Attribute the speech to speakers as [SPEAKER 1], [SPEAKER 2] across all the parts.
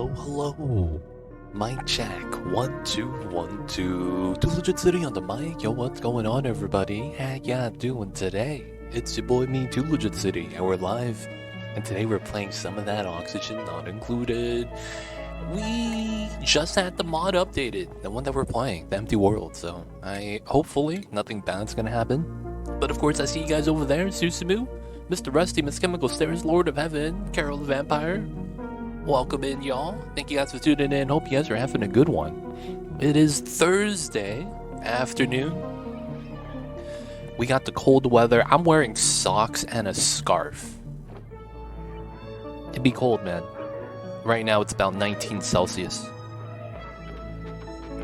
[SPEAKER 1] Hello. Mic check. 1, 2, 1, 2. Too Legit City on the mic. Yo, what's going on, everybody? How ya doing today? It's your boy, me, Too Legit City, and we're live. And today we're playing some of that Oxygen Not Included. We just had the mod updated, the one that we're playing, the EmptyWorlds. So hopefully nothing bad's gonna happen. But of course, I see you guys over there, Susumu, Mr. Rusty, Miss Chemical Stairs, Lord of Heaven, Carol the Vampire. Welcome in, y'all. Thank you guys for tuning in. Hope you guys are having a good one. It is Thursday afternoon. We got the cold weather. I'm wearing socks and a scarf. It'd be cold, man. Right now it's about 19 Celsius.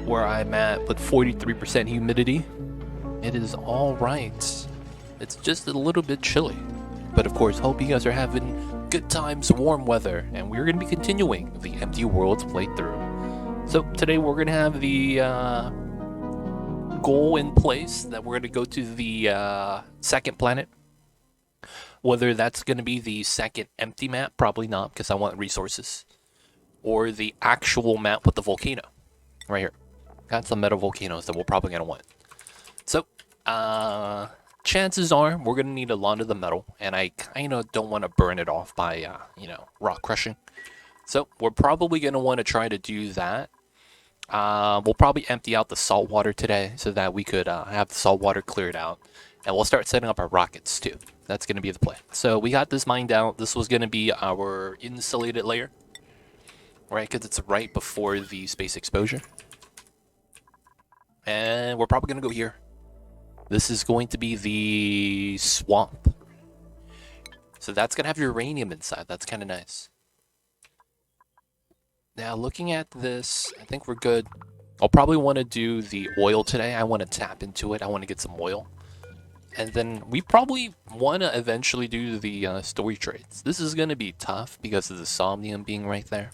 [SPEAKER 1] Where I'm at with 43% humidity, it is all right. It's just a little bit chilly. But of course, hope you guys are having good times, warm weather, and we're going to be continuing the EmptyWorlds playthrough. So today we're going to have the goal in place that we're going to go to the second planet. Whether that's going to be the second empty map, probably not, because I want resources. Or the actual map with the volcano. Right here. Got some metal volcanoes that we're probably going to want. So, chances are we're going to need a lot of the metal, and I kind of don't want to burn it off by, rock crushing. So we're probably going to want to try to do that. We'll probably empty out the salt water today so that we could have the salt water cleared out. And we'll start setting up our rockets too. That's going to be the plan. So we got this mined out. This was going to be our insulated layer. Right, because it's right before the space exposure. And we're probably going to go here. This is going to be the swamp. So that's going to have uranium inside. That's kind of nice. Now, looking at this, I think we're good. I'll probably want to do the oil today. I want to tap into it. I want to get some oil. And then we probably want to eventually do the story trades. This is going to be tough because of the somnium being right there.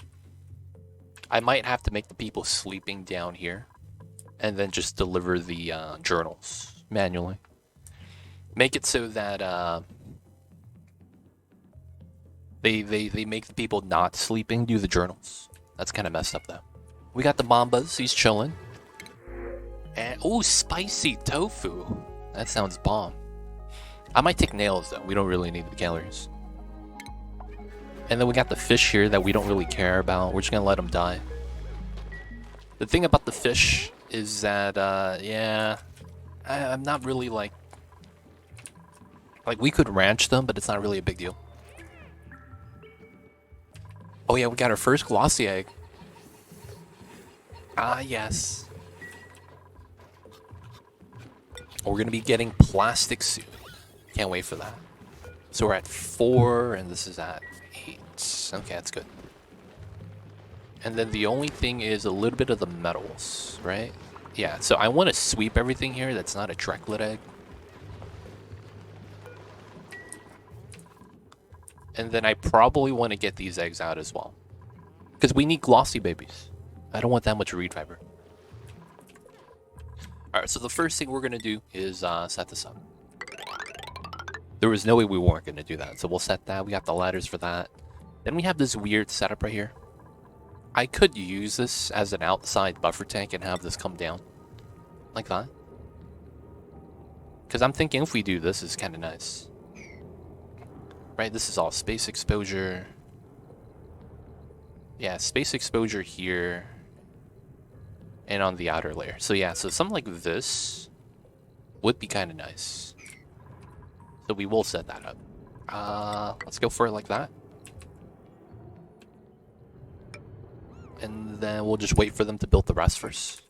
[SPEAKER 1] I might have to make the people sleeping down here. And then just deliver the journals manually. Make it so that they make the people not sleeping do the journals. That's kind of messed up though. We got the Mambas, he's chilling. And oh, spicy tofu. That sounds bomb. I might take nails though. We don't really need the calories. And then we got the fish here that we don't really care about. We're just gonna let them die. The thing about the fish is that, I'm not really like we could ranch them, but it's not really a big deal. Oh yeah, we got our first glossy egg. Ah, yes. We're gonna be getting plastic soon. Can't wait for that. So we're at 4, and this is at 8. Okay, that's good. And then the only thing is a little bit of the metals, right? Yeah, so I want to sweep everything here that's not a Treklet egg. And then I probably want to get these eggs out as well. Because we need glossy babies. I don't want that much reed fiber. Alright, so the first thing we're going to do is set this up. There was no way we weren't going to do that, so we'll set that. We got the ladders for that. Then we have this weird setup right here. I could use this as an outside buffer tank and have this come down. Like that. Because I'm thinking if we do this, it's kind of nice. Right, this is all space exposure. Yeah, space exposure here. And on the outer layer. So yeah, so something like this would be kind of nice. So we will set that up. Let's go for it like that. And then we'll just wait for them to build the rest first.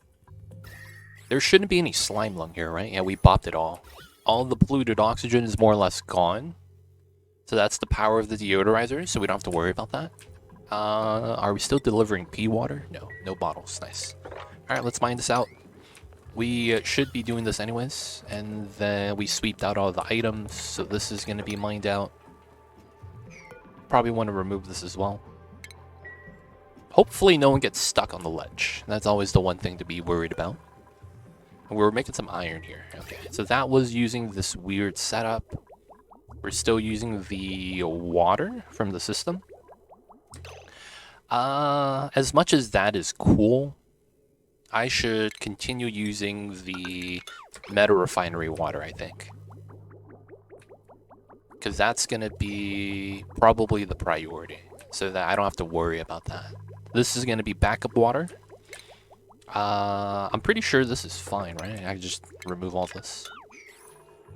[SPEAKER 1] There shouldn't be any slime lung here, right? Yeah, we bopped it all. All the polluted oxygen is more or less gone. So that's the power of the deodorizer, so we don't have to worry about that. Are we still delivering pea water? No, no bottles. Nice. Alright, let's mine this out. We should be doing this anyways. And then we sweeped out all the items, so this is going to be mined out. Probably want to remove this as well. Hopefully no one gets stuck on the ledge. That's always the one thing to be worried about. And we're making some iron here. Okay, so that was using this weird setup. We're still using the water from the system. As much as that is cool, I should continue using the meta refinery water, I think. Because that's going to be probably the priority, so that I don't have to worry about that. This is going to be backup water. I'm pretty sure this is fine, right? I can just remove all this.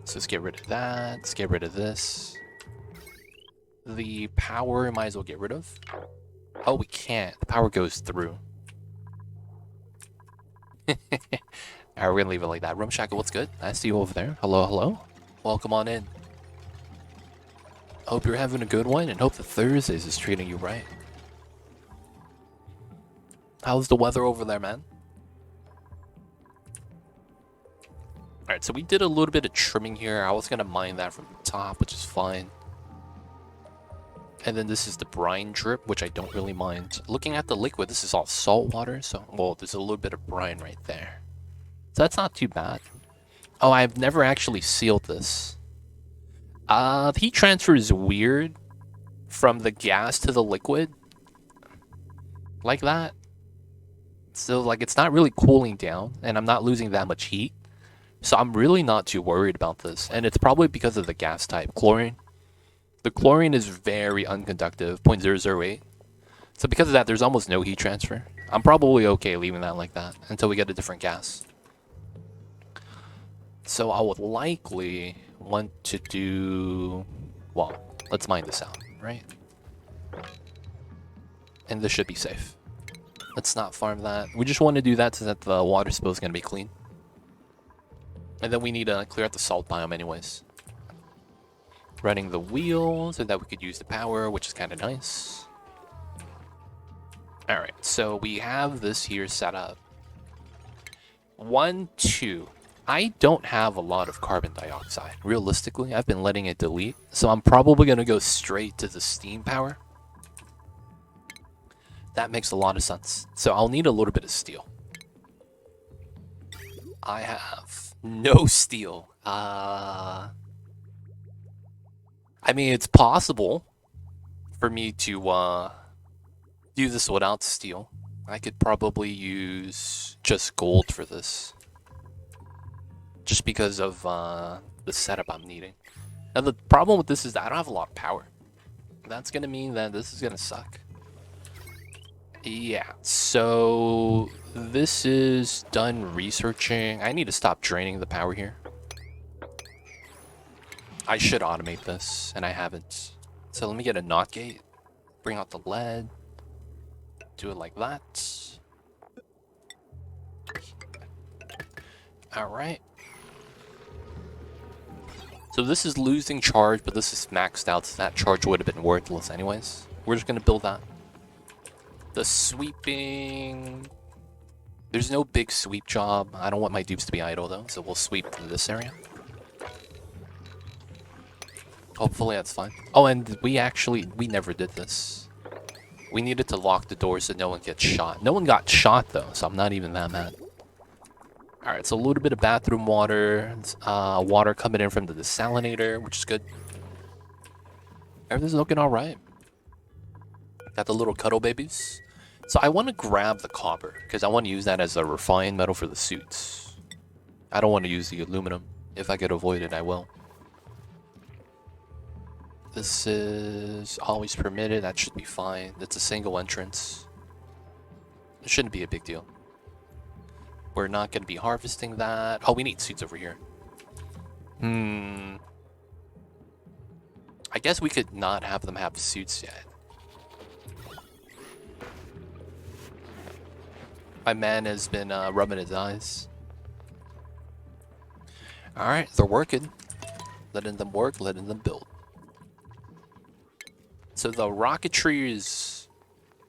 [SPEAKER 1] So let's get rid of that. Let's get rid of this. The power, might as well get rid of. Oh, we can't. The power goes through. Alright, we're gonna leave it like that. Room Shackle, what's good? I see you over there. Hello, hello. Welcome on in. Hope you're having a good one, and hope the Thursdays is treating you right. How's the weather over there, man? Alright, so we did a little bit of trimming here. I was gonna mine that from the top, which is fine. And then this is the brine drip, which I don't really mind. Looking at the liquid, this is all salt water, so, well, there's a little bit of brine right there. So that's not too bad. Oh, I've never actually sealed this. The heat transfer is weird from the gas to the liquid. Like that. So, like, it's not really cooling down, and I'm not losing that much heat. So I'm really not too worried about this. And it's probably because of the gas type, chlorine. The chlorine is very unconductive, 0.008. So because of that, there's almost no heat transfer. I'm probably okay leaving that like that until we get a different gas. So I would likely want to do... Well, let's mine this out, right? And this should be safe. Let's not farm that. We just want to do that so that the water spill is going to be clean. And then we need to clear out the salt biome anyways. Running the wheel so that we could use the power, which is kind of nice. Alright, so we have this here set up. 1, 2. I don't have a lot of carbon dioxide. Realistically, I've been letting it delete. So I'm probably going to go straight to the steam power. That makes a lot of sense. So I'll need a little bit of steel. I have no steel. I mean, it's possible for me to do this without steel. I could probably use just gold for this. Just because of the setup I'm needing. Now the problem with this is that I don't have a lot of power. That's going to mean that this is going to suck. Yeah, so this is done researching. I need to stop draining the power here. I should automate this, and I haven't. So let me get a NOT gate. Bring out the lead. Do it like that. Alright. So this is losing charge, but this is maxed out, so that charge would have been worthless anyways. We're just going to build that. The sweeping... There's no big sweep job. I don't want my dupes to be idle though, so we'll sweep through this area. Hopefully that's fine. Oh, and we never did this. We needed to lock the door so no one gets shot. No one got shot though, so I'm not even that mad. Alright, so a little bit of bathroom water. Water coming in from the desalinator, which is good. Everything's looking alright. Got the little cuddle babies. So I want to grab the copper, because I want to use that as a refined metal for the suits. I don't want to use the aluminum. If I could avoid it, I will. This is always permitted. That should be fine. It's a single entrance. It shouldn't be a big deal. We're not going to be harvesting that. Oh, we need suits over here. I guess we could not have them have suits yet. My man has been rubbing his eyes. Alright, they're working. Letting them work, letting them build. So the rocketry is...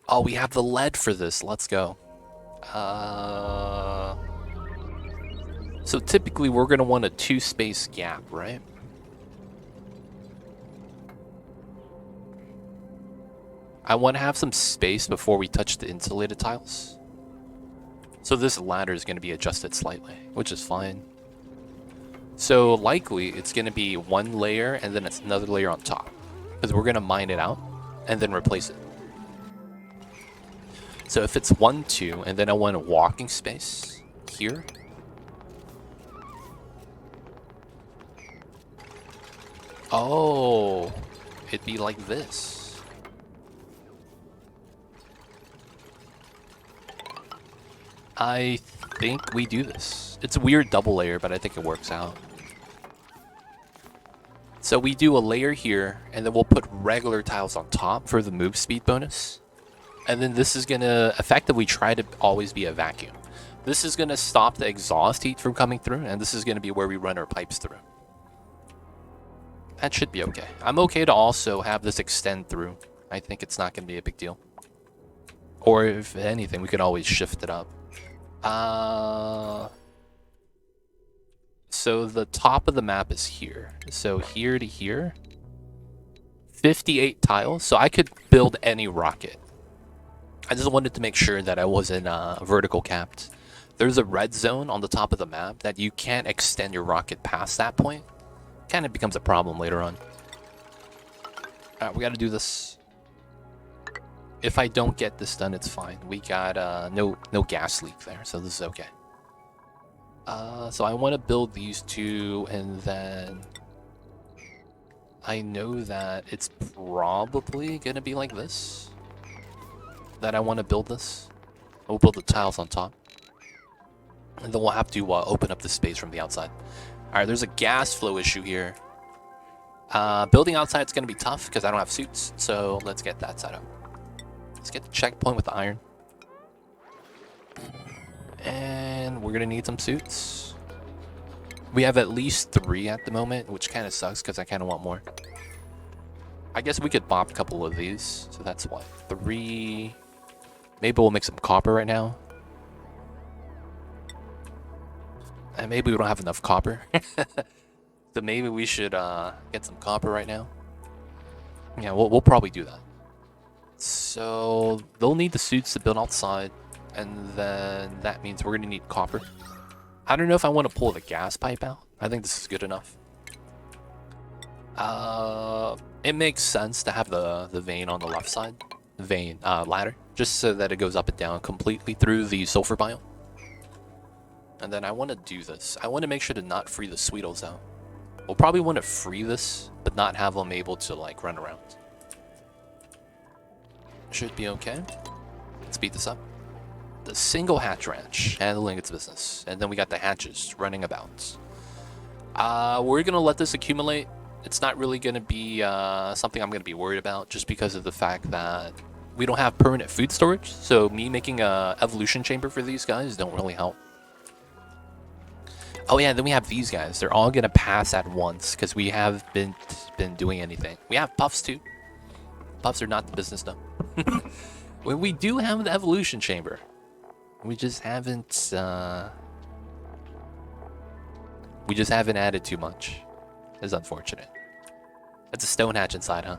[SPEAKER 1] Oh, we have the lead for this. Let's go. So typically we're going to want a 2-space gap, right? I want to have some space before we touch the insulated tiles. So this ladder is going to be adjusted slightly, which is fine. So likely it's going to be one layer and then it's another layer on top. Because we're going to mine it out and then replace it. So if it's 1, 2, and then I want a walking space here. Oh, it'd be like this. I think we do this. It's a weird double layer, but I think it works out. So we do a layer here, and then we'll put regular tiles on top for the move speed bonus. And then this is going to effectively try to always be a vacuum. This is going to stop the exhaust heat from coming through, and this is going to be where we run our pipes through. That should be okay. I'm okay to also have this extend through. I think it's not going to be a big deal. Or if anything, we could always shift it up. So the top of the map is here. So here to here. 58 tiles. So I could build any rocket. I just wanted to make sure that I wasn't vertical capped. There's a red zone on the top of the map that you can't extend your rocket past that point. Kind of becomes a problem later on. Alright, we got to do this. If I don't get this done, it's fine. We got no gas leak there, so this is okay. So I want to build these two, and then I know that it's probably going to be like this. That I want to build this. We'll build the tiles on top. And then we'll have to open up the space from the outside. Alright, there's a gas flow issue here. Building outside is going to be tough because I don't have suits. So let's get that set up. Let's get the checkpoint with the iron. And we're going to need some suits. We have at least 3 at the moment, which kind of sucks because I kind of want more. I guess we could bop a couple of these. So that's what? 3. Maybe we'll make some copper right now. And maybe we don't have enough copper. So maybe we should get some copper right now. Yeah, we'll probably do that. So they'll need the suits to build outside. And then that means we're going to need copper. I don't know if I want to pull the gas pipe out. I think this is good enough. It makes sense to have the vein on the left side. Vein ladder. Just so that it goes up and down completely through the sulfur biome. And then I want to do this. I want to make sure to not free the Sweetles out. We'll probably want to free this, but not have them able to like run around. Should be okay. Let's beat this up. The single hatch ranch handling its business. And then we got the hatches running about. We're going to let this accumulate. It's not really going to be something I'm going to be worried about just because of the fact that we don't have permanent food storage. So me making a evolution chamber for these guys don't really help. Oh yeah, then we have these guys. They're all going to pass at once because we haven't been doing anything. We have puffs too. Puffs are not the business though. Well, we do have the evolution chamber. We just haven't added too much. It's unfortunate. That's a stone hatch inside, huh?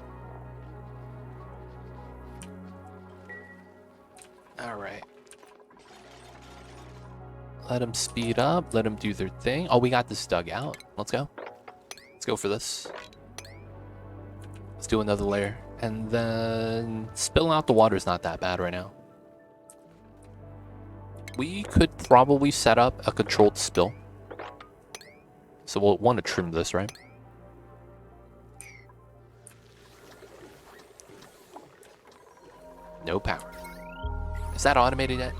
[SPEAKER 1] Alright. Let them speed up. Let them do their thing. Oh, we got this dug out. Let's go. Let's go for this. Let's do another layer. And then spilling out the water is not that bad right now. We could probably set up a controlled spill. So we'll want to trim this, right? No power. Is that automated yet?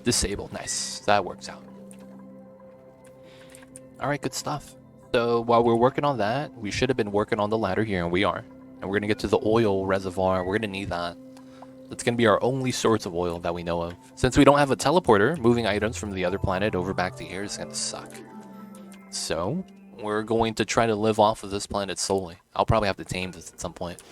[SPEAKER 1] Disabled. Nice. That works out. Alright, good stuff. So while we're working on that, we should have been working on the ladder here, and we are. And we're going to get to the oil reservoir. We're going to need that. That's going to be our only source of oil that we know of. Since we don't have a teleporter, moving items from the other planet over back to here is going to suck. So we're going to try to live off of this planet solely. I'll probably have to tame this at some point.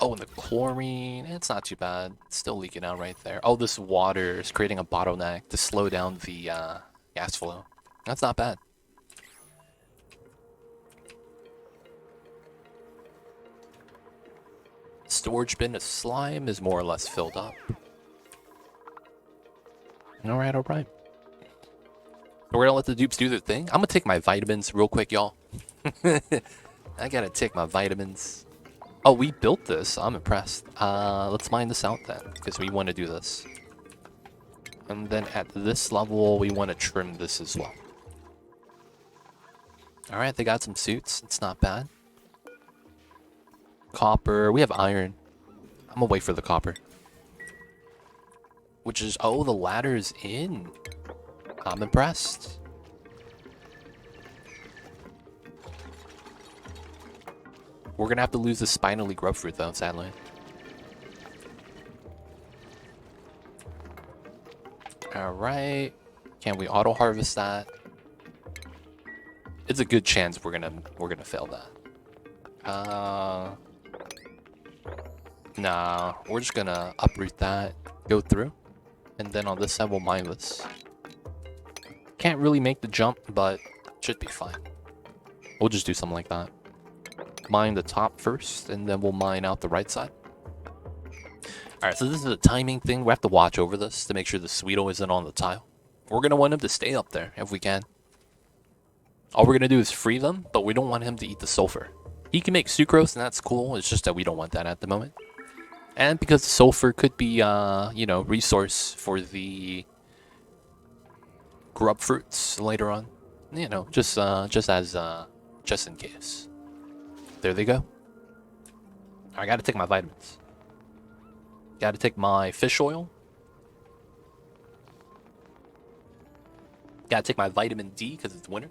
[SPEAKER 1] Oh, and the chlorine, it's not too bad. It's still leaking out right there. Oh, this water is creating a bottleneck to slow down the gas flow. That's not bad. Storage bin of slime is more or less filled up. Alright, alright. We're gonna let the dupes do their thing. I'm gonna take my vitamins real quick, y'all. I gotta take my vitamins. Oh, we built this. I'm impressed. Let's mine this out then, because we want to do this. And then at this level, we want to trim this as well. Alright, they got some suits. It's not bad. Copper. We have iron. I'm gonna wait for the copper. Which is... Oh, the ladder is in. I'm impressed. We're gonna have to lose the spinally grubfruit though, sadly. Alright. Can we auto harvest that? It's a good chance we're gonna fail that. Nah, we're just gonna uproot that, go through, and then on this side we'll mine this. Can't really make the jump, but should be fine. We'll just do something like that. Mine the top first, and then we'll mine out the right side. Alright, so this is a timing thing. We have to watch over this to make sure the Sweeto isn't on the tile. We're going to want him to stay up there if we can. All we're going to do is free them, but we don't want him to eat the sulfur. He can make sucrose, and that's cool. It's just that we don't want that at the moment. And because the sulfur could be, you know, resource for the grub fruits later on. You know, just in case. There they go. I gotta take my vitamins. Gotta take my fish oil. Gotta take my vitamin D because it's winter.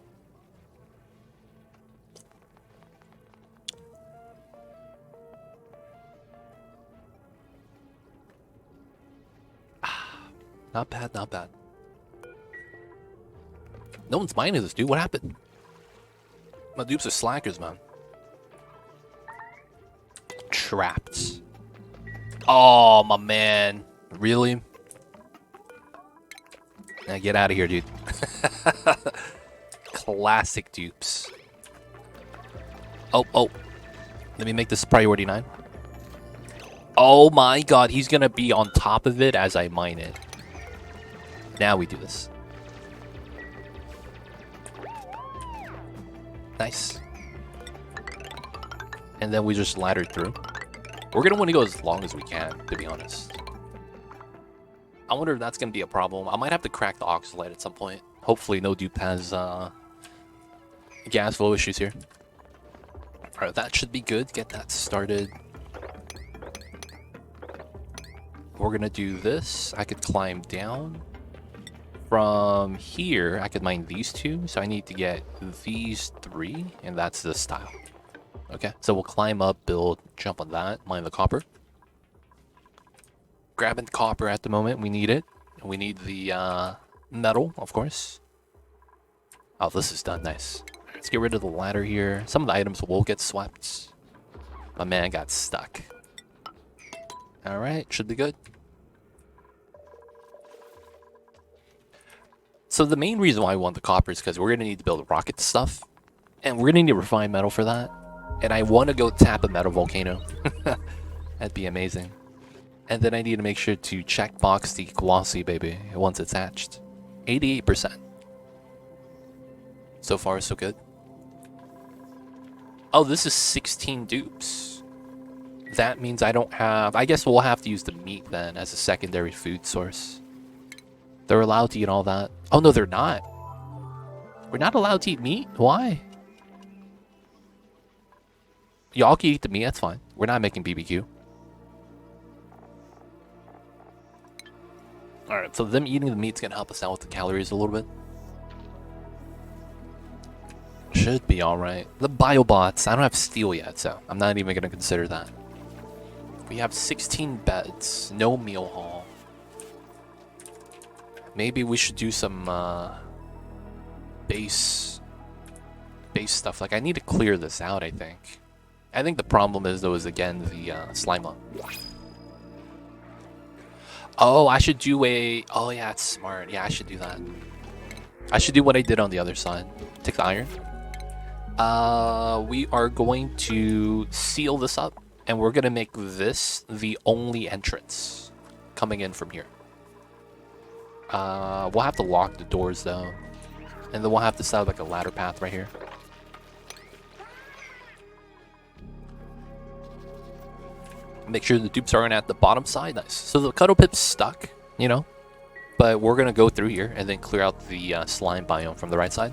[SPEAKER 1] Not bad, not bad. No one's mining this, dude. What happened? My dupes are slackers, man. Trapped. Oh, my man. Really? Now get out of here, dude. Classic dupes. Oh. Let me make this priority 9. Oh my god, he's gonna be on top of it as I mine it. Now we do this. Nice. And then we just ladder through. We're going to want to go as long as we can, to be honest. I wonder if that's going to be a problem. I might have to crack the oxalate at some point. Hopefully no dupe has gas flow issues here. Alright, that should be good. Get that started. We're going to do this. I could climb down. From here, I could mine these 2. So I need to get these 3. And that's the style. Okay, so we'll climb up, build, jump on that, mine the copper. Grabbing the copper at the moment, we need it. We need the metal, of course. Oh, this is done, nice. Let's get rid of the ladder here. Some of the items will get swept. My man got stuck. Alright, should be good. So the main reason why I want the copper is because we're going to need to build rocket stuff. And we're going to need refined metal for that. And I want to go tap a metal volcano. That'd be amazing. And then I need to make sure to check box the glossy baby once it's hatched. 88%. So far, so good. Oh, this is 16 dupes. That means I don't have... I guess we'll have to use the meat then as a secondary food source. They're allowed to eat all that. Oh, no, they're not. We're not allowed to eat meat? Why? Y'all can eat the meat, that's fine. We're not making BBQ. Alright, so them eating the meat's gonna help us out with the calories a little bit. Should be alright. The biobots, I don't have steel yet, so I'm not even gonna consider that. We have 16 beds, no meal hall. Maybe we should do some base stuff. Like, I need to clear this out, I think. I think the problem is, though, is again the slime mob. Oh, I should do a... Oh, yeah, it's smart. Yeah, I should do that. I should do what I did on the other side. Take the iron. We are going to seal this up, and we're going to make this the only entrance coming in from here. We'll have to lock the doors, though. And then we'll have to set up like a ladder path right here. Make sure the dupes aren't at the bottom side. Nice. So the cuddle pip's stuck, you know. But we're going to go through here and then clear out the slime biome from the right side.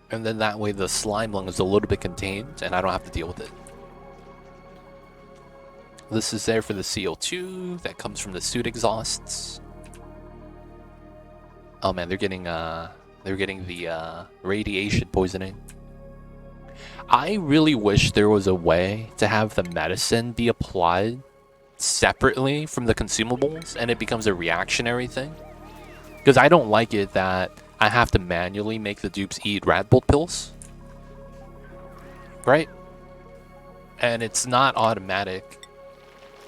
[SPEAKER 1] And then that way the slime lung is a little bit contained and I don't have to deal with it. This is there for the CO2 that comes from the suit exhausts. Oh man, they're getting the radiation poisoning. I really wish there was a way to have the medicine be applied separately from the consumables and it becomes a reactionary thing. Because I don't like it that I have to manually make the dupes eat rat bolt pills. Right? And it's not automatic.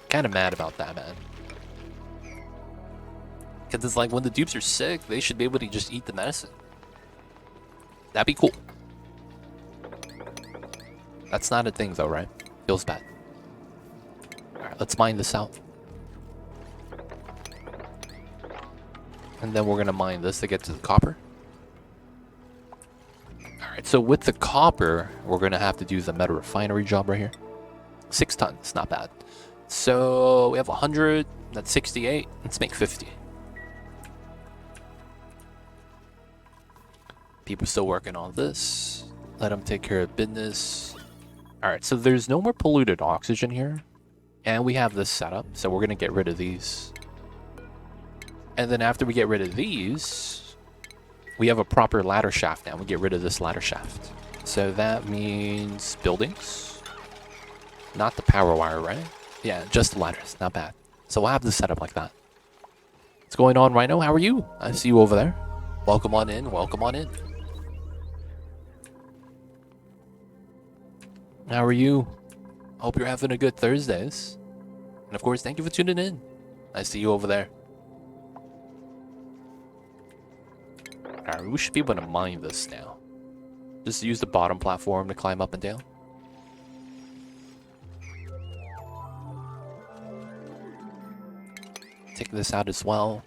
[SPEAKER 1] Kind of mad about that, man. Because it's like when the dupes are sick, they should be able to just eat the medicine. That'd be cool. That's not a thing though, right? Feels bad. Alright, let's mine this out. And then we're gonna mine this to get to the copper. Alright, so with the copper, we're gonna have to do the metal refinery job right here. 6 tons, not bad. So we have 100, that's 68. Let's make 50. People still working on this. Let them take care of business. Alright, so there's no more polluted oxygen here. And we have this set up, so we're going to get rid of these. And then after we get rid of these, we have a proper ladder shaft now. We get rid of this ladder shaft. So that means buildings. Not the power wire, right? Yeah, just the ladders. Not bad. So we'll have this set up like that. What's going on, Rhino? How are you? I see you over there. Welcome on in. Welcome on in. How are you? Hope you're having a good Thursdays. And of course, thank you for tuning in. I see you over there. Alright, we should be able to mine this now. Just use the bottom platform to climb up and down. Take this out as well.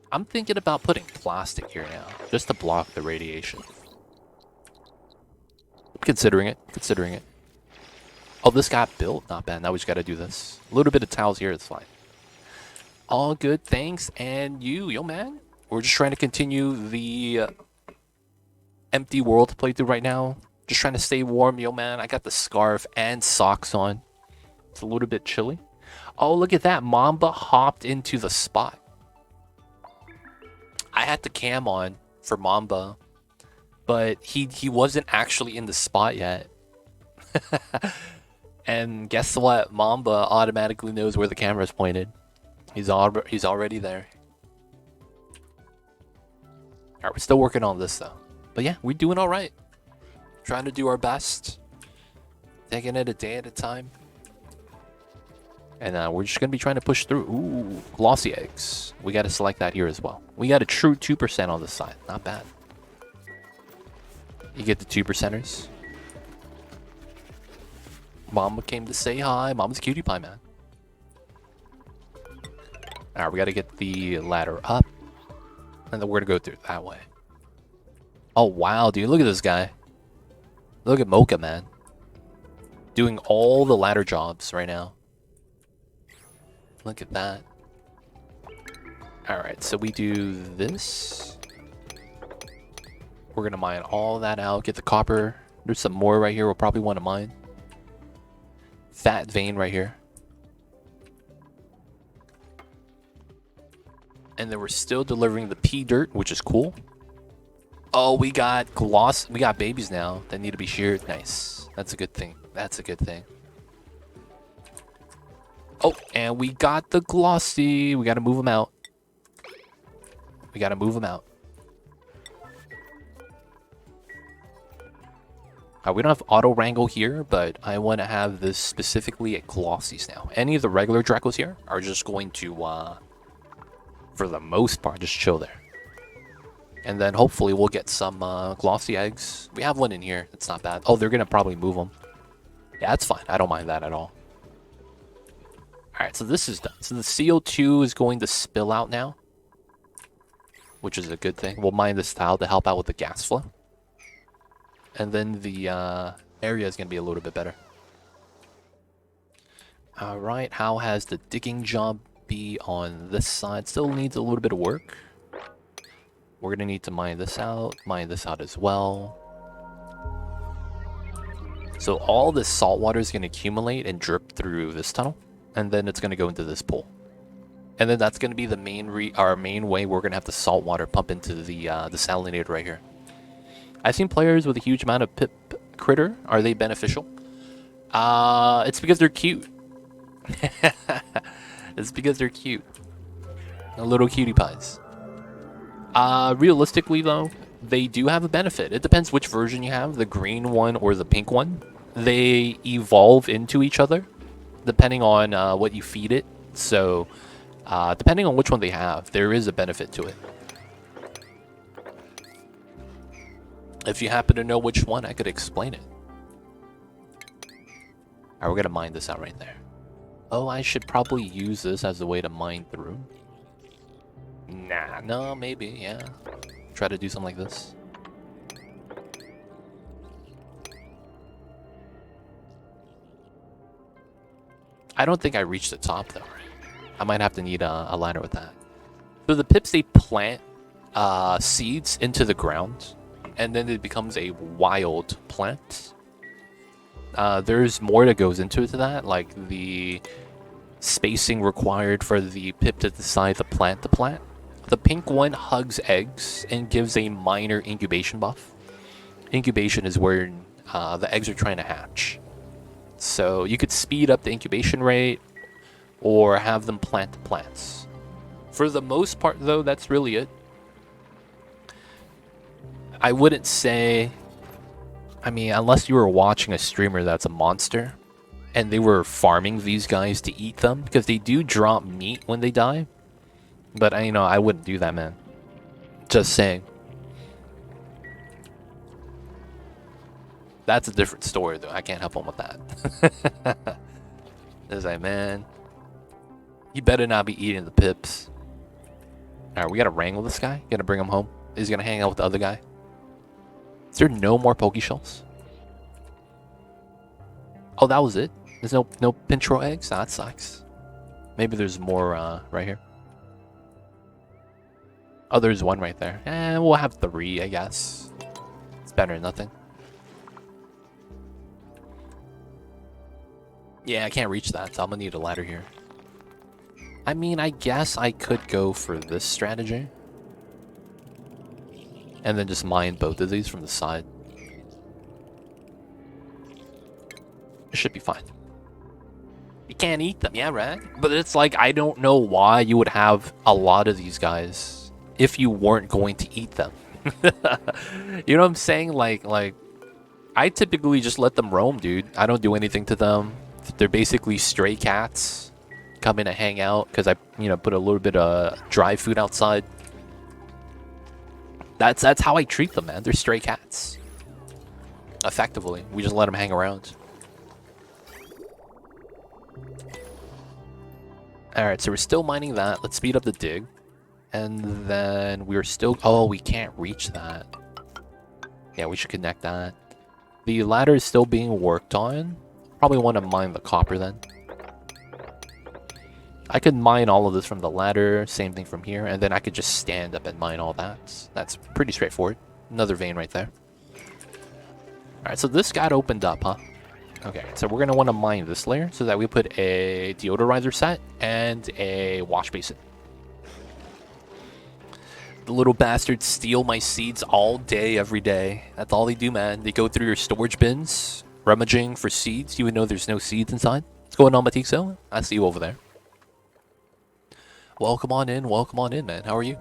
[SPEAKER 1] I'm thinking about putting plastic here now, just to block the radiation. Considering it, considering it. Oh, this got built? Not bad. Now we just gotta do this. A little bit of tiles here, it's fine. All good, thanks. And you, yo man? We're just trying to continue the Empty World playthrough right now. Just trying to stay warm, yo man. I got the scarf and socks on. It's a little bit chilly. Oh, look at that. Mamba hopped into the spot. I had the cam on for Mamba, but he wasn't actually in the spot yet. And guess what? Mamba automatically knows where the camera's pointed. He's already there. Alright, we're still working on this though. But yeah, we're doing alright. Trying to do our best. Taking it a day at a time. And we're just going to be trying to push through. Ooh, glossy eggs. We got to select that here as well. We got a true 2% on this side. Not bad. You get the 2%ers. Mama came to say hi. Mama's a cutie pie, man. Alright, we got to get the ladder up. And then we're going to go through that way. Oh, wow, dude. Look at this guy. Look at Mocha, man. Doing all the ladder jobs right now. Look at that. Alright, so we do this. We're going to mine all that out. Get the copper. There's some more right here we'll probably want to mine. Fat vein right here. And then we're still delivering the pea dirt, which is cool. Oh, we got babies now that need to be sheared. Nice. That's a good thing. That's a good thing. Oh, and we got the glossy. We got to move them out. We got to move them out. We don't have auto wrangle here, but I want to have this specifically at glossies now. Any of the regular Dracos here are just going to, for the most part, just chill there. And then hopefully we'll get some glossy eggs. We have one in here. It's not bad. Oh, they're going to probably move them. Yeah, that's fine. I don't mind that at all. Alright, so this is done. So the CO2 is going to spill out now, which is a good thing. We'll mine this tile to help out with the gas flow. And then the area is going to be a little bit better. Alright, how has the digging job be on this side? Still needs a little bit of work. We're going to need to mine this out as well. So all this salt water is going to accumulate and drip through this tunnel. And then it's going to go into this pool. And then that's going to be the our main way we're going to have the salt water pump into the desalinator right here. I've seen players with a huge amount of pip critter. Are they beneficial? It's because they're cute. It's because they're cute. The little cutie pies. Realistically though, they do have a benefit. It depends which version you have, the green one or the pink one. They evolve into each other depending on what you feed it. So, depending on which one they have, there is a benefit to it. If you happen to know which one, I could explain it. Alright, we're gonna mine this out right there. Oh, I should probably use this as a way to mine through. Nah, no, maybe, yeah. Try to do something like this. I don't think I reached the top though. I might have to need a ladder with that. So the pips, they plant seeds into the ground, and then it becomes a wild plant. There's more that goes into that, like the spacing required for the pip to decide to plant the plant. The pink one hugs eggs and gives a minor incubation buff. Incubation is where the eggs are trying to hatch. So you could speed up the incubation rate or have them plant the plants. For the most part though, that's really it. I wouldn't say... I mean, unless you were watching a streamer that's a monster and they were farming these guys to eat them, because they do drop meat when they die. But, you know, I wouldn't do that, man. Just saying. That's a different story, though. I can't help him with that. It's like, man, you better not be eating the pips. Alright, we gotta wrangle this guy. Gotta bring him home. He's gonna hang out with the other guy. Is there no more Pokeshells? Oh, that was it? There's no Pinchro eggs? That sucks. Maybe there's more right here. Oh, there's one right there. We'll have 3, I guess. It's better than nothing. Yeah, I can't reach that, so I'm gonna need a ladder here. I mean, I guess I could go for this strategy. And then just mine both of these from the side. It should be fine. You can't eat them, yeah, right? But it's like, I don't know why you would have a lot of these guys if you weren't going to eat them. You know what I'm saying? Like, I typically just let them roam, dude. I don't do anything to them. They're basically stray cats. Come in and hang out because I, you know, put a little bit of dry food outside. That's how I treat them, man. They're stray cats. Effectively, we just let them hang around. Alright, so we're still mining that. Let's speed up the dig. And then we're still... Oh, we can't reach that. Yeah, we should connect that. The ladder is still being worked on. Probably want to mine the copper then. I could mine all of this from the ladder, same thing from here, and then I could just stand up and mine all that. That's pretty straightforward. Another vein right there. Alright, so this got opened up, huh? Okay, so we're going to want to mine this layer so that we put a deodorizer set and a wash basin. The little bastards steal my seeds all day, every day. That's all they do, man. They go through your storage bins, rummaging for seeds, even though there's no seeds inside. What's going on, Matixo? I see you over there. Welcome on in, man. How are you?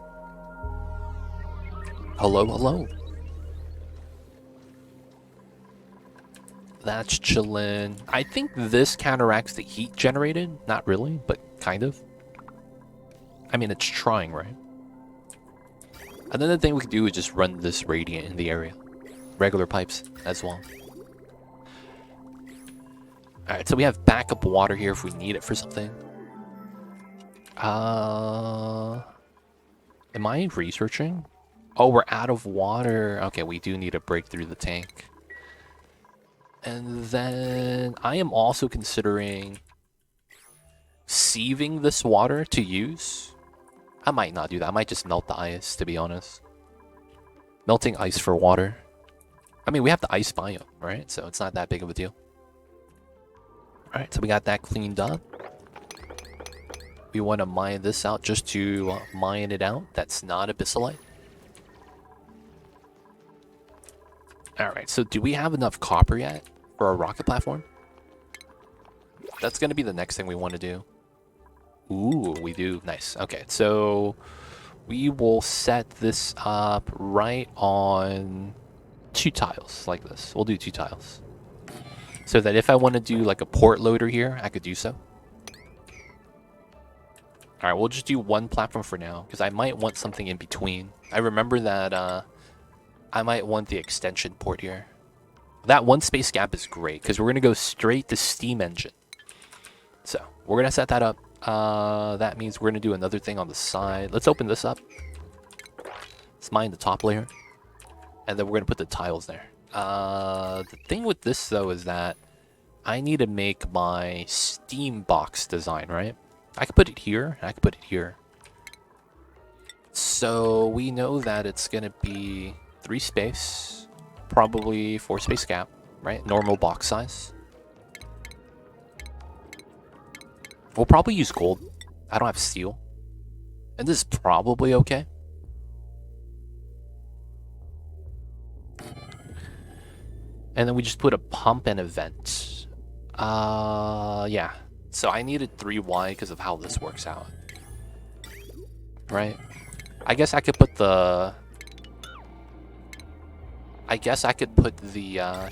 [SPEAKER 1] Hello, hello. That's chillin'. I think this counteracts the heat generated. Not really, but kind of. I mean, it's trying, right? Another thing we could do is just run this radiant in the area. Regular pipes as well. Alright, so we have backup water here if we need it for something. Am I researching? Oh, we're out of water. Okay, we do need to break through the tank. And then I am also considering sieving this water to use. I might not do that. I might just melt the ice, to be honest. Melting ice for water. I mean, we have the ice biome, right? So it's not that big of a deal. Alright, so we got that cleaned up. We want to mine this out just to mine it out. That's not abyssalite. Alright, so do we have enough copper yet for a rocket platform? That's going to be the next thing we want to do. Ooh, we do. Nice. Okay, so we will set this up right on 2 tiles like this. We'll do 2 tiles. So that if I want to do like a port loader here, I could do so. Alright, we'll just do 1 platform for now, because I might want something in between. I remember that I might want the extension port here. That 1 space gap is great, because we're going to go straight to steam engine. So, we're going to set that up. That means we're going to do another thing on the side. Let's open this up. Let's mine the top layer. And then we're going to put the tiles there. The thing with this, though, is that I need to make my steam box design, right? I could put it here, and I could put it here. So we know that it's going to be 3 space, probably 4 space gap, right? Normal box size. We'll probably use gold. I don't have steel. And this is probably okay. And then we just put a pump and a vent. Yeah. So I needed 3 wide because of how this works out. Right? I guess I could put the...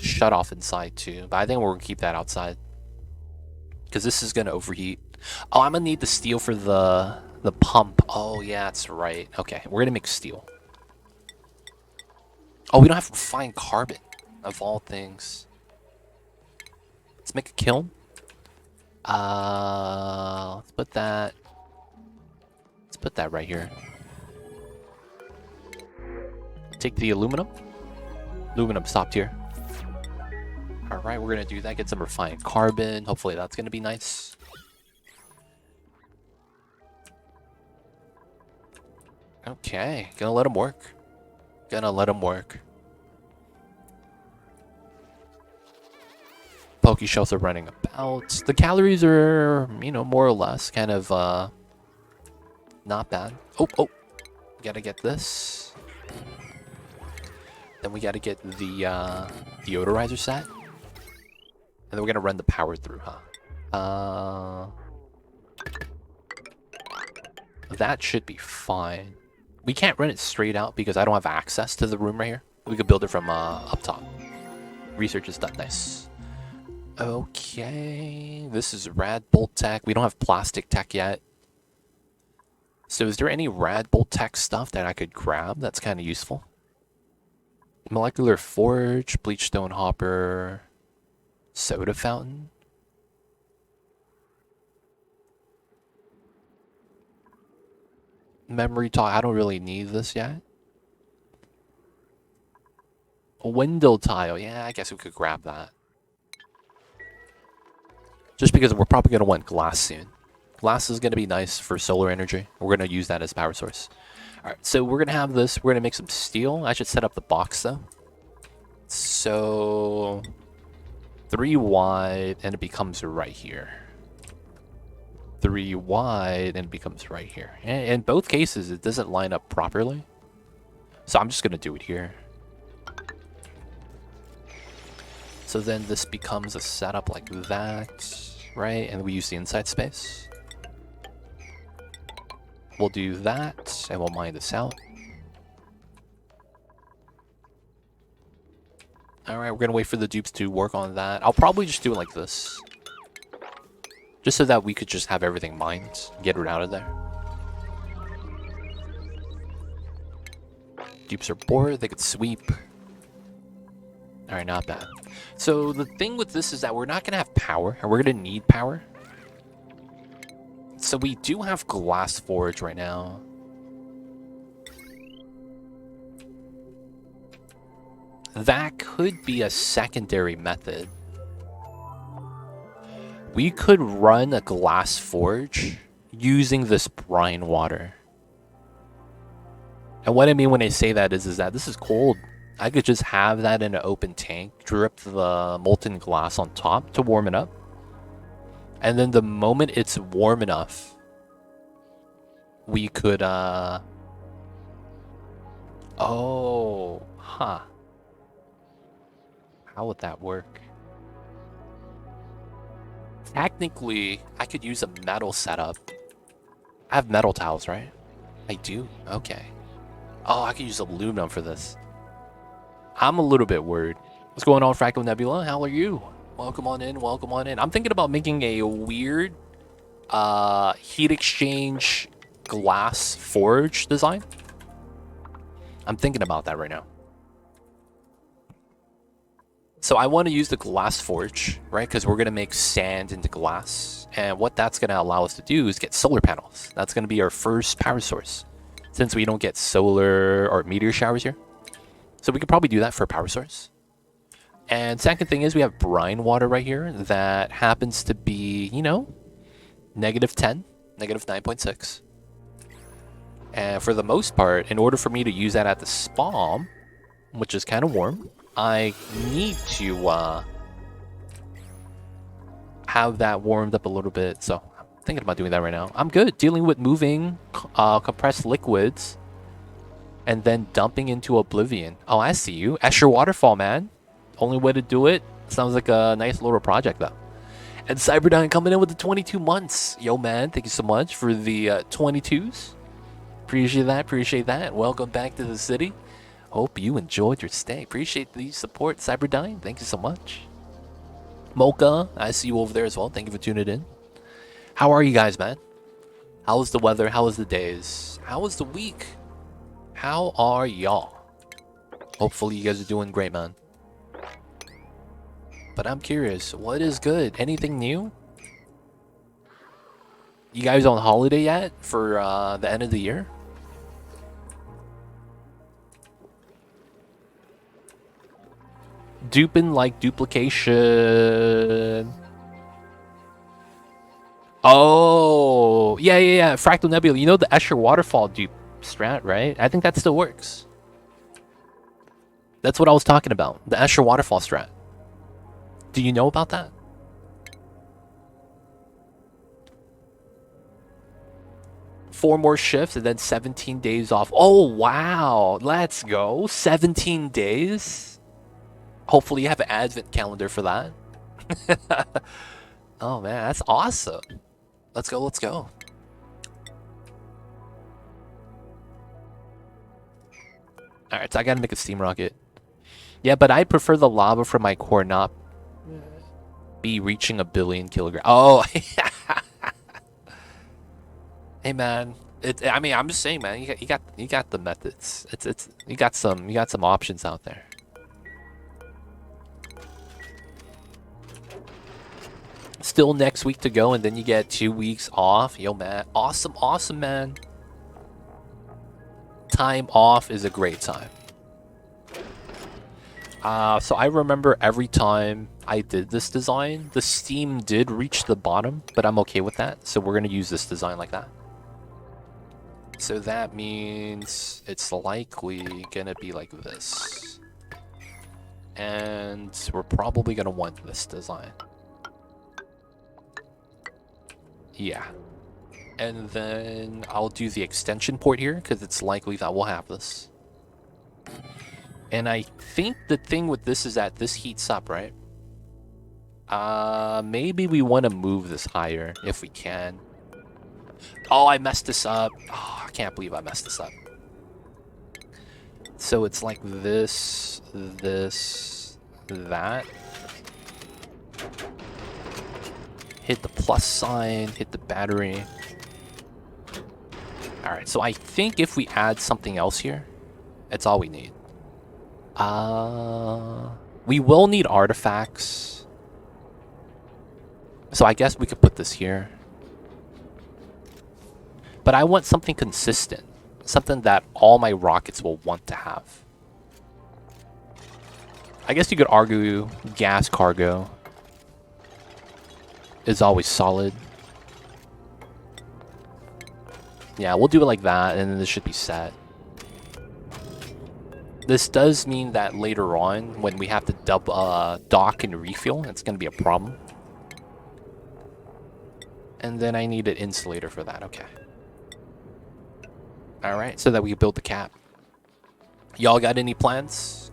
[SPEAKER 1] shut off inside too. But I think we're going to keep that outside. Because this is going to overheat. Oh, I'm going to need the steel for the pump. Oh, yeah, that's right. Okay, we're going to make steel. Oh, we don't have refined carbon. Of all things. Let's make a kiln. Let's put that right here. Take the aluminum. Aluminum stopped here. Alright, we're gonna do that. Get some refined carbon. Hopefully that's gonna be nice. Okay, gonna let them work. Gonna let them work. Poke shells are running about. The calories are, you know, more or less kind of not bad. Oh, gotta get this. Then we gotta get the deodorizer set. And then we're gonna run the power through, huh? That should be fine. We can't run it straight out because I don't have access to the room right here. We could build it from up top. Research is done. Nice. Okay, this is rad bolt tech. We don't have plastic tech yet. So is there any rad bolt tech stuff that I could grab that's kind of useful? Molecular forge, bleach stone hopper, soda fountain. Memory tile, I don't really need this yet. A window tile, yeah, I guess we could grab that. Just because we're probably going to want glass soon. Glass is going to be nice for solar energy. We're going to use that as power source. Alright, so we're going to have this. We're going to make some steel. I should set up the box, though. So 3 wide, and it becomes right here. 3 wide, and it becomes right here. And in both cases, it doesn't line up properly. So I'm just going to do it here. So then this becomes a setup like that, right? And we use the inside space. We'll do that, and we'll mine this out. Alright, we're gonna wait for the dupes to work on that. I'll probably just do it like this. Just so that we could just have everything mined, get it out of there. Dupes are bored, they could sweep. Alright, not bad. So the thing with this is that we're not going to have power, and we're going to need power. So we do have glass forge right now. That could be a secondary method. We could run a glass forge using this brine water. And what I mean when I say that is that this is cold. I could just have that in an open tank, drip the molten glass on top to warm it up. And then the moment it's warm enough, we could, oh, huh. How would that work? Technically, I could use a metal setup. I have metal tiles, right? I do? Okay. Oh, I could use aluminum for this. I'm a little bit worried. What's going on, Fractal Nebula? How are you? Welcome on in, welcome on in. I'm thinking about making a weird heat exchange glass forge design. I'm thinking about that right now. So I want to use the glass forge, right? Because we're going to make sand into glass. And what that's going to allow us to do is get solar panels. That's going to be our first power source, since we don't get solar or meteor showers here. So we could probably do that for a power source. And second thing is we have brine water right here that happens to be, you know, -10, -9.6. And for the most part, in order for me to use that at the spawn, which is kind of warm, I need to have that warmed up a little bit. So I'm thinking about doing that right now. I'm good dealing with moving compressed liquids and then dumping into oblivion. Oh, I see you. Escher Waterfall, man. Only way to do it. Sounds like a nice little project, though. And Cyberdyne coming in with the 22 months. Yo, man, thank you so much for the 22s. Appreciate that, appreciate that. Welcome back to the city. Hope you enjoyed your stay. Appreciate the support, Cyberdyne. Thank you so much. Mocha, I see you over there as well. Thank you for tuning in. How are you guys, man? How was the weather? How was the days? How was the week? How are y'all? Hopefully you guys are doing great, man. But I'm curious, what is good? Anything new? You guys on holiday yet for the end of the year? Duping like duplication. Oh, yeah. Fractal Nebula. You know the Escher Waterfall dupe strat, right? I think that still works. That's what I was talking about. The Escher Waterfall strat. Do you know about that? Four more shifts and then 17 days off. Oh, wow. Let's go. 17 days. Hopefully you have an advent calendar for that. Oh, man. That's awesome. Let's go. Let's go. All right. So I got to make a steam rocket. Yeah, but I prefer the lava from my core not be reaching 1 billion kilograms. Oh, hey man, I mean, I'm just saying, man. You got the methods. You got some options out there. Still next week to go, and then you get 2 weeks off. Yo, man, awesome, man. Time off is a great time. So I remember every time I did this design, the steam did reach the bottom, but I'm okay with that. So we're going to use this design like that. So that means it's likely going to be like this. And we're probably going to want this design. Yeah. And then I'll do the extension port here, because it's likely that we'll have this. And I think the thing with this is that this heats up, right? Maybe we want to move this higher if we can. Oh, I messed this up. Oh, I can't believe I messed this up. So it's like this, that. Hit the plus sign, hit the battery. Alright, so I think if we add something else here, it's all we need. We will need artifacts. So I guess we could put this here. But I want something consistent. Something that all my rockets will want to have. I guess you could argue gas cargo is always solid. Yeah, we'll do it like that, and then this should be set. This does mean that later on, when we have to dock and refuel, it's going to be a problem. And then I need an insulator for that. Okay. Alright, so that we can build the cap. Y'all got any plans?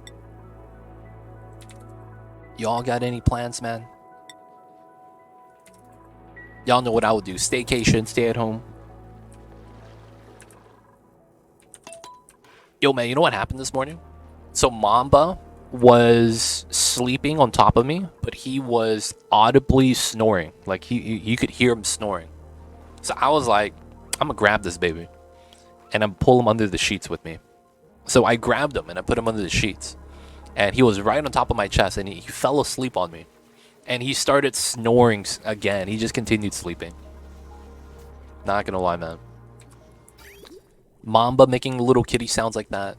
[SPEAKER 1] Y'all got any plans, man? Y'all know what I would do. Staycation, stay at home. Yo, man, you know what happened this morning? So Mamba was sleeping on top of me, but he was audibly snoring. Like, you could hear him snoring. So I was like, I'm gonna grab this baby. And I'm pull him under the sheets with me. So I grabbed him and I put him under the sheets. And he was right on top of my chest and he fell asleep on me. And he started snoring again. He just continued sleeping. Not gonna lie, man. Mamba making little kitty sounds like that.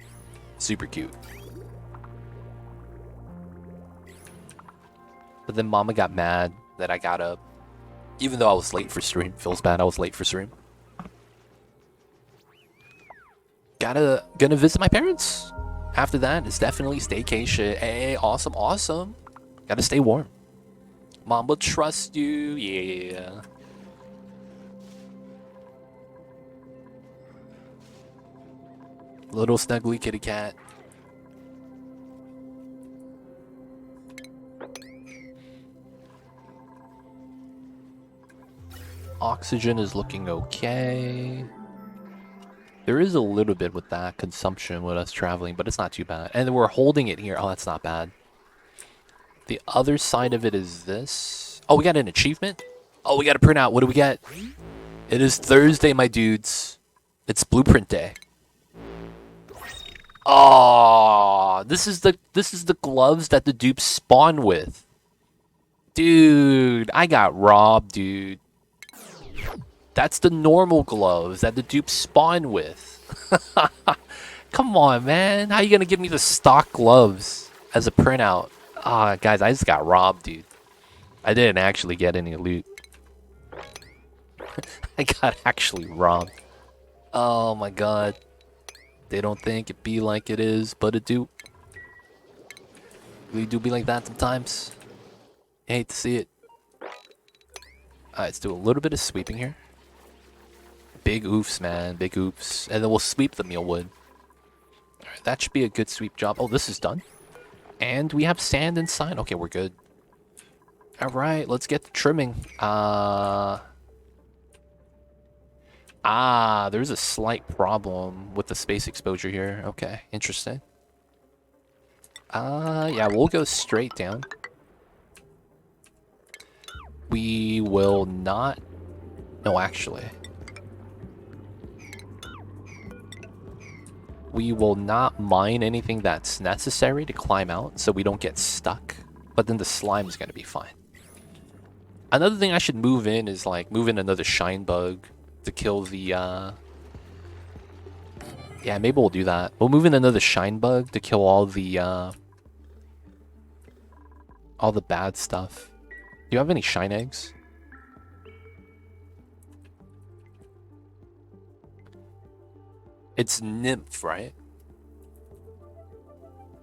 [SPEAKER 1] Super cute. But then Mama got mad that I got up. Even though I was late for stream. Feels bad I was late for stream. Gonna visit my parents. After that, it's definitely staycation. Hey, awesome, awesome. Gotta stay warm. Mamba trust you. Yeah. Little snuggly kitty cat. Oxygen is looking okay. There is a little bit with that consumption with us traveling, but it's not too bad. And we're holding it here. Oh, that's not bad. The other side of it is this. Oh, we got an achievement? Oh, we got to print out. What do we get? It is Thursday, my dudes. It's blueprint day. Oh, this is the gloves that the dupes spawn with. Dude, I got robbed, dude. That's the normal gloves that the dupes spawn with. Come on, man. How you gonna give me the stock gloves as a printout? Ah, guys, I just got robbed, dude. I didn't actually get any loot. I got actually robbed. Oh my god. They don't think it be like it is, but it do. We do be like that sometimes. I hate to see it. Alright, let's do a little bit of sweeping here. Big oofs, man. Big oofs. And then we'll sweep the mealwood. Alright, that should be a good sweep job. Oh, this is done. And we have sand inside. Okay, we're good. Alright, let's get the trimming. There's a slight problem with the space exposure here. Okay, interesting. Yeah, we'll go straight down. We will not... No, actually. We will not mine anything that's necessary to climb out so we don't get stuck. But then the slime is going to be fine. Another thing I should move in is like move in another shine bug to kill the... Yeah, maybe we'll do that. We'll move in another shine bug to kill all the bad stuff. Do you have any shine eggs? It's nymph, right?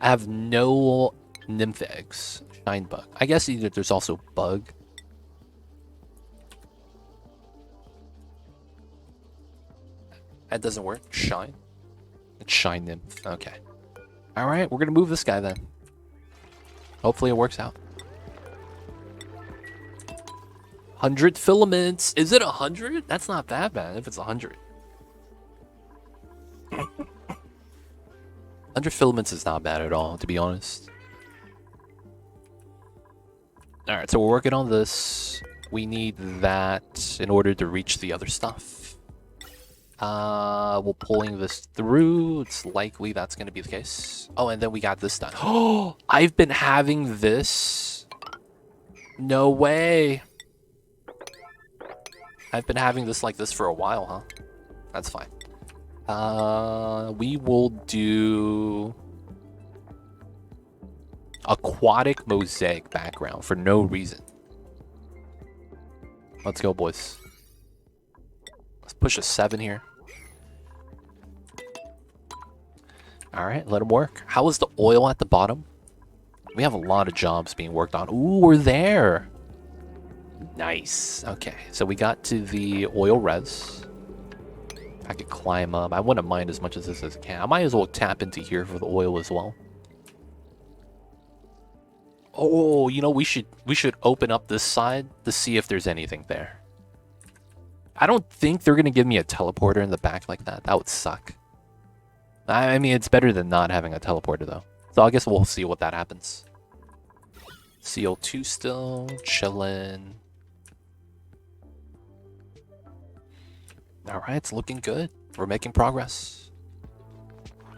[SPEAKER 1] I have no nymph eggs. Shine bug. I guess either there's also bug. That doesn't work. Shine. It's shine nymph. Okay. Alright, we're gonna move this guy then. Hopefully it works out. 100 filaments. Is it 100? That's not that bad if it's 100. 100 filaments is not bad at all, to be honest. Alright, so we're working on this. We need that in order to reach the other stuff. We're pulling this through. It's likely that's going to be the case. Oh, and then we got this done. Oh, I've been having this. No way. I've been having this like this for a while, huh? That's fine. We will do aquatic mosaic background for no reason. Let's go, boys. Let's push a 7 here. Alright, let them work. How is the oil at the bottom? We have a lot of jobs being worked on. Ooh, we're there. Nice. Okay, so we got to the oil res. I could climb up. I wouldn't mind as much as this as I can. I might as well tap into here for the oil as well. Oh, you know, we should open up this side to see if there's anything there. I don't think they're gonna give me a teleporter in the back like that. That would suck. I mean, it's better than not having a teleporter though. So I guess we'll see what that happens. CO2 still chilling. All right, it's looking good. We're making progress.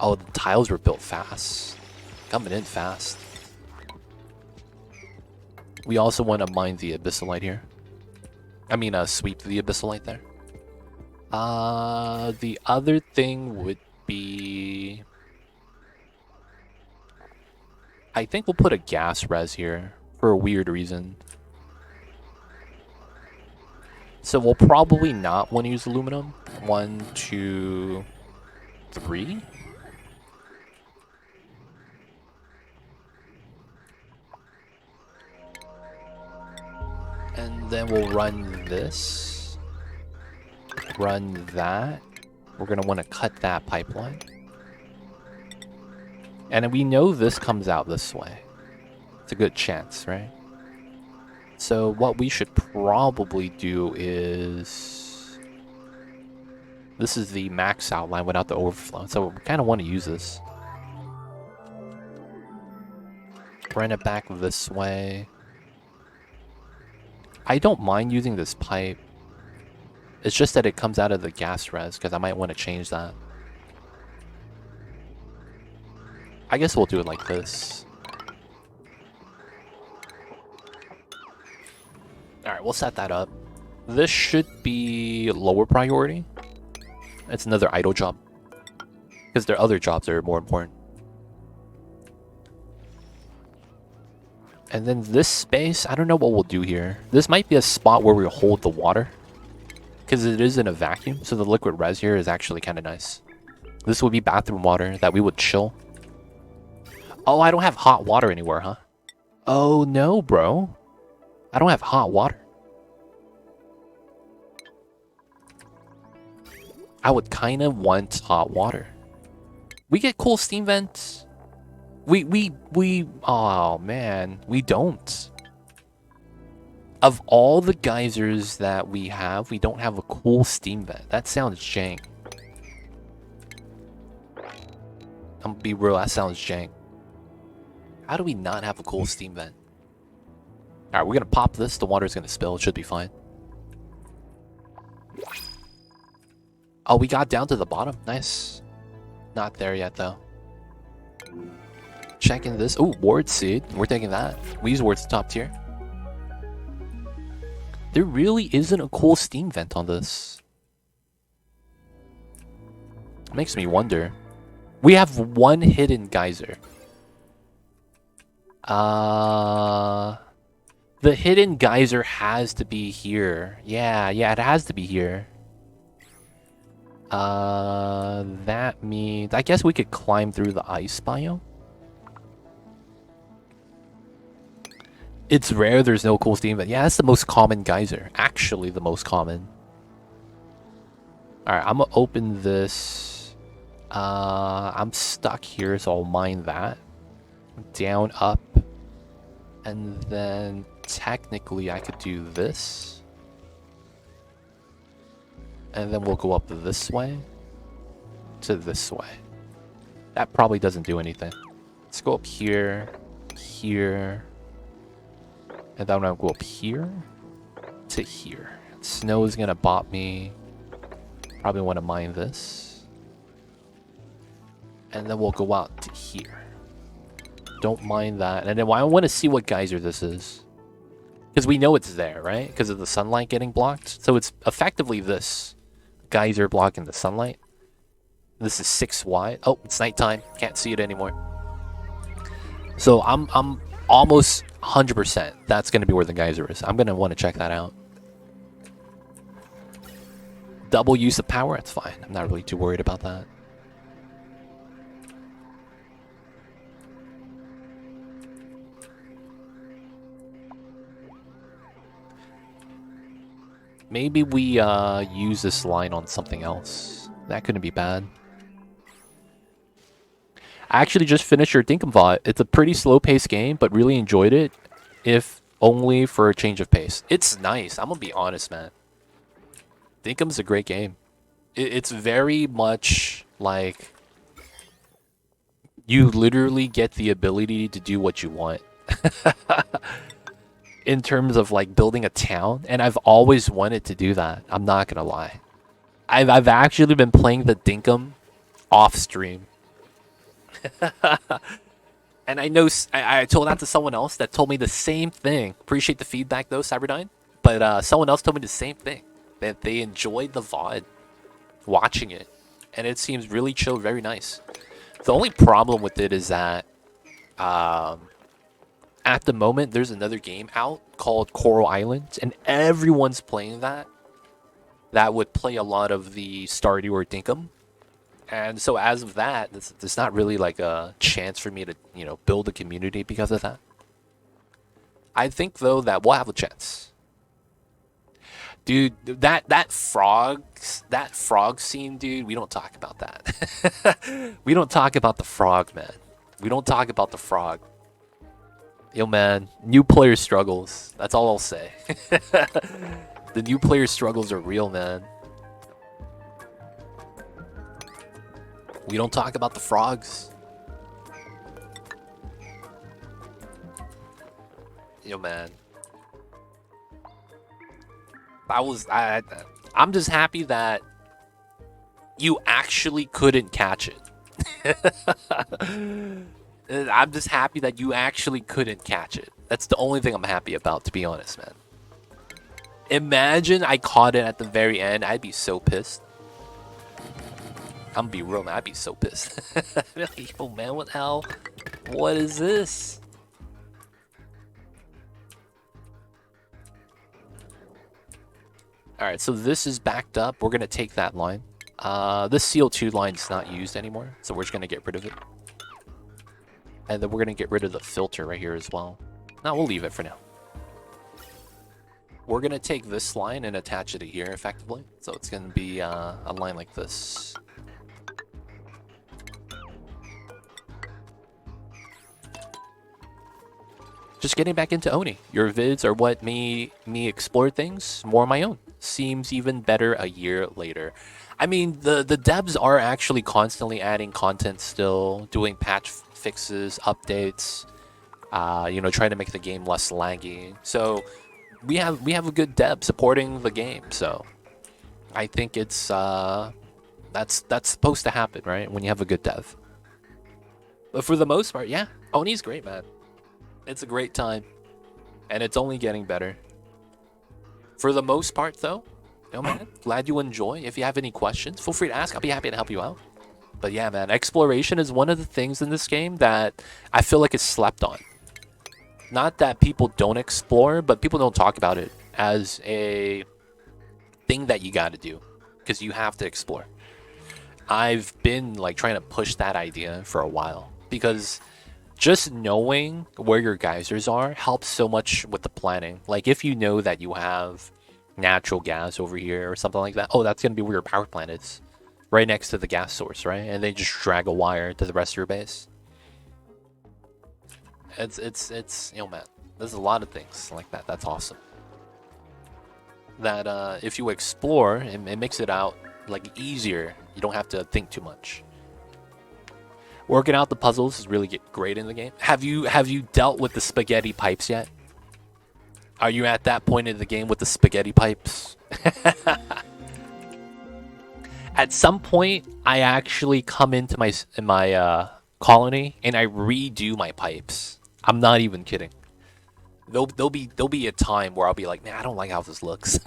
[SPEAKER 1] Oh, the tiles were built fast. Coming in fast. We also want to mine the abyssalite here. I mean, sweep the abyssalite there. The other thing would be... I think we'll put a gas res here for a weird reason. So we'll probably not want to use aluminum. 1, 2, 3. And then we'll run this. Run that. We're going to want to cut that pipeline. And we know this comes out this way. It's a good chance, right? So what we should probably do is... This is the max outline without the overflow. So we kind of want to use this. Run it back this way. I don't mind using this pipe. It's just that it comes out of the gas res, because I might want to change that. I guess we'll do it like this. Alright, we'll set that up. This should be lower priority. It's another idle job. Because there are other jobs that are more important. And then this space, I don't know what we'll do here. This might be a spot where we hold the water. Because it is in a vacuum, so the liquid res here is actually kind of nice. This would be bathroom water that we would chill. Oh, I don't have hot water anywhere, huh? Oh no, bro. I don't have hot water. I would kind of want hot water. We get cool steam vents. Oh man, we don't. Of all the geysers that we have, we don't have a cool steam vent. That sounds jank. I'm gonna be real, that sounds jank. How do we not have a cool steam vent? Alright, we're gonna pop this. The water's gonna spill. It should be fine. Oh, we got down to the bottom. Nice. Not there yet, though. Checking this. Oh, ward seed. We're taking that. We use ward's top tier. There really isn't a cool steam vent on this. Makes me wonder. We have one hidden geyser. The hidden geyser has to be here. Yeah, it has to be here. That means... I guess we could climb through the ice biome. It's rare there's no cool steam vent. Yeah, that's the most common geyser. Actually, the most common. Alright, I'm gonna open this. I'm stuck here, so I'll mine that. Down, up. And then technically I could do this. And then we'll go up this way to this way. That probably doesn't do anything. Let's go up here, here. And then I'll go up here to here. Snow is gonna bop me. Probably want to mine this. And then we'll go out to here. Don't mind that. And then I want to see what geyser this is. Because we know it's there, right? Because of the sunlight getting blocked. So it's effectively this geyser blocking the sunlight. This is 6 wide. Oh, it's nighttime. Can't see it anymore. So I'm almost 100% that's going to be where the geyser is. I'm going to want to check that out. Double use of power, that's fine. I'm not really too worried about that. Maybe we use this line on something else. That couldn't be bad. I actually just finished your Dinkum VOD. It's a pretty slow-paced game, but really enjoyed it, if only for a change of pace. It's nice. I'm gonna be honest, man. Dinkum's a great game. It's very much like you literally get the ability to do what you want. In terms of like building a town, and I've always wanted to do that. I'm not gonna lie. I've actually been playing the Dinkum off stream. And I know I told that to someone else that told me the same thing. Appreciate the feedback though, Cyberdyne. But someone else told me the same thing, that they enjoyed the VOD watching it, and it seems really chill, very nice. The only problem with it is that at the moment there's another game out called Coral Island, and everyone's playing that. That would play a lot of the Stardew or Dinkum. And so as of that, there's not really like a chance for me to, you know, build a community because of that. I think though that we'll have a chance. Dude, that frog scene, dude, we don't talk about that. We don't talk about the frog, man. We don't talk about the frog. Yo, man, new player struggles. That's all I'll say. The new player struggles are real, man. We don't talk about the frogs. Yo, man. I'm just happy that you actually couldn't catch it. I'm just happy that you actually couldn't catch it. That's the only thing I'm happy about, to be honest, man. Imagine I caught it at the very end. I'd be so pissed. I'm gonna be real, man. I'd be so pissed. Yo, man, what the hell? What is this? Alright, so this is backed up. We're gonna take that line. This CO2 line is not used anymore, so we're just gonna get rid of it. And then we're gonna get rid of the filter right here as well. No, we'll leave it for now. We're gonna take this line and attach it to here effectively. So it's gonna be a line like this. Just getting back into Oni. Your vids are what made me explore things more on my own. Seems even better a year later. I mean, the devs are actually constantly adding content still, doing patch fixes, updates, you know, trying to make the game less laggy. So we have a good dev supporting the game. So I think it's that's supposed to happen, right? When you have a good dev. But for the most part, yeah, Oni's great, man. It's a great time, and it's only getting better. For the most part, though, you know, man, glad you enjoy. If you have any questions, feel free to ask. I'll be happy to help you out. But yeah, man, exploration is one of the things in this game that I feel like is slept on. Not that people don't explore, but people don't talk about it as a thing that you got to do, because you have to explore. I've been like trying to push that idea for a while, because just knowing where your geysers are helps so much with the planning. Like if you know that you have natural gas over here or something like that, oh, that's gonna be where your power plant is, right next to the gas source, right? And they just drag a wire to the rest of your base. It's you know, man, there's a lot of things like that. That's awesome. That if you explore, it makes it out like easier. You don't have to think too much. Working out the puzzles is really great in the game. Have you dealt with the spaghetti pipes yet? Are you at that point in the game with the spaghetti pipes? At some point, I actually come into my colony and I redo my pipes. I'm not even kidding. There'll be a time where I'll be like, man, I don't like how this looks,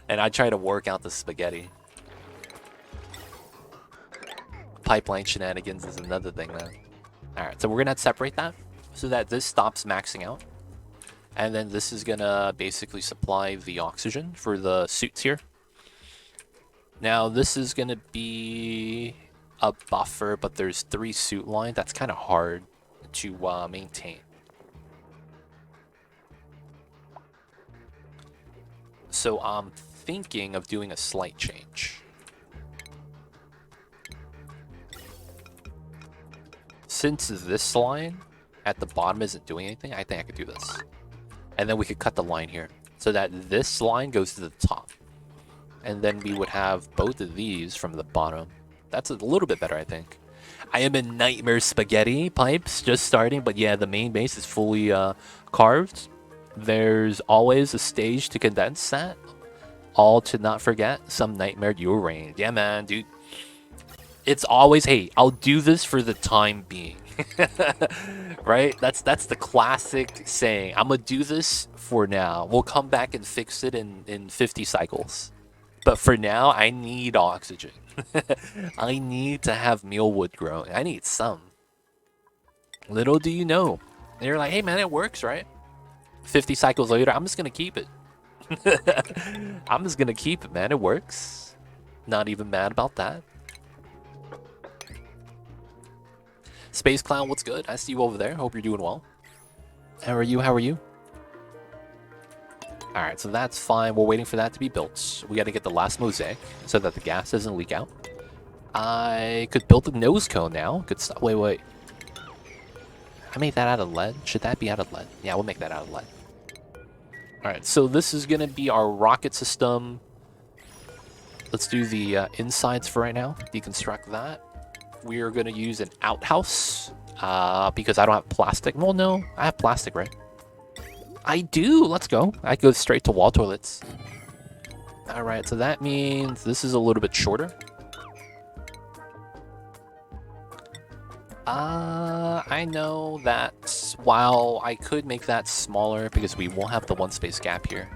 [SPEAKER 1] and I try to work out the spaghetti. Pipeline shenanigans is another thing, man. All right, so we're gonna separate that so that this stops maxing out, and then this is gonna basically supply the oxygen for the suits here. Now this is gonna be a buffer, but there's 3 suit lines. That's kind of hard to maintain. So I'm thinking of doing a slight change. Since this line at the bottom isn't doing anything, I think I could do this. And then we could cut the line here so that this line goes to the top. And then we would have both of these from the bottom. That's a little bit better, I think. I am in nightmare spaghetti pipes, just starting. But yeah, the main base is fully carved. There's always a stage to condense that. All to not forget, some nightmare urane. Yeah, man, dude. It's always, hey, I'll do this for the time being. Right? That's the classic saying. I'm gonna do this for now. We'll come back and fix it in 50 cycles. But for now, I need oxygen. I need to have mealwood growing. I need some. Little do you know. And you're like, hey man, it works, right? 50 cycles later, I'm just gonna keep it. I'm just gonna keep it, man. It works. Not even mad about that. Space Clown, what's good? I see you over there. Hope you're doing well. How are you? How are you? Alright, so that's fine. We're waiting for that to be built. We gotta get the last mosaic so that the gas doesn't leak out. I could build a nose cone now. Good stuff. Wait. I made that out of lead. Should that be out of lead? Yeah, we'll make that out of lead. Alright, so this is gonna be our rocket system. Let's do the insides for right now. Deconstruct that. We are gonna use an outhouse because I don't have plastic. Well, no, I have plastic, right? I do. Let's go. I go straight to wall toilets. All right, so that means this is a little bit shorter. I know that while I could make that smaller because we won't have the one space gap here,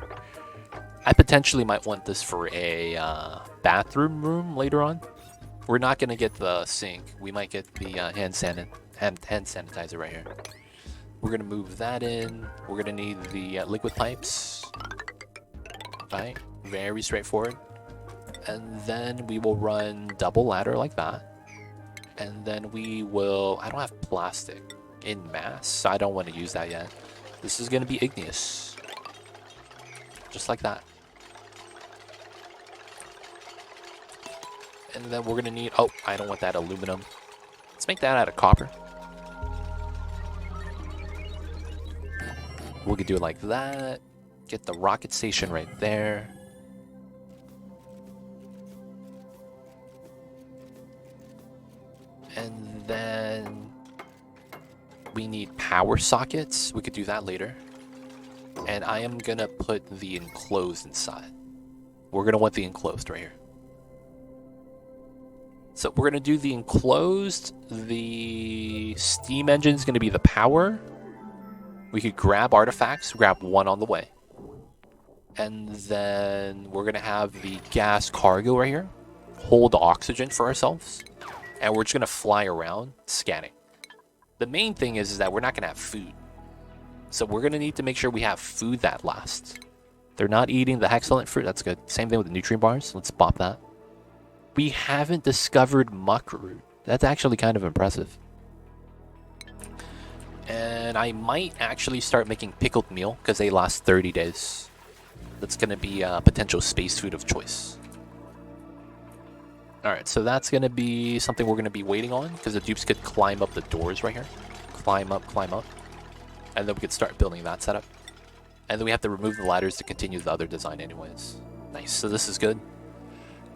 [SPEAKER 1] I potentially might want this for a bathroom room later on. We're not gonna get the sink. We might get the hand sanitizer right here. We're gonna move that in. We're gonna need the liquid pipes. Right, very straightforward. And then we will run double ladder like that. And then we will, I don't have plastic in mass, so I don't want to use that yet. This is gonna be igneous. Just like that. And then we're gonna need, oh, I don't want that aluminum. Let's make that out of copper. We could do it like that. Get the rocket station right there. And then we need power sockets. We could do that later. And I am gonna put the enclosed inside. We're gonna want the enclosed right here. So we're gonna do the enclosed. The steam engine is gonna be the power. We could grab artifacts, grab one on the way. And then we're gonna have the gas cargo right here. Hold oxygen for ourselves. And we're just gonna fly around scanning. The main thing is that we're not gonna have food. So we're gonna need to make sure we have food that lasts. They're not eating the hexalent fruit, that's good. Same thing with the nutrient bars, let's pop that. We haven't discovered muckroot. That's actually kind of impressive. And I might actually start making pickled meal because they last 30 days. That's going to be a potential space food of choice. Alright, so that's going to be something we're going to be waiting on because the dupes could climb up the doors right here. Climb up. And then we could start building that setup. And then we have to remove the ladders to continue the other design anyways. Nice, so this is good.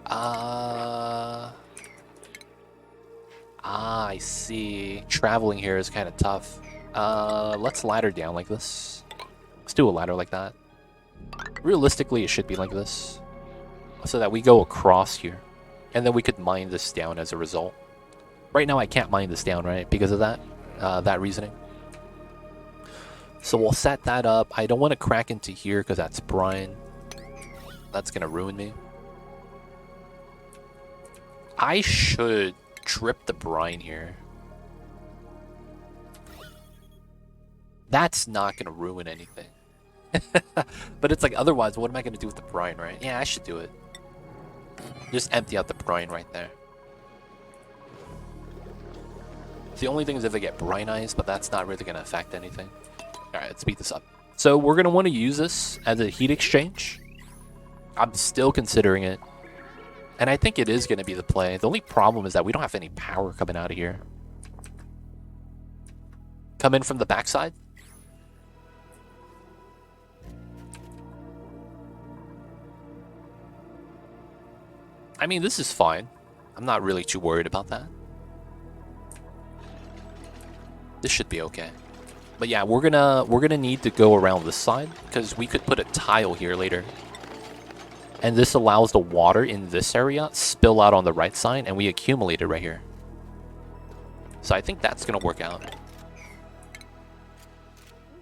[SPEAKER 1] I see. Traveling here is kind of tough. Let's ladder down like this. Let's do a ladder like that. Realistically, it should be like this. So that we go across here. And then we could mine this down as a result. Right now I can't mine this down, right? Because of that reasoning. So we'll set that up. I don't want to crack into here because that's brine. That's going to ruin me. I should drip the brine here. That's not going to ruin anything. But it's like, otherwise, what am I going to do with the brine, right? Yeah, I should do it. Just empty out the brine right there. The only thing is if I get brine ice, but that's not really going to affect anything. Alright, let's speed this up. So we're going to want to use this as a heat exchange. I'm still considering it. And I think it is going to be the play. The only problem is that we don't have any power coming out of here. Come in from the backside. I mean, this is fine. I'm not really too worried about that. This should be okay. But yeah, we're gonna need to go around this side because we could put a tile here later. And this allows the water in this area spill out on the right side and we accumulate it right here. So I think that's gonna work out.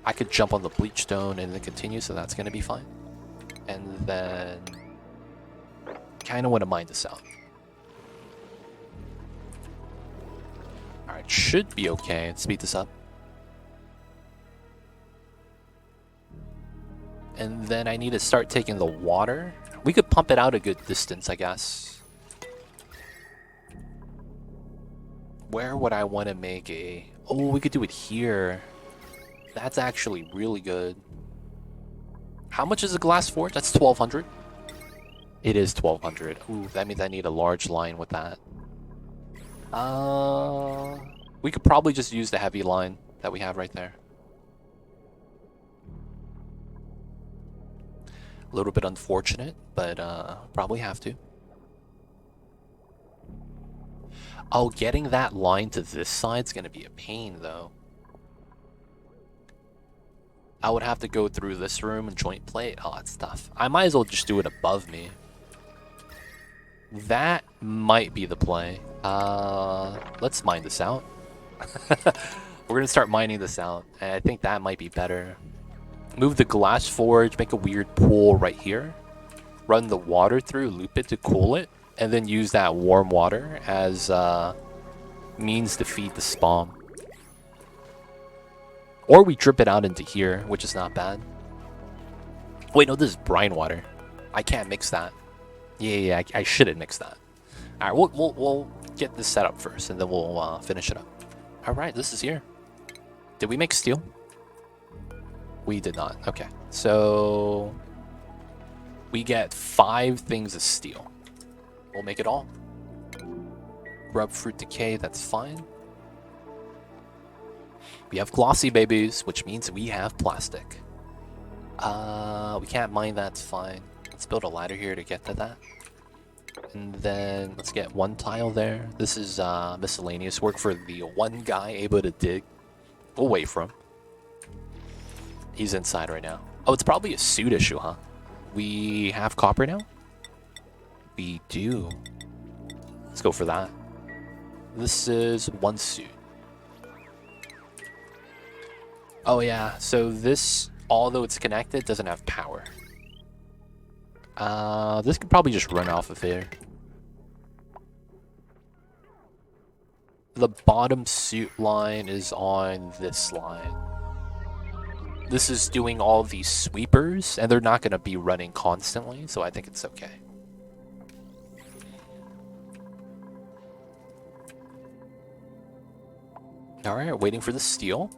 [SPEAKER 1] I could jump on the bleach stone and then continue, so that's gonna be fine. And then kind of want to mine this out. Alright, should be okay. Let's speed this up. And then I need to start taking the water. We could pump it out a good distance, I guess. Where would I want to make a... Oh, we could do it here. That's actually really good. How much is a glass forge? That's 1,200. It is 1,200. Ooh, that means I need a large line with that. We could probably just use the heavy line that we have right there. A little bit unfortunate, but probably have to. Oh, getting that line to this side's gonna be a pain, though. I would have to go through this room and joint plate. Oh, that's tough. I might as well just do it above me. That might be the play. Let's mine this out. We're gonna start mining this out, and I think that might be better. Move the glass forge, make a weird pool right here. Run the water through, loop it to cool it, and then use that warm water as means to feed the spawn. Or we drip it out into here, which is not bad. Wait, no, this is brine water. I can't mix that. Yeah, I shouldn't mix that. Alright, we'll get this set up first, and then we'll finish it up. Alright, this is here. Did we make steel? We did not. Okay, so we get 5 things of steel. We'll make it all. Grub fruit decay, that's fine. We have glossy babies, which means we have plastic. We can't mine, that's fine. Let's build a ladder here to get to that. And then let's get 1 tile there. This is miscellaneous work for the one guy able to dig. We'll wait for him. He's inside right now. Oh, it's probably a suit issue, huh? We have copper now? We do. Let's go for that. This is 1 suit. Oh yeah, so this, although it's connected, doesn't have power. This could probably just run off of here. The bottom suit line is on this line. This is doing all these sweepers, and they're not going to be running constantly, so I think it's okay. Alright, waiting for the steel.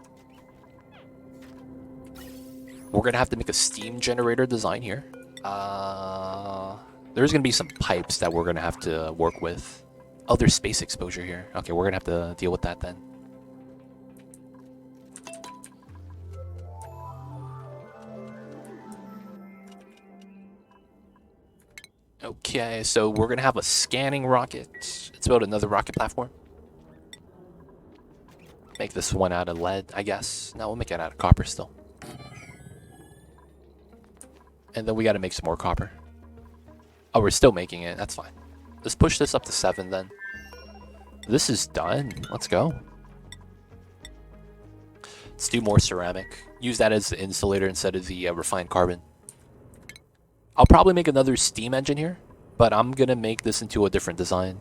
[SPEAKER 1] We're going to have to make a steam generator design here. There's going to be some pipes that we're going to have to work with. Oh, there's space exposure here. Okay, we're going to have to deal with that then. Okay, so we're going to have a scanning rocket. Let's build another rocket platform. Make this one out of lead, I guess. No, we'll make it out of copper still. And then we got to make some more copper. Oh, we're still making it. That's fine. Let's push this up to 7 then. This is done. Let's go. Let's do more ceramic. Use that as the insulator instead of the refined carbon. I'll probably make another steam engine here, but I'm going to make this into a different design.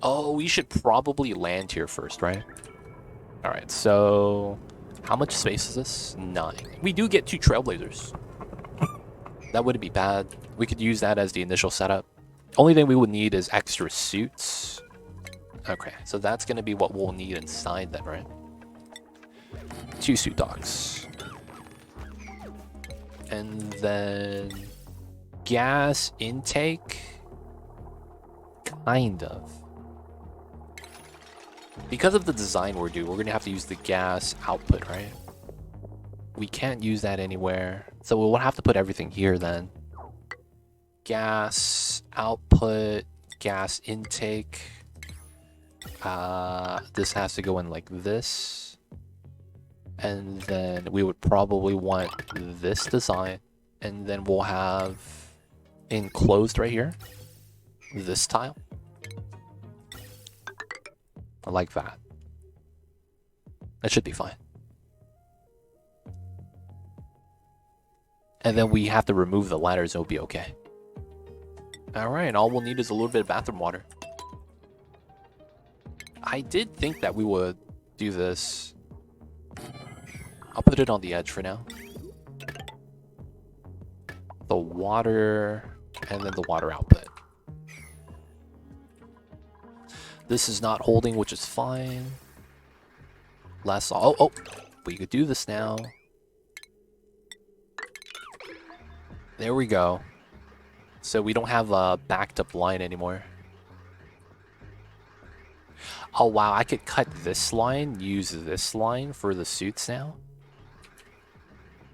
[SPEAKER 1] Oh, we should probably land here first, right? Alright, so how much space is this? 9. We do get 2 trailblazers. That wouldn't be bad. We could use that as the initial setup. Only thing we would need is extra suits. Okay, so that's going to be what we'll need inside then, right? 2 suit docks. And then gas intake? Kind of. Because of the design we're doing, we're going to have to use the gas output, right? We can't use that anywhere. So we'll have to put everything here then. Gas output, gas intake. This has to go in like this. And then we would probably want this design. And then we'll have enclosed right here. This tile. I like that. That should be fine. And then we have to remove the ladders, it'll be okay. Alright, all we'll need is a little bit of bathroom water. I did think that we would do this. I'll put it on the edge for now. The water, and then the water output. This is not holding, which is fine. Oh, we could do this now. There we go. So we don't have a backed up line anymore. Oh wow, I could cut this line, use this line for the suits now.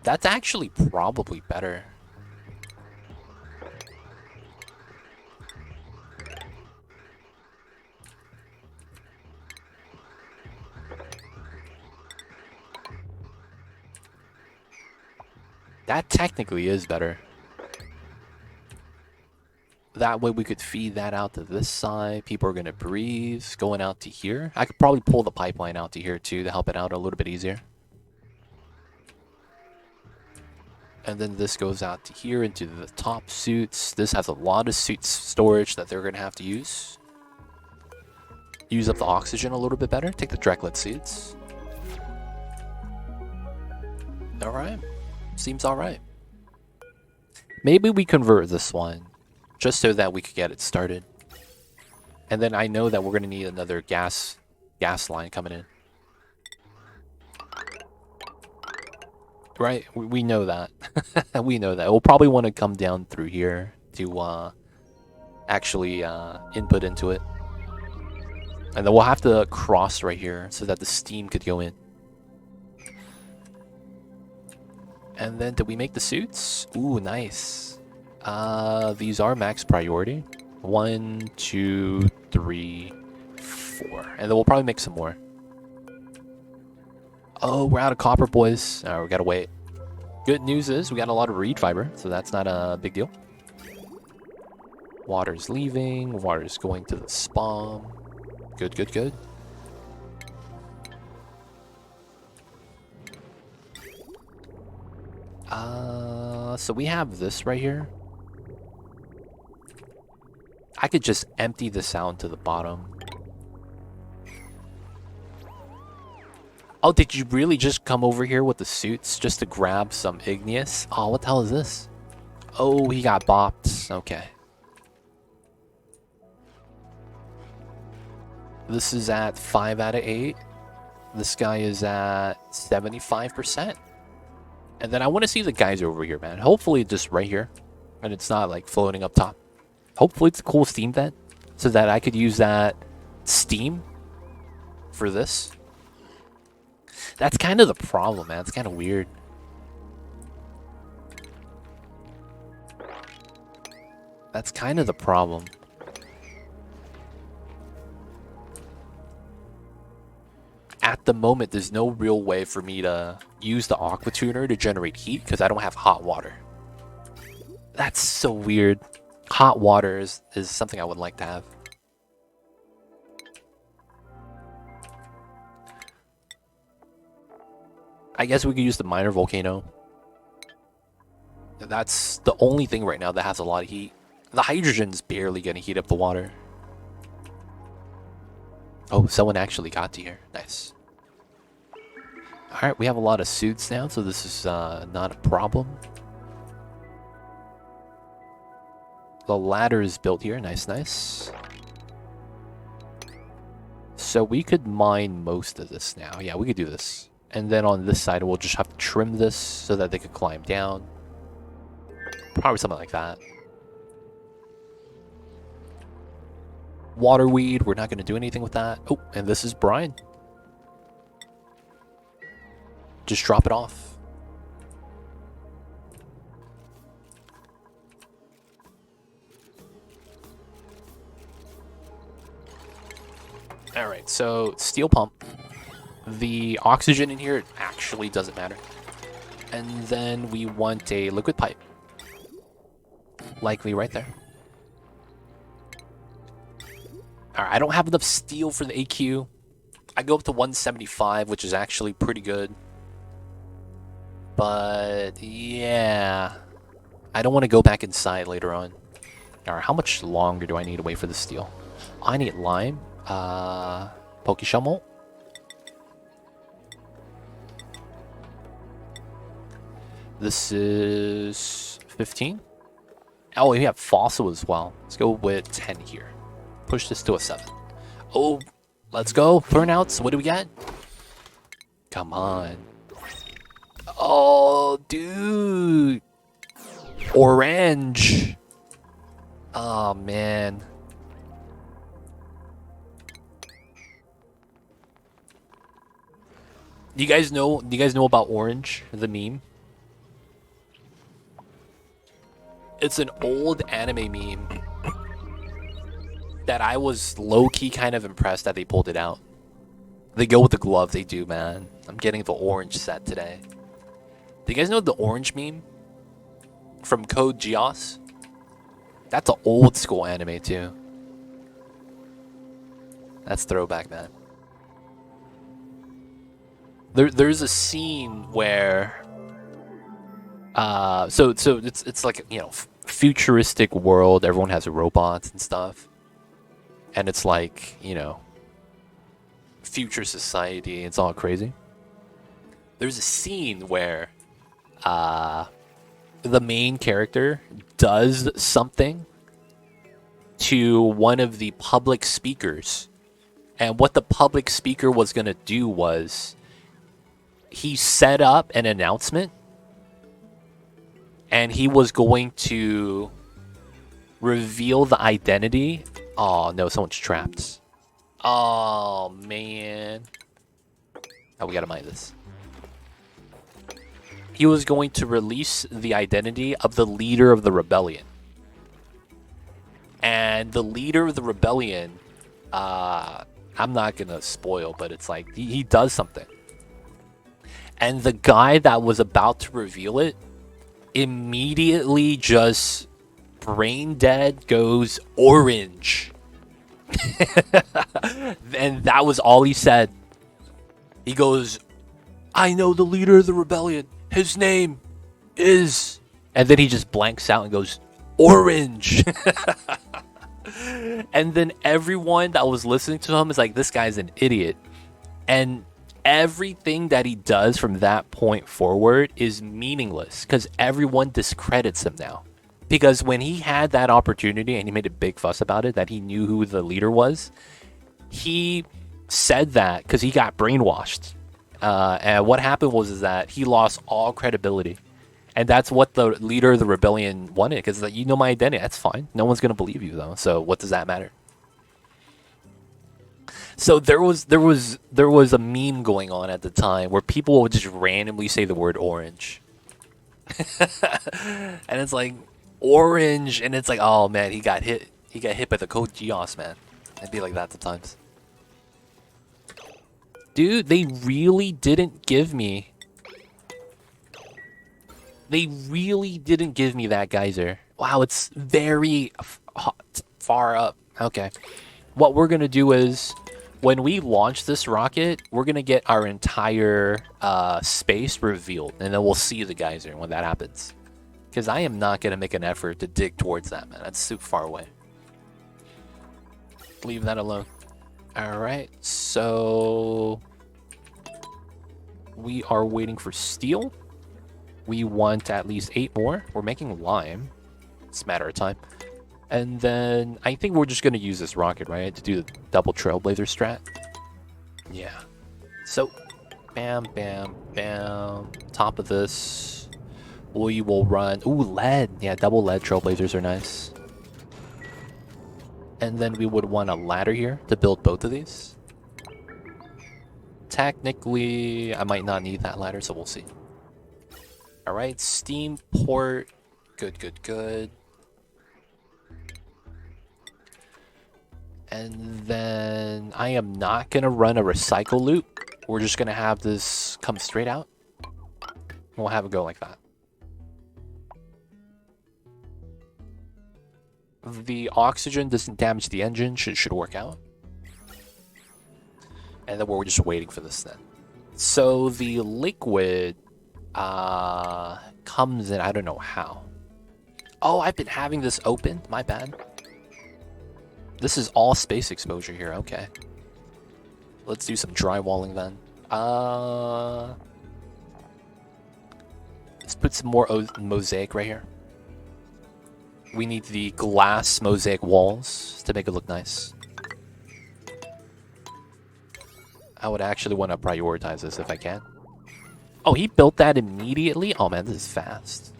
[SPEAKER 1] That's actually probably better. That technically is better. That way we could feed that out to this side. People are going to breathe. Going out to here. I could probably pull the pipeline out to here too to help it out a little bit easier. And then this goes out to here into the top suits. This has a lot of suits storage that they're going to have to use. Use up the oxygen a little bit better. Take the Dreklet suits. Alright. Seems alright. Maybe we convert this one. Just so that we could get it started. And then I know that we're going to need another gas line coming in. Right? We know that. We know that. We'll probably want to come down through here to actually input into it. And then we'll have to cross right here so that the steam could go in. And then did we make the suits? Ooh, nice. These are max priority. 1, 2, 3, 4. And then we'll probably make some more. Oh, we're out of copper, boys. We gotta wait. Good news is we got a lot of reed fiber, so that's not a big deal. Water's leaving. Water's going to the spawn. Good, good, good. So we have this right here. I could just empty this out to the bottom. Oh, did you really just come over here with the suits just to grab some igneous? Oh, what the hell is this? Oh, he got bopped. Okay. This is at 5 out of 8. This guy is at 75%. And then I want to see the geyser over here, man. Hopefully just right here. And it's not like floating up top. Hopefully it's a cool steam vent. So that I could use that steam for this. That's kind of the problem, man. It's kind of weird. That's kind of the problem. At the moment, there's no real way for me to use the aqua tuner to generate heat because I don't have hot water. That's so weird. Hot water is something I would like to have. I guess we could use the minor volcano. That's the only thing right now that has a lot of heat. The hydrogen's barely gonna heat up the water. Oh, someone actually got to here. Nice. Alright, we have a lot of suits now, so this is not a problem. The ladder is built here. Nice, nice. So we could mine most of this now. Yeah, we could do this. And then on this side, we'll just have to trim this so that they could climb down. Probably something like that. Waterweed, we're not going to do anything with that. Oh, and this is brine. Just drop it off. Alright, so steel pump. The oxygen in here actually doesn't matter. And then we want a liquid pipe. Likely right there. Alright, I don't have enough steel for the AQ. I go up to 175, which is actually pretty good. But, yeah. I don't want to go back inside later on. Alright, how much longer do I need to wait for the steel? I need lime. Pokeshovel. This is 15. Oh, we have fossil as well. Let's go with 10 here. Push this to a 7. Oh, let's go. Burnouts. What do we get? Come on. Oh, dude. Orange. Oh, man. Do you guys know about Orange, the meme? It's an old anime meme that I was low-key kind of impressed that they pulled it out. They go with the glove, they do, man. I'm getting the orange set today. Do you guys know the orange meme? From Code Geass? That's an old school anime too. That's throwback, man. There's a scene where so it's like, you know, futuristic world, everyone has robots and stuff. And it's like, you know, future society, it's all crazy. There's a scene where the main character does something to one of the public speakers. And what the public speaker was going to do was he set up an announcement and he was going to reveal the identity. Oh no, someone's trapped. Oh man. Oh, we gotta mine this. He was going to release the identity of the leader of the rebellion. And the leader of the rebellion, I'm not gonna spoil, but it's like he does something. And the guy that was about to reveal it immediately just brain dead, goes orange. And that was all he said. He goes, I know the leader of the rebellion. His name is... And then he just blanks out and goes, orange. And then everyone that was listening to him is like, this guy's an idiot. And everything that he does from that point forward is meaningless because everyone discredits him now. Because when he had that opportunity and he made a big fuss about it, that he knew who the leader was, he said that because he got brainwashed. And what happened was that he lost all credibility. And that's what the leader of the rebellion wanted, because like, you know my identity, that's fine. No one's going to believe you though, so what does that matter? So there was a meme going on at the time where people would just randomly say the word orange. And it's like orange, and it's like, oh man, he got hit by the Code Geass, man. It'd be like that sometimes. Dude, they really didn't give me that geyser. Wow, it's very far up. Okay. What we're going to do is, when we launch this rocket, we're going to get our entire space revealed. And then we'll see the geyser when that happens. Because I am not going to make an effort to dig towards that, man. That's too far away. Leave that alone. Alright, so... we are waiting for steel. We want at least 8 more. We're making lime. It's a matter of time. And then I think we're just going to use this rocket, right? To do the double trailblazer strat. Yeah. So, bam, bam, bam. Top of this. We will run... ooh, lead. Yeah, double lead trailblazers are nice. And then we would want a ladder here to build both of these. Technically, I might not need that ladder, so we'll see. Alright, steam port. Good, good, good. And then I am not going to run a recycle loop. We're just going to have this come straight out. We'll have it go like that. The oxygen doesn't damage the engine. Should work out. And then we're just waiting for this then. So the liquid comes in, I don't know how. Oh, I've been having this open. My bad. This is all space exposure here. Okay. Let's do some drywalling then. Let's put some more mosaic right here. We need the glass mosaic walls to make it look nice. I would actually want to prioritize this if I can. Oh, he built that immediately? Oh man, this is fast.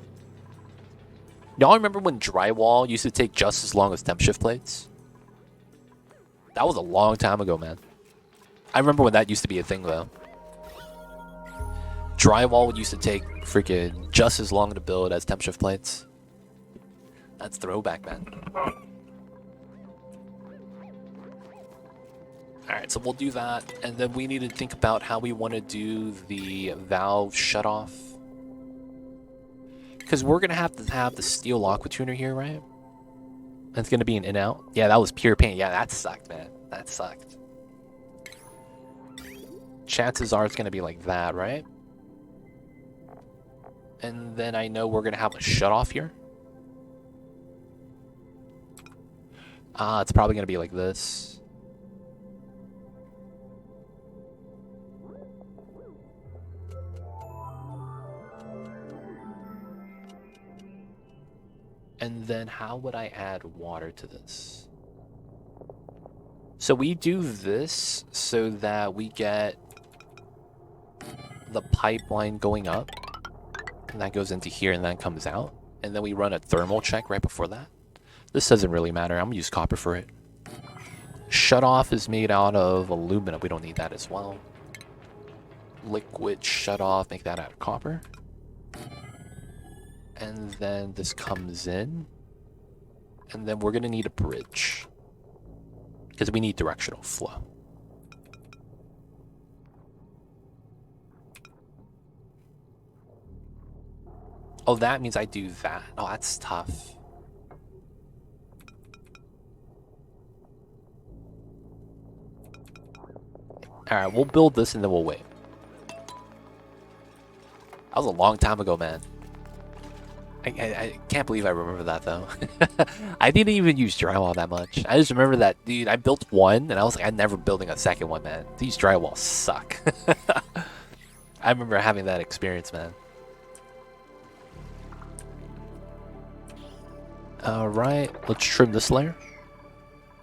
[SPEAKER 1] Y'all remember when drywall used to take just as long as temp shift plates? That was a long time ago, man. I remember when that used to be a thing, though. Drywall used to take freaking just as long to build as temp shift plates. That's throwback, man. Alright, so we'll do that, and then we need to think about how we want to do the valve shutoff. Because we're going to have the steel aqua tuner here, right? It's going to be an in-out. Yeah, that was pure pain. Yeah, that sucked, man. That sucked. Chances are it's going to be like that, right? And then I know we're going to have a shutoff here. It's probably going to be like this. And then how would I add water to this? So we do this so that we get the pipeline going up. And that goes into here and then comes out. And then we run a thermal check right before that. This doesn't really matter. I'm going to use copper for it. Shutoff is made out of aluminum. We don't need that as well. Liquid shutoff, make that out of copper. And then this comes in. And then we're going to need a bridge. Because we need directional flow. Oh, that means I do that. Oh, that's tough. Alright, we'll build this and then we'll wait. That was a long time ago, man. I can't believe I remember that, though. I didn't even use drywall that much. I just remember that, dude, I built one, and I was like, I'm never building a second one, man. These drywalls suck. I remember having that experience, man. Alright, let's trim this layer.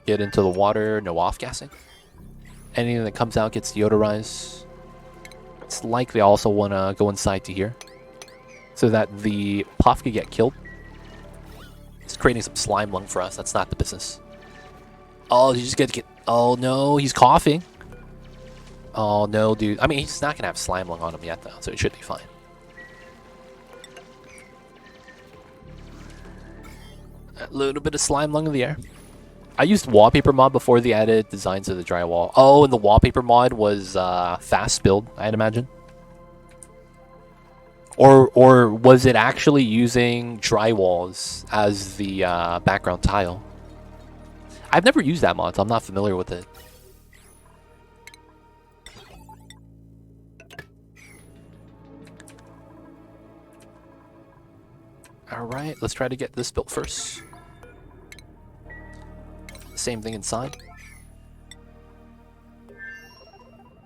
[SPEAKER 1] Get into the water, no off-gassing. Anything that comes out gets deodorized. It's likely I also want to go inside to here, so that the puff could get killed. It's creating some slime lung for us. That's not the business. Oh, you just get to get... oh, no. He's coughing. Oh, no, dude. I mean, he's not going to have slime lung on him yet, though, so it should be fine. A little bit of slime lung in the air. I used wallpaper mod before the added designs of the drywall. Oh, and the wallpaper mod was fast build, I'd imagine. Or was it actually using drywalls as the background tile? I've never used that mod, so I'm not familiar with it. Alright, let's try to get this built first. Same thing inside.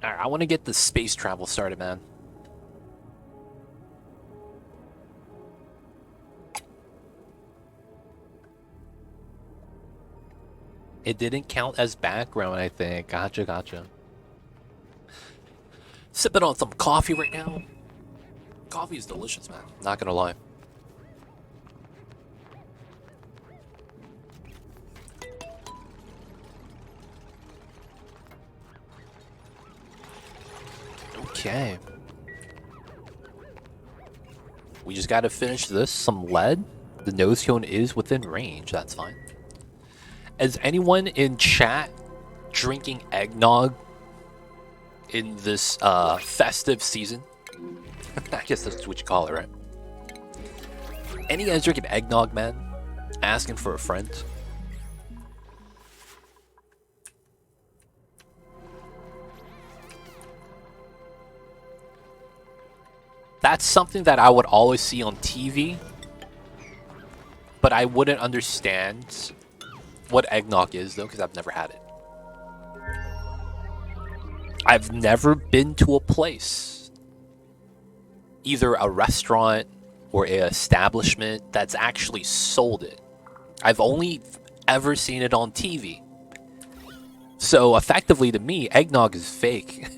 [SPEAKER 1] Alright, I want to get the space travel started, man. It didn't count as background, I think. Gotcha, gotcha. Sipping on some coffee right now. Coffee is delicious, man. Not gonna lie. Okay. We just gotta finish this. Some lead. The nose cone is within range. That's fine. Is anyone in chat drinking eggnog in this festive season? I guess that's what you call it, right? Any guys drinking eggnog, man? Asking for a friend? That's something that I would always see on TV, but I wouldn't understand what eggnog is, though, because I've never had it. I've never been to a place, either a restaurant or an establishment, that's actually sold it. I've only ever seen it on TV. So effectively, to me, eggnog is fake.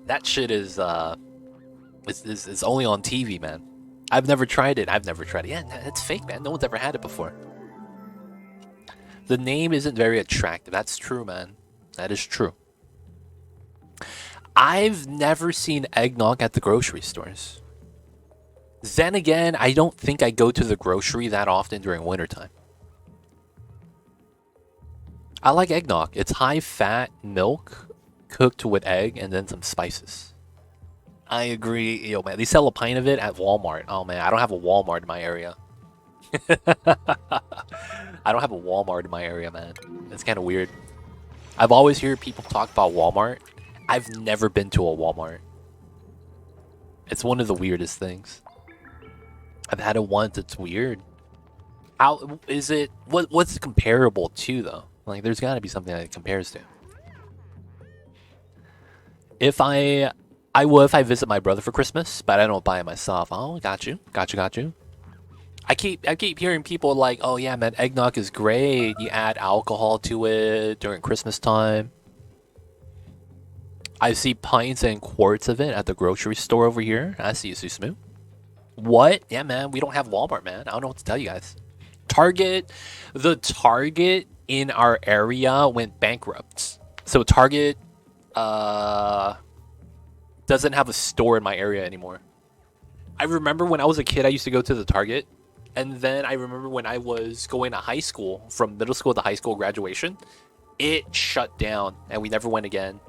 [SPEAKER 1] That shit is only on TV, man. I've never tried it. Yeah, it's fake, man. No one's ever had it before. The name isn't very attractive. That's true, man. That is true. I've never seen eggnog at the grocery stores. Then again, I don't think I go to the grocery that often during wintertime. I like eggnog. It's high-fat milk cooked with egg and then some spices. I agree. Yo, man, they sell a pint of it at Walmart. Oh, man, I don't have a Walmart in my area. I don't have a Walmart in my area, man. It's kind of weird. I've always heard people talk about Walmart. I've never been to a Walmart. It's one of the weirdest things. I've had it once. It's weird. How is it? What's comparable to, though? Like, there's got to be something that it compares to. If I will if I visit my brother for Christmas, but I don't buy it myself. Oh, got you. I keep hearing people like, oh yeah, man, eggnog is great. You add alcohol to it during Christmas time. I see pints and quarts of it at the grocery store over here. I see you, Susumu. What? Yeah, man, we don't have Walmart, man. I don't know what to tell you guys. The Target in our area went bankrupt. So Target doesn't have a store in my area anymore. I remember when I was a kid, I used to go to the Target. And then I remember when I was going to high school, from middle school to high school graduation, it shut down and we never went again.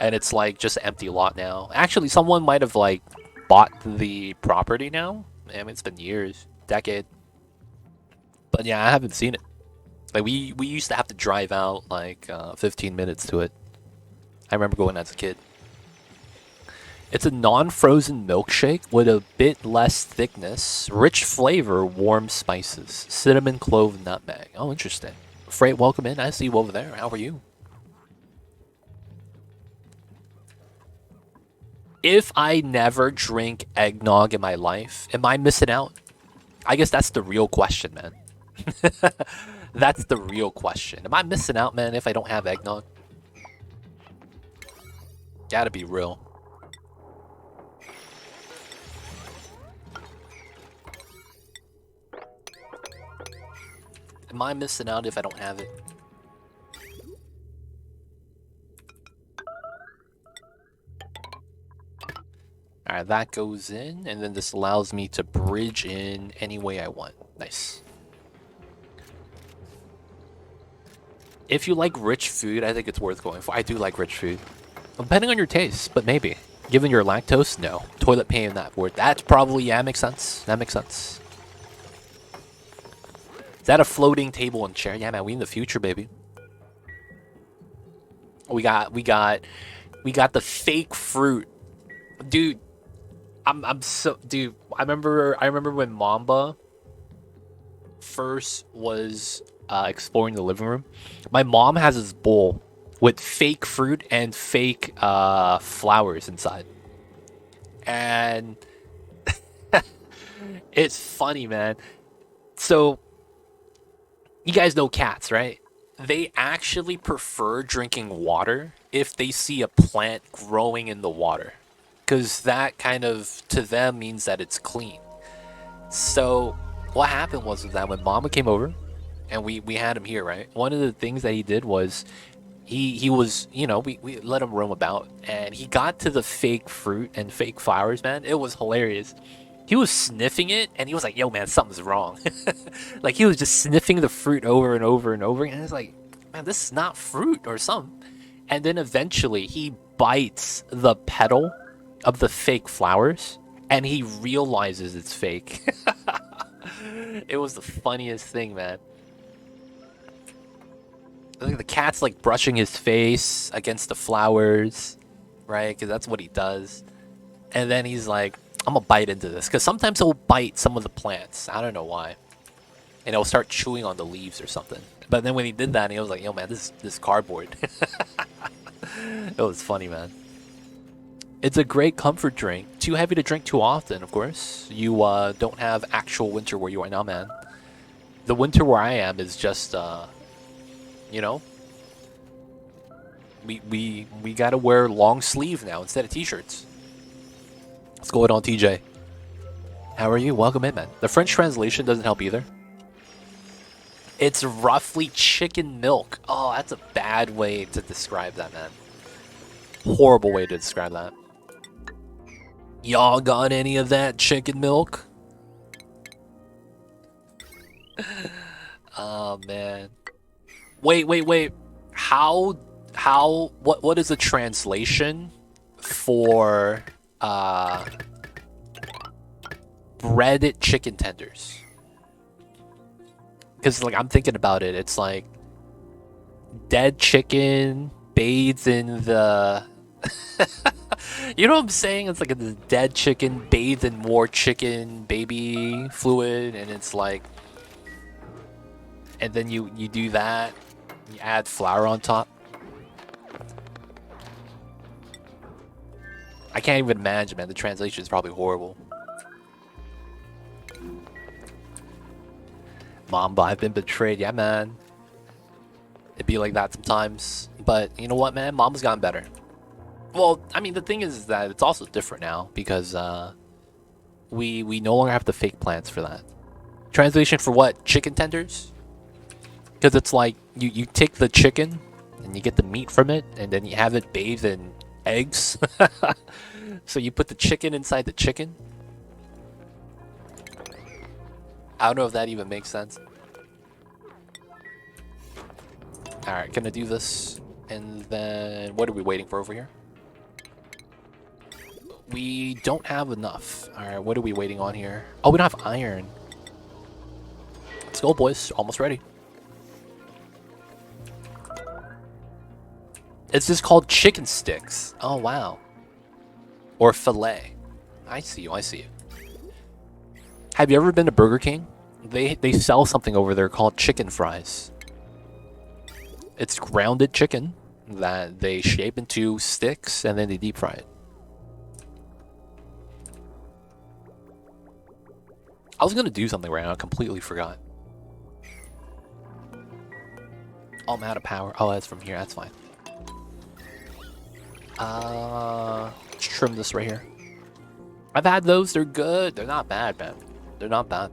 [SPEAKER 1] And it's like just an empty lot now. Actually, someone might have like bought the property now. I mean, it's been years, decade. But yeah, I haven't seen it. Like we used to have to drive out like 15 minutes to it. I remember going as a kid. It's a non-frozen milkshake with a bit less thickness, rich flavor, warm spices, cinnamon, clove, nutmeg. Oh, interesting. Freight, welcome in. I see you over there. How are you? If I never drink eggnog in my life, am I missing out? I guess that's the real question, man. That's the real question. Am I missing out, man, if I don't have eggnog? Gotta be real. Am I missing out if I don't have it? Alright, that goes in, and then this allows me to bridge in any way I want. Nice. If you like rich food, I think it's worth going for. I do like rich food. Depending on your taste, but maybe. Given your lactose, no. Toilet paying that word. That's probably, yeah, makes sense. That makes sense. Is that a floating table and chair? Yeah, man, we in the future, baby. We got the fake fruit. Dude, I'm so, dude, I remember when Mamba first was exploring the living room. My mom has this bowl with fake fruit and fake flowers inside. And it's funny, man. So, you guys know cats, right? They actually prefer drinking water if they see a plant growing in the water. Because that kind of, to them, means that it's clean. So, what happened was that when Mama came over, and we had him here, right? One of the things that he did was he was, you know, we let him roam about, and he got to the fake fruit and fake flowers, man. It was hilarious. He was sniffing it, and he was like, yo, man, something's wrong. Like, he was just sniffing the fruit over and over and over, and it's like, man, this is not fruit or something. And then eventually, he bites the petal of the fake flowers, and he realizes it's fake. It was the funniest thing, man. I think the cat's like brushing his face against the flowers, right? Because that's what he does. And then he's like, I'm gonna bite into this. Because sometimes he'll bite some of the plants. I don't know why. And he'll start chewing on the leaves or something. But then when he did that, he was like, yo, man, this cardboard. It was funny, man. It's a great comfort drink. Too heavy to drink too often, of course. You don't have actual winter where you are now, man. The winter where I am is just, you know, we gotta wear long sleeve now instead of t-shirts. Let's go on, TJ. How are you? Welcome in, man. The French translation doesn't help either. It's roughly chicken milk. Oh, that's a bad way to describe that, man. Horrible way to describe that. Y'all got any of that chicken milk? Oh, man. Wait. What is the translation for breaded chicken tenders? Because, like, I'm thinking about it. It's like dead chicken bathed in the... You know what I'm saying? It's like a dead chicken bathed in more chicken baby fluid, and it's like... And then you do that, you add flour on top. I can't even imagine, man. The translation is probably horrible. Mamba, I've been betrayed. Yeah, man. It'd be like that sometimes. But you know what, man? Mama's gotten better. Well, I mean, the thing is that it's also different now because we no longer have the fake plants for that. Translation for what? Chicken tenders? Because it's like you take the chicken and you get the meat from it and then you have it bathed in eggs. So you put the chicken inside the chicken. I don't know if that even makes sense. Alright, gonna do this. And then what are we waiting for over here? We don't have enough. Alright, what are we waiting on here? Oh, we don't have iron. Let's go, boys. Almost ready. It's just called chicken sticks. Oh, wow. Or filet. I see you, I see you. Have you ever been to Burger King? They sell something over there called chicken fries. It's grounded chicken that they shape into sticks and then they deep fry it. I was gonna do something right now, I completely forgot. Oh, I'm out of power. Oh, that's from here, that's fine. Let's trim this right here. I've had those, they're good. They're not bad, man. They're not bad.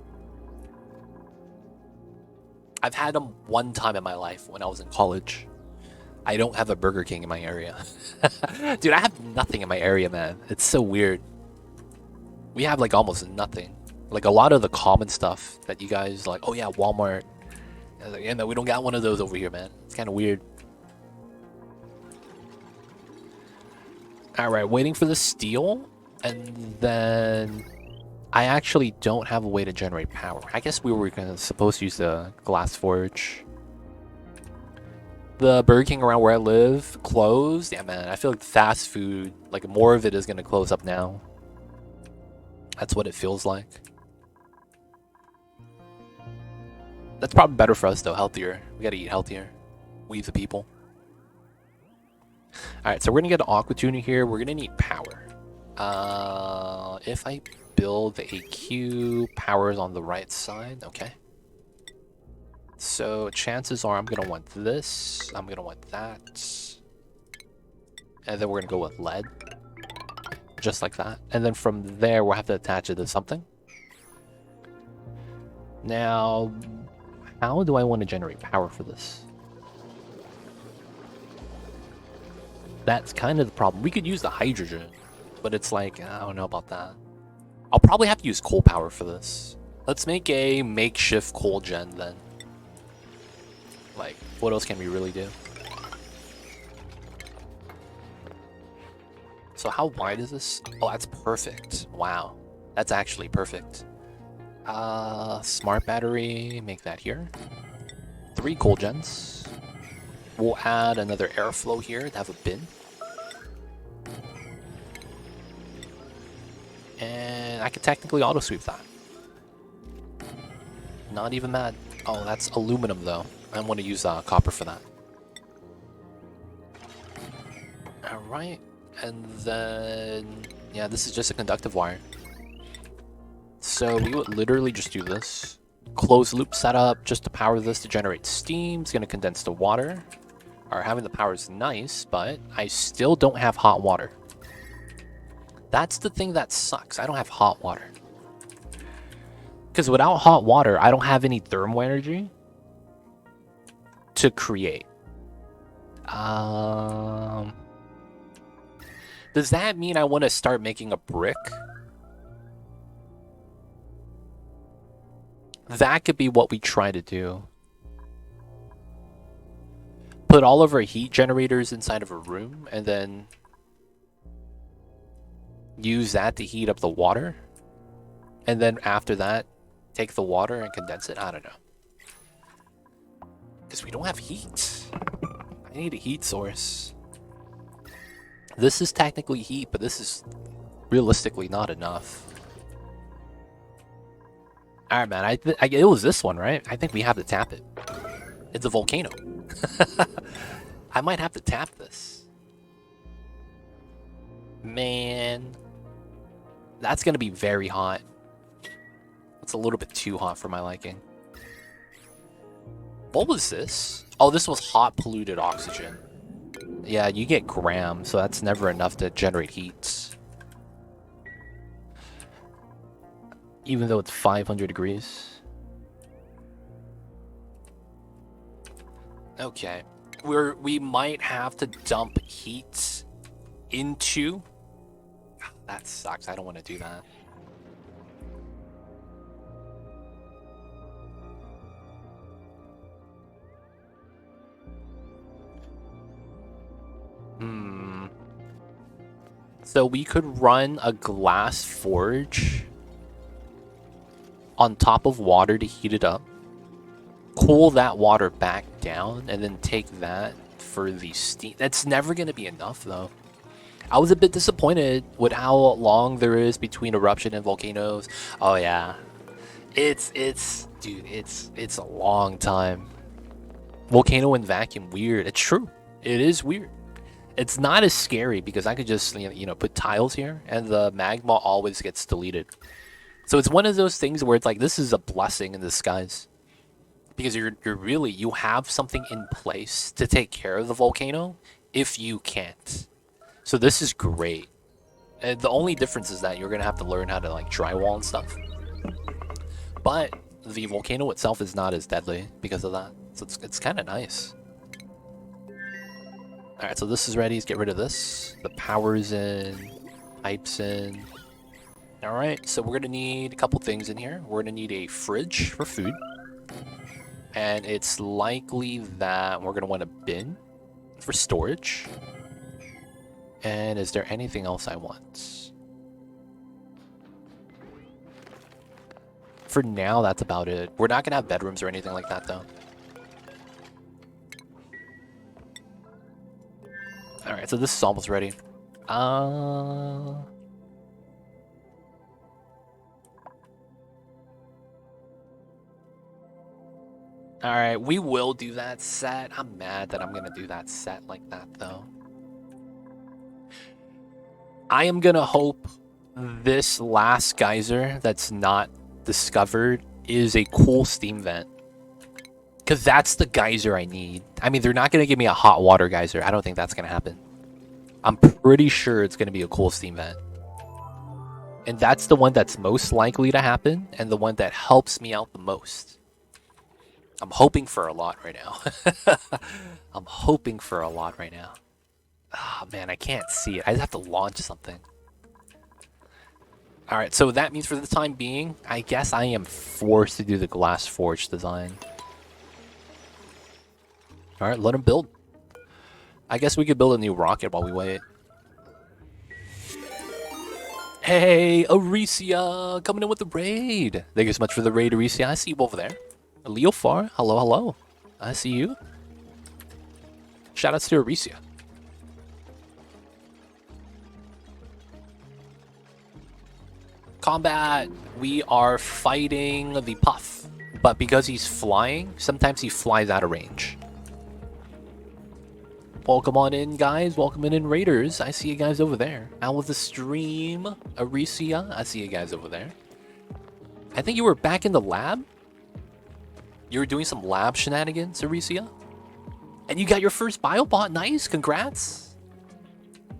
[SPEAKER 1] I've had them one time in my life when I was in college. I don't have a Burger King in my area. Dude, I have nothing in my area, man. It's so weird. We have like almost nothing. Like a lot of the common stuff that you guys like, oh yeah, Walmart. I was like, yeah, no, we don't got one of those over here, man. It's kind of weird. All right, waiting for the steel, and then I actually don't have a way to generate power. I guess we were supposed to use the glass forge. The Burger King around where I live closed. Yeah, man, I feel like fast food, like more of it is gonna close up now. That's what it feels like. That's probably better for us though, healthier. We gotta eat healthier. We the people. Alright, so we're gonna get an aqua tuner here. We're gonna need power. If I build the AQ, power's on the right side, okay. So chances are I'm gonna want this, I'm gonna want that. And then we're gonna go with lead. Just like that. And then from there we'll have to attach it to something. Now, how do I want to generate power for this? That's kind of the problem. We could use the hydrogen, but it's like, I don't know about that. I'll probably have to use coal power for this. Let's make a makeshift coal gen then. Like, what else can we really do? So how wide is this? Oh, that's perfect. Wow. That's actually perfect. Smart battery, make that here. 3 coal gens. We'll add another airflow here to have a bin. And I could technically auto sweep that. Not even mad. Oh, that's aluminum though. I want to use copper for that. Alright. And then, yeah, this is just a conductive wire. So we would literally just do this. Closed loop setup just to power this to generate steam. It's going to condense the water. Alright, having the power is nice, but I still don't have hot water. That's the thing that sucks. I don't have hot water. Because without hot water, I don't have any thermal energy to create. Does that mean I want to start making a brick? That could be what we try to do. Put all of our heat generators inside of a room and then use that to heat up the water. And then after that, take the water and condense it. I don't know. Because we don't have heat. I need a heat source. This is technically heat, but this is realistically not enough. Alright, man. It was this one, right? I think we have to tap it. It's a volcano. I might have to tap this. Man. That's going to be very hot. It's a little bit too hot for my liking. What was this? Oh, this was hot polluted oxygen. Yeah, you get grams, so that's never enough to generate heat. Even though it's 500 degrees. Okay. We might have to dump heat into... That sucks. I don't want to do that. So we could run a glass forge on top of water to heat it up, cool that water back down, and then take that for the steam. That's never going to be enough though. I was a bit disappointed with how long there is between eruption and volcanoes. Oh yeah, dude, it's a long time. Volcano and vacuum, weird. It's true. It is weird. It's not as scary because I could just, you know, put tiles here and the magma always gets deleted. So it's one of those things where it's like, this is a blessing in disguise. Because you're really, you have something in place to take care of the volcano if you can't. So this is great. And the only difference is that you're going to have to learn how to like drywall and stuff. But the volcano itself is not as deadly because of that. So it's kind of nice. Alright, so this is ready. Let's get rid of this. The power's in. Pipes in. Alright, so we're going to need a couple things in here. We're going to need a fridge for food. And it's likely that we're going to want a bin for storage. And is there anything else I want? For now, that's about it. We're not gonna have bedrooms or anything like that, though. Alright, so this is almost ready. Alright, we will do that set. I'm mad that I'm gonna do that set like that, though. I am gonna hope this last geyser that's not discovered is a cool steam vent. Because that's the geyser I need. I mean, they're not gonna give me a hot water geyser. I don't think that's gonna happen. I'm pretty sure it's gonna be a cool steam vent. And that's the one that's most likely to happen, and the one that helps me out the most. I'm hoping for a lot right now. I'm hoping for a lot right now. Oh man, I can't see it. I just have to launch something. Alright, so that means for the time being, I guess I am forced to do the glass forge design. Alright, let him build. I guess we could build a new rocket while we wait. Hey, Aricia! Coming in with the raid! Thank you so much for the raid, Aricia. I see you over there. Leo Far, hello, hello. I see you. Shoutouts to Aricia. Combat! We are fighting the Puff. But because he's flying, sometimes he flies out of range. Welcome on in, guys. Welcome in, Raiders. I see you guys over there. Out with the stream. Aricia, I see you guys over there. I think you were back in the lab? You were doing some lab shenanigans, Aricia? And you got your first biobot. Nice, congrats.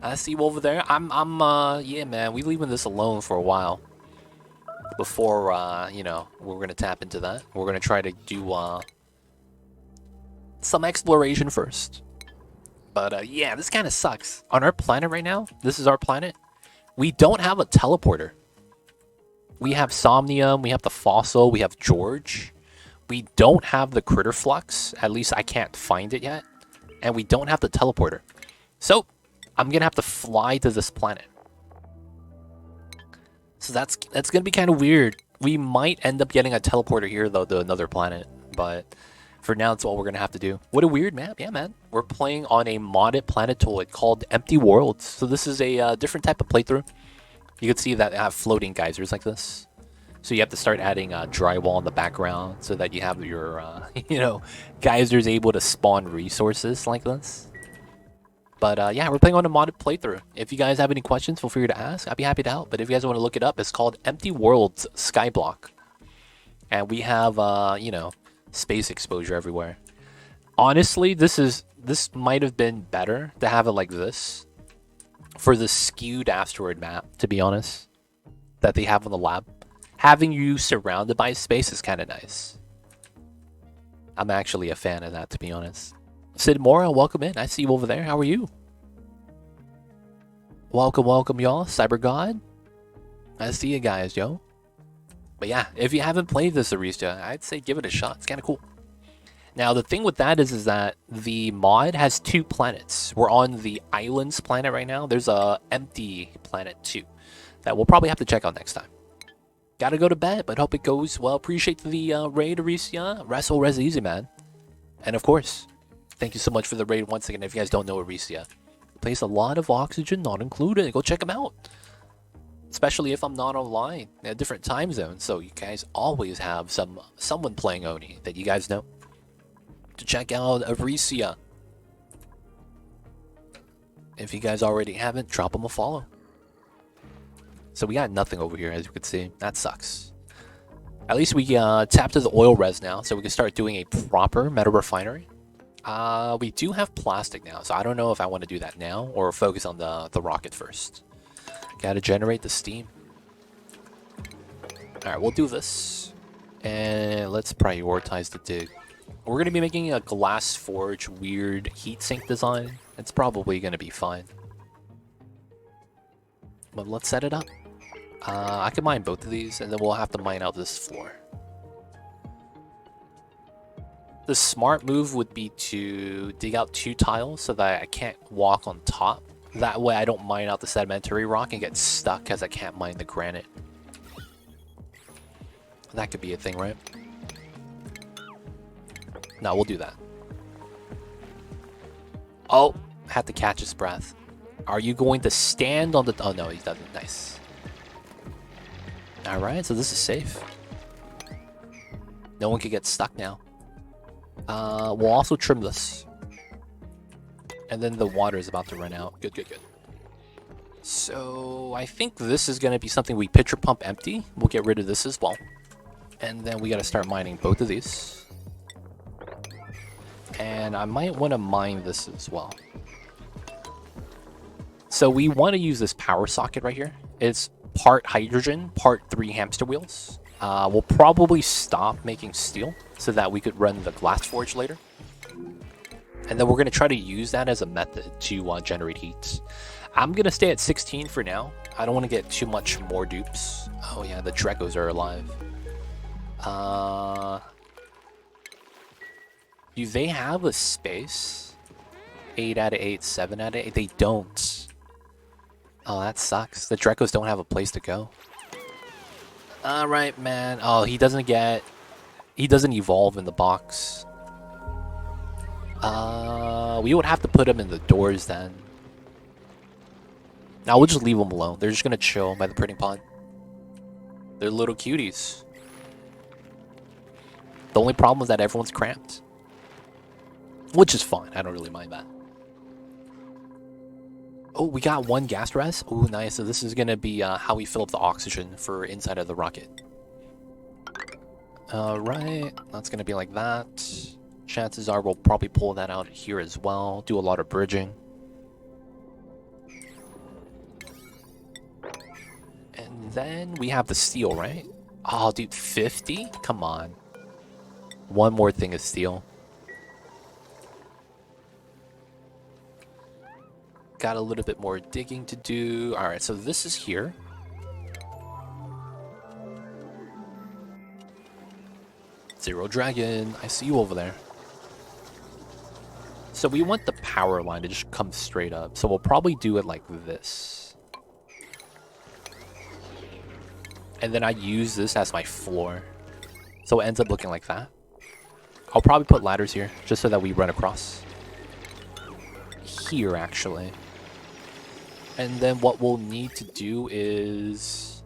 [SPEAKER 1] I see you over there. Yeah, man, we leaving this alone for a while. Before, you know, we're gonna tap into that. We're gonna try to do, some exploration first. But, yeah, this kind of sucks. On our planet right now, this is our planet, we don't have a teleporter. We have Somnium, we have the Fossil, we have George. We don't have the Critter Flux, at least I can't find it yet. And we don't have the teleporter. So, I'm gonna have to fly to this planet. So that's gonna be kind of weird. We might end up getting a teleporter here, though, to another planet. But for now, that's what we're gonna have to do. What a weird map. Yeah, man. We're playing on a modded planetoid called EmptyWorlds. So this is a different type of playthrough. You can see that they have floating geysers like this. So you have to start adding drywall in the background so that you have your, you know, geysers able to spawn resources like this. But yeah, we're playing on a modded playthrough. If you guys have any questions, feel free to ask. I'd be happy to help. But if you guys want to look it up, it's called EmptyWorlds Skyblock. And we have, you know, space exposure everywhere. Honestly, this might have been better to have it like this for the skewed asteroid map, to be honest, that they have in the lab. Having you surrounded by space is kind of nice. I'm actually a fan of that, to be honest. Sid Mora, welcome in. I see you over there. How are you? Welcome, welcome, y'all. Cyber God. I see you guys, yo. But yeah, if you haven't played this Aricia, I'd say give it a shot. It's kind of cool. Now, the thing with that is that the mod has 2 planets. We're on the Islands planet right now. There's a empty planet too that we'll probably have to check out next time. Gotta go to bed, but hope it goes well. Appreciate the raid, Aricia. Wrestle Res Easy, man. And of course, thank you so much for the raid once again. If you guys don't know Aricia, plays a lot of Oxygen Not Included. Go check him out. Especially if I'm not online in a different time zone. So you guys always have someone playing Oni that you guys know. To check out Aricia. If you guys already haven't, drop him a follow. So we got nothing over here, as you can see. That sucks. At least we tapped to the oil res now, so we can start doing a proper meta refinery. We do have plastic now, so I don't know if I want to do that now or focus on the rocket first. Gotta generate the steam. Alright, we'll do this. And let's prioritize the dig. We're going to be making a glass forge weird heatsink design. It's probably going to be fine. But let's set it up. I can mine both of these, and then we'll have to mine out this floor. The smart move would be to dig out 2 tiles so that I can't walk on top That way I don't mine out the sedimentary rock and get stuck because I can't mine the granite. That could be a thing, right? No, we'll do that. Oh, had to catch his breath. Are you going to stand on the... Oh, no, he doesn't. Nice. Alright, so this is safe. No one can get stuck now. We'll also trim this. And then the water is about to run out. Good, good, good. So I think this is going to be something we pitcher pump empty. We'll get rid of this as well. And then we got to start mining both of these. And I might want to mine this as well. So we want to use this power socket right here. It's part hydrogen, part 3 hamster wheels. We'll probably stop making steel so that we could run the glass forge later. And then we're going to try to use that as a method to generate heat. I'm going to stay at 16 for now. I don't want to get too much more dupes. Oh yeah, the Drekos are alive. Do they have a space? 8 out of 8, 7 out of 8? They don't. Oh, that sucks. The Drekos don't have a place to go. Alright, man. Oh, he doesn't evolve in the box. We would have to put him in the doors then. Now we'll just leave them alone. They're just gonna chill by the printing pod. They're little cuties. The only problem is that everyone's cramped. Which is fine. I don't really mind that. Oh, we got 1 gas res. Oh, nice. So this is gonna be how we fill up the oxygen for inside of the rocket. Alright. That's gonna be like that. Chances are we'll probably pull that out here as well. Do a lot of bridging. And then we have the steel, right? Oh, dude, 50? Come on. One more thing of steel. Got a little bit more digging to do. Alright, so this is here. Zero Dragon, I see you over there. So we want the power line to just come straight up. So we'll probably do it like this. And then I use this as my floor. So it ends up looking like that. I'll probably put ladders here, just so that we run across. Here, actually. And then what we'll need to do is...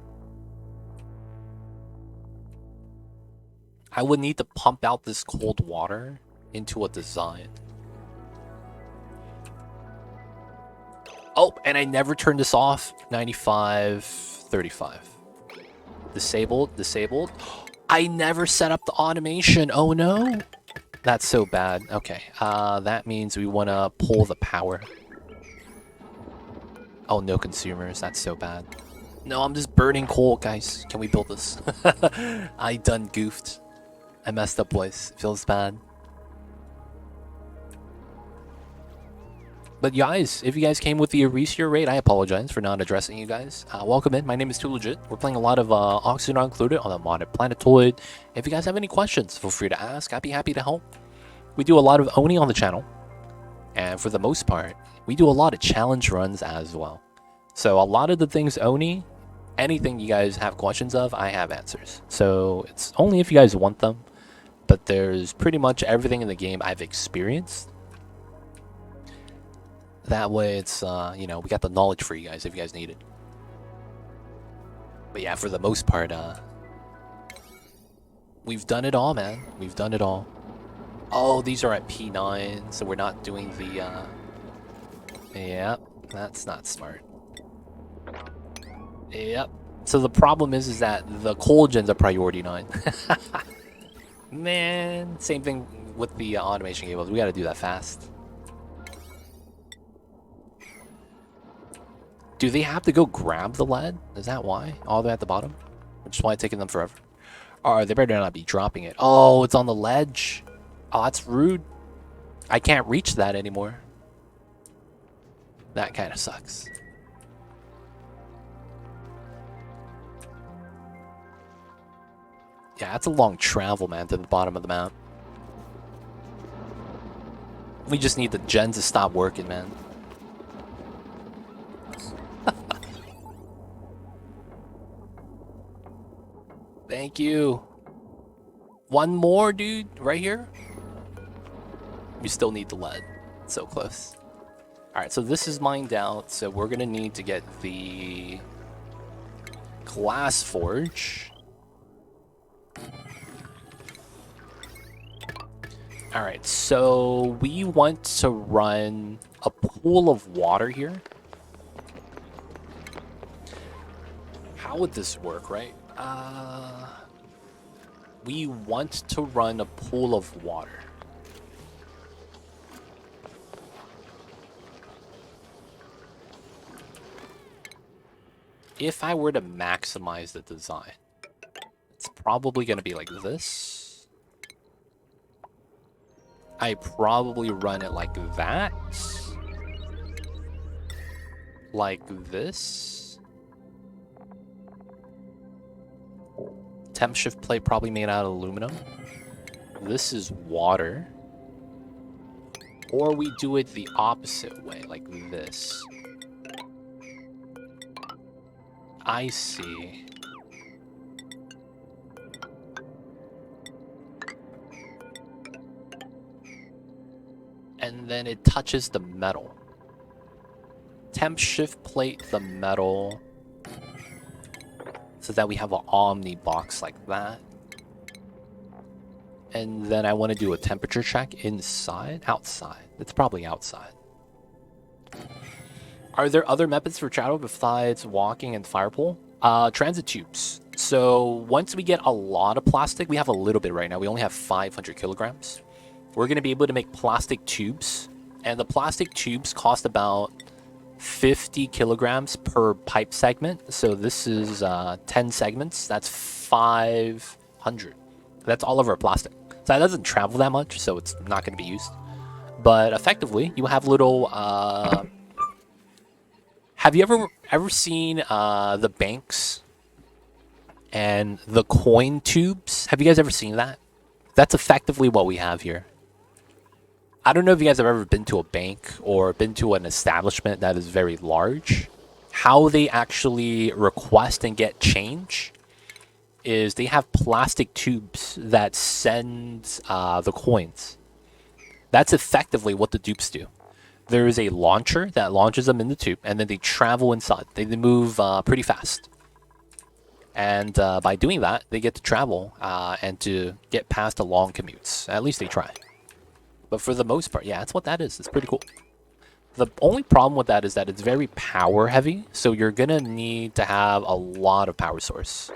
[SPEAKER 1] I would need to pump out this cold water into a design. Oh, and I never turned this off. 95, 35. Disabled, disabled. I never set up the automation. Oh no. That's so bad. Okay, that means we want to pull the power. Oh, no consumers. That's so bad. No, I'm just burning coal, guys. Can we build this? I done goofed. I messed up, boys. Feels bad. But guys, if you guys came with the Erisier raid, I apologize for not addressing you guys. Welcome in. My name is Too Legit. We're playing a lot of Oxygen Not Included on the modded planetoid. If you guys have any questions, feel free to ask. I'd be happy to help. We do a lot of Oni on the channel. And for the most part, we do a lot of challenge runs as well. So a lot of the things Oni, anything you guys have questions of, I have answers. So it's only if you guys want them. But there's pretty much everything in the game I've experienced. That way it's, you know, we got the knowledge for you guys if you guys need it. But yeah, for the most part, we've done it all, man. We've done it all. Oh, these are at P9, so we're not doing the, Yep, that's not smart. Yep. So the problem is that the coal gen's a priority 9. Man, same thing with the automation cables. We gotta do that fast. Do they have to go grab the lead? Is that why? All the way at the bottom? Which is why it's taking them forever. Or they better not be dropping it. Oh, it's on the ledge. Oh, that's rude. I can't reach that anymore. That kind of sucks. Yeah, that's a long travel, man, to the bottom of the map. We just need the gens to stop working, man. Thank you. One more, dude, right here. We still need the lead. So close. Alright, so this is mined out, so we're gonna need to get the glass forge. Alright, so we want to run a pool of water here. How would this work, right? We want to run a pool of water. If I were to maximize the design, it's probably going to be like this. I probably run it like that. Like this. Temp shift plate probably made out of aluminum. This is water. Or we do it the opposite way, like this. I see. And then it touches the metal. Temp shift plate the metal so that we have an omni box like that. And then I want to do a temperature check inside, outside. It's probably outside. Are there other methods for travel besides walking and fire pole? Transit tubes. So once we get a lot of plastic, we have a little bit right now. We only have 500 kilograms. We're going to be able to make plastic tubes. And the plastic tubes cost about 50 kilograms per pipe segment. So this is 10 segments. That's 500. That's all of our plastic. So that doesn't travel that much, so it's not going to be used. But effectively, you have little... have you ever seen the banks and the coin tubes? Have you guys ever seen that? That's effectively what we have here. I don't know if you guys have ever been to a bank or been to an establishment that is very large. How they actually request and get change is they have plastic tubes that send the coins. That's effectively what the dupes do. There is a launcher that launches them in the tube, and then they travel inside. They move pretty fast. And by doing that, they get to travel and to get past the long commutes. At least they try. But for the most part, yeah, that's what that is. It's pretty cool. The only problem with that is that it's very power heavy, so you're going to need to have a lot of power source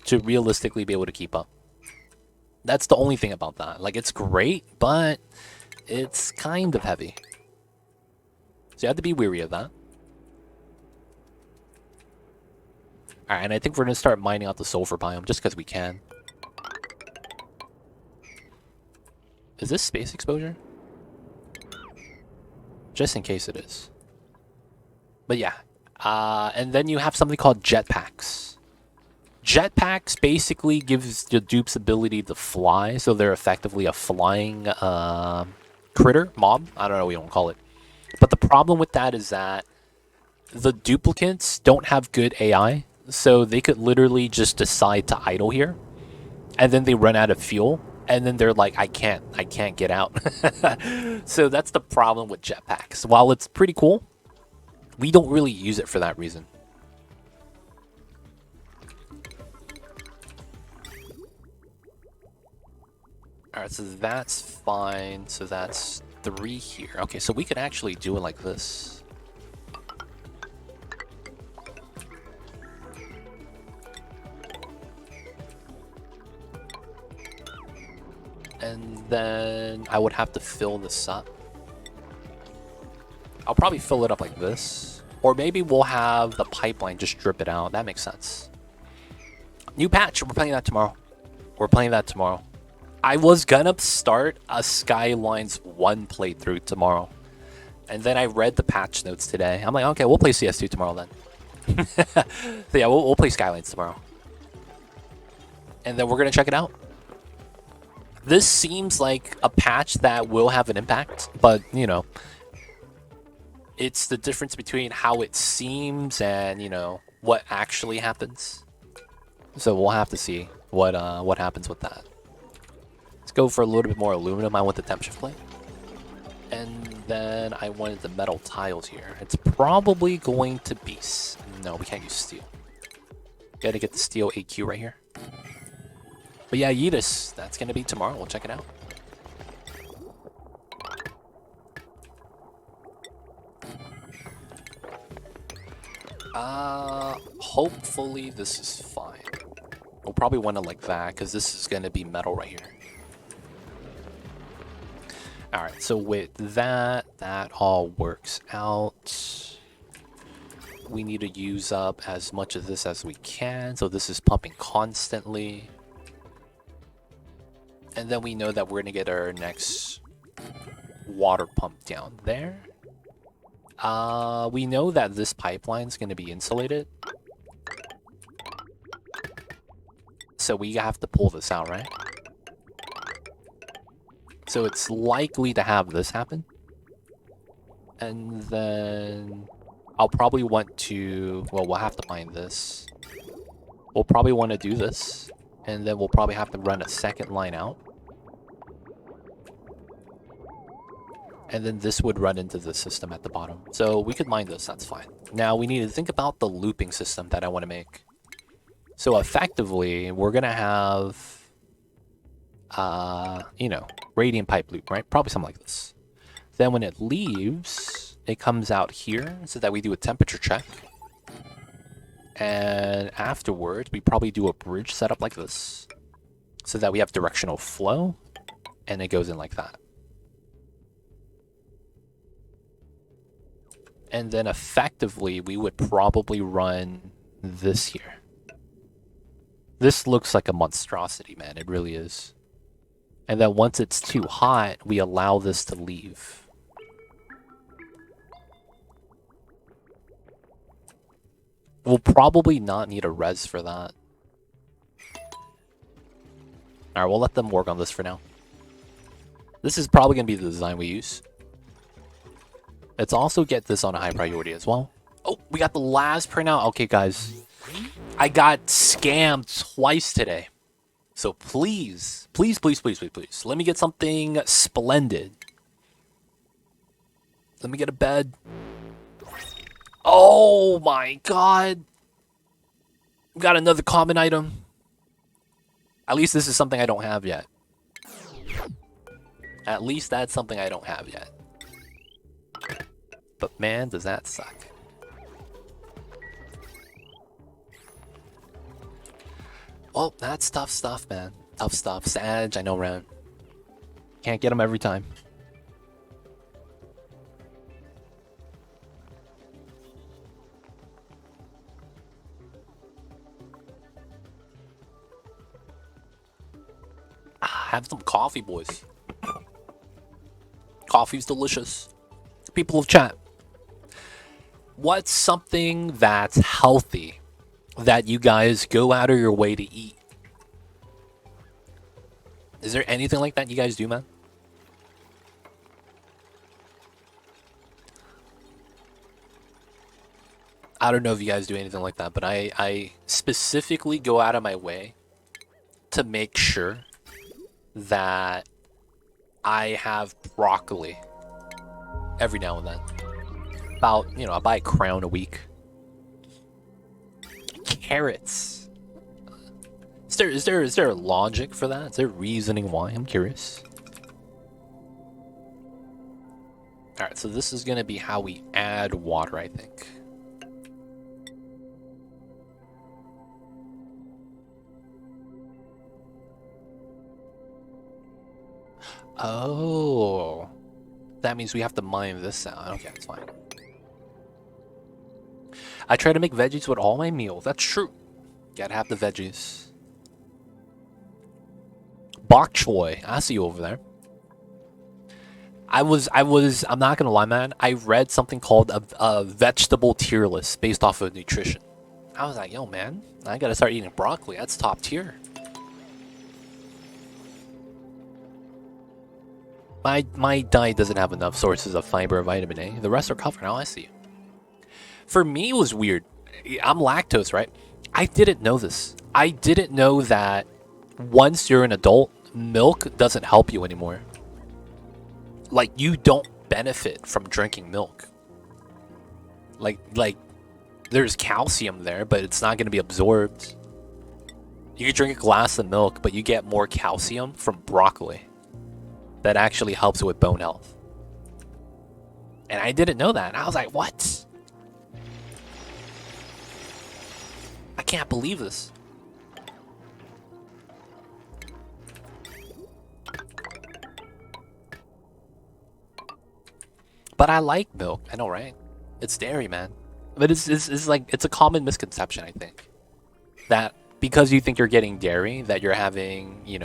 [SPEAKER 1] to realistically be able to keep up. That's the only thing about that. Like, it's great, but it's kind of heavy. So you have to be wary of that. Alright, and I think we're going to start mining out the sulfur biome just because we can. Is this space exposure? Just in case it is. But yeah. And then you have something called jetpacks. Jetpacks basically gives the dupes ability to fly, so they're effectively a flying critter, mob. I don't know what you want to call it. But the problem with that is that the duplicates don't have good AI, so they could literally just decide to idle here, and then they run out of fuel, and then they're like, I can't get out. So that's the problem with jetpacks. While it's pretty cool, we don't really use it for that reason. Alright, so that's fine. So that's 3 here. Okay, so we could actually do it like this. And then I would have to fill this up. I'll probably fill it up like this. Or maybe we'll have the pipeline just drip it out. That makes sense. New patch. We're playing that tomorrow. I was gonna start a Skylines 1 playthrough tomorrow. And then I read the patch notes today. I'm like, okay, we'll play CS2 tomorrow then. So yeah, we'll play Skylines tomorrow. And then we're gonna check it out. This seems like a patch that will have an impact, but, you know, it's the difference between how it seems and, you know, what actually happens. So we'll have to see. what happens with that. Let's go for a little bit more aluminum. I want the temp shift plate. And then I wanted the metal tiles here. It's probably going to be... No, we can't use steel. Gotta get the steel AQ right here. But yeah, Yeetus, that's gonna be tomorrow. We'll check it out. Hopefully this is fine. We'll probably want it like that, because this is gonna be metal right here. Alright, so with that all works out. We need to use up as much of this as we can, so this is pumping constantly. And then we know that we're gonna get our next water pump down there. We know that this pipeline's gonna be insulated. So we have to pull this out, right? So it's likely to have this happen. And then I'll probably want to... Well, we'll have to mine this. We'll probably want to do this. And then we'll probably have to run a second line out. And then this would run into the system at the bottom. So we could mine this, that's fine. Now we need to think about the looping system that I want to make. So effectively, we're going to have... you know, radiant pipe loop, right? Probably something like this. Then when it leaves, it comes out here so that we do a temperature check. And afterwards, we probably do a bridge setup like this so that we have directional flow and it goes in like that. And then effectively, we would probably run this here. This looks like a monstrosity, man. It really is. And then once it's too hot, we allow this to leave. We'll probably not need a res for that. Alright, we'll let them work on this for now. This is probably going to be the design we use. Let's also get this on a high priority as well. Oh, we got the last printout. Okay, guys. I got scammed twice today. So please, please, please, please, please, please, let me get something splendid. Let me get a bed. Oh my god. Got another common item. At least this is something I don't have yet. At least that's something I don't have yet. But man, does that suck. Oh, that's tough stuff, man. Tough stuff. Sag, I know, Ren. Can't get them every time. Have some coffee, boys. Coffee's delicious. People of chat, what's something that's healthy that you guys go out of your way to eat? Is there anything like that you guys do, man? I don't know if you guys do anything like that, but I specifically go out of my way to make sure that I have broccoli every now and then. About, you know, I buy a crown a week. Carrots. Is there a logic for that? Is there reasoning why? I'm curious. Alright, so this is gonna be how we add water, I think. Oh. That means we have to mine this out. Okay, that's fine. I try to make veggies with all my meals. That's true. Gotta have the veggies. Bok choy. I see you over there. I'm not gonna lie, man. I read something called a vegetable tier list based off of nutrition. I was like, yo, man, I gotta start eating broccoli. That's top tier. My diet doesn't have enough sources of fiber and vitamin A. The rest are covered. Now I see you. For me, it was weird. I'm lactose, right? I didn't know this. I didn't know that once you're an adult, milk doesn't help you anymore. Like, you don't benefit from drinking milk. Like there's calcium there, but it's not going to be absorbed. You can drink a glass of milk, but you get more calcium from broccoli. That actually helps with bone health. And I didn't know that. I was like, what? I can't believe this. But I like milk. I know, right? It's dairy, man. But it's like, it's a common misconception, I think. That because you think you're getting dairy, that you're having, you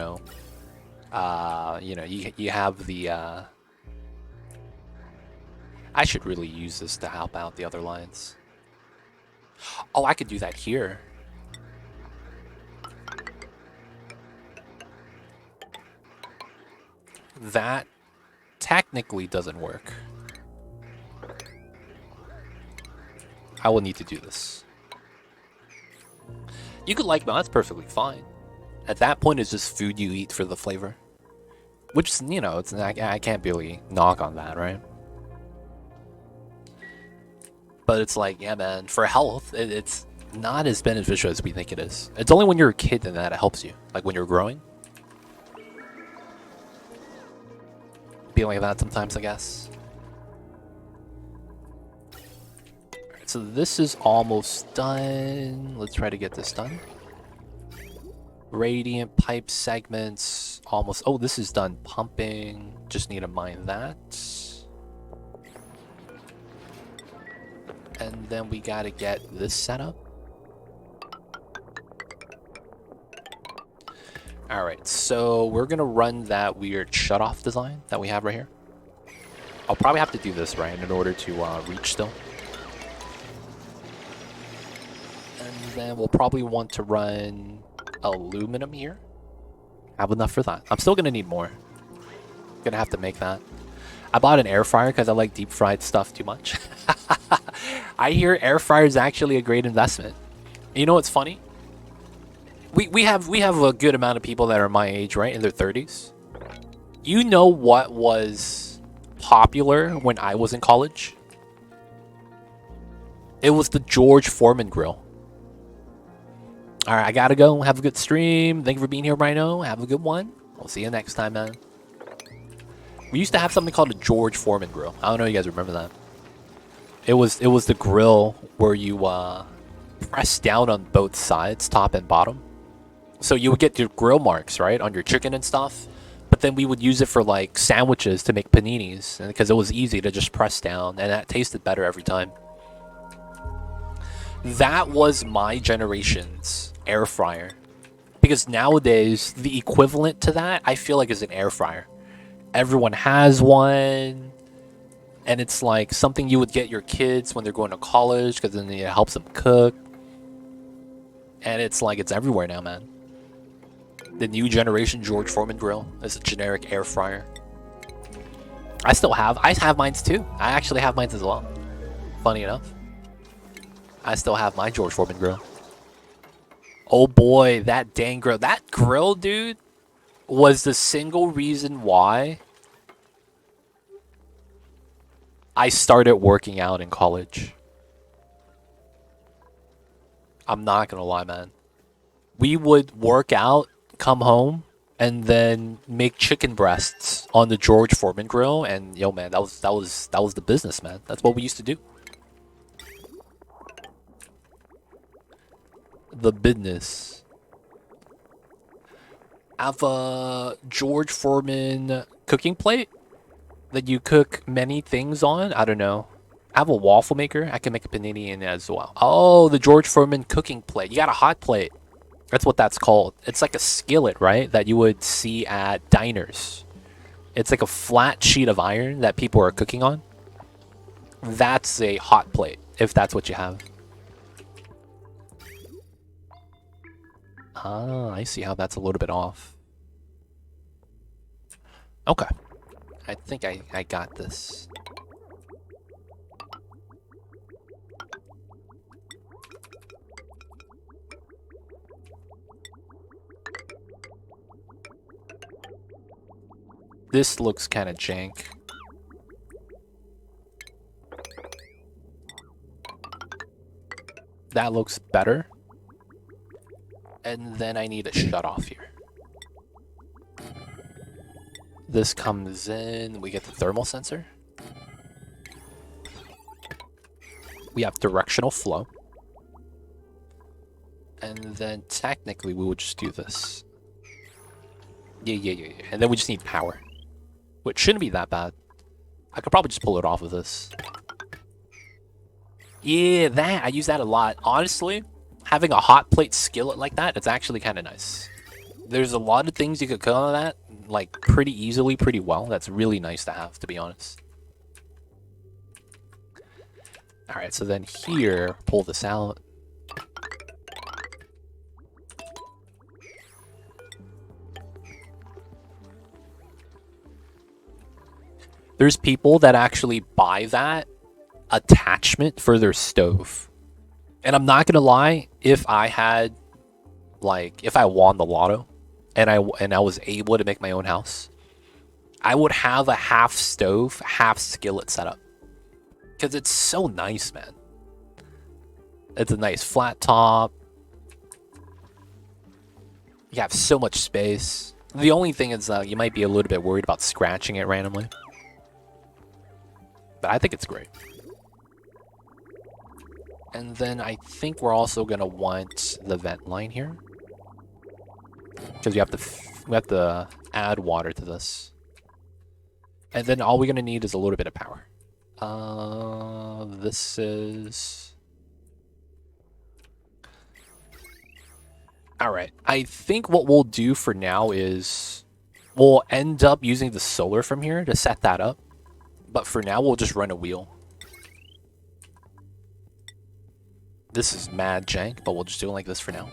[SPEAKER 1] have the, I should really use this to help out the other lines. Oh, I could do that here. That technically doesn't work. I will need to do this. You could like milk, that's perfectly fine. At that point, it's just food you eat for the flavor. Which, it's I can't really knock on that, right? But it's like, yeah, man, for health, it's not as beneficial as we think it is. It's only when you're a kid that it helps you. Like when you're growing. Be like that sometimes, I guess. Alright, so this is almost done. Let's try to get this done. Radiant pipe segments, almost. Oh, this is done pumping. Just need to mine that. And then we gotta get this set up. Alright, so we're gonna run that weird shutoff design that we have right here. I'll probably have to do this, right, in order to reach still. And then we'll probably want to run aluminum here. Have enough for that. I'm still gonna need more. Gonna have to make that. I bought an air fryer because I like deep fried stuff too much. I hear air fryer is actually a great investment. You know what's funny? We have a good amount of people that are my age, right, in their 30s. You know what was popular when I was in college? It was the George Foreman grill. All right, I gotta go. Have a good stream. Thank you for being here, Rhino. Have a good one. We'll see you next time, man. We used to have something called a George Foreman grill. I don't know if you guys remember that. It was the grill where you press down on both sides, top and bottom. So you would get your grill marks, right, on your chicken and stuff. But then we would use it for like sandwiches to make paninis, because it was easy to just press down, and that tasted better every time. That was my generation's air fryer. Because nowadays, the equivalent to that, I feel like, is an air fryer. Everyone has one. And it's like something you would get your kids when they're going to college, because then it helps them cook. And it's like, it's everywhere now, man. The new generation George Foreman grill is a generic air fryer. I have mine too. I actually have mine as well. Funny enough. I still have my George Foreman grill. Oh boy, that dang grill. That grill, dude, was the single reason why I started working out in college. I'm not gonna lie, man. We would work out, come home, and then make chicken breasts on the George Foreman grill, and yo, man, that was the business, man. That's what we used to do. The business. I have a George Foreman cooking plate that you cook many things on. I don't know. I have a waffle maker. I can make a panini in it as well. Oh, the George Foreman cooking plate. You got a hot plate. That's what that's called. It's like a skillet, right? That you would see at diners. It's like a flat sheet of iron that people are cooking on. That's a hot plate, if that's what you have. Ah, I see how that's a little bit off. Okay. I think I got this. This looks kind of jank. That looks better. And then I need a shut off here. This comes in, we get the thermal sensor. We have directional flow. And then technically we would just do this. Yeah. And then we just need power. Which shouldn't be that bad. I could probably just pull it off of this. Yeah, I use that a lot. Honestly, having a hot plate skillet like that, it's actually kind of nice. There's a lot of things you could cook on that, like, pretty easily, pretty well. That's really nice to have, to be honest. Alright, so then here, pull this out. There's people that actually buy that attachment for their stove. And I'm not gonna lie, if I had, like, if I won the lotto and I was able to make my own house, I would have a half stove, half skillet setup. Because it's so nice, man. It's a nice flat top. You have so much space. The only thing is you might be a little bit worried about scratching it randomly. But I think it's great. And then I think we're also going to want the vent line here. Because we have to add water to this. And then all we're going to need is a little bit of power. This is... Alright, I think what we'll do for now is we'll end up using the solar from here to set that up. But for now, we'll just run a wheel. This is mad jank, but we'll just do it like this for now.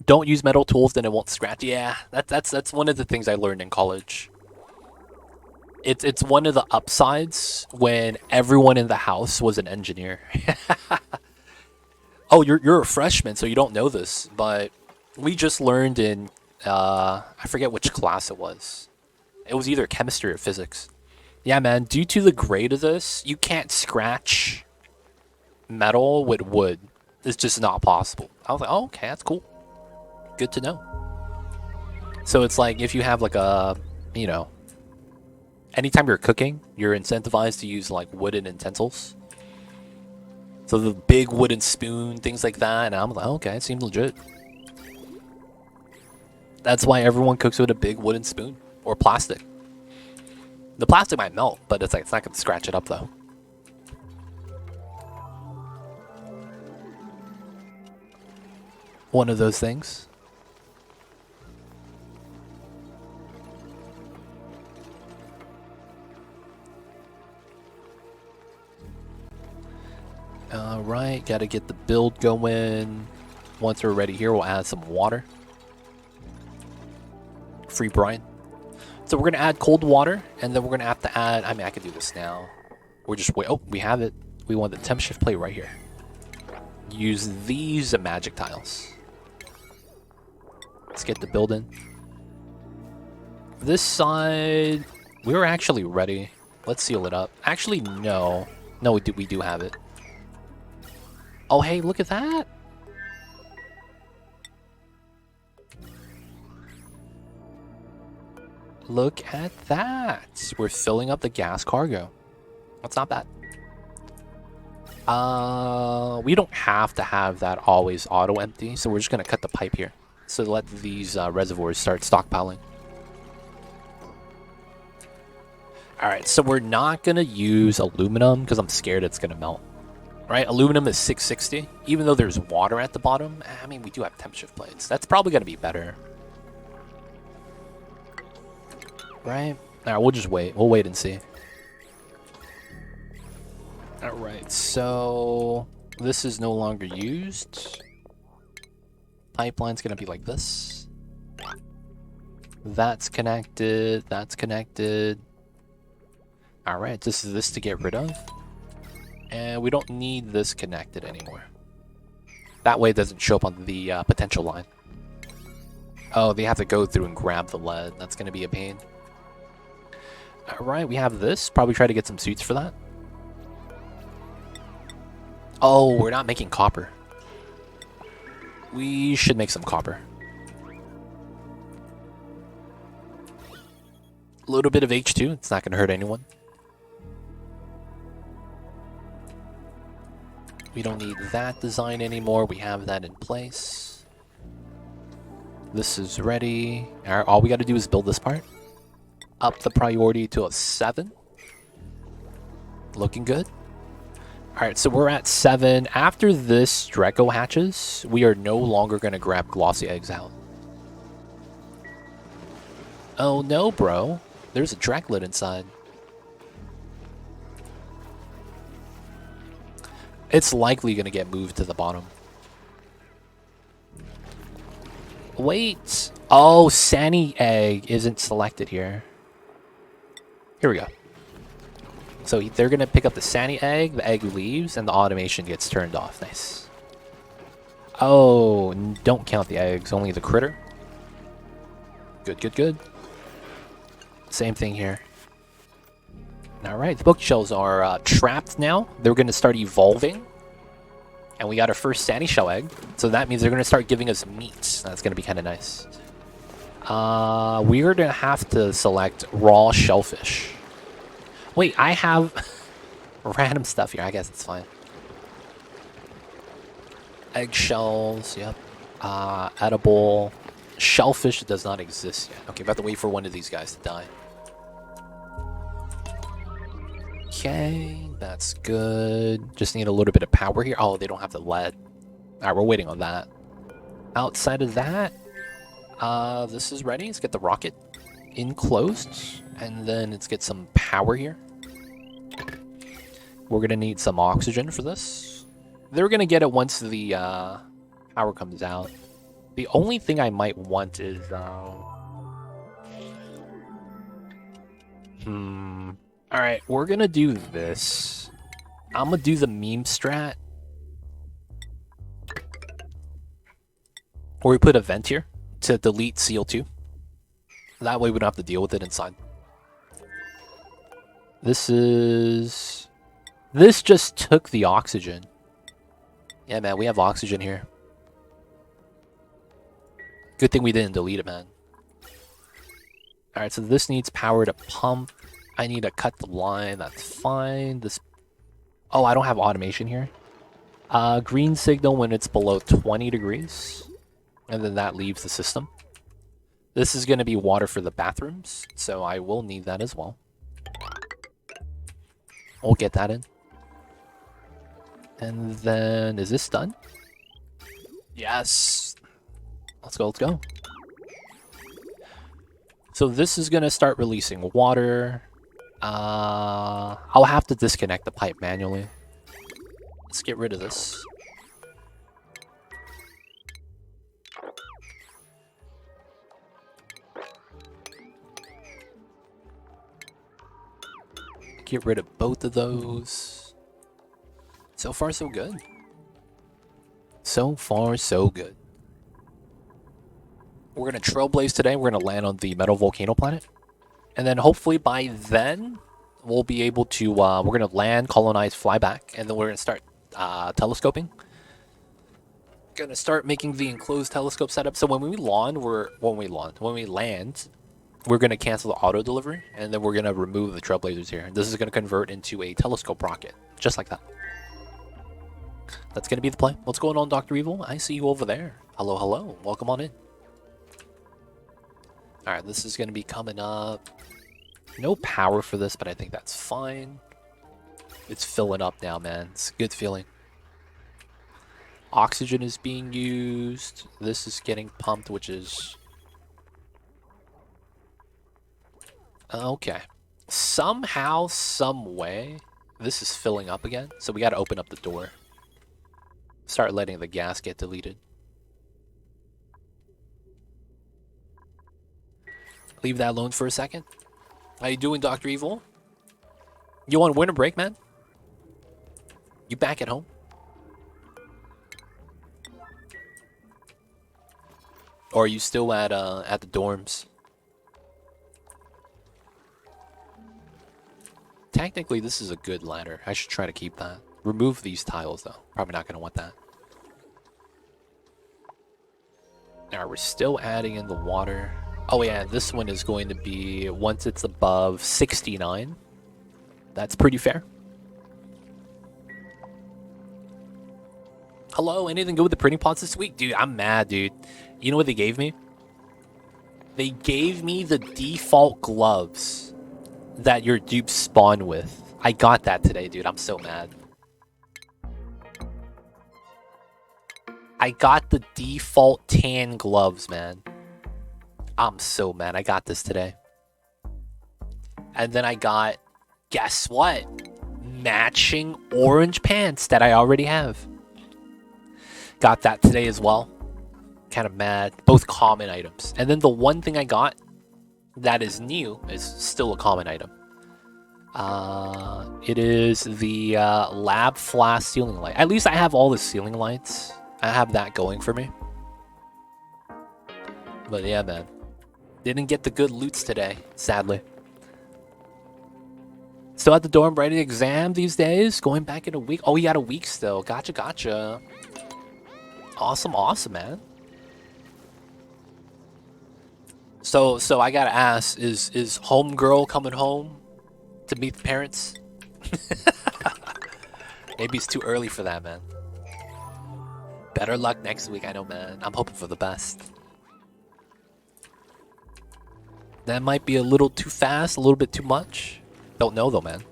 [SPEAKER 1] Don't use metal tools, then it won't scratch. Yeah, that's one of the things I learned in college. It's one of the upsides when everyone in the house was an engineer. Oh, you're a freshman, so you don't know this, but we just learned in I forget which class it was. It was either chemistry or physics. Yeah, man, due to the grade of this, you can't scratch metal with wood. It's just not possible. I was like, oh, okay, that's cool. Good to know. So it's like if you have like a, you know, anytime you're cooking, you're incentivized to use like wooden utensils. So the big wooden spoon, things like that, and I'm like, okay, it seems legit. That's why everyone cooks with a big wooden spoon or plastic. The plastic might melt, but it's not gonna scratch it up though. One of those things. Alright, gotta get the build going. Once we're ready here, we'll add some water. Free brine. So we're gonna add cold water, and then we're gonna have to add, I mean, I could do this now. We're just wait, oh, we have it. We want the temp shift plate right here. Use these magic tiles. Let's get the building. This side, we're actually ready. Let's seal it up. Actually, no. No, we do have it. Oh, hey, look at that. Look at that. We're filling up the gas cargo. That's not bad. We don't have to have that always auto empty, so we're just gonna cut the pipe here. So let these reservoirs start stockpiling. Alright, so we're not gonna use aluminum because I'm scared it's gonna melt. Right, aluminum is 660. Even though there's water at the bottom, I mean, we do have temp shift plates. That's probably gonna be better. Right? Alright, we'll just wait. We'll wait and see. Alright, so this is no longer used. Pipeline's gonna be like this. That's connected. That's connected. Alright, this is this to get rid of. And we don't need this connected anymore. That way it doesn't show up on the potential line. Oh, they have to go through and grab the lead. That's going to be a pain. Alright, we have this. Probably try to get some suits for that. Oh, we're not making copper. We should make some copper. A little bit of H2. It's not going to hurt anyone. We don't need that design anymore. We have that in place. This is ready. Alright, all we got to do is build this part. Up the priority to a 7. Looking good. Alright, so we're at 7. After this Draco hatches, we are no longer going to grab glossy eggs out. Oh no, bro. There's a Draclid inside. It's likely going to get moved to the bottom. Wait. Oh, Sani egg isn't selected here. Here we go. So they're going to pick up the Sani egg, the egg leaves, and the automation gets turned off. Nice. Oh, don't count the eggs, only the critter. Good, good, good. Same thing here. Alright, the bookshells are trapped now. They're going to start evolving. And we got our first Sani shell egg. So that means they're going to start giving us meat. That's going to be kind of nice. We're going to have to select raw shellfish. Wait, I have random stuff here. I guess it's fine. Eggshells, yep. Edible. Shellfish does not exist yet. Okay, about to wait for one of these guys to die. Okay, that's good. Just need a little bit of power here. Oh, they don't have the lead. Alright, we're waiting on that. Outside of that, this is ready. Let's get the rocket enclosed. And then let's get some power here. We're going to need some oxygen for this. They're going to get it once the power comes out. The only thing I might want is... Alright, we're going to do this. I'm going to do the meme strat. Where we put a vent here to delete CO2. That way we don't have to deal with it inside. This just took the oxygen. Yeah, man, we have oxygen here. Good thing we didn't delete it, man. Alright, so this needs power to pump. I need to cut the line. That's fine. This... Oh, I don't have automation here. Green signal when it's below 20 degrees. And then that leaves the system. This is going to be water for the bathrooms. So I will need that as well. We'll get that in. And then... Is this done? Yes! Let's go, let's go. So this is going to start releasing water. I'll have to disconnect the pipe manually. Let's get rid of this. Get rid of both of those. So far, so good. So far, so good. We're going to trailblaze today. We're going to land on the metal volcano planet. And then hopefully by then, we'll be able to, we're going to land, colonize, fly back. And then we're going to start telescoping. Going to start making the enclosed telescope setup. So when we land, we're going to cancel the auto delivery. And then we're going to remove the trailblazers here. This is going to convert into a telescope rocket. Just like that. That's going to be the play. What's going on, Dr. Evil? I see you over there. Hello, hello. Welcome on in. Alright, this is going to be coming up. No power for this, but I think that's fine. It's filling up now, man. It's a good feeling. Oxygen is being used. This is getting pumped, which is... Okay. Somehow, some way, this is filling up again. So we got to open up the door. Start letting the gas get deleted. Leave that alone for a second. How you doing, Dr. Evil? You on winter break, man? You back at home? Or are you still at the dorms? Technically, this is a good ladder. I should try to keep that. Remove these tiles, though. Probably not going to want that. Now, we're still adding in the water. Oh, yeah, this one is going to be, once it's above 69. That's pretty fair. Hello, anything good with the printing pots this week? Dude, I'm mad, dude. You know what they gave me? They gave me the default gloves that your dupes spawn with. I got that today, dude. I'm so mad. I got the default tan gloves, man. I'm so mad. I got this today. And then I got, guess what? Matching orange pants that I already have. Got that today as well. Kind of mad. Both common items. And then the one thing I got that is new is still a common item. It is the lab flash ceiling light. At least I have all the ceiling lights. I have that going for me. But yeah, man. Didn't get the good loots today, sadly. Still at the dorm writing exam these days. Going back in a week. Oh, you got a week still. Gotcha, gotcha. Awesome, awesome, man. So I gotta ask, is homegirl coming home to meet the parents? Maybe it's too early for that, man. Better luck next week, I know, man. I'm hoping for the best. That might be a little too fast, a little bit too much. Don't know though, man.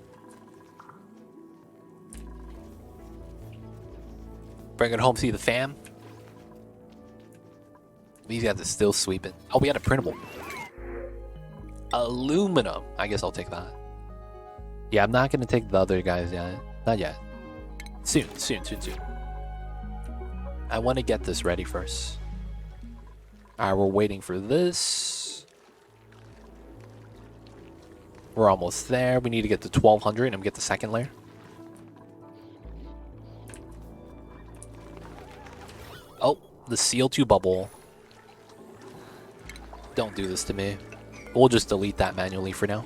[SPEAKER 1] Bring it home, see the fam. These guys are still sweeping. Oh, we got a printable. Aluminum. I guess I'll take that. Yeah, I'm not gonna take the other guys yet. Not yet. Soon. I want to get this ready first. Alright, we're waiting for this. We're almost there. We need to get to 1200 and get the second layer. Oh, the CO2 bubble. Don't do this to me. We'll just delete that manually for now.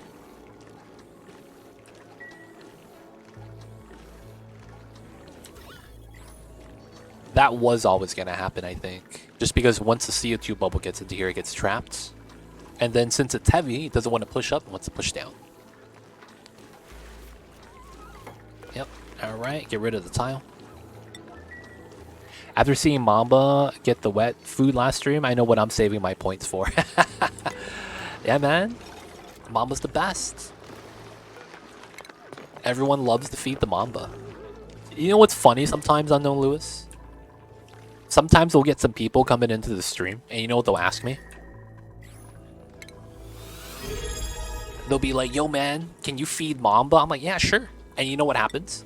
[SPEAKER 1] That was always going to happen, I think. Just because once the CO2 bubble gets into here, it gets trapped. And then since it's heavy, it doesn't want to push up, it wants to push down. Yep. Alright, get rid of the tile. After seeing Mamba get the wet food last stream, I know what I'm saving my points for. Yeah, man. Mamba's the best. Everyone loves to feed the Mamba. You know what's funny sometimes, Unknown Lewis? Sometimes we'll get some people coming into the stream, and you know what they'll ask me? They'll be like, yo, man, can you feed Mamba? I'm like, yeah, sure. And you know what happens?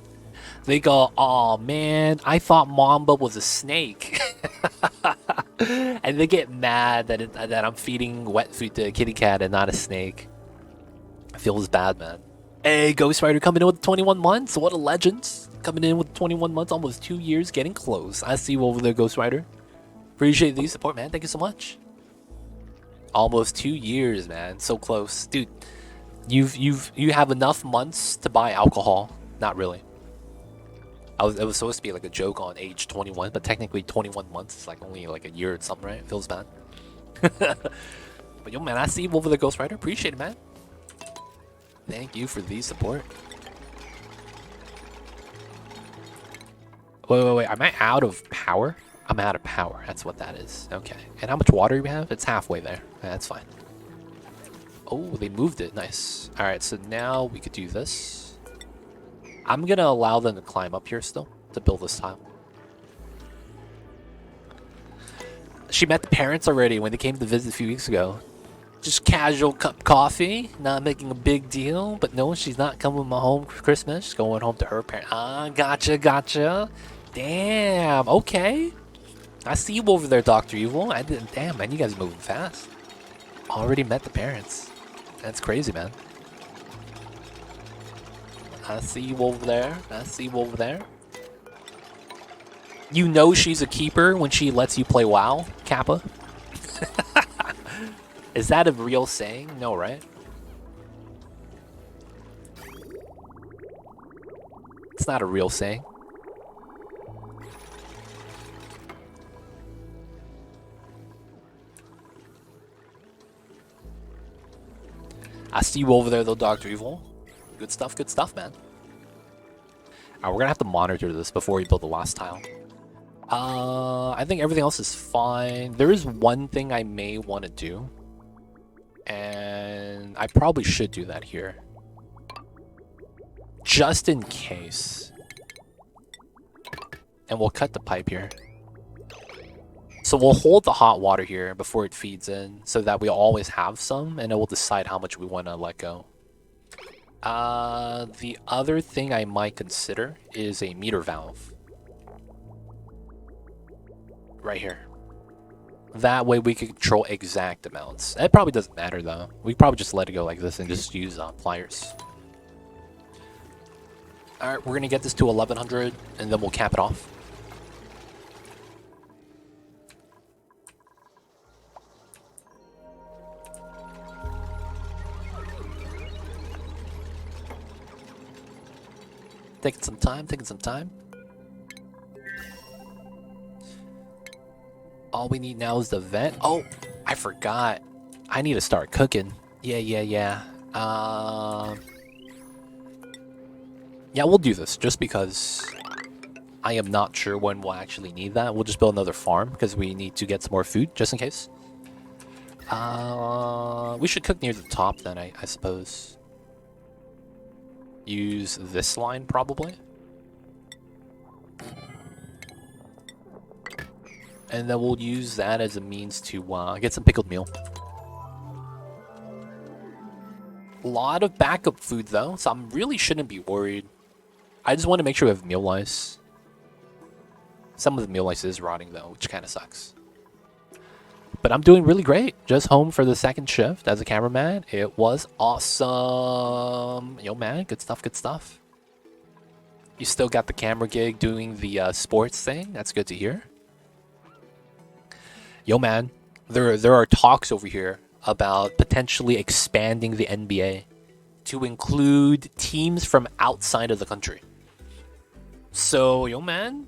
[SPEAKER 1] They go, oh man, I thought Mamba was a snake. And they get mad that I'm feeding wet food to a kitty cat and not a snake. It feels bad, man. Hey, Ghost Rider coming in with 21 months. What a legend. Coming in with 21 months, almost 2 years, getting close. I see you over there, Ghost Rider. Appreciate the support, man. Thank you so much. Almost 2 years, man. So close. Dude, you have enough months to buy alcohol. Not really. It was supposed to be like a joke on age 21, but technically 21 months is like only like a year or something, right? It feels bad. But yo, man, I see you over the Ghost Rider. Appreciate it, man. Thank you for the support. Wait. Am I out of power? I'm out of power. That's what that is. Okay. And how much water do we have? It's halfway there. That's fine. Oh, they moved it. Nice. All right, so now we could do this. I'm going to allow them to climb up here still to build this tile. She met the parents already when they came to visit a few weeks ago. Just casual cup of coffee, not making a big deal. But no, she's not coming home for Christmas. She's going home to her parents. Ah, gotcha. Damn, okay. I see you over there, Dr. Evil. Damn, man, you guys are moving fast. Already met the parents. That's crazy, man. I see you over there. You know she's a keeper when she lets you play WoW, Kappa. Is that a real saying? No, right? It's not a real saying. I see you over there, though, Dr. Evil. Good stuff, man. Alright, we're gonna have to monitor this before we build the last tile. I think everything else is fine. There is one thing I may want to do. And I probably should do that here. Just in case. And we'll cut the pipe here. So we'll hold the hot water here before it feeds in so that we always have some, and it will decide how much we want to let go. The other thing I might consider is a meter valve. Right here. That way we can control exact amounts. It probably doesn't matter though. We probably just let it go like this and just use pliers. Alright, we're gonna get this to 1100 and then we'll cap it off. Taking some time. All we need now is the vent. Oh, I forgot. I need to start cooking. Yeah. Yeah, we'll do this just because I am not sure when we'll actually need that. We'll just build another farm because we need to get some more food just in case. We should cook near the top then, I suppose. Use this line probably. And then we'll use that as a means to get some pickled meal. A lot of backup food though, so I really shouldn't be worried. I just want to make sure we have meal lice. Some of the meal lice is rotting though, which kind of sucks. But I'm doing really great. Just home for the second shift as a cameraman. It was awesome. Yo, man, good stuff. You still got the camera gig doing the sports thing. That's good to hear. Yo, man, there are talks over here about potentially expanding the NBA to include teams from outside of the country. So, yo, man,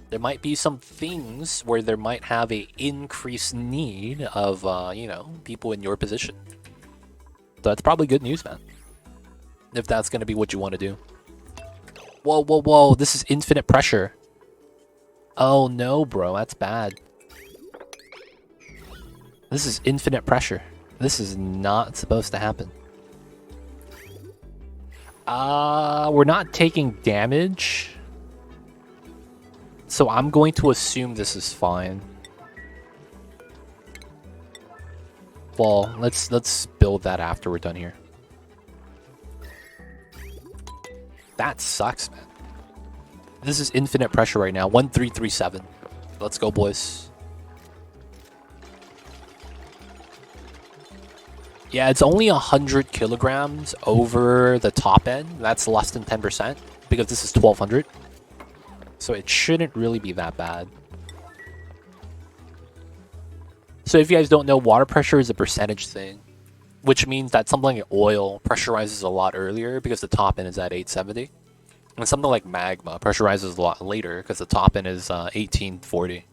[SPEAKER 1] there might be some things where there might have a increased need of, you know, people in your position. So that's probably good news, man. If that's going to be what you want to do. Whoa. This is infinite pressure. Oh, no, bro. That's bad. This is infinite pressure. This is not supposed to happen. We're not taking damage. So I'm going to assume this is fine. Well, let's build that after we're done here. That sucks, man. This is infinite pressure right now. 1337. Let's go, boys. Yeah, it's only 100 kilograms over the top end. That's less than 10% because this is 1200. So it shouldn't really be that bad. So if you guys don't know, water pressure is a percentage thing, which means that something like oil pressurizes a lot earlier because the top end is at 870. And something like magma pressurizes a lot later because the top end is 1840.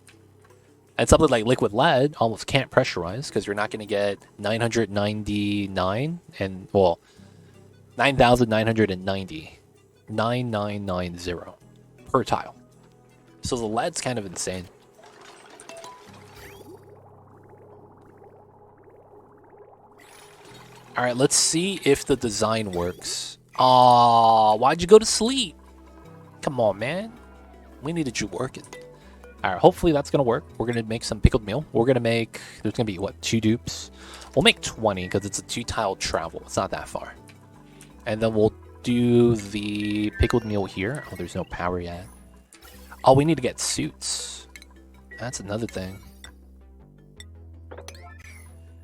[SPEAKER 1] And something like liquid lead almost can't pressurize because you're not going to get 999 and, well, 9,990. 9990 per tile. So the lead's kind of insane. Alright, let's see if the design works. Aw, why'd you go to sleep? Come on, man. We needed you working. Alright, hopefully that's going to work. We're going to make some pickled meal. We're going to make... There's going to be, what, 2 dupes? We'll make 20 because it's a 2-tile travel. It's not that far. And then we'll do the pickled meal here. Oh, there's no power yet. Oh, we need to get suits. That's another thing.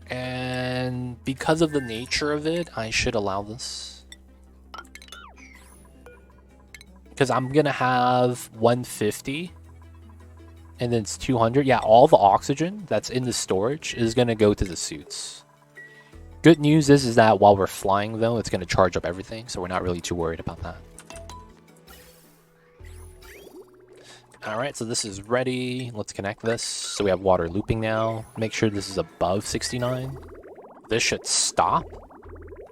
[SPEAKER 1] And because of the nature of it, I should allow this. Because I'm going to have 150 and then it's 200. Yeah, all the oxygen that's in the storage is going to go to the suits. Good news is that while we're flying, though, it's going to charge up everything, so we're not really too worried about that. Alright, so this is ready. Let's connect this. So we have water looping now. Make sure this is above 69. This should stop.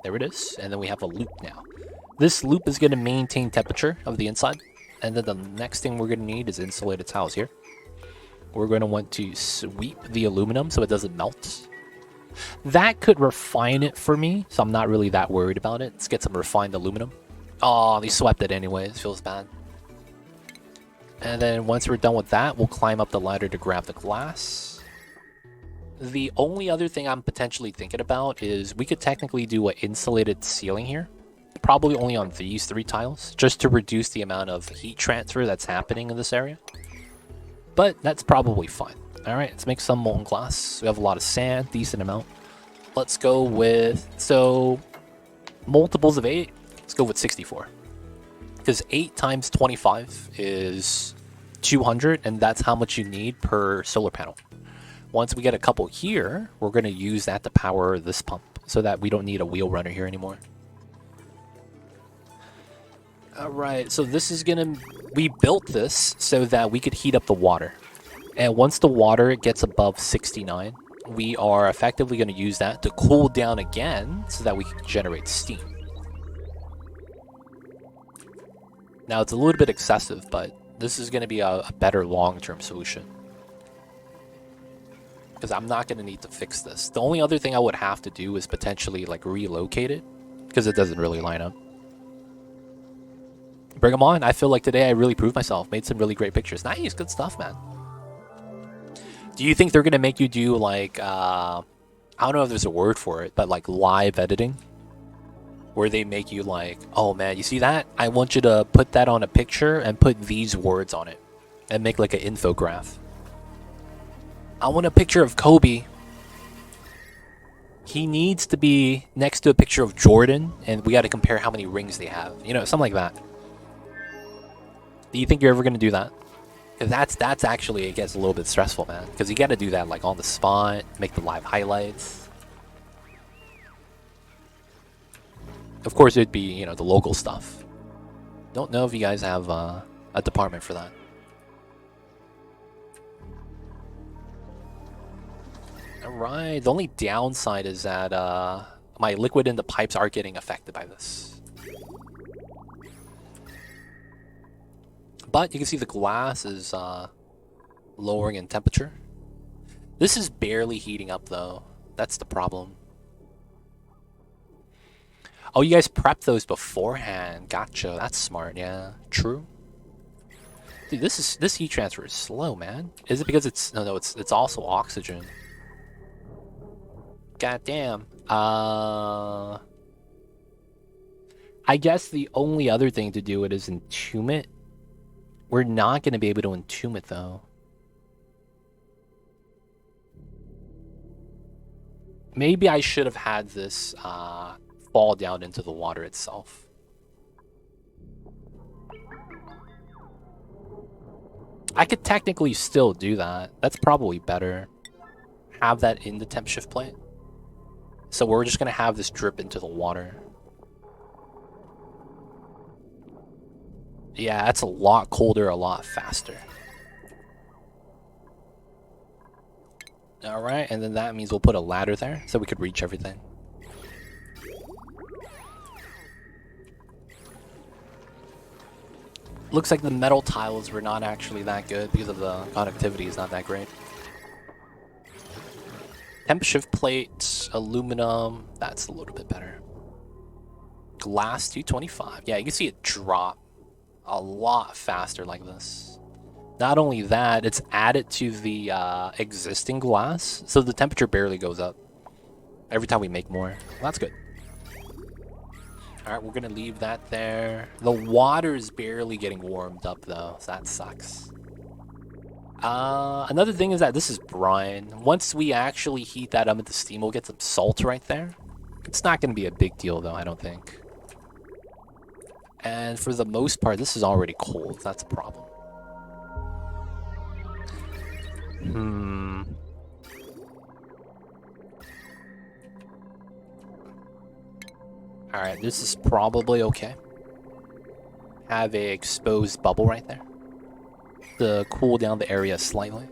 [SPEAKER 1] There it is. And then we have a loop now. This loop is going to maintain temperature of the inside. And then the next thing we're going to need is insulated tiles here. We're going to want to sweep the aluminum so it doesn't melt. That could refine it for me, so I'm not really that worried about it. Let's get some refined aluminum. Oh, they swept it anyways. Feels bad. And then once we're done with that, we'll climb up the ladder to grab the glass. The only other thing I'm potentially thinking about is we could technically do an insulated ceiling here. Probably only on these 3 tiles, just to reduce the amount of heat transfer that's happening in this area. But that's probably fine. Alright, let's make some molten glass. We have a lot of sand, decent amount. Let's go with, so, multiples of 8. Let's go with 64. Because 8 times 25 is 200, and that's how much you need per solar panel. Once we get a couple here, we're going to use that to power this pump, so that we don't need a wheel runner here anymore. Alright, so this is going to... We built this so that we could heat up the water. And once the water gets above 69, we are effectively going to use that to cool down again, so that we can generate steam. Now, it's a little bit excessive, but this is going to be a better long-term solution. Because I'm not going to need to fix this. The only other thing I would have to do is potentially, like, relocate it. Because it doesn't really line up. Bring them on. I feel like today I really proved myself. Made some really great pictures. Nice. Good stuff, man. Do you think they're going to make you do, like, I don't know if there's a word for it, but, like, live editing? Where they make you like, oh man, you see that? I want you to put that on a picture and put these words on it. And make like an infograph. I want a picture of Kobe. He needs to be next to a picture of Jordan, and we got to compare how many rings they have. You know, something like that. Do you think you're ever going to do that? That's actually, it gets a little bit stressful, man. Because you got to do that like on the spot, make the live highlights. Of course, it'd be, you know, the local stuff. Don't know if you guys have a department for that. Alright, the only downside is that my liquid in the pipes are getting affected by this. But you can see the glass is lowering in temperature. This is barely heating up though. That's the problem. Oh, you guys prepped those beforehand. Gotcha. That's smart. Yeah, true. Dude, this heat transfer is slow, man. Is it because it's it's also oxygen? God damn. I guess the only other thing to do it is entomb it. We're not going to be able to entomb it though. Maybe I should have had this fall down into the water itself. I could technically still do that. That's probably better. Have that in the temp shift plate. So we're just going to have this drip into the water. Yeah, that's a lot colder, a lot faster. Alright, and then that means we'll put a ladder there so we could reach everything. Looks like the metal tiles were not actually that good because of the conductivity is not that great. Temp shift plate, aluminum, that's a little bit better. Glass 225. Yeah, you can see it drop a lot faster like this. Not only that, it's added to the existing glass, so the temperature barely goes up every time we make more. Well, that's good. Alright, we're gonna leave that there. The water is barely getting warmed up though, so that sucks. Another thing is that this is brine. Once we actually heat that up into steam, we'll get some salt right there. It's not gonna be a big deal though, I don't think. And for the most part, this is already cold. That's a problem. Hmm. Alright, this is probably okay. Have a exposed bubble right there to cool down the area slightly.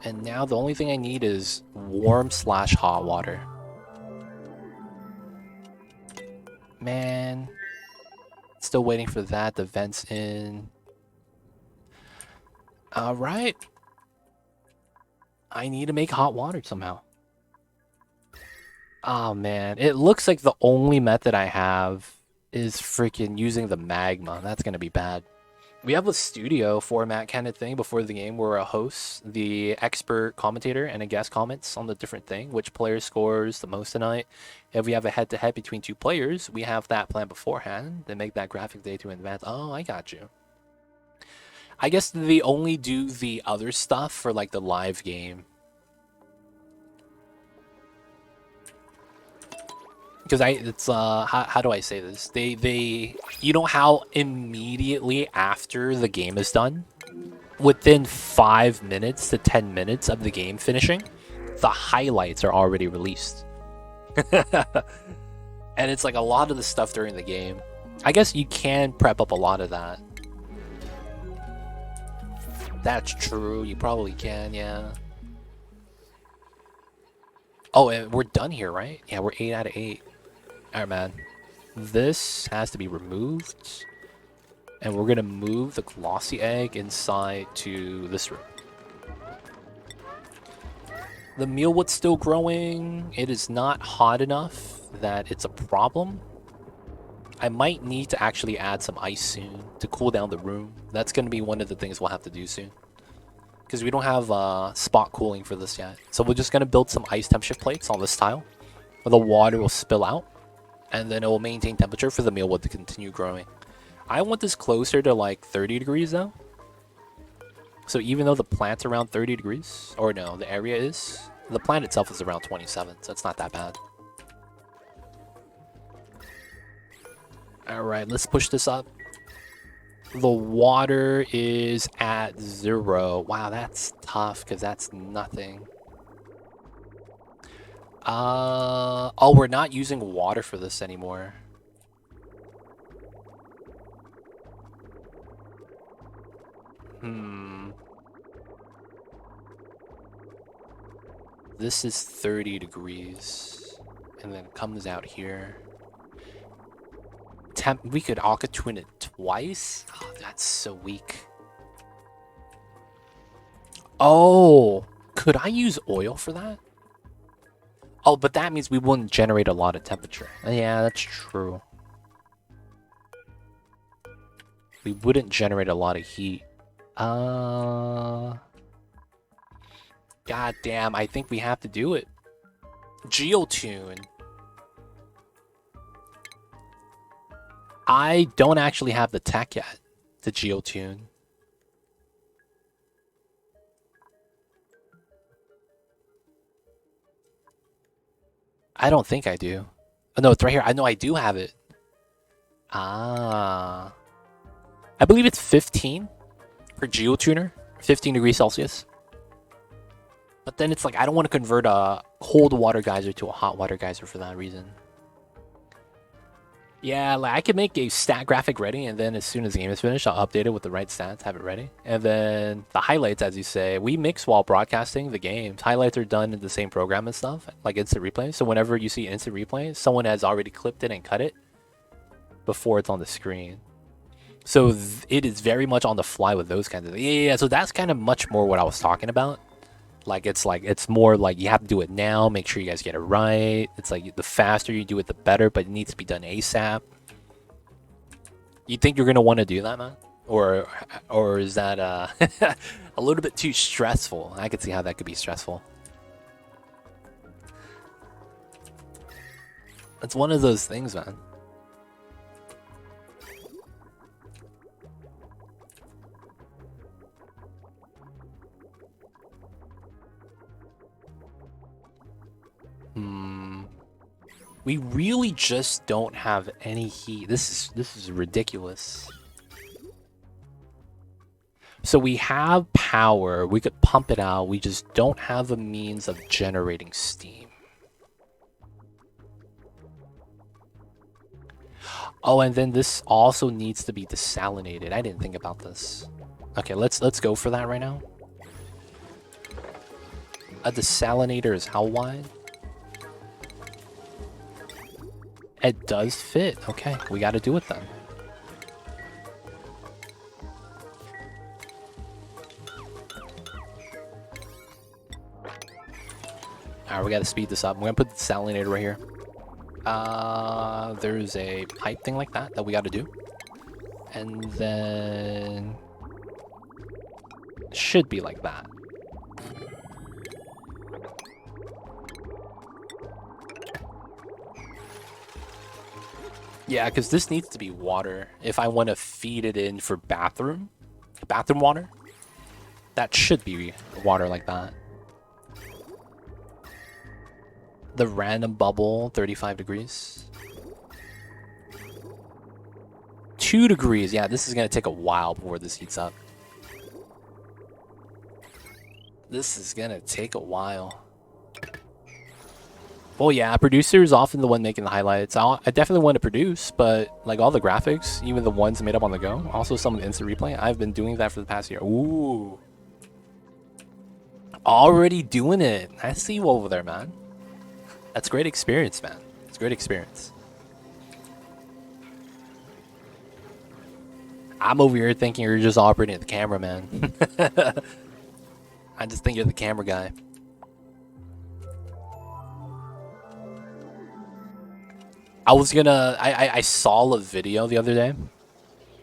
[SPEAKER 1] And now the only thing I need is warm/hot water. Man, still waiting for that. The vent's in. Alright. I need to make hot water somehow. Oh man, it looks like the only method I have is freaking using the magma. That's gonna be bad. We have a studio format kind of thing before the game where a host, the expert commentator, and a guest comments on the different thing, which player scores the most tonight. If we have a head-to-head between two players, we have that plan beforehand. Then make that graphic day to advance. Oh, I got you. I guess they only do the other stuff for like the live game. Because it's how do I say this? You know how immediately after the game is done, within 5 minutes to 10 minutes of the game finishing, the highlights are already released. And it's like a lot of the stuff during the game. I guess you can prep up a lot of that. That's true. You probably can, yeah. Oh, and we're done here, right? Yeah, we're 8 out of 8. Alright, man. This has to be removed. And we're going to move the glossy egg inside to this room. The mealwood's still growing. It is not hot enough that it's a problem. I might need to actually add some ice soon to cool down the room. That's going to be one of the things we'll have to do soon. Because we don't have spot cooling for this yet. So we're just going to build some ice temp shift plates on this tile. Where the water will spill out. And then it will maintain temperature for the mealwood to continue growing. I want this closer to like 30 degrees though. So even though the plant's around 30 degrees, or no, the area is, the plant itself is around 27, so it's not that bad. Alright, let's push this up. The water is at 0. Wow, that's tough because that's nothing. Oh, we're not using water for this anymore. This is 30 degrees. And then comes out here. We could Aqua Twin it twice? Oh, that's so weak. Oh, could I use oil for that? Oh, but that means we wouldn't generate a lot of temperature. Yeah, that's true. We wouldn't generate a lot of heat. God damn, I think we have to do it. Geotune. I don't actually have the tech yet to geotune. I don't think I do. Oh, no, it's right here. I know I do have it. Ah. I believe it's 15 per geotuner. 15 degrees Celsius. But then it's like, I don't want to convert a cold water geyser to a hot water geyser for that reason. Yeah, like I could make a stat graphic ready, and then as soon as the game is finished, I'll update it with the right stats, have it ready. And then the highlights, as you say, we mix while broadcasting the games. Highlights are done in the same program and stuff, like instant replay. So whenever you see instant replay, someone has already clipped it and cut it before it's on the screen. So it is very much on the fly with those kinds of things. Yeah, so that's kind of much more what I was talking about. It's more like you have to do it now, make sure you guys get it right. It's like the faster you do it, the better, but it needs to be done ASAP. You think you're going to want to do that, man? Or is that a little bit too stressful? I could see how that could be stressful. It's one of those things, man. We really just don't have any heat. This is ridiculous. So we have power. We could pump it out. We just don't have a means of generating steam. Oh, and then this also needs to be desalinated. I didn't think about this. Okay, let's go for that right now. A desalinator is how wide? It does fit. Okay, we got to do it then. Alright, we got to speed this up. I'm going to put the desalinator right here. There's a pipe thing like that we got to do. And then... should be like that. Yeah, because this needs to be water. If I want to feed it in for bathroom water, that should be water like that. The random bubble, 35 degrees. 2 degrees. Yeah, this is going to take a while before this heats up. This is going to take a while. Well, yeah, producer is often the one making the highlights. I definitely want to produce, but like all the graphics, even the ones made up on the go, also some of the instant replay, I've been doing that for the past year. Ooh. Already doing it. I see you over there, man. That's great experience, man. It's great experience. I'm over here thinking you're just operating the camera, man. I just think you're the camera guy. I saw a video the other day,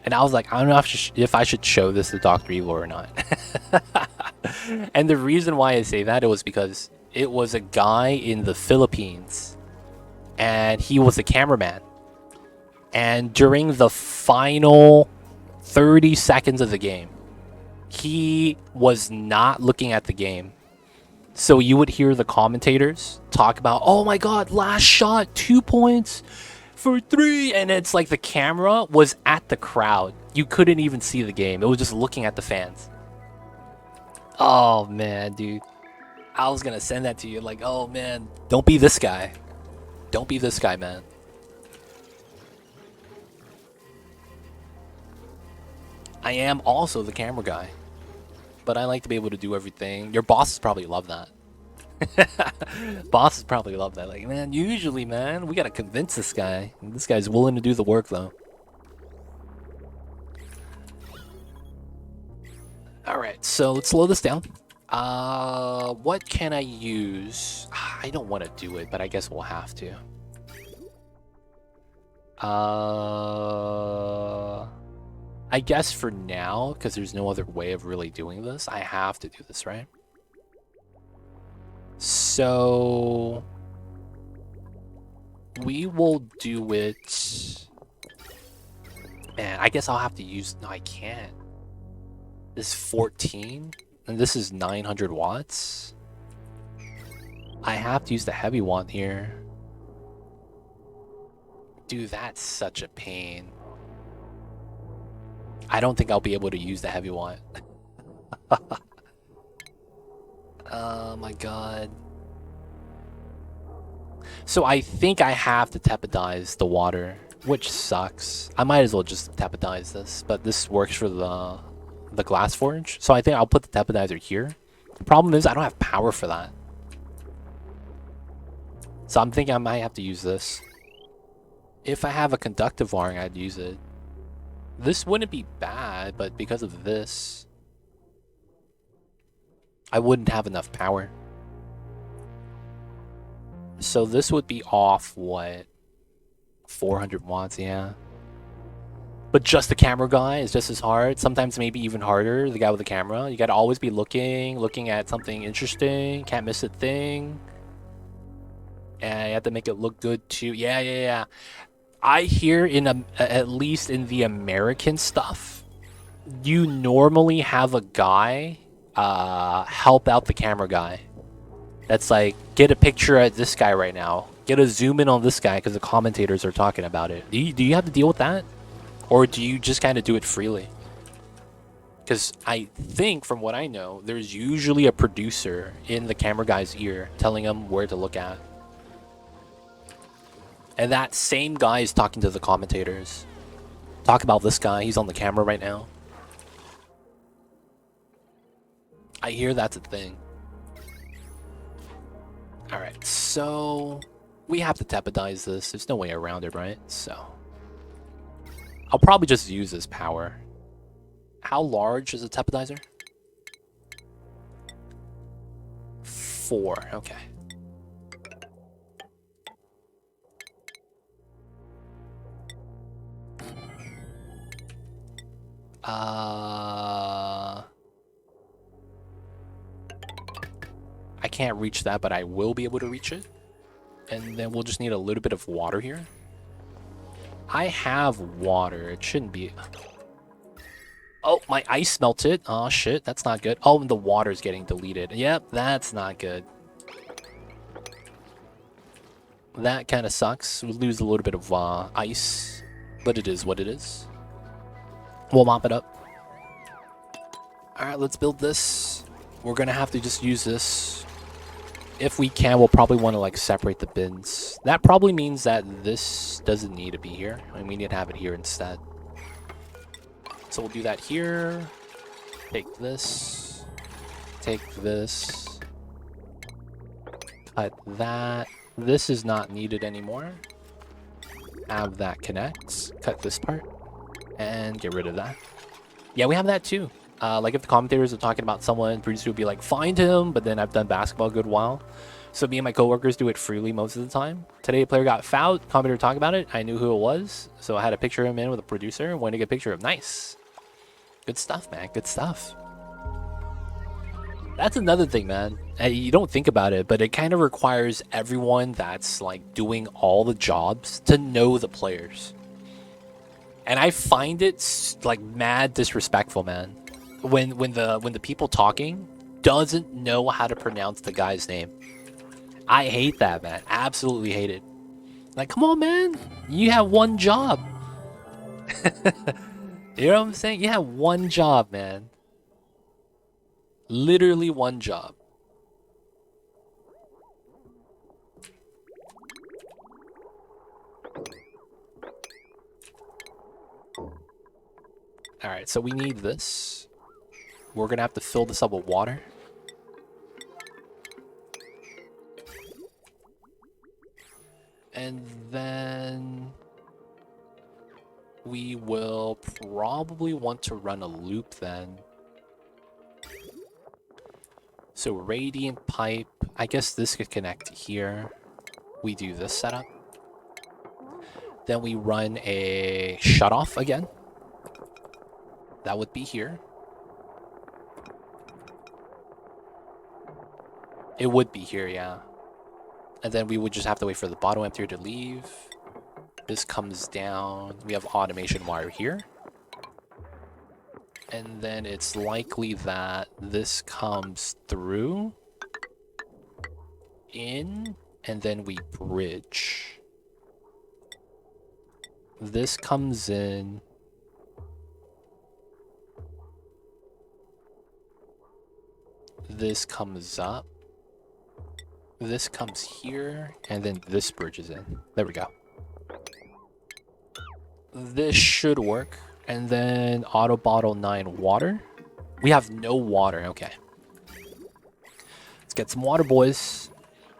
[SPEAKER 1] and I was like, I don't know if I should show this to Dr. Evil or not. And the reason why I say that, it was because it was a guy in the Philippines, and he was a cameraman. And during the final 30 seconds of the game, he was not looking at the game. So you would hear the commentators talk about, oh my god, last shot, 2 points for 3. And it's like the camera was at the crowd. You couldn't even see the game. It was just looking at the fans. Oh man, dude. I was going to send that to you. Like, oh man, don't be this guy. Don't be this guy, man. I am also the camera guy. But I like to be able to do everything. Your bosses probably love that. Bosses probably love that. Like, man, usually, man, we gotta convince this guy. This guy's willing to do the work, though. Alright, so let's slow this down. What can I use? I don't want to do it, but I guess we'll have to. I guess for now, because there's no other way of really doing this, I have to do this, right? So we will do it. Man, I guess I'll have to use... No, I can't. This is 14, and this is 900 watts. I have to use the heavy one here. Dude, that's such a pain. I don't think I'll be able to use the heavy one. Oh my god. So I think I have to tepidize the water, which sucks. I might as well just tepidize this, but this works for the glass forge. So I think I'll put the tepidizer here. The problem is I don't have power for that. So I'm thinking I might have to use this. If I have a conductive wiring, I'd use it. This wouldn't be bad, but because of this, I wouldn't have enough power. So this would be off, what? 400 watts, yeah. But just the camera guy is just as hard. Sometimes maybe even harder, the guy with the camera. You gotta always be looking at something interesting. Can't miss a thing. And you have to make it look good too. Yeah. I hear at least in the American stuff, you normally have a guy help out the camera guy. That's like, get a picture at this guy right now. Get a zoom in on this guy because the commentators are talking about it. Do you have to deal with that? Or do you just kind of do it freely? Because I think, from what I know, there's usually a producer in the camera guy's ear telling him where to look at. And that same guy is talking to the commentators. Talk about this guy. He's on the camera right now. I hear that's a thing. Alright, so we have to tepadize this. There's no way around it, right? So I'll probably just use this power. How large is a tepadizer? 4, okay. I can't reach that, but I will be able to reach it. And then we'll just need a little bit of water here. I have water. It shouldn't be... Oh, my ice melted. Oh, shit. That's not good. Oh, and the water's getting deleted. Yep, that's not good. That kind of sucks. We lose a little bit of ice. But it is what it is. We'll mop it up. Alright, let's build this. We're going to have to just use this. If we can, we'll probably want to like separate the bins. That probably means that this doesn't need to be here. I mean, we need to have it here instead. So we'll do that here. Take this. Take this. Cut that. This is not needed anymore. Have that connect. Cut this part. And get rid of that. Yeah, we have that too. Like if the commentators are talking about someone, producer would be like, find him, but then I've done basketball a good while. So me and my coworkers do it freely most of the time. Today a player got fouled, commentator talked about it, I knew who it was, so I had a picture of him in with a producer, wanted to get a picture of him. Nice. Good stuff, man, good stuff. That's another thing, man. You don't think about it, but it kind of requires everyone that's like doing all the jobs to know the players. And I find it like mad disrespectful, man. When the people talking doesn't know how to pronounce the guy's name. I hate that, man. Absolutely hate it. Like, come on, man. You have one job. You know what I'm saying? You have one job, man. Literally one job. Alright, so we need this. We're gonna have to fill this up with water. And then we will probably want to run a loop then. So radiant pipe, I guess this could connect here. We do this setup. Then we run a shutoff again. That would be here. It would be here, yeah. And then we would just have to wait for the bottom emptier to leave. This comes down. We have automation wire here. And then it's likely that this comes through, in, and then we bridge. This comes in. This comes up. This comes here, and then this bridges in. There we go. This should work. And then auto bottle 9 water. We have no water. Okay. Let's get some water, boys.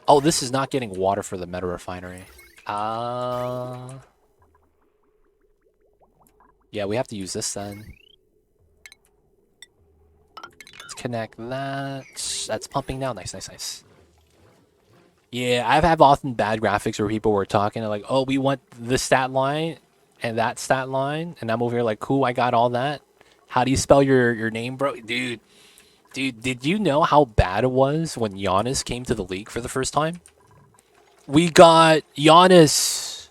[SPEAKER 1] Oh, this is not getting water for the meta refinery. Yeah, we have to use this then. Let's connect that. That's pumping now. Nice, nice, nice. Yeah, I've had often bad graphics where people were talking like, oh, we want this stat line and that stat line, and I'm over here like, cool, I got all that. How do you spell your name, bro? Dude, did you know how bad it was when Giannis came to the league for the first time? We got Giannis,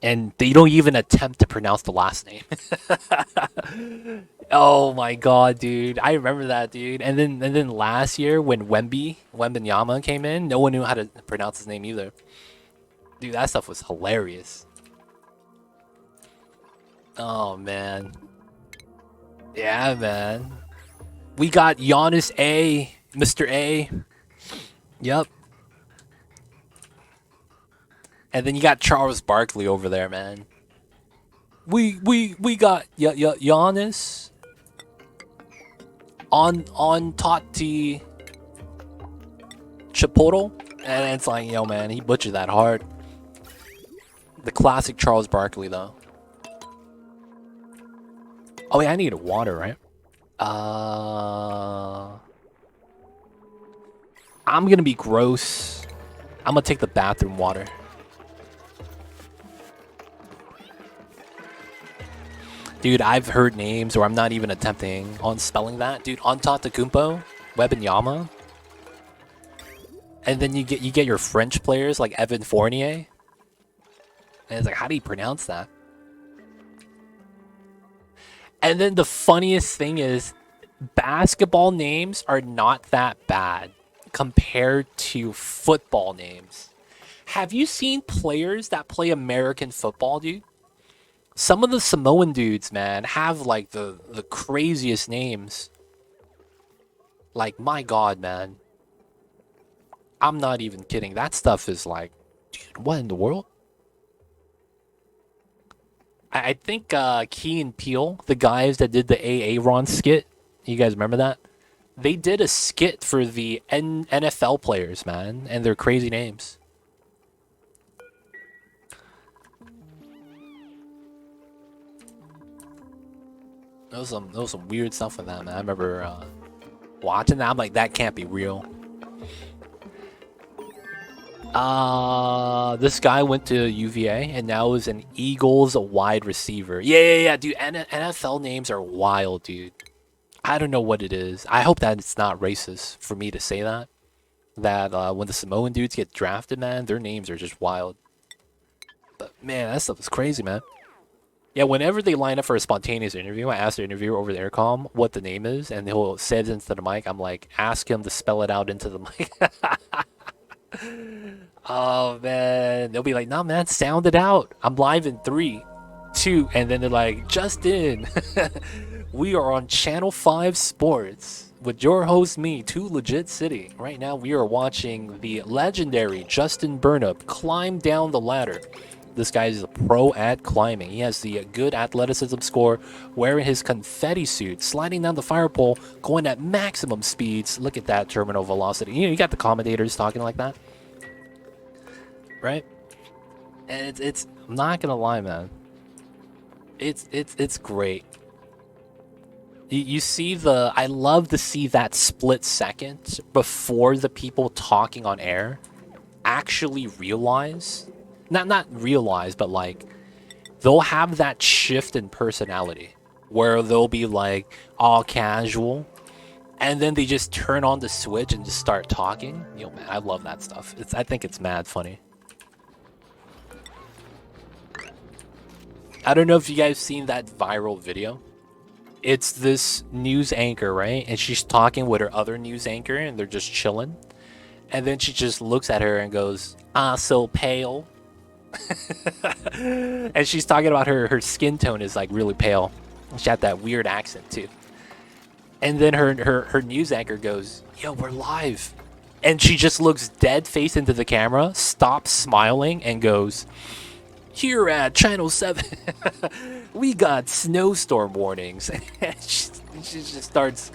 [SPEAKER 1] and they don't even attempt to pronounce the last name. Oh my god, dude. I remember that, dude. And then last year when Wembanyama came in, no one knew how to pronounce his name either. Dude, that stuff was hilarious. Oh man. Yeah, man. We got Giannis A, Mr. A. Yep. And then you got Charles Barkley over there, man. We got Giannis on Totti Chipotle, and it's like, yo, man, he butchered that hard. The classic Charles Barkley, though. Oh yeah, I need water, right? I'm gonna be gross. I'm gonna take the bathroom water. Dude, I've heard names, or I'm not even attempting on spelling that. Dude, Antetokounmpo, Wembanyama, and then you get your French players like Evan Fournier, and it's like, how do you pronounce that? And then the funniest thing is, basketball names are not that bad compared to football names. Have you seen players that play American football, dude? Some of the Samoan dudes, man, have like the craziest names. Like, my God, man. I'm not even kidding. That stuff is like, dude, what in the world? I think Key and Peele, the guys that did the Aaron skit, you guys remember that? They did a skit for the NFL players, man, and their crazy names. There was some weird stuff with that, man. I remember watching that. I'm like, that can't be real. This guy went to UVA and now is an Eagles wide receiver. Yeah, dude. NFL names are wild, dude. I don't know what it is. I hope that it's not racist for me to say that. That when the Samoan dudes get drafted, man, their names are just wild. But man, that stuff is crazy, man. Yeah, whenever they line up for a spontaneous interview, I ask the interviewer over the intercom what the name is, and he'll say it into the mic. I'm like, ask him to spell it out into the mic. Oh man, they'll be like, "No, man, sound it out. I'm live in 3, 2," and then they're like, "Just in, we are on Channel 5 Sports with your host, me, Too Legit City. Right now, we are watching the legendary Justin Burnup climb down the ladder." This guy is a pro at climbing. He has the good athleticism score, wearing his confetti suit, sliding down the fire pole, going at maximum speeds. Look at that terminal velocity. You got the commentators talking like that, right? And it's I'm not gonna lie, man. It's great. You see I love to see that split second before the people talking on air actually realize. Not realize, but like they'll have that shift in personality where they'll be like all casual, and then they just turn on the switch and just start talking. You know, man, I love that stuff. I think it's mad funny. I don't know if you guys seen that viral video. It's this news anchor, right? And she's talking with her other news anchor, and they're just chilling. And then she just looks at her and goes, "Ah, so pale." And she's talking about her skin tone is like really pale. She had that weird accent too. And then her news anchor goes, "Yo, we're live." And she just looks dead face into the camera, stops smiling, and goes, "Here at Channel 7, we got snowstorm warnings." And she just starts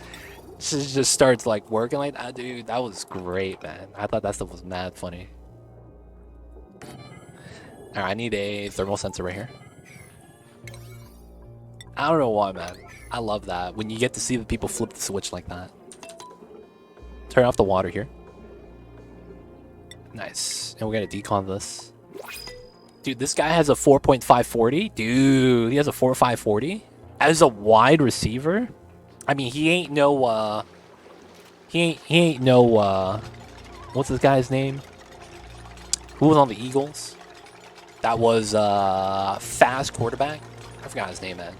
[SPEAKER 1] like working like that. Dude, that was great, man. I thought that stuff was mad funny. Alright, I need a thermal sensor right here. I don't know why, man. I love that. When you get to see the people flip the switch like that. Turn off the water here. Nice. And we're gonna decon this. Dude, this guy has a 4.540. Dude, he has a 4.540 as a wide receiver. I mean, he ain't no what's this guy's name? Who was on the Eagles? That was fast quarterback. I forgot his name, man.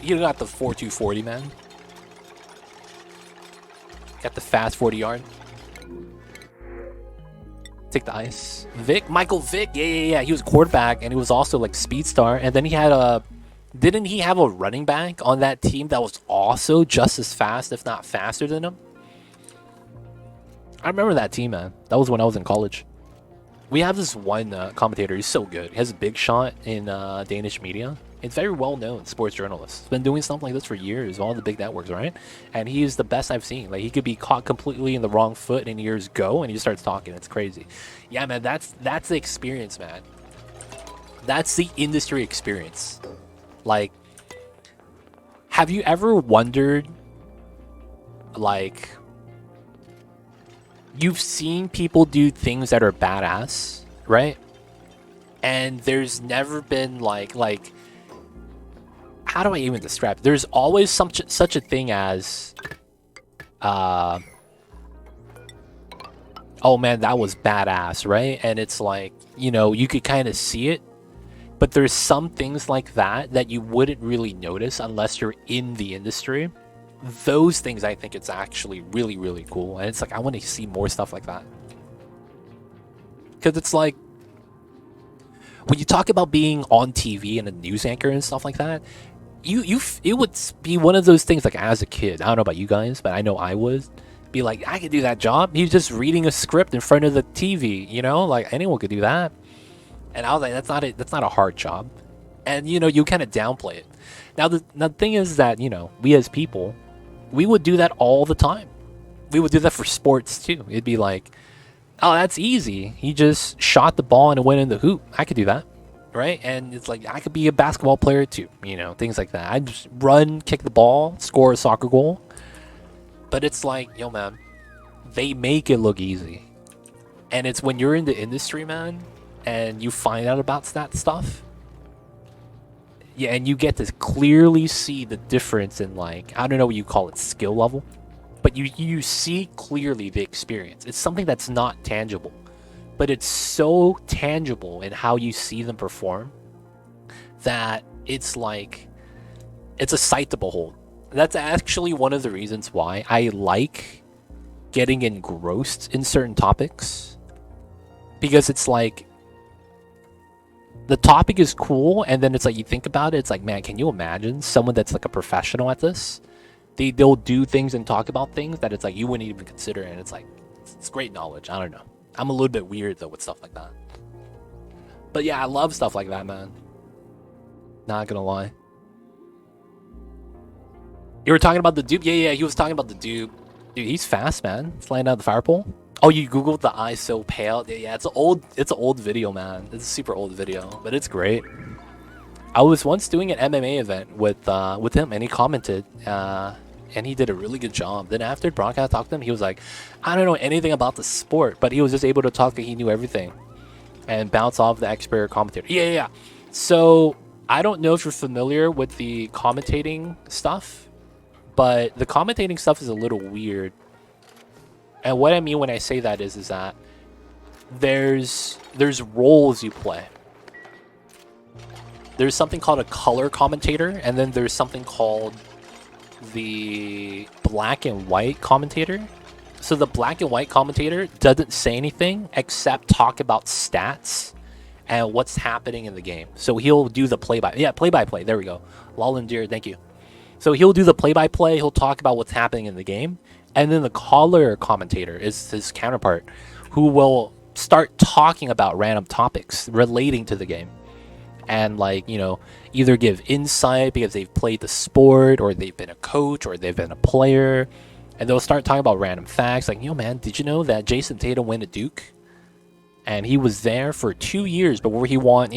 [SPEAKER 1] You got the 4.240, man. Got the fast 40 yard. Take the ice. Michael Vick. Yeah. He was quarterback, and he was also like speed star. And then he had a. Didn't he have a running back on that team that was also just as fast, if not faster than him? I remember that team, man. That was when I was in college. We have this one commentator. He's so good. He has a big shot in Danish media. He's very well-known sports journalist. He's been doing something like this for years, all the big networks, right? And he is the best I've seen. Like, he could be caught completely in the wrong foot and years go, and he starts talking. It's crazy. Yeah, man, that's the experience, man. That's the industry experience. Like, have you ever wondered, like, you've seen people do things that are badass, right? And there's never been like how do I even describe it? There's always such a thing as oh man, that was badass, right? And it's like, you know, you could kind of see it, but there's some things like that you wouldn't really notice unless you're in the industry. Those things, I think it's actually really, really cool. And it's like, I want to see more stuff like that. Because it's like, when you talk about being on TV and a news anchor and stuff like that, it would be one of those things, like, as a kid, I don't know about you guys, but I know I would be like, I could do that job. He's just reading a script in front of the TV, you know, like anyone could do that. And I was like, that's not a hard job. And, you know, you kind of downplay it. Now the thing is that, you know, we as people, we would do that all the time. We would do that for sports too. It'd be like, oh, that's easy. He just shot the ball and it went in the hoop. I could do that. Right? And it's like, I could be a basketball player too, you know, things like that. I just run, kick the ball, score a soccer goal. But it's like, yo, man, they make it look easy. And it's when you're in the industry, man, and you find out about that stuff. Yeah, and you get to clearly see the difference in, like, I don't know what you call it, skill level. But you see clearly the experience. It's something that's not tangible. But it's so tangible in how you see them perform that it's like, it's a sight to behold. That's actually one of the reasons why I like getting engrossed in certain topics. Because it's like, the topic is cool, and then it's like, you think about it, it's like, man, can you imagine someone that's like a professional at this? They'll do things and talk about things that it's like, you wouldn't even consider, and it's like, it's great knowledge. I don't know. I'm a little bit weird, though, with stuff like that. But yeah, I love stuff like that, man. Not gonna lie. You were talking about the dupe? Yeah, he was talking about the dupe. Dude, he's fast, man. He's laying down the fire pole. Oh, you googled the eye so pale? Yeah, it's an old video, man. It's a super old video, but it's great. I was once doing an MMA event with him, and he commented, and he did a really good job. Then after broadcast talked to him, he was like, I don't know anything about the sport, but he was just able to talk like he knew everything and bounce off the expert commentator. Yeah. So I don't know if you're familiar with the commentating stuff, but the commentating stuff is a little weird. And what I mean when I say that is that there's roles you play. There's something called a color commentator, and then there's something called the black and white commentator. So the black and white commentator doesn't say anything except talk about stats and what's happening in the game. So he'll do the play-by-play. There we go. Lollendeer, thank you. So he'll do the play-by-play. He'll talk about what's happening in the game. And then the color commentator is his counterpart, who will start talking about random topics relating to the game. And, like, you know, either give insight because they've played the sport, or they've been a coach, or they've been a player. And they'll start talking about random facts, like, yo, man, did you know that Jason Tatum went to Duke? And he was there for 2 years before he won,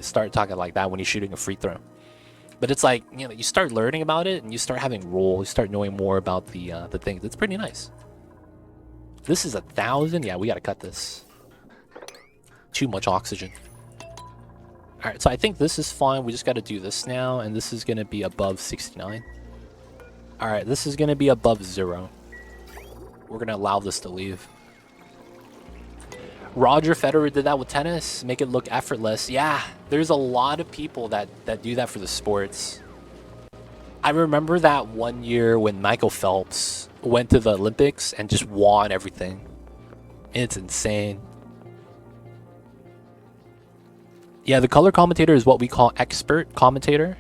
[SPEAKER 1] start talking like that when he's shooting a free throw. But it's like, you know, you start learning about it, and you start having roles, you start knowing more about the things. It's pretty nice. This is 1,000? Yeah, we gotta cut this. Too much oxygen. Alright, so I think this is fine. We just gotta do this now, and this is gonna be above 69. Alright, this is gonna be above 0. We're gonna allow this to leave. Roger Federer did that with tennis, make it look effortless. Yeah, there's a lot of people that do that for the sports. I remember that one year when Michael Phelps went to the Olympics and just won everything. It's insane. Yeah, the color commentator is what we call expert commentator.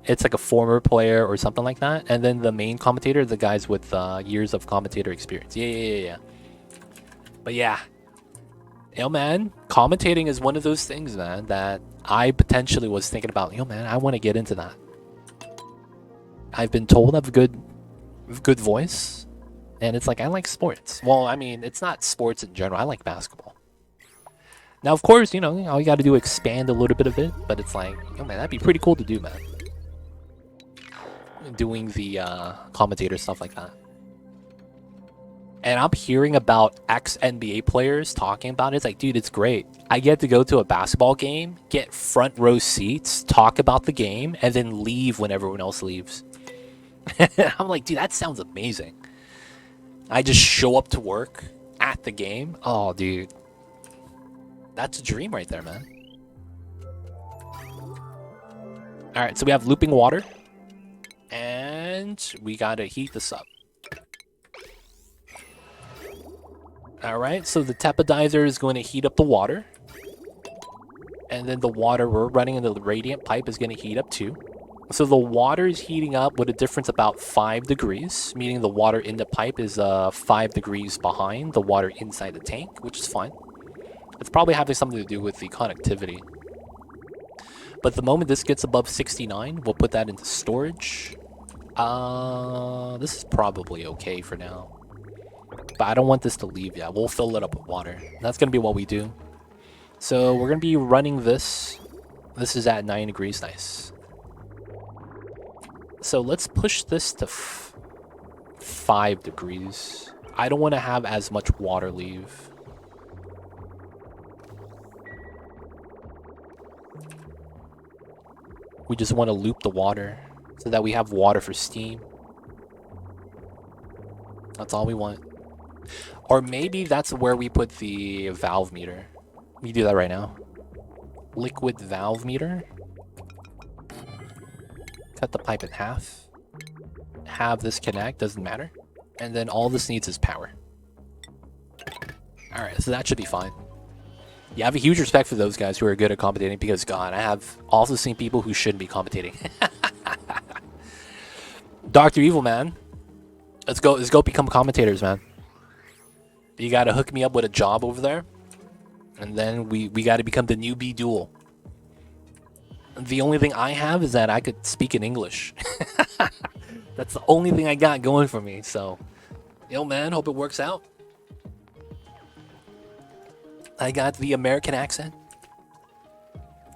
[SPEAKER 1] It's like a former player or something like that. And then the main commentator, the guys with years of commentator experience. Yeah. But yeah. Yo, man, commentating is one of those things, man, that I potentially was thinking about. Yo, man, I want to get into that. I've been told I have a good voice. And it's like, I like sports. Well, I mean, it's not sports in general. I like basketball. Now, of course, you know, all you got to do is expand a little bit of it. But it's like, yo, man, that'd be pretty cool to do, man. Doing the commentator stuff like that. And I'm hearing about ex-NBA players talking about it. It's like, dude, it's great. I get to go to a basketball game, get front row seats, talk about the game, and then leave when everyone else leaves. I'm like, dude, that sounds amazing. I just show up to work at the game. Oh, dude. That's a dream right there, man. Alright, so we have looping water. And we gotta heat this up. Alright, so the tepodizer is going to heat up the water. And then the water we're running in the radiant pipe is going to heat up too. So the water is heating up with a difference about 5 degrees, meaning the water in the pipe is 5 degrees behind the water inside the tank, which is fine. It's probably having something to do with the conductivity. But the moment this gets above 69, we'll put that into storage. This is probably okay for now. But I don't want this to leave yet. We'll fill it up with water. That's going to be what we do. So we're going to be running this. This is at 9 degrees. Nice. So let's push this to 5 degrees. I don't want to have as much water leave. We just want to loop the water so that we have water for steam. That's all we want. Or maybe that's where we put the valve meter. We do that right now. Liquid valve meter. Cut the pipe in half. Have this connect, doesn't matter. And then all this needs is power. Alright, so that should be fine. Yeah, I have a huge respect for those guys who are good at commentating because, God, I have also seen people who shouldn't be commentating. Dr. Evil, man. Let's go become commentators, man. You gotta hook me up with a job over there. And then we gotta become the newbie duel. The only thing I have is that I could speak in English. That's the only thing I got going for me, so... Yo, man, hope it works out. I got the American accent.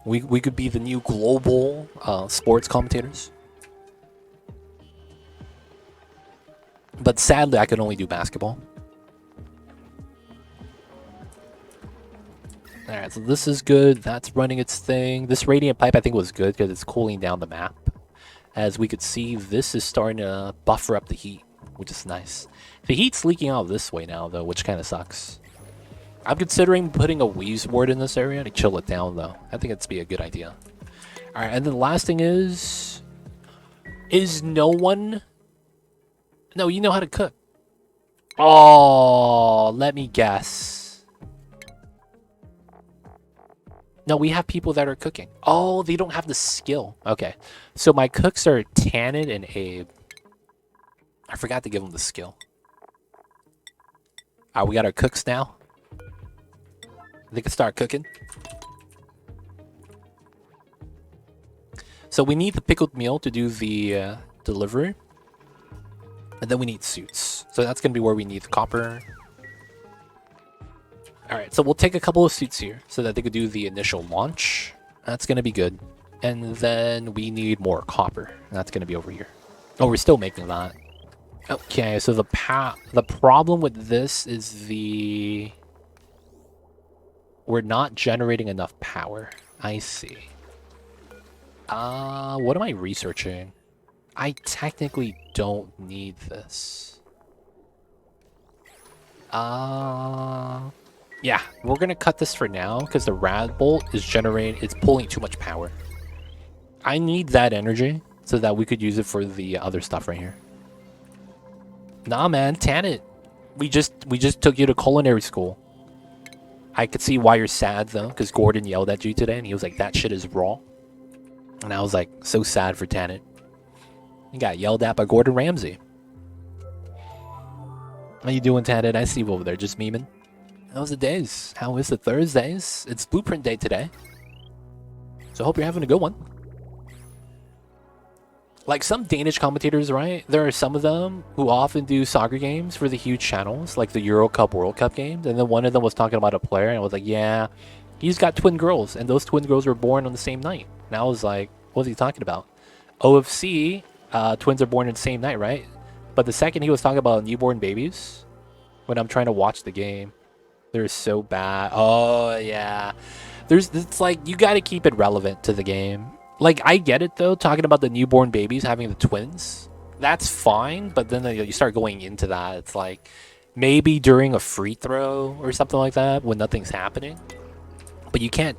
[SPEAKER 1] We could be the new global sports commentators. But sadly, I can only do basketball. Alright, so this is good. That's running its thing. This radiant pipe, I think, was good because it's cooling down the map. As we could see, this is starting to buffer up the heat, which is nice. The heat's leaking out this way now, though, which kind of sucks. I'm considering putting a Wheeze ward in this area to chill it down, though. I think it'd be a good idea. Alright, and then the last thing is no one... No, you know how to cook. Oh, let me guess. No, we have people that are cooking. Oh, they don't have the skill. Okay. So my cooks are Tannin and Abe. I forgot to give them the skill. Alright, we got our cooks now. They can start cooking. So we need the pickled meal to do the delivery. And then we need suits. So that's going to be where we need the copper. Alright, so we'll take a couple of suits here so that they could do the initial launch. That's going to be good. And then we need more copper. That's going to be over here. Oh, we're still making that. Okay, so the problem with this is we're not generating enough power. I see. What am I researching? I technically don't need this. Yeah, we're gonna cut this for now because the rad bolt is it's pulling too much power. I need that energy so that we could use it for the other stuff right here. Nah, man, tan it. We just took you to culinary school. I could see why you're sad though, because Gordon yelled at you today, and he was like, "That shit is raw." And I was like, so sad for Tanit. He got yelled at by Gordon Ramsay. How you doing, Tanit? I see you over there, just memeing. How's the days? How is the Thursdays? It's Blueprint Day today. So I hope you're having a good one. Like some Danish commentators, right? There are some of them who often do soccer games for the huge channels, like the Euro Cup, World Cup games. And then one of them was talking about a player, and I was like, yeah, he's got twin girls, and those twin girls were born on the same night. And I was like, what's he talking about? OFC, twins are born in the same night, right? But the second he was talking about newborn babies, when I'm trying to watch the game, they're so bad. Oh, yeah. It's like, you got to keep it relevant to the game. Like, I get it, though, talking about the newborn babies having the twins. That's fine, but then you start going into that. It's like, maybe during a free throw or something like that when nothing's happening. But you can't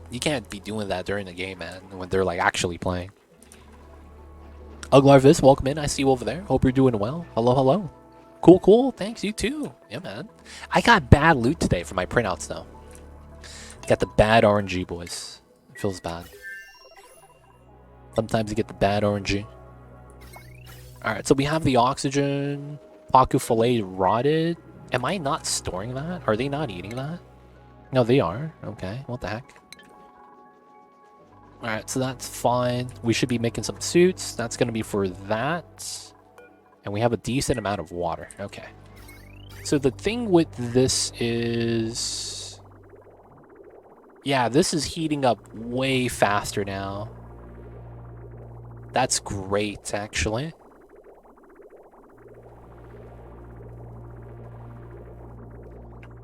[SPEAKER 1] be doing that during the game, man, when they're, like, actually playing. Uglarvis, welcome in. I see you over there. Hope you're doing well. Hello, hello. Cool, cool. Thanks, you too. Yeah, man. I got bad loot today for my printouts, though. Got the bad RNG, boys. It feels bad. Sometimes you get the bad RNG. Alright, so we have the oxygen. Paku fillet rotted. Am I not storing that? Are they not eating that? No, they are. Okay, what the heck? Alright, so that's fine. We should be making some suits. That's going to be for that. And we have a decent amount of water. Okay. So the thing with this is... yeah, this is heating up way faster now. That's great, actually.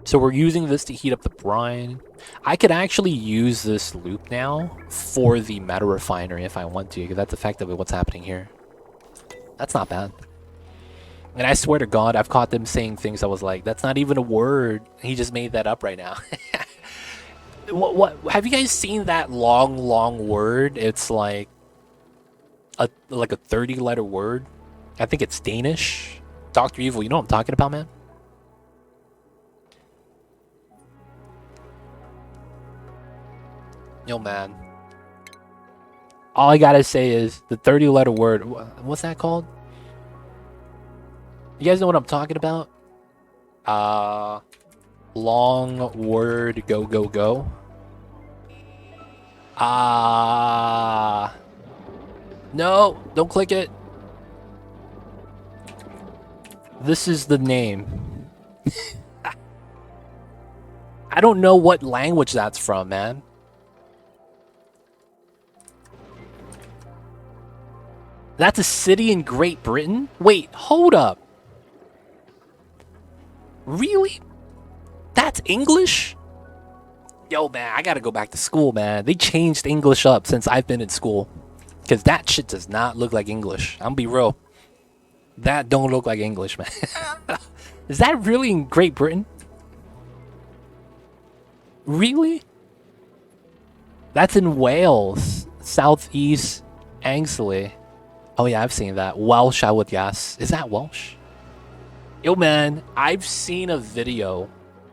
[SPEAKER 1] So we're using this to heat up the brine. I could actually use this loop now for the meta refinery if I want to, because that's effectively what's happening here. That's not bad. And I swear to God, I've caught them saying things I was like, that's not even a word. He just made that up right now. What? Have you guys seen that long word? It's like a 30-letter word. I think it's Danish. Dr. Evil, you know what I'm talking about, man? Yo, man. All I gotta say is the 30-letter word. What's that called? You guys know what I'm talking about? Long word, go, go, go. No, don't click it. This is the name. I don't know what language that's from, man. That's a city in Great Britain? Wait, hold up. Really? That's English? Yo, man, I gotta go back to school, man. They changed English up since I've been in school. Because that shit does not look like English. I'm gonna be real. That don't look like English, man. Is that really in Great Britain? Really? That's in Wales. Southeast Angsley. Oh yeah, I've seen that. Welsh, I would guess. Is that Welsh? Yo, man, I've seen a video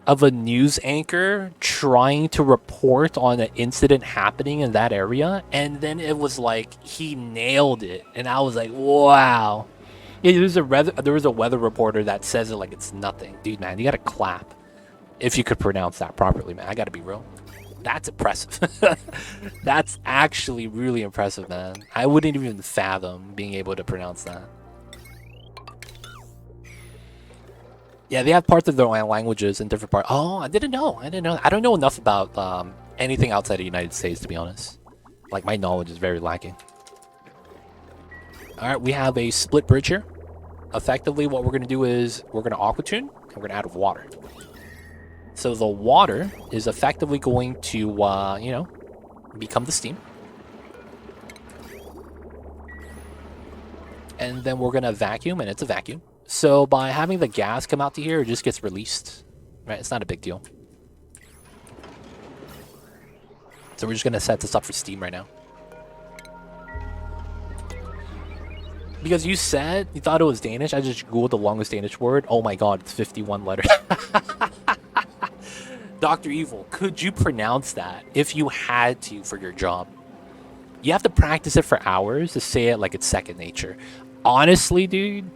[SPEAKER 1] of a news anchor trying to report on an incident happening in that area, and then it was like he nailed it, and I was like, wow. Yeah, there was a weather reporter that says it like it's nothing. Dude, man, you gotta clap if you could pronounce that properly, man. I gotta be real. That's impressive. That's actually really impressive, man. I wouldn't even fathom being able to pronounce that. Yeah, they have parts of their own languages in different parts. Oh, I didn't know. I don't know enough about anything outside of the United States, to be honest. Like, my knowledge is very lacking. All right, we have a split bridge here. Effectively, what we're going to do is we're going to aquatune, and we're going to add water. So the water is effectively going to, you know, become the steam. And then we're going to vacuum, and it's a vacuum. So by having the gas come out to here, it just gets released, right? It's not a big deal. So we're just going to set this up for steam right now. Because you said you thought it was Danish, I just googled the longest Danish word. Oh my god, it's 51 letters. Dr. Evil, could you pronounce that if you had to for your job? You have to practice it for hours to say it like it's second nature. Honestly, dude,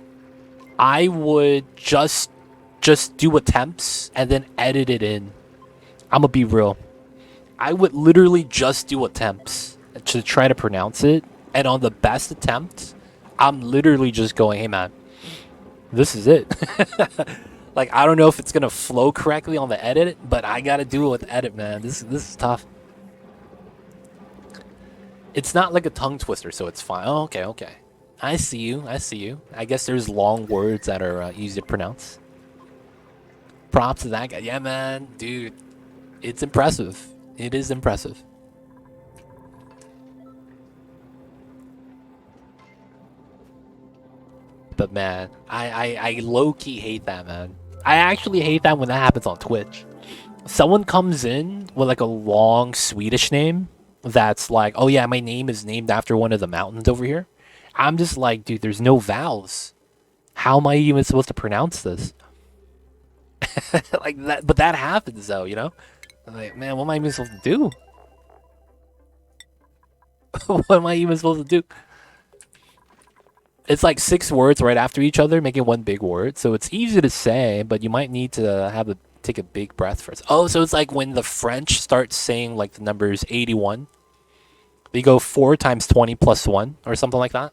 [SPEAKER 1] I would just do attempts and then edit it in. I'm gonna be real. I would literally just do attempts to try to pronounce it, and on the best attempt, I'm literally just going, "Hey man, this is it." Like, I don't know if it's gonna flow correctly on the edit, but I gotta do it with the edit, man. This is tough. It's not like a tongue twister, so it's fine. Oh, okay, okay. I see you. I see you. I guess there's long words that are easy to pronounce. Props to that guy. Yeah, man, dude, it's impressive. It is impressive. But man, I low-key hate that, man. I actually hate that when that happens on Twitch. Someone comes in with like a long Swedish name that's like, oh yeah, my name is named after one of the mountains over here. I'm just like, dude, there's no vowels. How am I even supposed to pronounce this? Like that, but that happens though, you know? I'm like, man, what am I even supposed to do? What am I even supposed to do? It's like 6 words right after each other, making one big word. So it's easy to say, but you might need to take a big breath first. Oh, so it's like when the French start saying like the numbers 81, they go 4 times 20 plus 1 or something like that.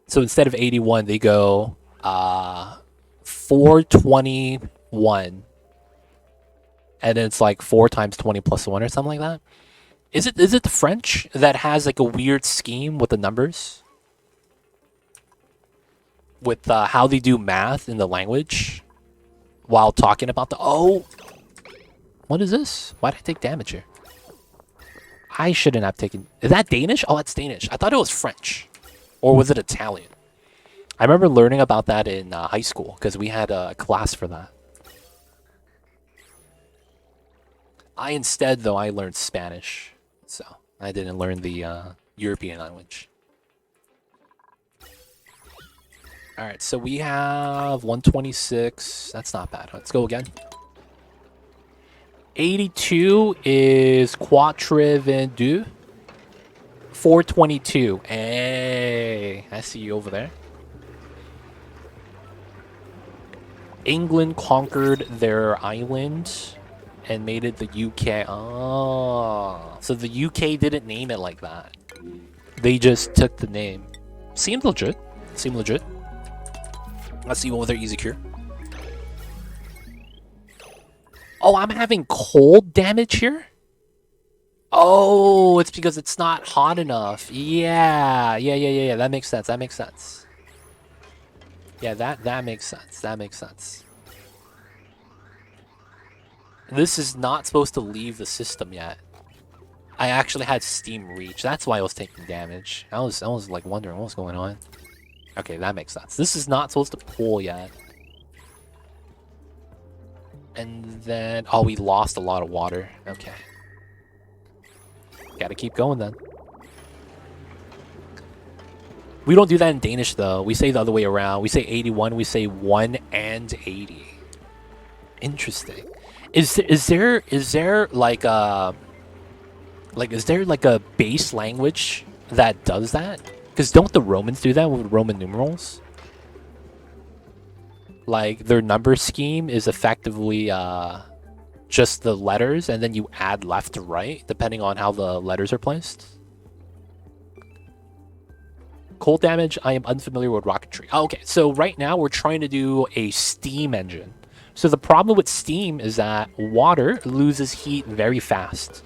[SPEAKER 1] So instead of 81, they go 421. And then it's like 4 times 20 plus 1 or something like that. Is it the French that has like a weird scheme with the numbers? With how they do math in the language while talking about the... Oh! What is this? Why did I take damage here? I shouldn't have taken... Is that Danish? Oh, that's Danish. I thought it was French. Or was it Italian? I remember learning about that in high school because we had a class for that. I learned Spanish. So I didn't learn the European language. All right, so we have 126. That's not bad. Let's go again. 82 is quatre-vingt-deux. 422. Hey, I see you over there. England conquered their island and made it the UK. Oh, so the UK didn't name it like that. They just took the name. Seemed legit. Seemed legit. Let's see what their easy cure. Oh, I'm having cold damage here? Oh, it's because it's not hot enough. Yeah. That makes sense. That makes sense. Yeah, that makes sense. That makes sense. This is not supposed to leave the system yet. I actually had Steam reach. That's why I was taking damage. I was like wondering what was going on. Okay, that makes sense. This is not supposed to pull yet. And then... Oh, we lost a lot of water. Okay. Gotta keep going then. We don't do that in Danish though. We say the other way around. We say 81. We say 1 and 80. Interesting. Is there like a... is there like a base language that does that? Because don't the Romans do that with Roman numerals? Like, their number scheme is effectively just the letters, and then you add left to right, depending on how the letters are placed. Cold damage, I am unfamiliar with rocketry. Oh, okay, so right now we're trying to do a steam engine. So the problem with steam is that water loses heat very fast.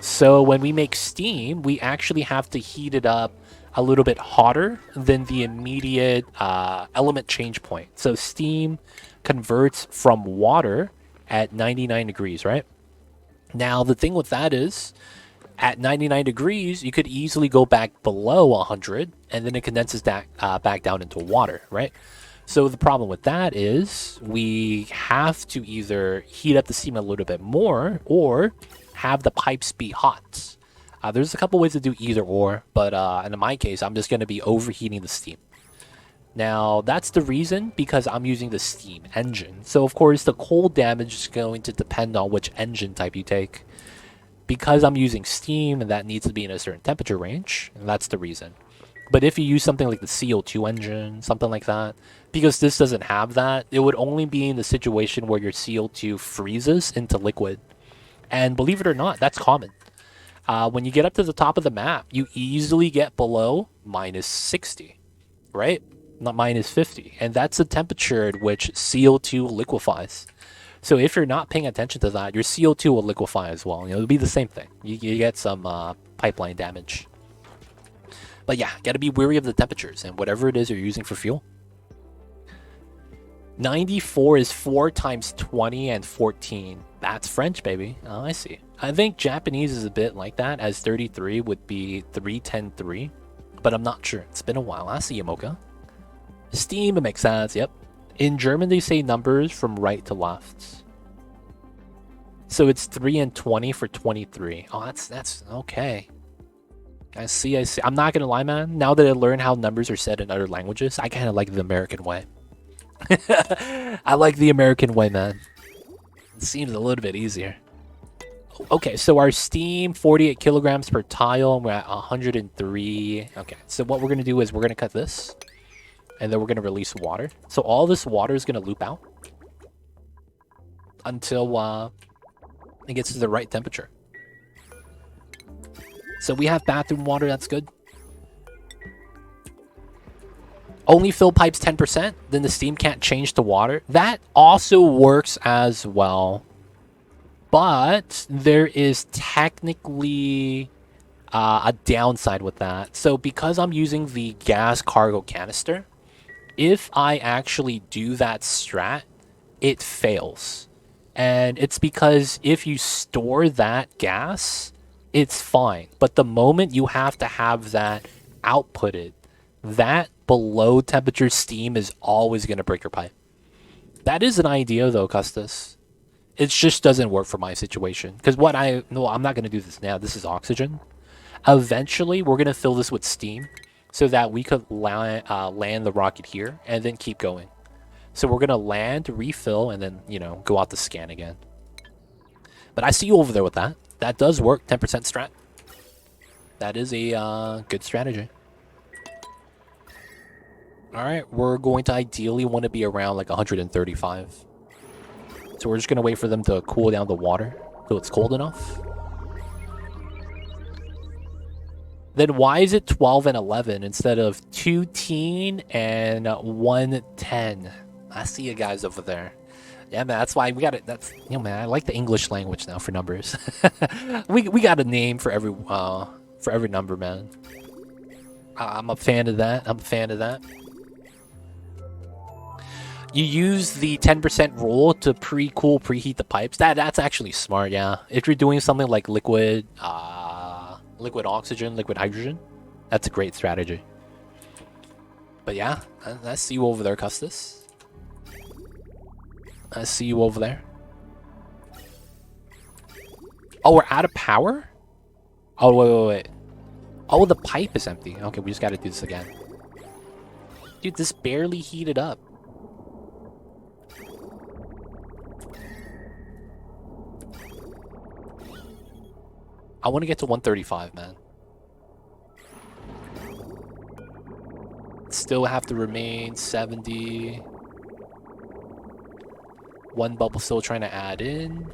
[SPEAKER 1] So when we make steam, we actually have to heat it up a little bit hotter than the immediate element change point. So steam converts from water at 99 degrees, right? Now, the thing with that is, at 99 degrees, you could easily go back below 100, and then it condenses that back down into water, right? So the problem with that is we have to either heat up the steam a little bit more or have the pipes be hot. There's a couple ways to do either or, but in my case, I'm just going to be overheating the steam. Now, that's the reason because I'm using the steam engine. So, of course, the cold damage is going to depend on which engine type you take. Because I'm using steam, and that needs to be in a certain temperature range, and that's the reason. But if you use something like the CO2 engine, something like that, because this doesn't have that, it would only be in the situation where your CO2 freezes into liquid. And believe it or not, that's common. When you get up to the top of the map, you easily get below minus 60, right? Not minus 50. And that's the temperature at which CO2 liquefies. So if you're not paying attention to that, your CO2 will liquefy as well. It'll be the same thing. You get some pipeline damage. But yeah, gotta be wary of the temperatures and whatever it is you're using for fuel. 94 is 4 times 20 and 14. That's French, baby. Oh, I see. I think Japanese is a bit like that, as 33 would be 310-3. But I'm not sure. It's been a while. I see you, Mocha. Steam, it makes sense. Yep. In German, they say numbers from right to left. So it's 3 and 20 for 23. Oh, that's okay. I see. I'm not gonna lie, man. Now that I learned how numbers are said in other languages, I kind of like the American way. I like the American way, man. It seems a little bit easier. Okay, so our steam, 48 kilograms per tile, and we're at 103. Okay, so what we're gonna do is we're gonna cut this, and then we're gonna release water. So all this water is gonna loop out until it gets to the right temperature. So we have bathroom water, that's good. Only fill pipes 10%, then the steam can't change to water. That also works as well. But there is technically a downside with that. So because I'm using the gas cargo canister, if I actually do that strat, it fails. And it's because if you store that gas, it's fine. But the moment you have to have that outputted, that below temperature steam is always going to break your pipe. That is an idea though, Custis. It just doesn't work for my situation. Because I'm not going to do this now. This is oxygen. Eventually, we're going to fill this with steam so that we could land the rocket here and then keep going. So we're going to land, refill, and then, go out to scan again. But I see you over there with that. That does work, 10% strat. That is a good strategy. Alright, we're going to ideally want to be around like 135. So we're just going to wait for them to cool down the water till it's cold enough. Then why is it 12 and 11 instead of 2 teen and 1 10? I see you guys over there. Yeah, man, that's why we got it. That's, man, I like the English language now for numbers. we got a name for every number, man. I'm a fan of that. You use the 10% rule to preheat the pipes. That's actually smart, yeah. If you're doing something like liquid oxygen, liquid hydrogen, that's a great strategy. But yeah, I see you over there, Custis. I see you over there. Oh, we're out of power? Oh, wait. Oh, the pipe is empty. Okay, we just gotta do this again. Dude, this barely heated up. I want to get to 135, man. Still have to remain 70. One bubble still trying to add in.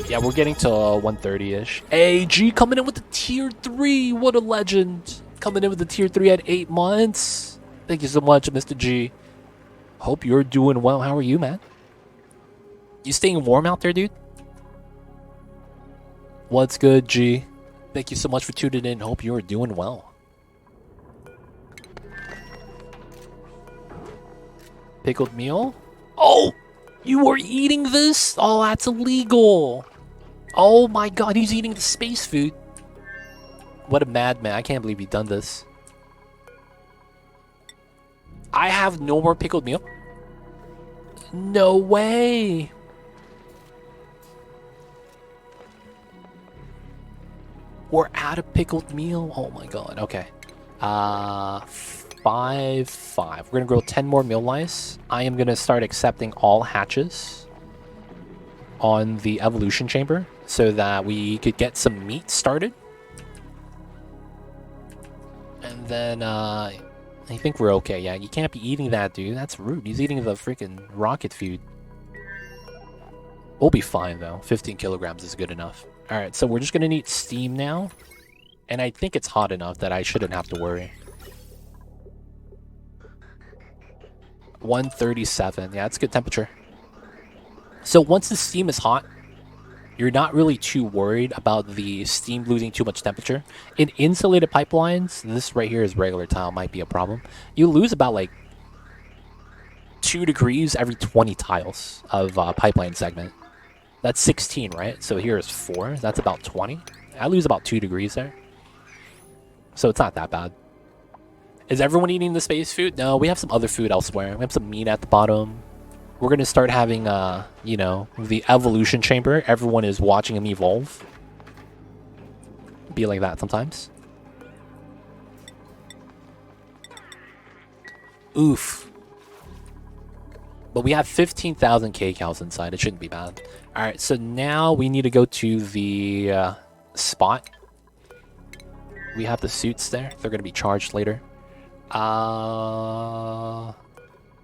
[SPEAKER 1] Yeah, we're getting to 130-ish. AG coming in with the tier 3. What a legend. Coming in with the tier 3 at 8 months. Thank you so much, Mr. G. Hope you're doing well. How are you, man? You staying warm out there, dude? What's good, G? Thank you so much for tuning in. Hope you're doing well. Pickled meal? Oh! You are eating this? Oh, that's illegal. Oh my god, he's eating the space food. What a madman. I can't believe he's done this. I have no more pickled meal? No way. We're out of pickled meal. Oh my god. Okay. 5, 5. We're gonna grow 10 more meal lice. I am gonna start accepting all hatches on the evolution chamber so that we could get some meat started. And then I think we're okay. Yeah, you can't be eating that, dude. That's rude. He's eating the freaking rocket food. We'll be fine though. 15 kilograms is good enough. All right, so we're just gonna need steam now, and I think it's hot enough that I shouldn't have to worry. 137. Yeah, it's good temperature. So once the steam is hot, you're not really too worried about the steam losing too much temperature. In insulated pipelines, this right here is regular tile, might be a problem. You lose about like 2 degrees every 20 tiles of pipeline segment. That's 16, right? So here is 4. That's about 20. I lose about 2 degrees there. So it's not that bad. Is everyone eating the space food? No, we have some other food elsewhere. We have some meat at the bottom. We're going to start having, you know, the evolution chamber. Everyone is watching him evolve. Be like that sometimes. Oof. But we have 15,000 K-cows inside. It shouldn't be bad. Alright, so now we need to go to the spot. We have the suits there. They're going to be charged later.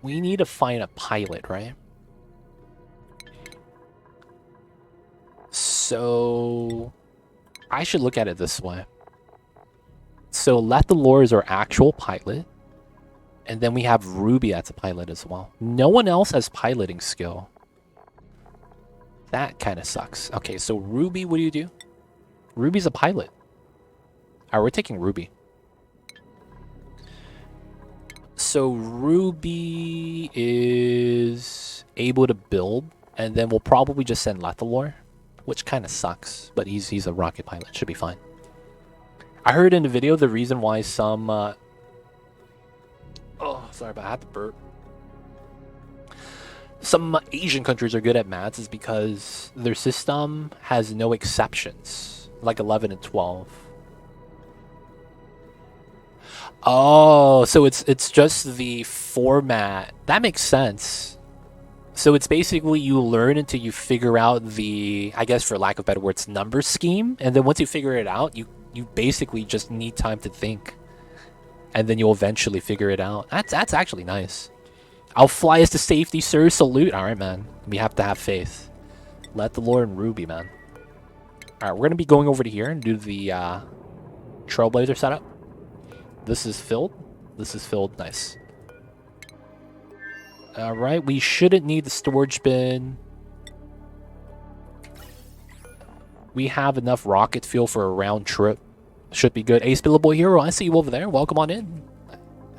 [SPEAKER 1] We need to find a pilot, right? So I should look at it this way. So Lethalor is our actual pilot. And then we have Ruby as a pilot as well. No one else has piloting skill. That kind of sucks. Okay, so Ruby, what do you do? Ruby's a pilot. Alright, we're taking Ruby. So Ruby is able to build, and then we'll probably just send Lethalor, which kind of sucks, but he's a rocket pilot, should be fine. I heard in the video the reason why some oh, sorry about that, I had to burp. Some Asian countries are good at maths is because their system has no exceptions, like 11 and 12. Oh, so it's just the format. That makes sense. So it's basically you learn until you figure out the, I guess for lack of better words, number scheme. And then once you figure it out, you basically just need time to think. And then you'll eventually figure it out. That's actually nice. I'll fly us to safety, sir. Salute. All right, man. We have to have faith. Lethalor and Ruby, man. All right, we're going to be going over to here and do the Trailblazer setup. This is filled. This is filled. Nice. All right, we shouldn't need the storage bin. We have enough rocket fuel for a round trip. Should be good. Ace Billable Hero, I see you over there. Welcome on in.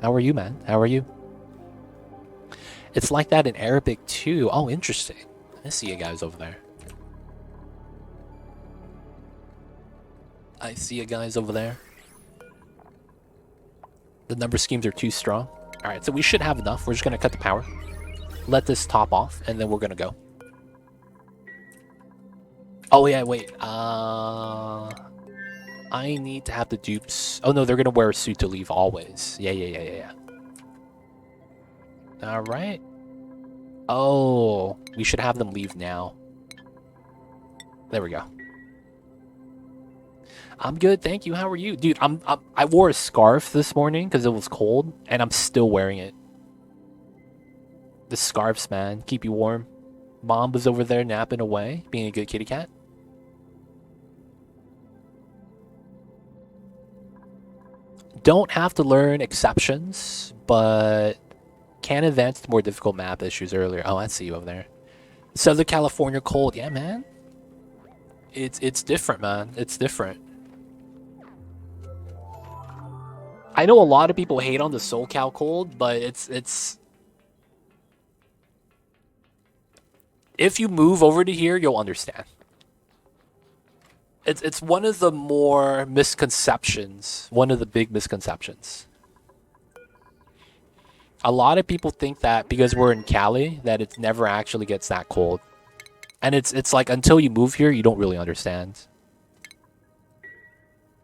[SPEAKER 1] How are you, man? How are you? It's like that in Arabic too. Oh, interesting. I see you guys over there. I see you guys over there. The number schemes are too strong. Alright, so we should have enough. We're just going to cut the power. Let this top off, and then we're going to go. Oh, yeah, wait. I need to have the dupes. Oh, no, they're going to wear a suit to leave always. Yeah. Alright. Oh, we should have them leave now. There we go. I'm good, thank you. How are you? Dude, I wore a scarf this morning because it was cold, and I'm still wearing it. The scarves, man, keep you warm. Mom was over there napping away, being a good kitty cat. Don't have to learn exceptions, but can advance to more difficult map issues earlier. Oh, I see you over there. Southern California cold. Yeah, man. It's different, man. It's different. I know a lot of people hate on the SoCal cold, but it's if you move over to here, you'll understand. It's one of the more misconceptions, one of the big misconceptions. A lot of people think that because we're in Cali, that it never actually gets that cold. And it's like until you move here, you don't really understand.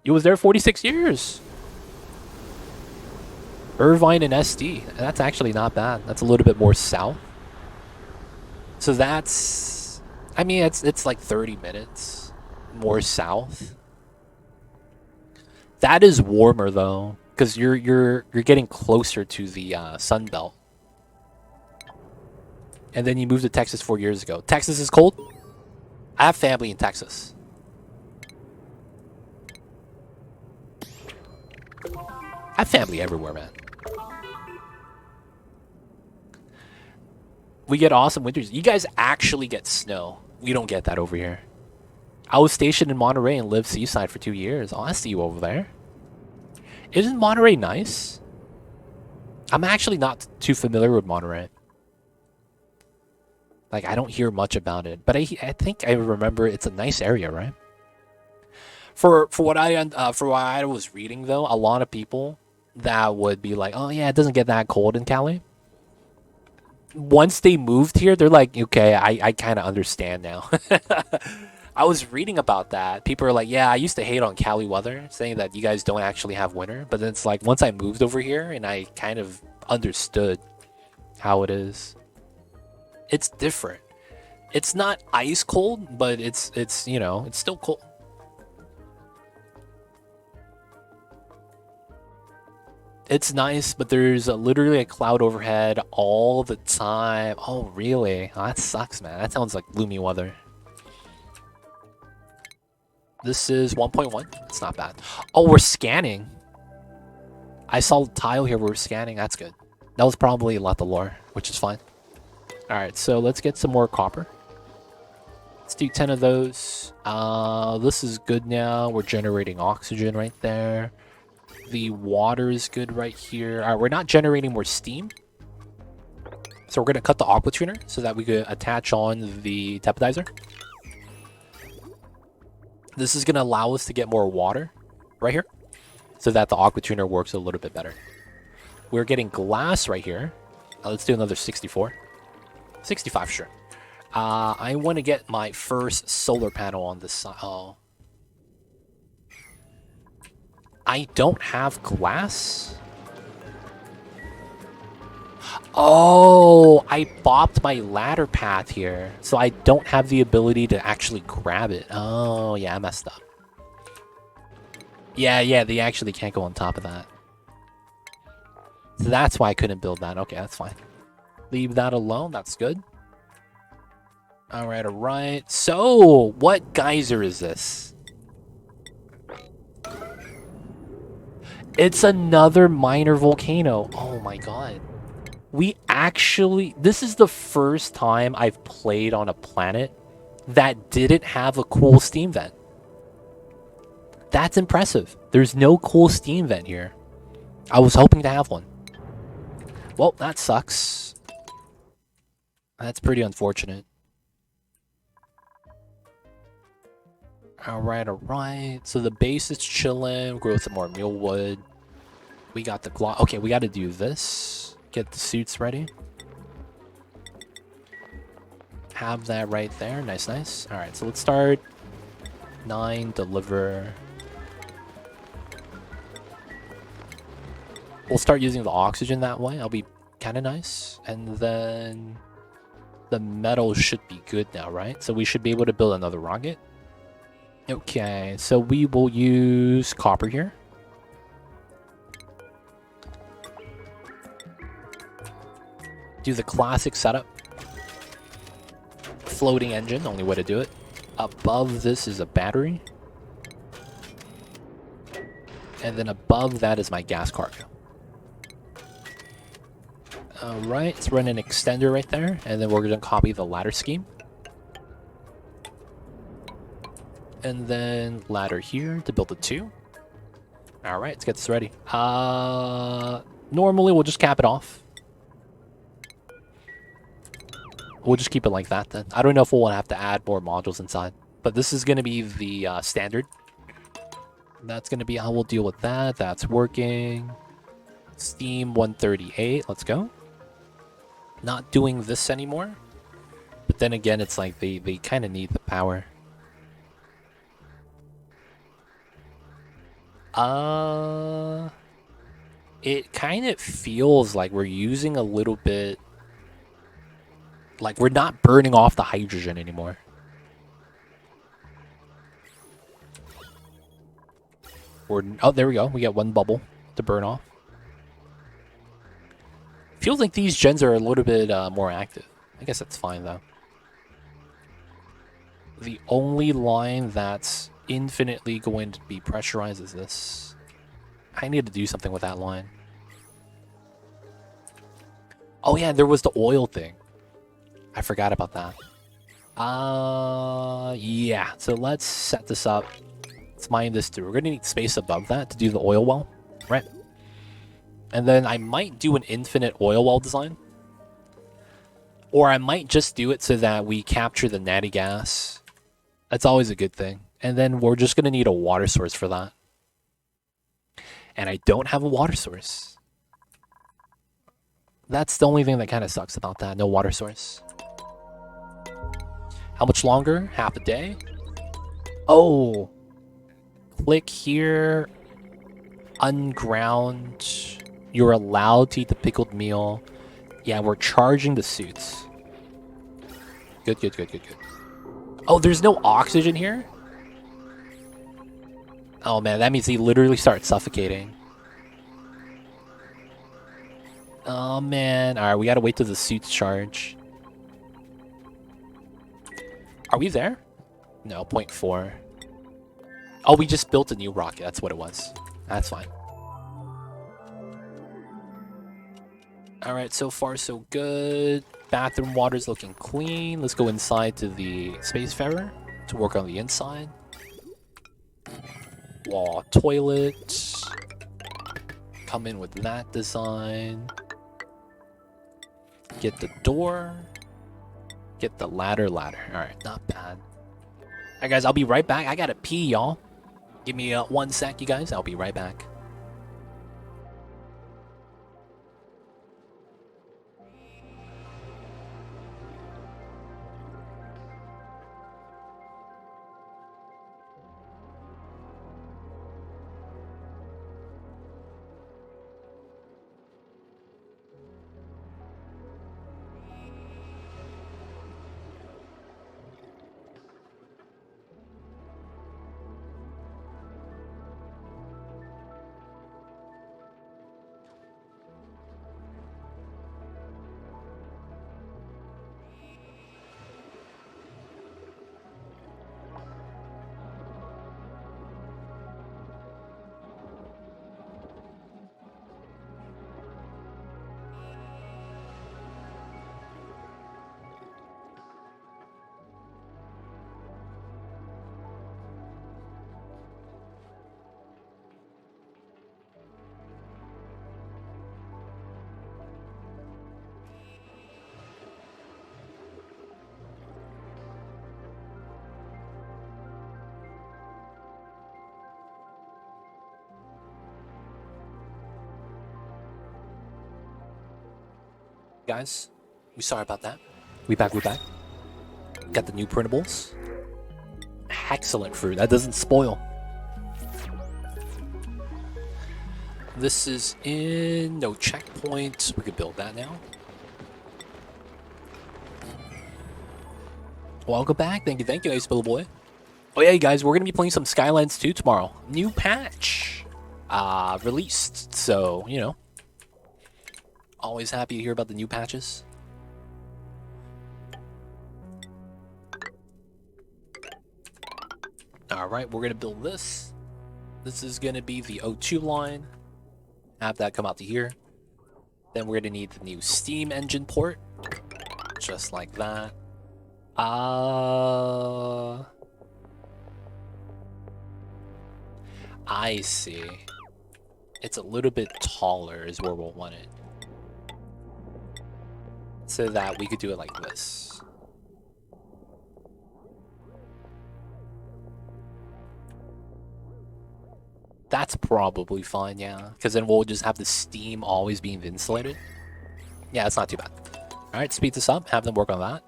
[SPEAKER 1] You was there 46 years. Irvine and SD. That's actually not bad. That's a little bit more south. So that's, I mean, it's like 30 minutes more south. That is warmer though, because you're getting closer to the Sun Belt. And then you moved to Texas 4 years ago. Texas is cold. I have family in Texas. I have family everywhere, man. We get awesome winters. You guys actually get snow. We don't get that over here. I was stationed in Monterey and lived seaside for 2 years. Oh, I see you over there. Isn't Monterey nice? I'm actually not too familiar with Monterey. Like, I don't hear much about it, but I think I remember it's a nice area, right? For what I was reading though, a lot of people that would be like, oh yeah, it doesn't get that cold in Cali. Once they moved here, they're like, okay, I kind of understand now. I was reading about that. People are like, yeah, I used to hate on Cali weather, saying that you guys don't actually have winter. But then it's like, once I moved over here and I kind of understood how it is. It's different. It's not ice cold, but it's you know, it's still cold. It's nice, but there's literally a cloud overhead all the time. Oh, really? Oh, that sucks, man. That sounds like gloomy weather. This is 1.1. It's not bad. Oh, we're scanning. I saw the tile here. We're scanning. That's good. That was probably a lot of lore, which is fine. All right, so let's get some more copper. Let's do 10 of those. This is good now. We're generating oxygen right there. The water is good right here. All right, we're not generating more steam. So we're going to cut the aqua tuner so that we could attach on the tepodizer. This is going to allow us to get more water right here so that the aqua tuner works a little bit better. We're getting glass right here. Let's do another 64. 65, sure. I want to get my first solar panel on this side. Oh. I don't have glass? Oh, I bopped my ladder path here. So I don't have the ability to actually grab it. Oh, yeah, I messed up. Yeah, they actually can't go on top of that. So that's why I couldn't build that. Okay, that's fine. Leave that alone. That's good. Alright. So, what geyser is this? It's another minor volcano. Oh my god. We actually... This is the first time I've played on a planet that didn't have a cool steam vent. That's impressive. There's no cool steam vent here. I was hoping to have one. Well, that sucks. That's pretty unfortunate. Alright. So the base is chilling. Grow some more mealwood. We got the clock. Okay, we got to do this. Get the suits ready. Have that right there. Nice. Alright, so let's start. 9, deliver. We'll start using the oxygen that way. That'll be kind of nice. And then the metal should be good now, right? So we should be able to build another rocket. Okay, so we will use copper here. Do the classic setup. Floating engine, only way to do it. Above this is a battery. And then above that is my gas cargo. Alright, let's run an extender right there. And then we're going to copy the ladder scheme. And then ladder here to build a 2. Alright, let's get this ready. Normally we'll just cap it off. We'll just keep it like that then. I don't know if we'll have to add more modules inside. But this is going to be the standard. That's going to be how we'll deal with that. That's working. Steam 138. Let's go. Not doing this anymore. But then again, it's like they kind of need the power. It kind of feels like we're using a little bit... Like, we're not burning off the hydrogen anymore. Oh, there we go. We got one bubble to burn off. Feels like these gens are a little bit more active. I guess that's fine, though. The only line that's infinitely going to be pressurized is this. I need to do something with that line. Oh, yeah, there was the oil thing. I forgot about that. Yeah. So let's set this up. Let's mine this through. We're going to need space above that to do the oil well, right? And then I might do an infinite oil well design. Or I might just do it so that we capture the natty gas. That's always a good thing. And then we're just going to need a water source for that. And I don't have a water source. That's the only thing that kind of sucks about that. No water source. How much longer? Half a day? Oh. Click here. Unground. You're allowed to eat the pickled meal. Yeah, we're charging the suits. Good. Oh, there's no oxygen here? Oh man, that means he literally starts suffocating. Oh man. Alright, we gotta wait till the suits charge. Are we there? No, 0.4. Oh, we just built a new rocket. That's what it was. That's fine. Alright, so far so good. Bathroom water's looking clean. Let's go inside to the Spacefarer to work on the inside. Wall toilet. Come in with that design. Get the door. Get the ladder. Alright, not bad. Alright guys, I'll be right back. I gotta pee, y'all. Give me 1 sec, you guys. I'll be right back. Guys, we sorry about that. We back. Got the new printables. Excellent fruit. That doesn't spoil. This is in no checkpoint. We could build that now. Welcome back. Thank you, Ice Bill Boy. Oh yeah, you guys, we're gonna be playing some Skylands 2 tomorrow. New patch released. So, you know. Always happy to hear about the new patches. Alright, we're going to build this. This is going to be the O2 line. Have that come out to here. Then we're going to need the new steam engine port. Just like that. I see. It's a little bit taller is where we'll want it. So that we could do it like this. That's probably fine, yeah. Because then we'll just have the steam always being insulated. Yeah, it's not too bad. Alright, speed this up. Have them work on that.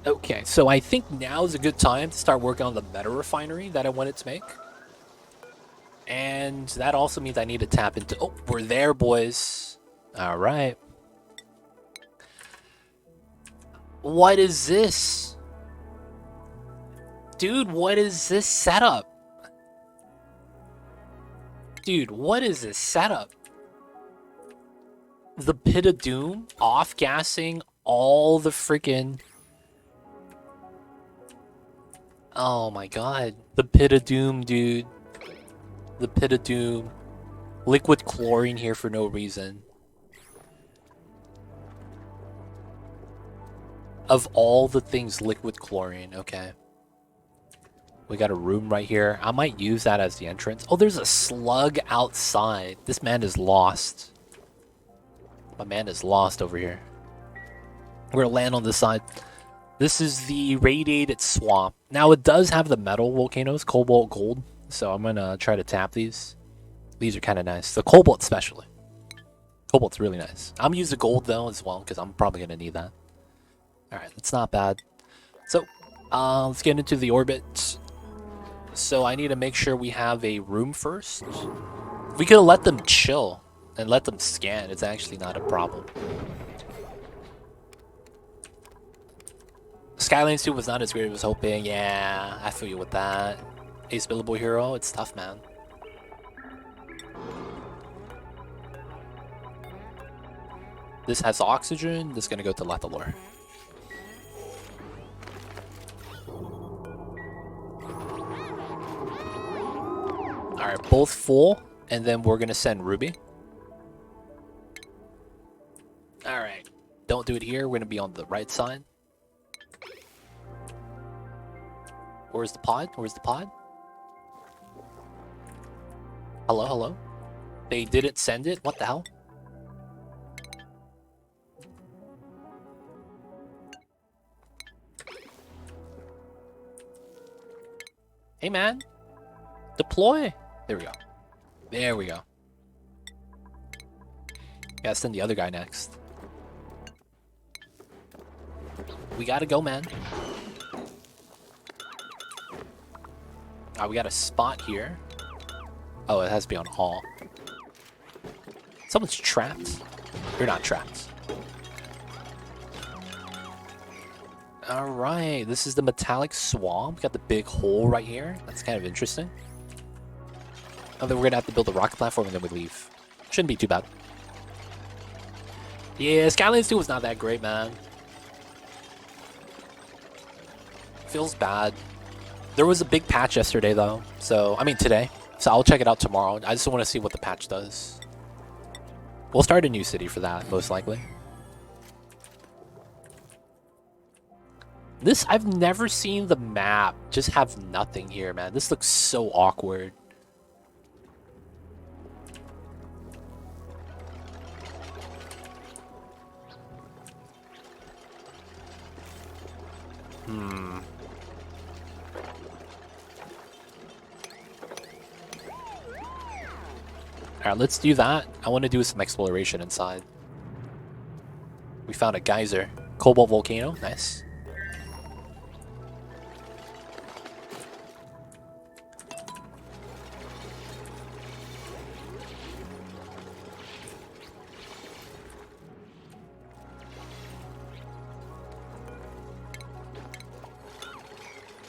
[SPEAKER 1] Okay, so I think now is a good time to start working on the meta refinery that I wanted to make. And that also means I need to tap into... Oh, we're there, boys. All right. What is this? Dude, what is this setup? Dude, what is this setup? The Pit of Doom off-gassing all the freaking... Oh my god. The Pit of Doom, dude. The Pit of Doom. Liquid chlorine here for no reason. Of all the things, liquid chlorine. Okay. We got a room right here. I might use that as the entrance. Oh, there's a slug outside. This man is lost. My man is lost over here. We're gonna land on this side. This is the radiated swamp. Now, it does have the metal volcanoes, cobalt, gold. So I'm gonna try to tap these. These are kind of nice. The cobalt especially. Cobalt's really nice. I'm gonna use the gold though as well, because I'm probably gonna need that. Alright, that's not bad. So, let's get into the orbit. So I need to make sure we have a room first. We could let them chill and let them scan. It's actually not a problem. Skylane 2 was not as great as I was hoping. Yeah, I feel you with that. Ace billable hero, it's tough, man. This has oxygen. This is gonna go to Lethalore. Alright, both full, and then we're gonna send Ruby. Alright, don't do it here. We're gonna be on the right side. Where's the pod? Where's the pod? Hello, hello? They didn't send it? What the hell? Hey, man. Deploy. There we go. There we go. Gotta send the other guy next. We gotta go, man. We got a spot here. Oh, it has to be on all. Someone's trapped. You're not trapped. Alright, this is the metallic swamp. Got the big hole right here. That's kind of interesting. Oh, then we're gonna have to build a rocket platform and then we leave. Shouldn't be too bad. Yeah, Skylane 2 was not that great, man. Feels bad. There was a big patch yesterday, though. So, I mean, today. So I'll check it out tomorrow. I just want to see what the patch does. We'll start a new city for that, most likely. This, I've never seen the map just have nothing here, man. This looks so awkward. Alright, let's do that. I want to do some exploration inside. We found a geyser. Cobalt volcano. Nice.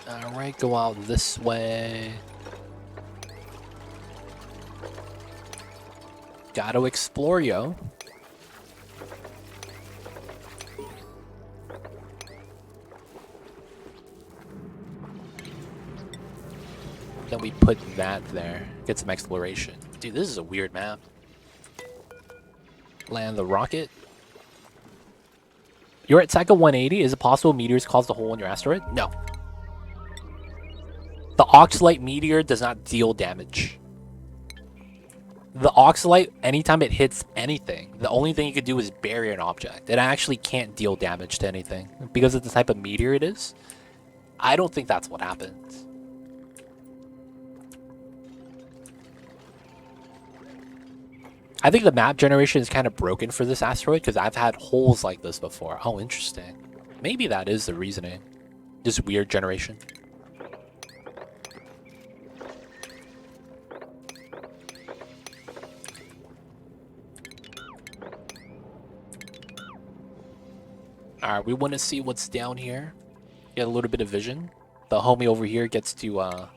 [SPEAKER 1] Alright, go out this way. Gotta explore, yo. Then we put that there. Get some exploration. Dude, this is a weird map. Land the rocket. You're at Cycle 180. Is it possible meteors caused a hole in your asteroid? No. The Oxalite meteor does not deal damage. The Oxalite, anytime it hits anything, the only thing it could do is bury an object. It actually can't deal damage to anything. Because of the type of meteor it is, I don't think that's what happens. I think the map generation is kind of broken for this asteroid because I've had holes like this before. Oh, interesting. Maybe that is the reasoning. This weird generation. Alright, we want to see what's down here. Get a little bit of vision. The homie over here gets to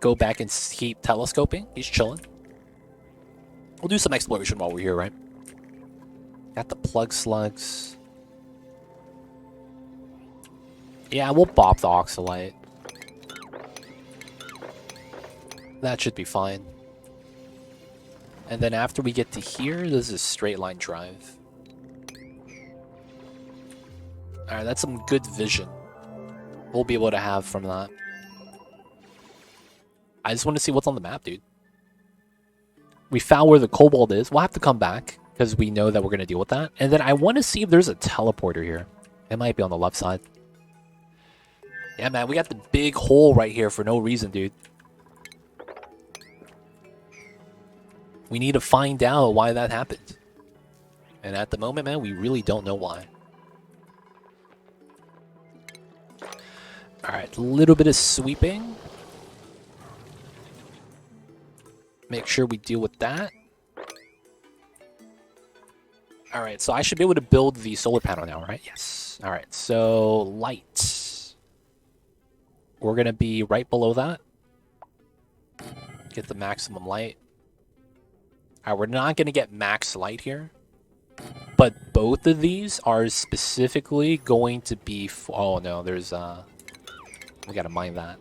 [SPEAKER 1] go back and keep telescoping. He's chilling. We'll do some exploration while we're here, right? Got the plug slugs. Yeah, we'll bop the oxalite. That should be fine. And then after we get to here, this is a straight line drive. Alright, that's some good vision we'll be able to have from that. I just want to see what's on the map, dude. We found where the cobalt is. We'll have to come back because we know that we're going to deal with that. And then I want to see if there's a teleporter here. It might be on the left side. Yeah, man, we got the big hole right here for no reason, dude. We need to find out why that happened. And at the moment, man, we really don't know why. Alright, a little bit of sweeping. Make sure we deal with that. Alright, so I should be able to build the solar panel now, right? Yes. Alright, so light. We're going to be right below that. Get the maximum light. Alright, we're not going to get max light here. But both of these are specifically going to be... Oh no, there's... We gotta mine that.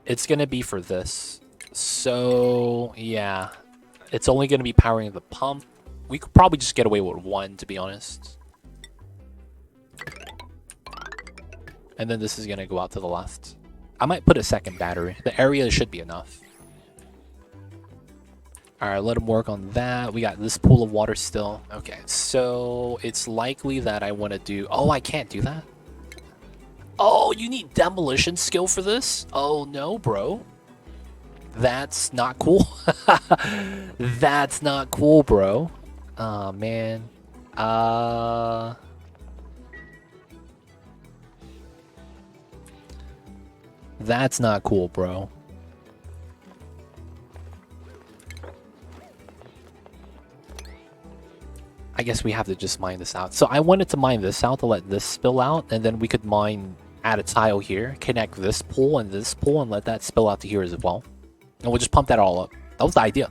[SPEAKER 1] It's gonna be for this. So, yeah. It's only gonna be powering the pump. We could probably just get away with one, to be honest. And then this is gonna go out to the left. I might put a second battery. The area should be enough. Alright, let him work on that. We got this pool of water still. Okay, so it's likely that I want to do... Oh, I can't do that? Oh, you need demolition skill for this? Oh, no, bro. That's not cool. That's not cool, bro. Oh, man. That's not cool, bro. I guess we have to just mine this out. So I wanted to mine this out to let this spill out, and then we could add a tile here, connect this pool, and let that spill out to here as well. And we'll just pump that all up. That was the idea.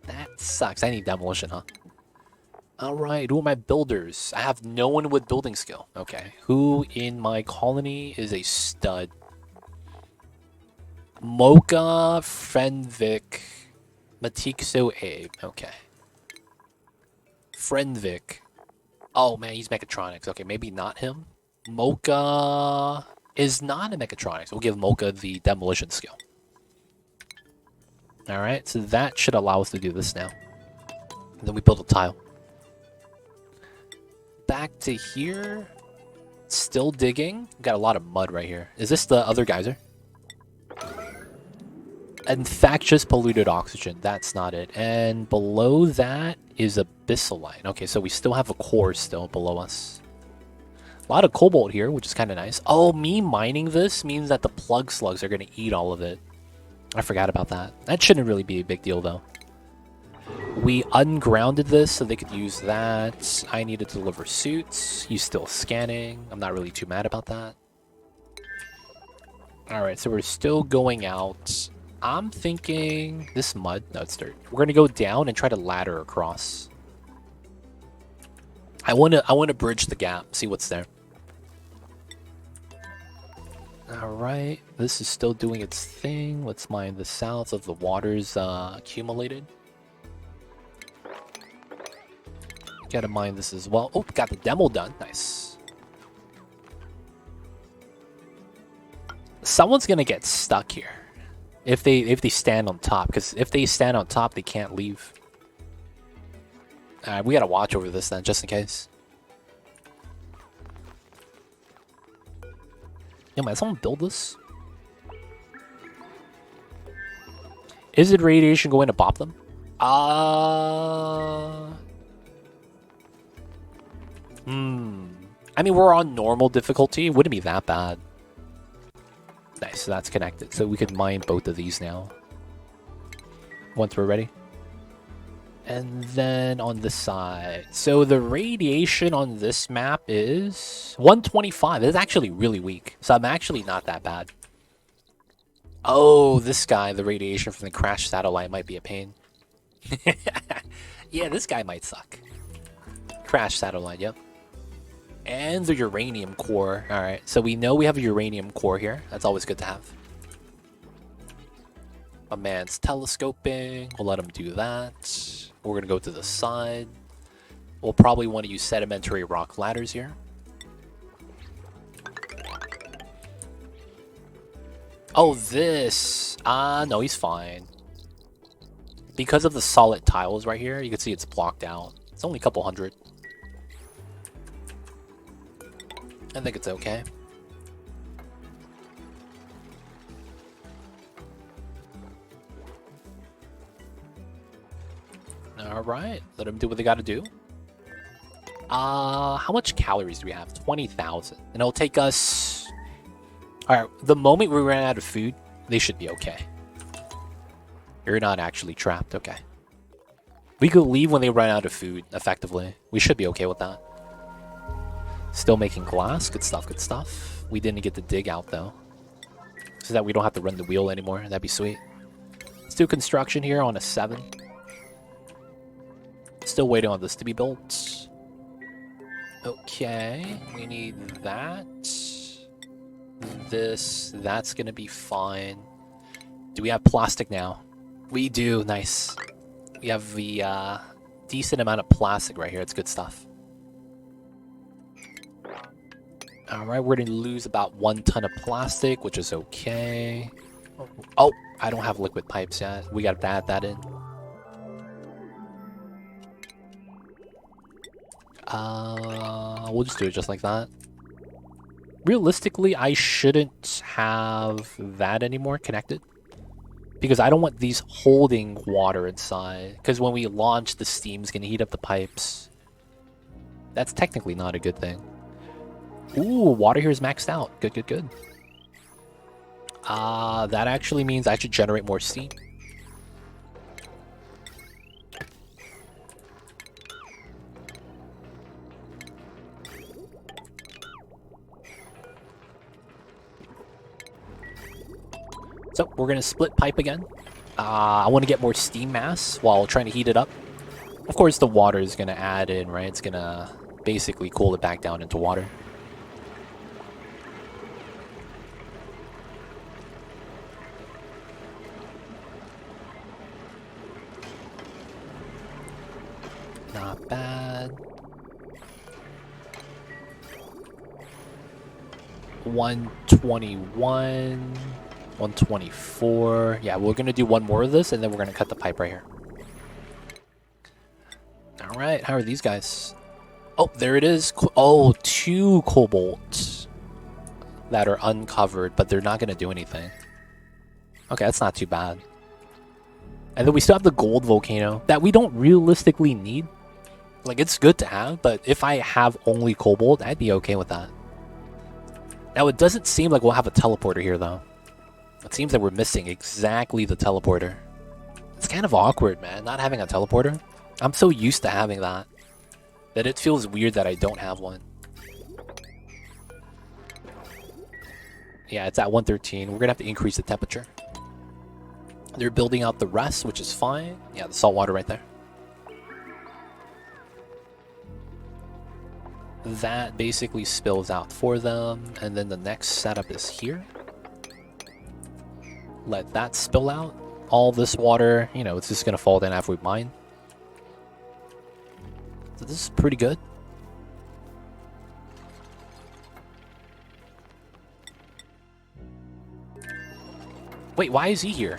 [SPEAKER 1] That sucks. I need demolition, huh? Alright, who are my builders? I have no one with building skill. Okay. Who in my colony is a stud? Mocha, Frenvik, Matikso Abe. Okay. Frenvik. Oh man, he's mechatronics. Okay, maybe not him. Mocha is not a mechatronics. We'll give Mocha the demolition skill. Alright, so that should allow us to do this now. And then we build a tile. Back to here. Still digging. Got a lot of mud right here. Is this the other geyser? Infectious polluted oxygen. That's not it. And below that is abyssaline. Okay, so we still have a core still below us. A lot of cobalt here, which is kind of nice. Oh, me mining this means that the plug slugs are going to eat all of it. I forgot about that. That shouldn't really be a big deal, though. We ungrounded this so they could use that. I need to deliver suits. He's still scanning. I'm not really too mad about that. Alright, so we're still going out. I'm thinking... This mud? No, it's dirt. We're going to go down and try to ladder across. I want to bridge the gap, see what's there. Alright, this is still doing its thing. Let's mine the south of the waters accumulated. Gotta mine this as well. Oh, got the demo done. Nice. Someone's gonna get stuck here if they stand on top, because if they stand on top, they can't leave. Alright, we gotta watch over this then, just in case. Yo, man, someone build this? Is it radiation going to bop them? I mean, we're on normal difficulty. It wouldn't be that bad. Nice, so that's connected. So we could mine both of these now. Once we're ready. And then on this side. So the radiation on this map is 125. It's actually really weak. So I'm actually not that bad. Oh, this guy, the radiation from the crashed satellite might be a pain. Yeah, this guy might suck. Crashed satellite, yep. And the uranium core. Alright, so we know we have a uranium core here. That's always good to have. My man's telescoping. We'll let him do that. We're going to go to the side. We'll probably want to use sedimentary rock ladders here. Oh, this. No, he's fine. Because of the solid tiles right here, you can see it's blocked out. It's only a couple hundred. I think it's okay. Alright, let them do what they gotta do. How much calories do we have? 20,000. And it'll take us... Alright, the moment we run out of food, they should be okay. You're not actually trapped, okay. We could leave when they run out of food, effectively. We should be okay with that. Still making glass, good stuff, good stuff. We didn't get the dig out, though. So that we don't have to run the wheel anymore, that'd be sweet. Let's do construction here on a 7. Still waiting on this to be built. Okay, we need that. This, that's gonna be fine. Do we have plastic now? We do, nice. We have the decent amount of plastic right here, it's good stuff. Alright, we're gonna lose about 1 ton of plastic, which is okay. Oh, I don't have liquid pipes yet. We gotta add that in. We'll just do it just like that. Realistically, I shouldn't have that anymore connected. Because I don't want these holding water inside. Because when we launch, the steam's going to heat up the pipes. That's technically not a good thing. Ooh, water here is maxed out. Good, good, good. That actually means I should generate more steam. So we're going to split pipe again. I want to get more steam mass while trying to heat it up. Of course, the water is going to add in, right? It's going to basically cool it back down into water. Not bad. 121. 124. Yeah, we're going to do one more of this, and then we're going to cut the pipe right here. Alright, how are these guys? Oh, there it is. Oh, 2 cobalt that are uncovered, but they're not going to do anything. Okay, that's not too bad. And then we still have the gold volcano that we don't realistically need. Like, it's good to have, but if I have only cobalt, I'd be okay with that. Now, it doesn't seem like we'll have a teleporter here, though. It seems that we're missing exactly the teleporter. It's kind of awkward, man, not having a teleporter. I'm so used to having that it feels weird that I don't have one. Yeah, it's at 113. We're going to have to increase the temperature. They're building out the rest, which is fine. Yeah, the salt water right there. That basically spills out for them. And then the next setup is here. Let that spill out. All this water, you know, it's just going to fall down after we mine. So this is pretty good. Wait, why is he here?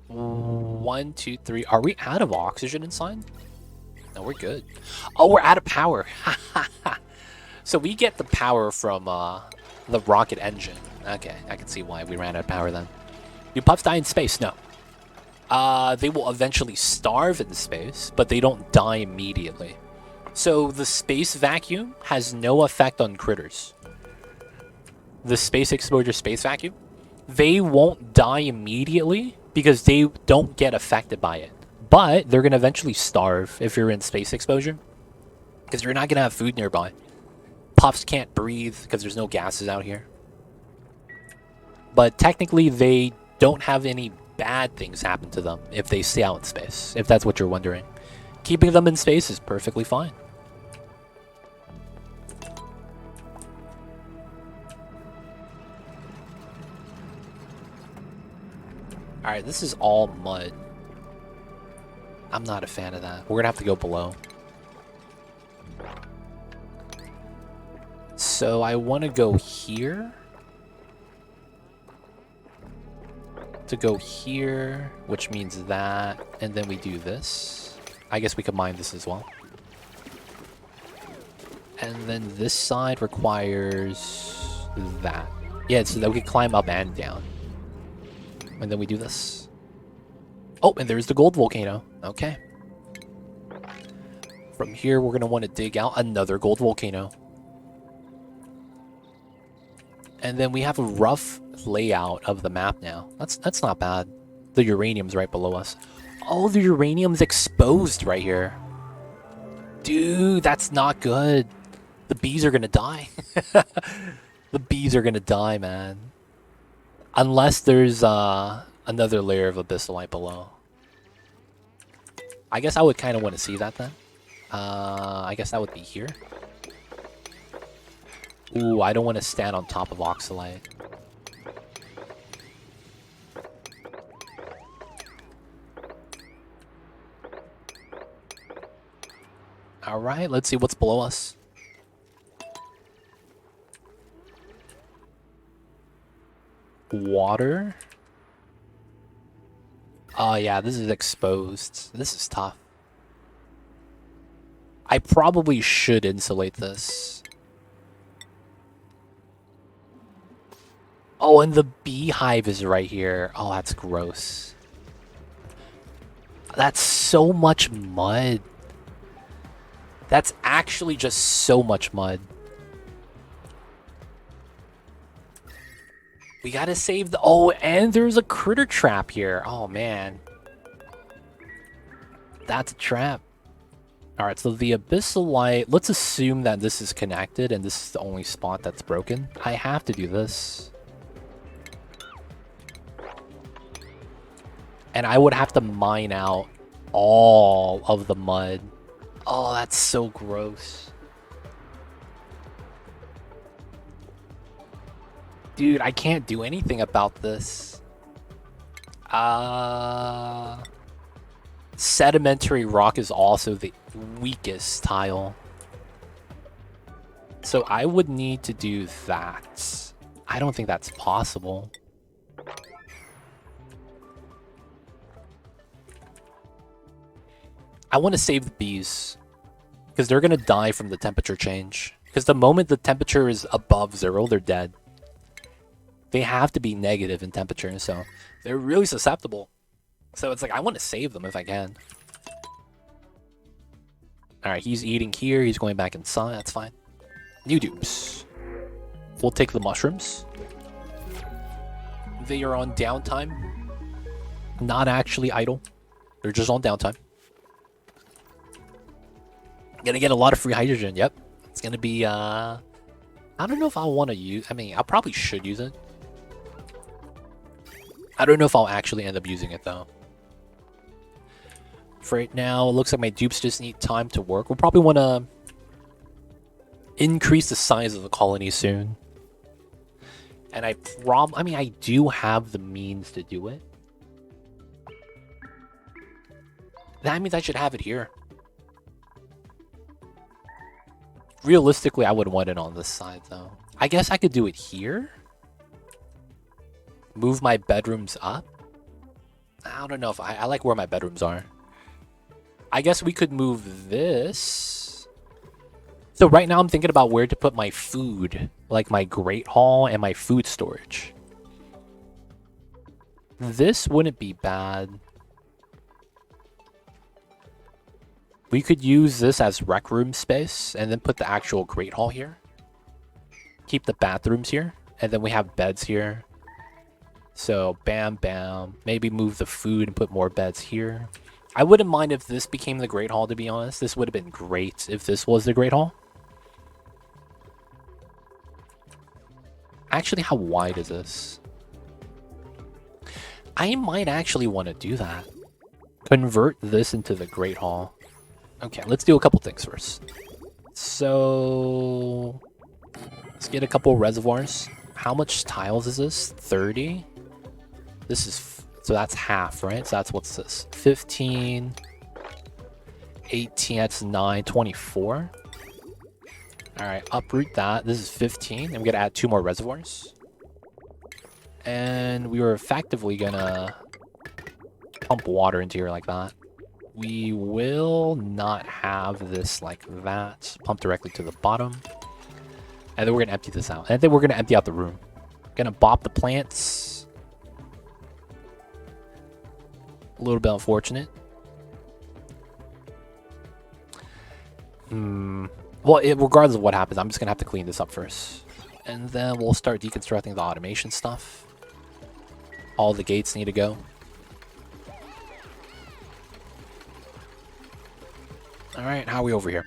[SPEAKER 1] 1, 2, 3. Are we out of oxygen inside? No, we're good. Oh, we're out of power. So we get the power from the rocket engine. Okay, I can see why we ran out of power then. Do pups die in space? No. They will eventually starve in space, but they don't die immediately. So the space vacuum has no effect on critters. The space exposure space vacuum, they won't die immediately because they don't get affected by it. But they're going to eventually starve if you're in space exposure. Because you're not going to have food nearby. Puffs can't breathe because there's no gases out here. But technically, they don't have any bad things happen to them if they stay out in space, if that's what you're wondering. Keeping them in space is perfectly fine. Alright, this is all mud. I'm not a fan of that. We're gonna have to go below. So I want to go here. To go here, which means that, and then we do this. I guess we could mine this as well. And then this side requires that. Yeah, so that we can climb up and down. And then we do this. Oh, and there's the gold volcano. Okay. From here, we're going to want to dig out another gold volcano. And then we have a rough layout of the map now. That's not bad. The uranium's right below us. Oh, the uranium's exposed right here. Dude, that's not good. The bees are going to die. The bees are going to die, man. Unless there's another layer of abyssalite below. I guess I would kind of want to see that then. I guess that would be here. Ooh, I don't want to stand on top of oxalite. Alright, let's see what's below us. Water. Oh yeah, this is exposed. This is tough. I probably should insulate this. Oh, and the beehive is right here. Oh, that's gross. That's so much mud. That's actually just so much mud. We gotta save the... Oh, and there's a critter trap here. Oh, man. That's a trap. Alright, so the abyssalite... Let's assume that this is connected and this is the only spot that's broken. I have to do this. And I would have to mine out all of the mud. Oh, that's so gross. Dude, I can't do anything about this. Sedimentary rock is also the weakest tile. So I would need to do that. I don't think that's possible. I want to save the bees. Because they're going to die from the temperature change. Because the moment the temperature is above 0, they're dead. They have to be negative in temperature, so they're really susceptible. So it's like, I want to save them if I can. Alright, he's eating here. He's going back inside. That's fine. New dupes. We'll take the mushrooms. They are on downtime. Not actually idle. They're just on downtime. Gonna get a lot of free hydrogen. Yep. It's gonna be, I don't know if I want to use... I mean, I probably should use it. I don't know if I'll actually end up using it, though. For right now, it looks like my dupes just need time to work. We'll probably want to increase the size of the colony soon. And I mean, I do have the means to do it. That means I should have it here. Realistically, I would want it on this side, though. I guess I could do it here. Move my bedrooms up. I don't know if I like where my bedrooms are. I guess we could move this. So right now I'm thinking about where to put my food. Like my Great Hall and my food storage. This wouldn't be bad. We could use this as rec room space and then put the actual Great Hall here. Keep the bathrooms here. And then we have beds here. So bam, bam. Maybe move the food and put more beds here. I wouldn't mind if this became the Great Hall, to be honest. This would have been great if this was the Great Hall. Actually, how wide is this? I might actually want to do that. Convert this into the Great Hall. Okay, let's do a couple things first. So... let's get a couple reservoirs. How much tiles is this? 30? This is... so that's half, right? So that's, what's this? 15... 18, that's 9, 24. Alright, uproot that. This is 15. I'm gonna add 2 more reservoirs. And we were effectively gonna pump water into here like that. We will not have this like that. Pump directly to the bottom. And then we're gonna empty this out. And then we're gonna empty out the room. Gonna bop the plants. A little bit unfortunate. Well, regardless of what happens, I'm just gonna have to clean this up first. And then we'll start deconstructing the automation stuff. All the gates need to go. Alright, how are we over here?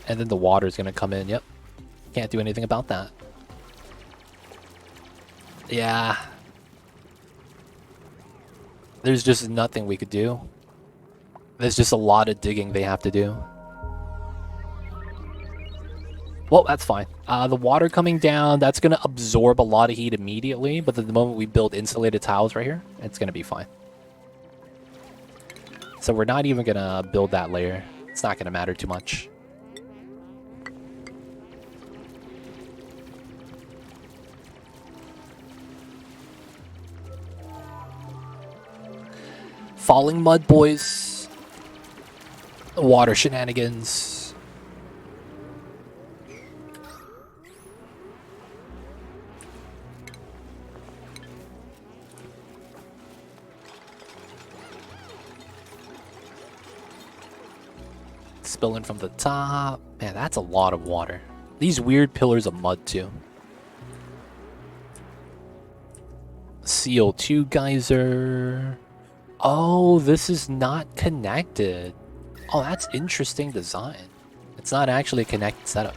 [SPEAKER 1] And then the water is gonna come in, yep. Can't do anything about that. Yeah. There's just nothing we could do. There's just a lot of digging they have to do. Well, that's fine. The water coming down, that's going to absorb a lot of heat immediately, but the moment we build insulated tiles right here, it's going to be fine. So we're not even going to build that layer. It's not going to matter too much. Falling mud, boys. Water shenanigans. Spilling from the top. Man, that's a lot of water. These weird pillars of mud, too. CO2 geyser. Oh, this is not connected. Oh, that's interesting design. It's not actually a connected setup.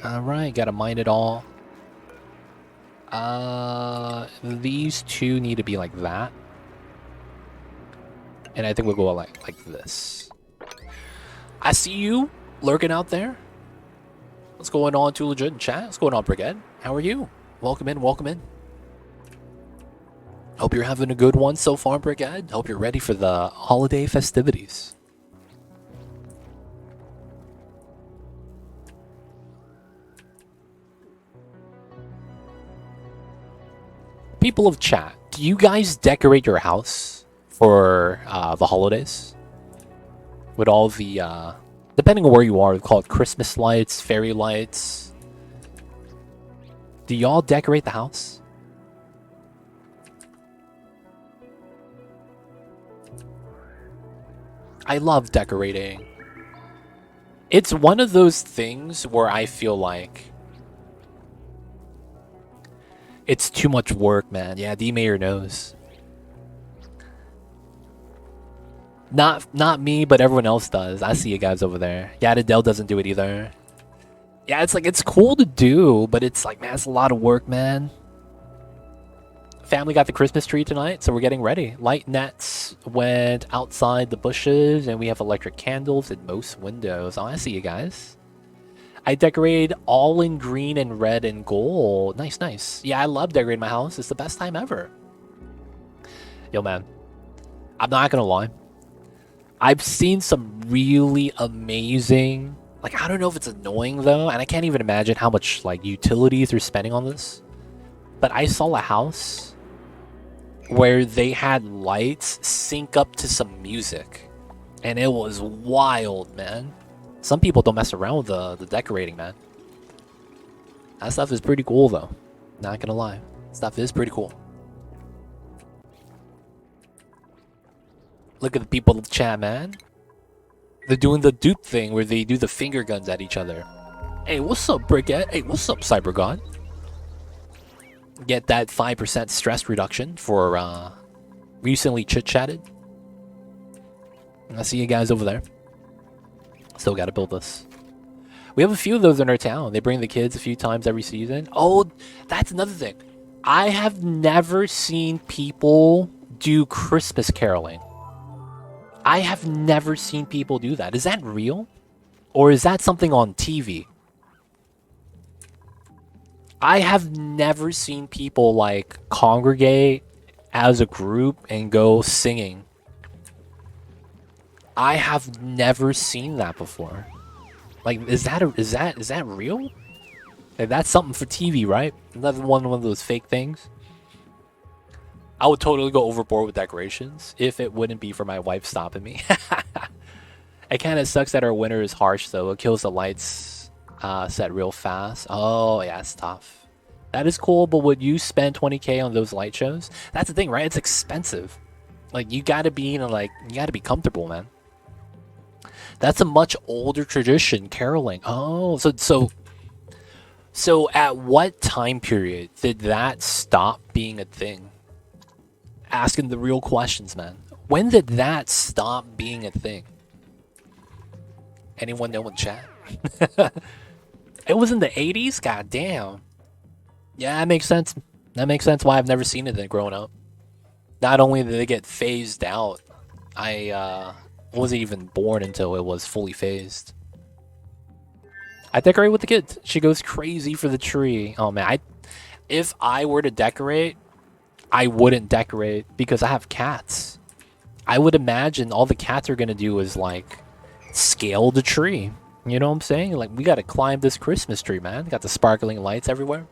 [SPEAKER 1] Alright, gotta mine it all. These two need to be like that. And I think we'll go like this. I see you lurking out there. What's going on, Too Legit in chat? What's going on, Brigade? How are you? Welcome in, welcome in. Hope you're having a good one so far, Brigade. Hope you're ready for the holiday festivities. People of chat, do you guys decorate your house for the holidays? With all the, depending on where you are, we call it Christmas lights, fairy lights. Do y'all decorate the house? I love decorating. It's one of those things where I feel like it's too much work, man. Yeah, D-Mayor knows. Not me, but everyone else does. I see you guys over there. Yeah, Adele doesn't do it either. Yeah, it's like, it's cool to do, but it's like, man, it's a lot of work, man. Family got the Christmas tree tonight, so we're getting ready. Light nets went outside the bushes, and we have electric candles in most windows. Oh, I see you guys. I decorated all in green and red and gold. Nice, nice. Yeah, I love decorating my house. It's the best time ever. Yo, man. I'm not gonna lie. I've seen some really amazing... like, I don't know if it's annoying, though, and I can't even imagine how much, like, utilities they're spending on this. But I saw a house where they had lights sync up to some music. And it was wild, man. Some people don't mess around with the decorating, man. That stuff is pretty cool, though. Not gonna lie. Stuff is pretty cool. Look at the people in the chat, man. They're doing the dupe thing where they do the finger guns at each other. Hey, what's up, Brickhead? Hey, what's up, Cyber God? Get that 5% stress reduction for recently chit-chatted. I see you guys over there. Still gotta build this. We have a few of those in our town. They bring the kids a few times every season. Oh, that's another thing. I have never seen people do Christmas caroling. I have never seen people do that. Is that real? Or is that something on TV? I have never seen people like congregate as a group and go singing. I have never seen that before. Like, is that real? Like, that's something for TV, right? Another one of those fake things. I would totally go overboard with decorations if it wouldn't be for my wife stopping me. It kind of sucks that our winter is harsh, though. It kills the lights set real fast. Oh, yeah, it's tough. That is cool, but would you spend 20K on those light shows? That's the thing, right? It's expensive. Like, you gotta be, you gotta be comfortable, man. That's a much older tradition, caroling. Oh, so at what time period did that stop being a thing? Asking the real questions, man. When did that stop being a thing? Anyone know in chat? It was in the 80s? God damn. Yeah, that makes sense. That makes sense why I've never seen it growing up. Not only did they get phased out, I wasn't even born until it was fully phased. I decorate with the kids. She goes crazy for the tree. Oh man, if I were to decorate, I wouldn't decorate because I have cats. I would imagine all the cats are gonna do is like scale the tree. You know what I'm saying? Like, we gotta climb this Christmas tree, man. Got the sparkling lights everywhere.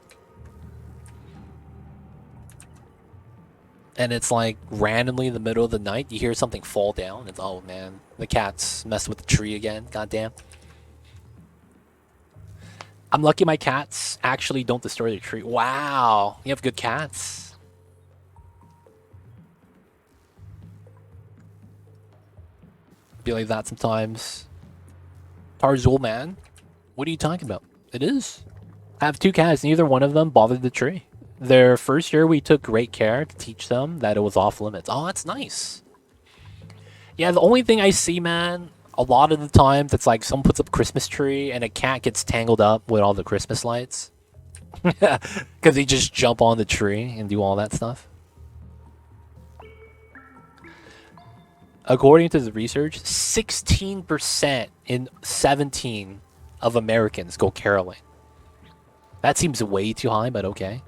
[SPEAKER 1] And it's like randomly in the middle of the night, you hear something fall down. It's, oh man, the cats messed with the tree again. Goddamn. I'm lucky my cats actually don't destroy the tree. Wow, you have good cats. Be like that sometimes. Tarzul, man. What are you talking about? It is. I have two cats, neither one of them bothered the tree. Their first year, we took great care to teach them that it was off limits. Oh, that's nice. Yeah, the only thing I see, man, a lot of the times, it's like someone puts up a Christmas tree and a cat gets tangled up with all the Christmas lights. Because they just jump on the tree and do all that stuff. According to the research, 16% in 17 of Americans go caroling. That seems way too high, but okay.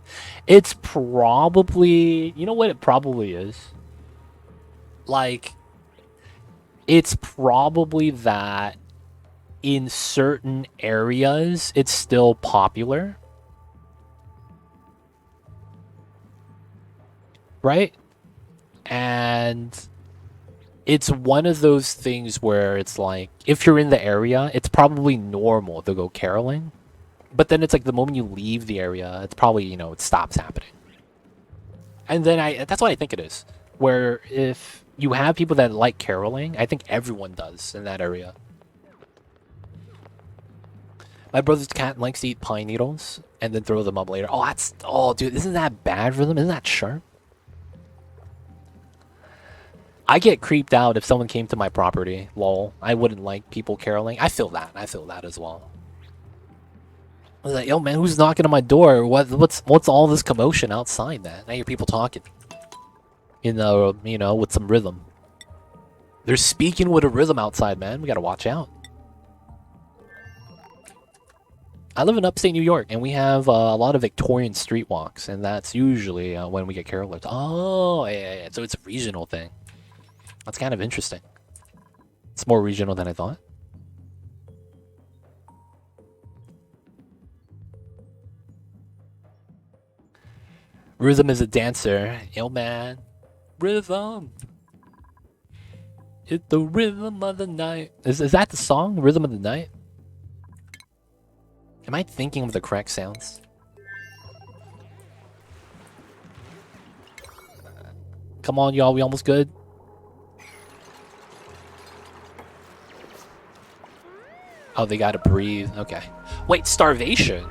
[SPEAKER 1] It's probably... You know what it probably is? Like, it's probably that in certain areas, it's still popular. Right? And it's one of those things where it's like, if you're in the area, it's probably normal to go caroling. But then it's like the moment you leave the area, it's probably, you know, it stops happening. And then that's what I think it is. Where if you have people that like caroling, I think everyone does in that area. My brother's cat likes to eat pine needles and then throw them up later. Oh, dude, isn't that bad for them? Isn't that sharp? I get creeped out if someone came to my property. Lol. I wouldn't like people caroling. I feel that as well. I was like, yo, man, who's knocking on my door? What's all this commotion outside, man? I hear people talking. You know, with some rhythm. They're speaking with a rhythm outside, man. We gotta watch out. I live in upstate New York, and we have a lot of Victorian streetwalks, and that's usually when we get carolers. Oh, yeah. So it's a regional thing. That's kind of interesting. It's more regional than I thought. Rhythm is a dancer. Yo, man. Rhythm. Hit the rhythm of the night. Is that the song? Rhythm of the night? Am I thinking of the correct sounds? Come on, y'all. We almost good. Oh, they gotta breathe. Okay. Wait, starvation?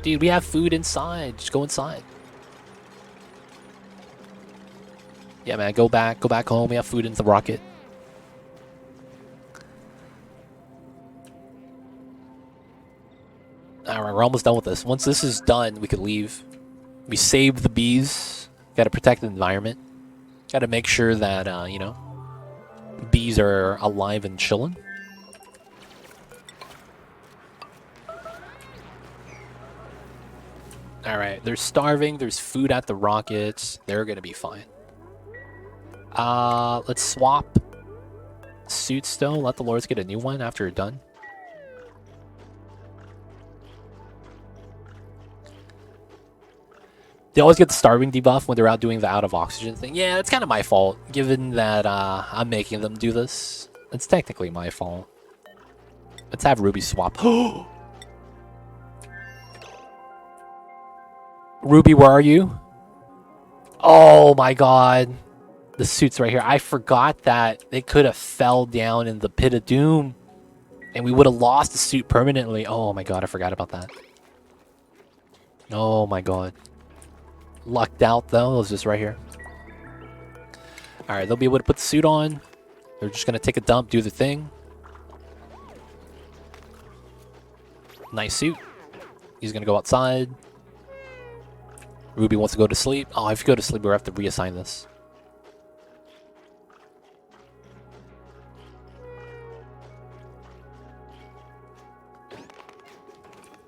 [SPEAKER 1] Dude, we have food inside. Just go inside. Yeah, man, go back home. We have food in the rocket. Alright, we're almost done with this. Once this is done, we can leave. We saved the bees. Gotta protect the environment. Gotta make sure that, you know, bees are alive and chilling. Alright, they're starving. There's food at the rockets. They're gonna be fine. Let's swap suits though. Let the lords get a new one after you're done. They always get the starving debuff when they're out doing the out of oxygen thing. Yeah, it's kind of my fault, given that I'm making them do this. It's technically my fault. Let's have Ruby swap. Ruby, where are you? Oh my god. The suit's right here. I forgot that it could have fell down in the pit of doom. And we would have lost the suit permanently. Oh my god, I forgot about that. Oh my god. Lucked out though. It was just right here. Alright, they'll be able to put the suit on. They're just gonna take a dump, do the thing. Nice suit. He's gonna go outside. Ruby wants to go to sleep. Oh, if you go to sleep, we'll have to reassign this.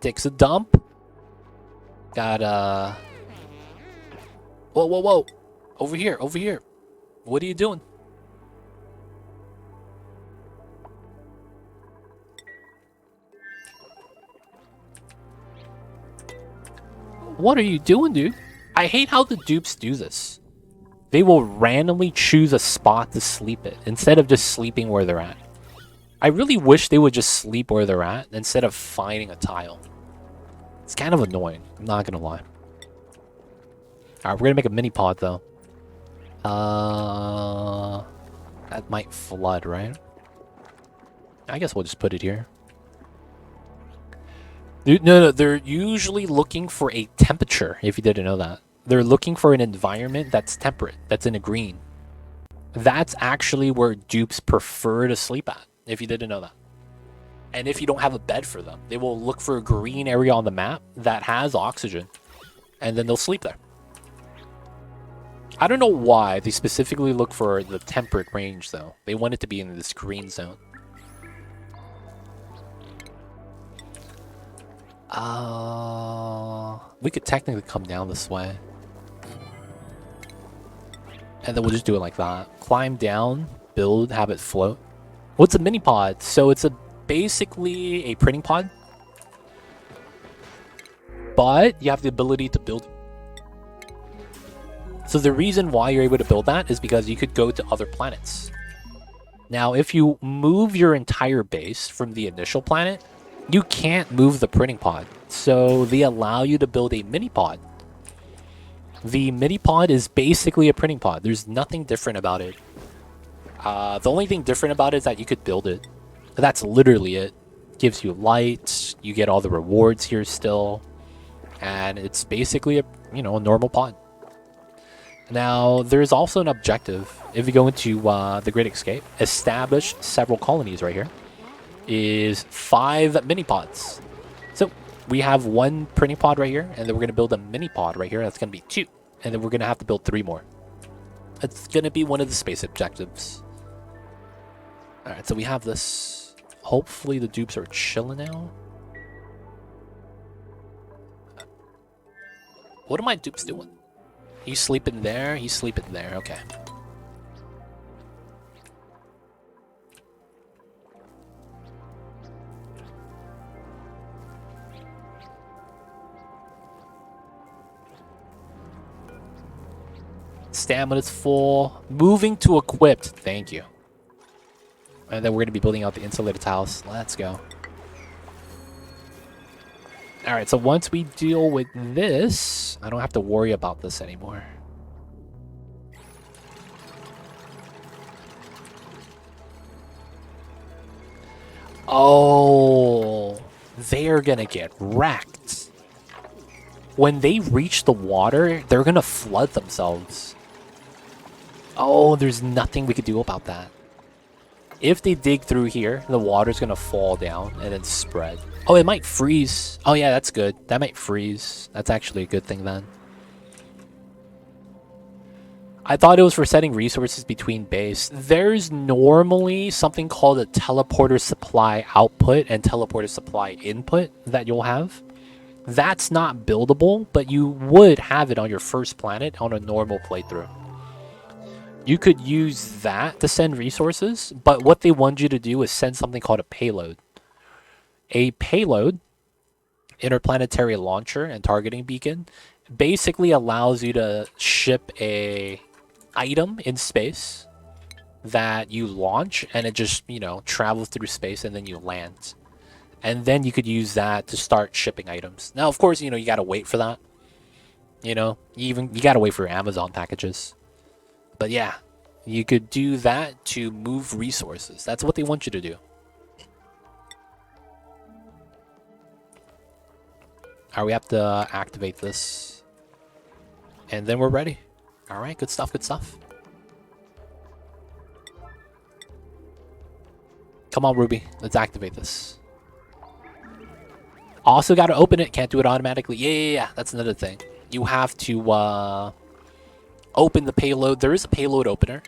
[SPEAKER 1] Takes a dump. Got Whoa, whoa, whoa. Over here, over here. What are you doing? What are you doing, dude? I hate how the dupes do this. They will randomly choose a spot to sleep at instead of just sleeping where they're at. I really wish they would just sleep where they're at instead of finding a tile. It's kind of annoying, I'm not gonna lie. Alright, we're gonna make a mini pod though. That might flood, right? I guess we'll just put it here. No, they're usually looking for a temperature, if you didn't know that. They're looking for an environment that's temperate, that's in a green. That's actually where dupes prefer to sleep at, if you didn't know that. And if you don't have a bed for them, they will look for a green area on the map that has oxygen, and then they'll sleep there. I don't know why they specifically look for the temperate range, though. They want it to be in this green zone. We could technically come down this way. And then we'll just do it like that. Climb down, build, have it float. What's a mini pod? So it's basically a printing pod. But you have the ability to build. So the reason why you're able to build that is because you could go to other planets. Now, if you move your entire base from the initial planet, you can't move the printing pod. So they allow you to build a mini pod. The mini pod is basically a printing pod. There's nothing different about it. The only thing different about it is that you could build it. That's literally it. Gives you light. You get all the rewards here still. And it's basically a normal pod. Now, there's also an objective. If you go into the Great Escape, establish several colonies right here, is 5 mini pods. So we have 1 printing pod right here, and then we're going to build a mini pod right here. That's going to be 2. And then we're going to have to build 3 more. It's going to be one of the space objectives. Alright, so we have this. Hopefully the dupes are chilling now. What are my dupes doing? He's sleeping there, he's sleeping there, okay. Stamina's full. Moving to equipped, thank you. And then we're going to be building out the insulated tiles. Let's go. Alright, so once we deal with this, I don't have to worry about this anymore. Oh, they're gonna get wrecked. When they reach the water, they're gonna flood themselves. Oh, there's nothing we could do about that. If they dig through here, the water's gonna fall down and then spread. Oh, it might freeze. Oh yeah, that's good. That might freeze. That's actually a good thing then. I thought it was for setting resources between base. There's normally something called a teleporter supply output and teleporter supply input that you'll have. That's not buildable, but you would have it on your first planet on a normal playthrough. You could use that to send resources, but what they want you to do is send something called a payload. A payload, interplanetary launcher and targeting beacon, basically allows you to ship a item in space that you launch, and it just, you know, travels through space and then you land. And then you could use that to start shipping items. Now, of course, you know, you gotta wait for that. You know, you gotta wait for your Amazon packages. But yeah, you could do that to move resources. That's what they want you to do. Alright, we have to activate this. And then we're ready. Alright, good stuff, good stuff. Come on, Ruby. Let's activate this. Also got to open it. Can't do it automatically. Yeah. That's another thing. You have to open the payload. There is a payload opener.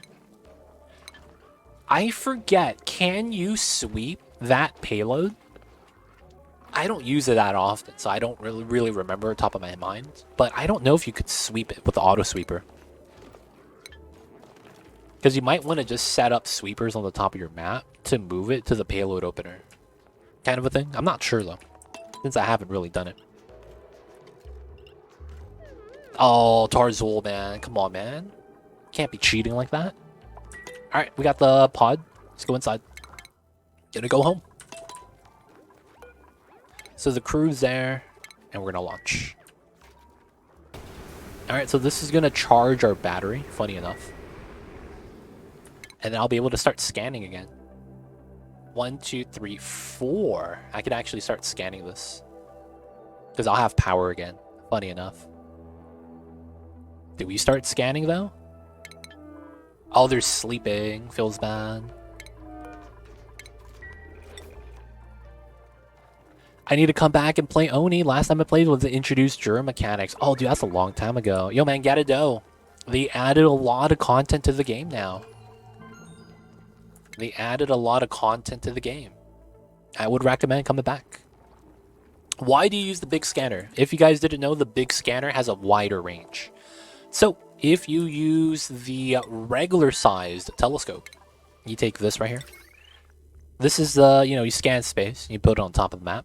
[SPEAKER 1] I forget. Can you sweep that payload? I don't use it that often, so I don't really remember top of my mind. But I don't know if you could sweep it with the auto sweeper. Because you might want to just set up sweepers on the top of your map to move it to the payload opener. Kind of a thing. I'm not sure though, since I haven't really done it. Oh, Tarzul, man. Come on, man. Can't be cheating like that. Alright, we got the pod. Let's go inside. Gonna go home. So the crew's there, and we're gonna launch. Alright, so this is gonna charge our battery, funny enough. And then I'll be able to start scanning again. 1, 2, 3, 4. I could actually start scanning this. Because I'll have power again. Funny enough. Did we start scanning though? Oh, they're sleeping. Feels bad. I need to come back and play Oni. Last time I played was the introduced Germ mechanics. Oh, dude, that's a long time ago. Yo, man, gotta do. They added a lot of content to the game now. They added a lot of content to the game. I would recommend coming back. Why do you use the big scanner? If you guys didn't know, the big scanner has a wider range. So, if you use the regular sized telescope, you take this right here. This is the, you know, you scan space, you put it on top of the map.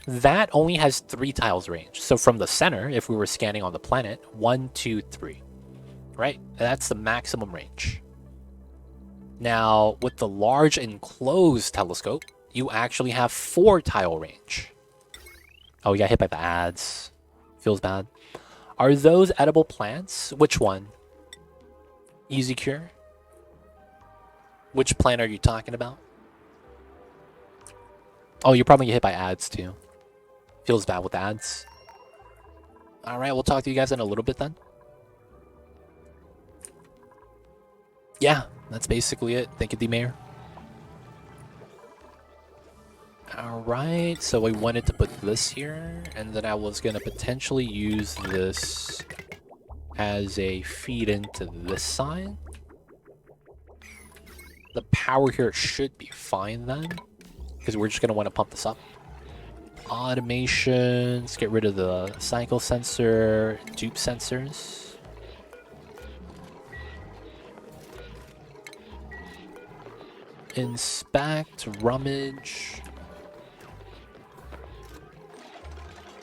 [SPEAKER 1] That only has 3 tiles range. So from the center, if we were scanning on the planet, 1, 2, 3. Right? That's the maximum range. Now, with the large enclosed telescope, you actually have 4 tile range. Oh, we got hit by the ads. Feels bad. Are those edible plants? Which one? Easy cure? Which plant are you talking about? Oh, you're probably hit by ads too. Feels bad with ads. Alright, we'll talk to you guys in a little bit then. Yeah, that's basically it. Thank you, D-Mayor. Alright, so I wanted to put this here, and then I was going to potentially use this as a feed into this side. The power here should be fine then, because we're just going to want to pump this up. Automations, get rid of the cycle sensor, dupe sensors. Inspect, rummage.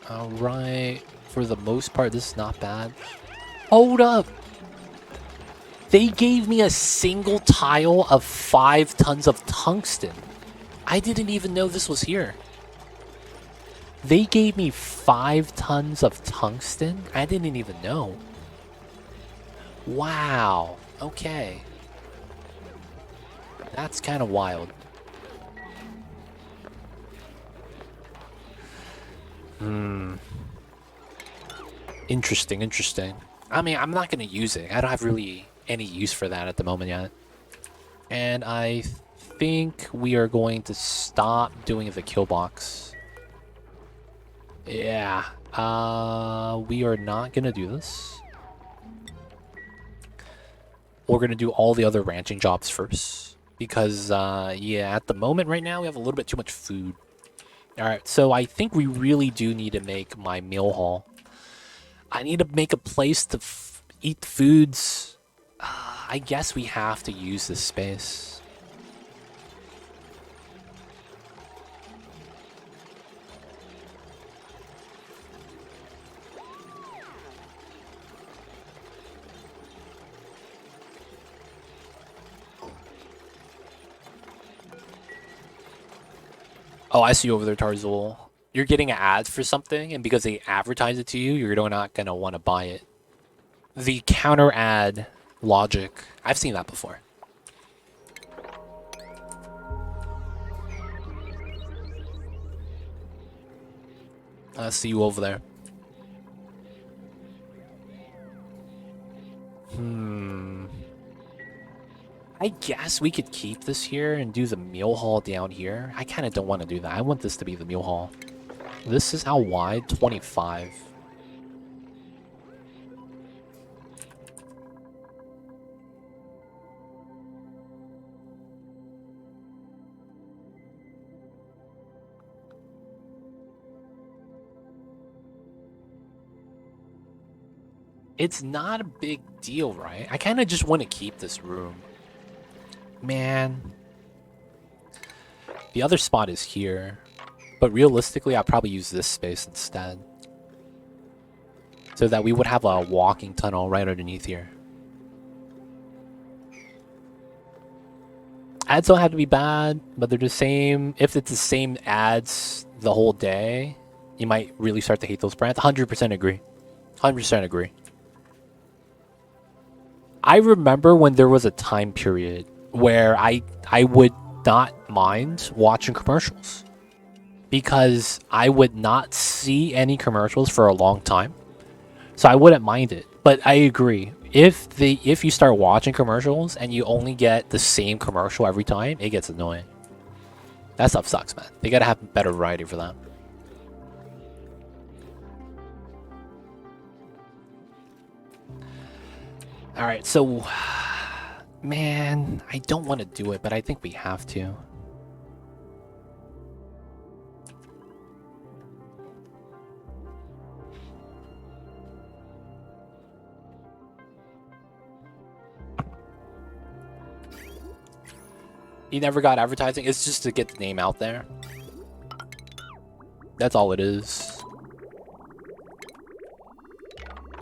[SPEAKER 1] Alright, for the most part, this is not bad. Hold up! They gave me a single tile of 5 tons of tungsten. I didn't even know this was here. They gave me 5 tons of tungsten? I didn't even know. Wow. Okay. That's kind of wild. Interesting, interesting. I mean, I'm not going to use it. I don't have really any use for that at the moment yet. And I think we are going to stop doing the kill box. Yeah. We are not going to do this. We're going to do all the other ranching jobs first. Because, yeah, at the moment right now, we have a little bit too much food. Alright, so I think we really do need to make my meal hall. I need to make a place to eat foods. I guess we have to use this space. Oh, I see you over there, Tarzul. You're getting an ad for something, and because they advertise it to you, you're not going to want to buy it. The counter ad logic. I've seen that before. I see you over there. I guess we could keep this here and do the meal hall down here. I kind of don't want to do that. I want this to be the meal hall. This is how wide? 25. It's not a big deal, right? I kind of just want to keep this room. Man. The other spot is here. But realistically, I'll probably use this space instead. So that we would have a walking tunnel right underneath here. Ads don't have to be bad, but they're the same. If it's the same ads the whole day, you might really start to hate those brands. 100% agree. 100% agree. I remember when there was a time period where I would not mind watching commercials. Because I would not see any commercials for a long time. So I wouldn't mind it. But I agree. If you start watching commercials and you only get the same commercial every time, it gets annoying. That stuff sucks, man. They gotta have better variety for that. Alright, so... Man, I don't want to do it, but I think we have to. You never got advertising? It's just to get the name out there. That's all it is.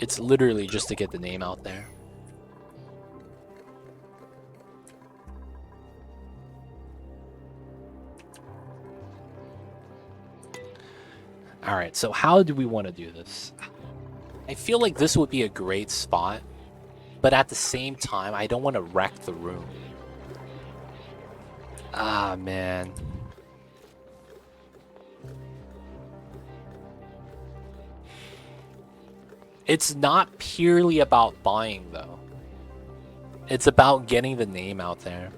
[SPEAKER 1] It's literally just to get the name out there. Alright, so how do we want to do this? I feel like this would be a great spot, but at the same time, I don't want to wreck the room. Ah, man. It's not purely about buying, though. It's about getting the name out there.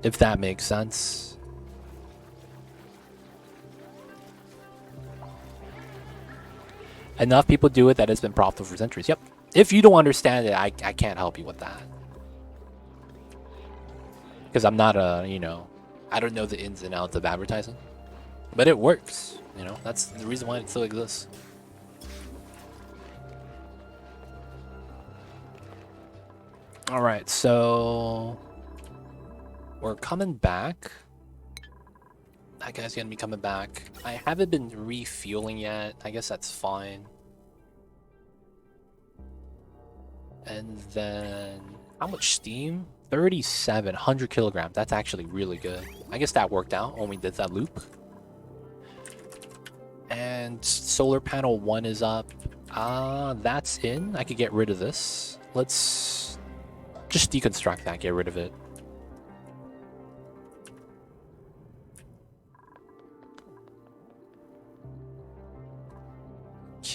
[SPEAKER 1] If that makes sense. Enough people do it that it's been profitable for centuries. Yep. If you don't understand it, I can't help you with that. Because I'm not a, I don't know the ins and outs of advertising. But it works, That's the reason why it still exists. Alright, so... We're coming back. That guy's gonna be coming back. I haven't been refueling yet. I guess that's fine. And then... How much steam? 3,700 kilograms. That's actually really good. I guess that worked out when we did that loop. And solar panel 1 is up. That's in. I could get rid of this. Let's just deconstruct that, get rid of it.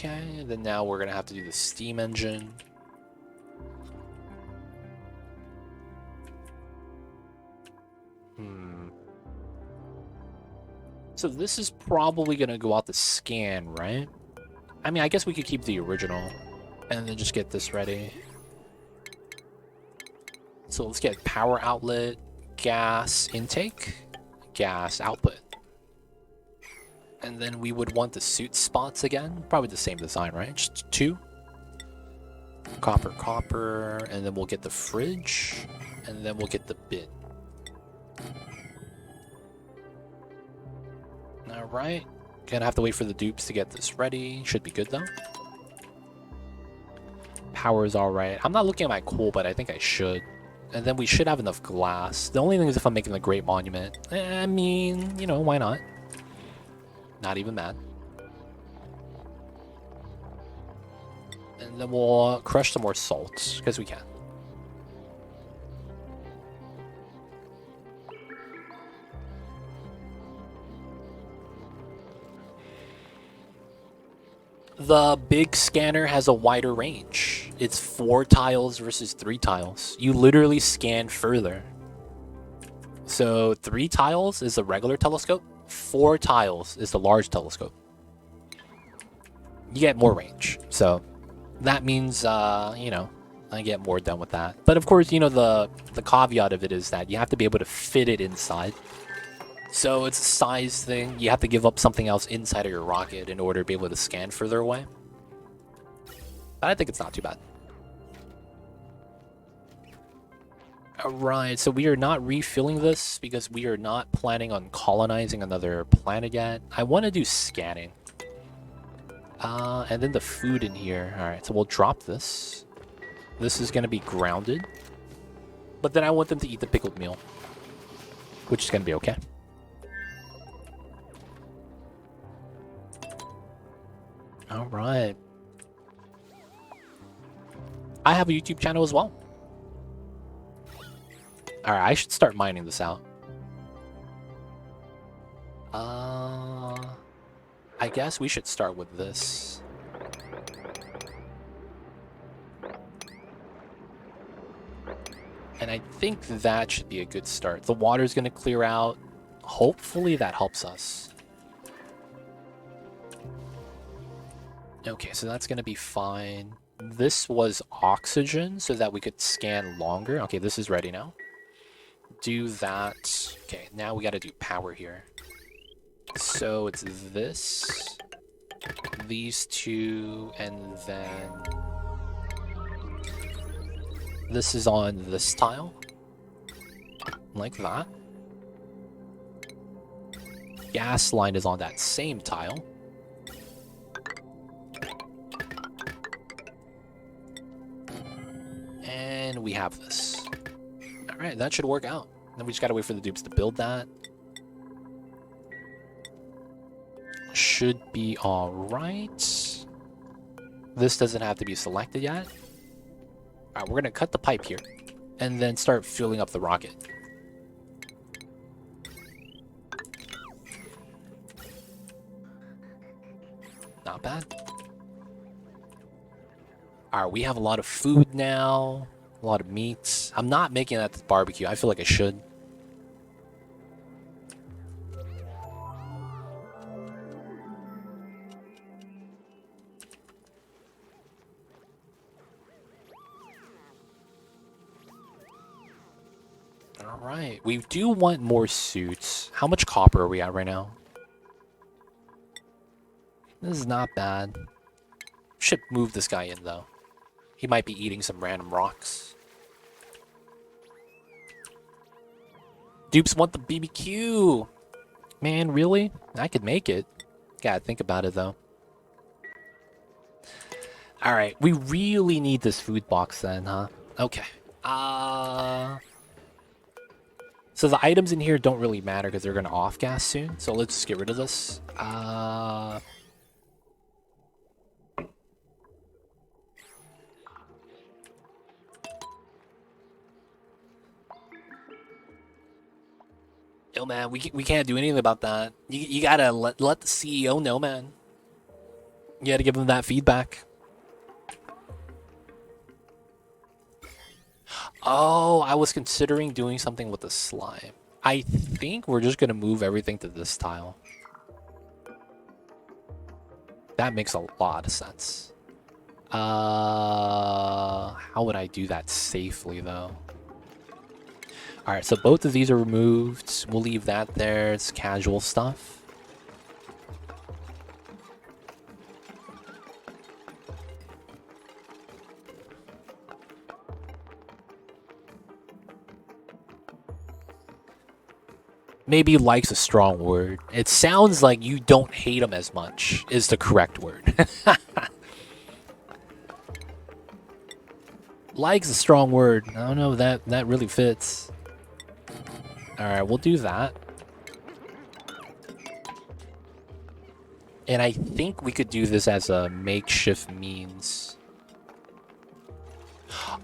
[SPEAKER 1] Okay, then now we're gonna have to do the steam engine. So this is probably gonna go out the scan, right? I mean, I guess we could keep the original and then just get this ready. So let's get power outlet, gas intake, gas output. And then we would want the suit spots again. Probably the same design, right? Just 2. Copper, copper, and then we'll get the fridge, and then we'll get the bin. Alright. Gonna have to wait for the dupes to get this ready. Should be good though. Power's alright. I'm not looking at my coal, but I think I should. And then we should have enough glass. The only thing is if I'm making the Great Monument. I mean, you know, why not? Not even mad. And then we'll crush some more salt, because we can. The big scanner has a wider range. It's 4 tiles versus 3 tiles. You literally scan further. So 3 tiles is a regular telescope. 4 tiles is the large telescope. You get more range. So that means, you know, I get more done with that. But of course, you know, the caveat of it is that you have to be able to fit it inside. So it's a size thing. You have to give up something else inside of your rocket in order to be able to scan further away. But I think it's not too bad. Alright, so we are not refilling this because we are not planning on colonizing another planet yet. I want to do scanning. And then the food in here. Alright, so we'll drop this. This is going to be grounded. But then I want them to eat the pickled meal, which is going to be okay. Alright. I have a YouTube channel as well. Alright, I should start mining this out. I guess we should start with this. And I think that should be a good start. The water's going to clear out. Hopefully that helps us. Okay, so that's going to be fine. This was oxygen so that we could scan longer. Okay, this is ready now. Do that. Okay, now we got to do power here. So it's this, these 2, and then this is on this tile. Like that. Gas line is on that same tile. And we have this. Alright, that should work out. Then we just gotta wait for the dupes to build that. Should be alright. This doesn't have to be selected yet. Alright, we're gonna cut the pipe here. And then start filling up the rocket. Not bad. Alright, we have a lot of food now. A lot of meats. I'm not making that to barbecue. I feel like I should. Alright, we do want more suits. How much copper are we at right now? This is not bad. Should move this guy in though. He might be eating some random rocks. Dupes want the BBQ! Man, really? I could make it. Gotta think about it though. Alright, we really need this food box then, huh? Okay. So the items in here don't really matter because they're gonna off-gas soon. So let's just get rid of this. Yo, man, we can't do anything about that. You gotta let the CEO know, man. You had to give them that feedback. Oh, I was considering doing something with the slime. I think we're just gonna move everything to this tile. That makes a lot of sense. How would I do that safely though? All right, so both of these are removed. We'll leave that there. It's casual stuff. Maybe like's a strong word. It sounds like you don't hate him as much is the correct word. Like's a strong word. I don't know if that really fits. Alright, we'll do that. And I think we could do this as a makeshift means.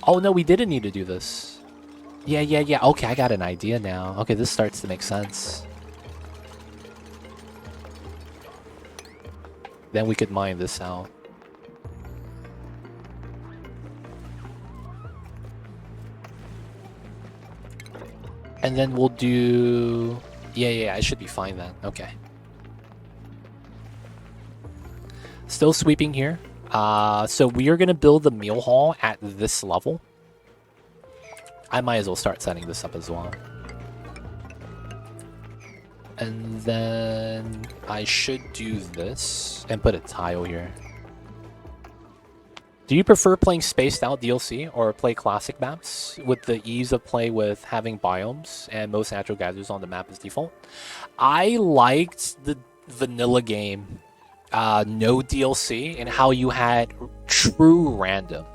[SPEAKER 1] Oh no, we didn't need to do this. Yeah. Okay, I got an idea now. Okay, this starts to make sense. Then we could mine this out. And then we'll do... Yeah, it should be fine then. Okay. Still sweeping here. So we are going to build the meal hall at this level. I might as well start setting this up as well. And then I should do this and put a tile here. Do you prefer playing spaced out DLC or play classic maps with the ease of play with having biomes and most natural gatherers on the map as default? I liked the vanilla game, no DLC, and how you had true random.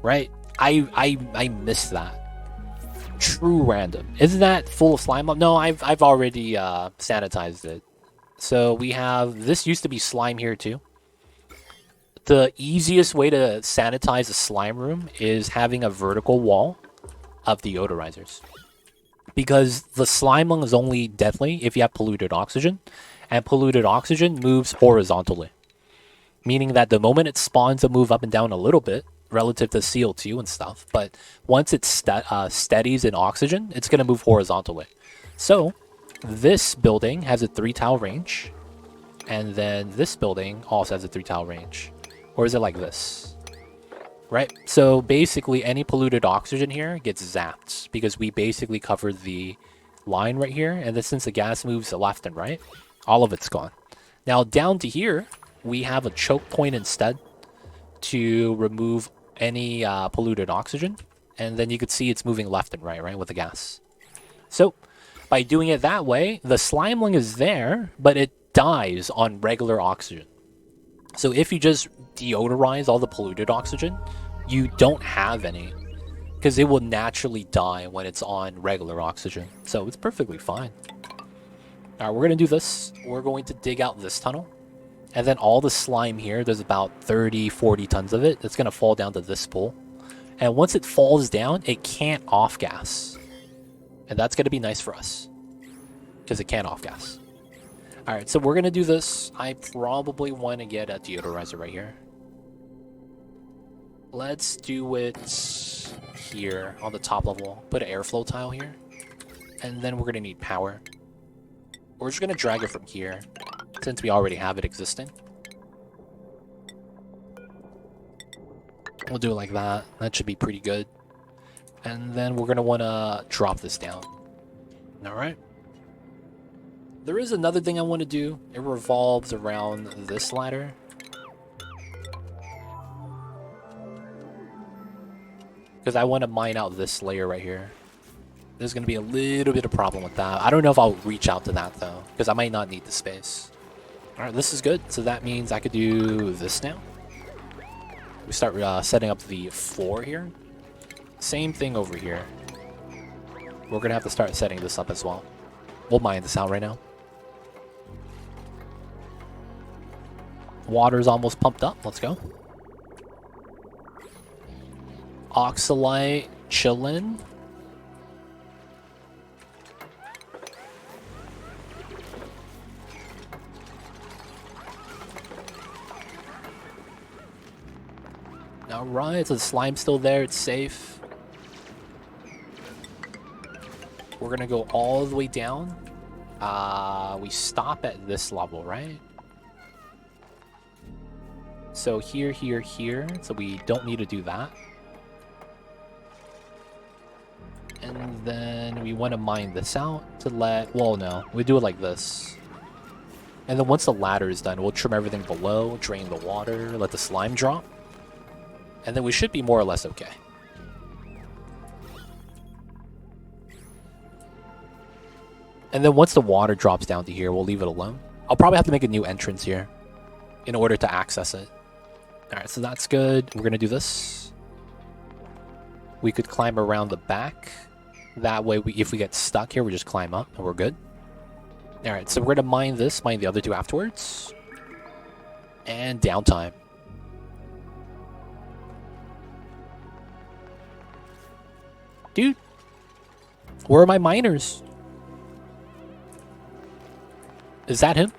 [SPEAKER 1] Right? I miss that. True random. Isn't that full of slime? No, I've already sanitized it. So we have... This used to be slime here too. The easiest way to sanitize a slime room is having a vertical wall of deodorizers. Because the slime lung is only deadly if you have polluted oxygen. And polluted oxygen moves horizontally. Meaning that the moment it spawns, it'll move up and down a little bit relative to CO2 and stuff. But once it steadies in oxygen, it's going to move horizontally. So this building has a 3-tile range. And then this building also has a 3-tile range. Or is it like this? Right? So basically any polluted oxygen here gets zapped because we basically covered the line right here. And then since the gas moves to left and right, all of it's gone. Now down to here, we have a choke point instead to remove any polluted oxygen. And then you could see it's moving left and right, right, with the gas. So by doing it that way, the slime lung is there, but it dies on regular oxygen. So if you just deodorize all the polluted oxygen, you don't have any, because it will naturally die when it's on regular oxygen. So it's perfectly fine. All right, we're going to do this. We're going to dig out this tunnel. And then all the slime here, there's about 30, 40 tons of it. It's going to fall down to this pool. And once it falls down, it can't off-gas. And that's going to be nice for us, because it can't off-gas. Alright, so we're going to do this. I probably want to get a deodorizer right here. Let's do it here on the top level. Put an airflow tile here. And then we're going to need power. We're just going to drag it from here, since we already have it existing. We'll do it like that. That should be pretty good. And then we're going to want to drop this down. Alright. There is another thing I want to do. It revolves around this ladder. Because I want to mine out this layer right here. There's going to be a little bit of problem with that. I don't know if I'll reach out to that though, because I might not need the space. Alright, this is good. So that means I could do this now. We start setting up the floor here. Same thing over here. We're going to have to start setting this up as well. We'll mine this out right now. Water's almost pumped up. Let's go. Oxalite chillin'. Alright, so the slime's still there, it's safe. We're gonna go all the way down. We stop at this level, right? So here, here, here. So we don't need to do that. And then we want to mine this out to let... Well, no. We do it like this. And then once the ladder is done, we'll trim everything below, drain the water, let the slime drop. And then we should be more or less okay. And then once the water drops down to here, we'll leave it alone. I'll probably have to make a new entrance here in order to access it. Alright, so that's good. We're going to do this. We could climb around the back. That way, if we get stuck here, we just climb up and we're good. Alright, so we're going to mine this, mine the other two afterwards. And downtime. Dude, where are my miners? Is that him?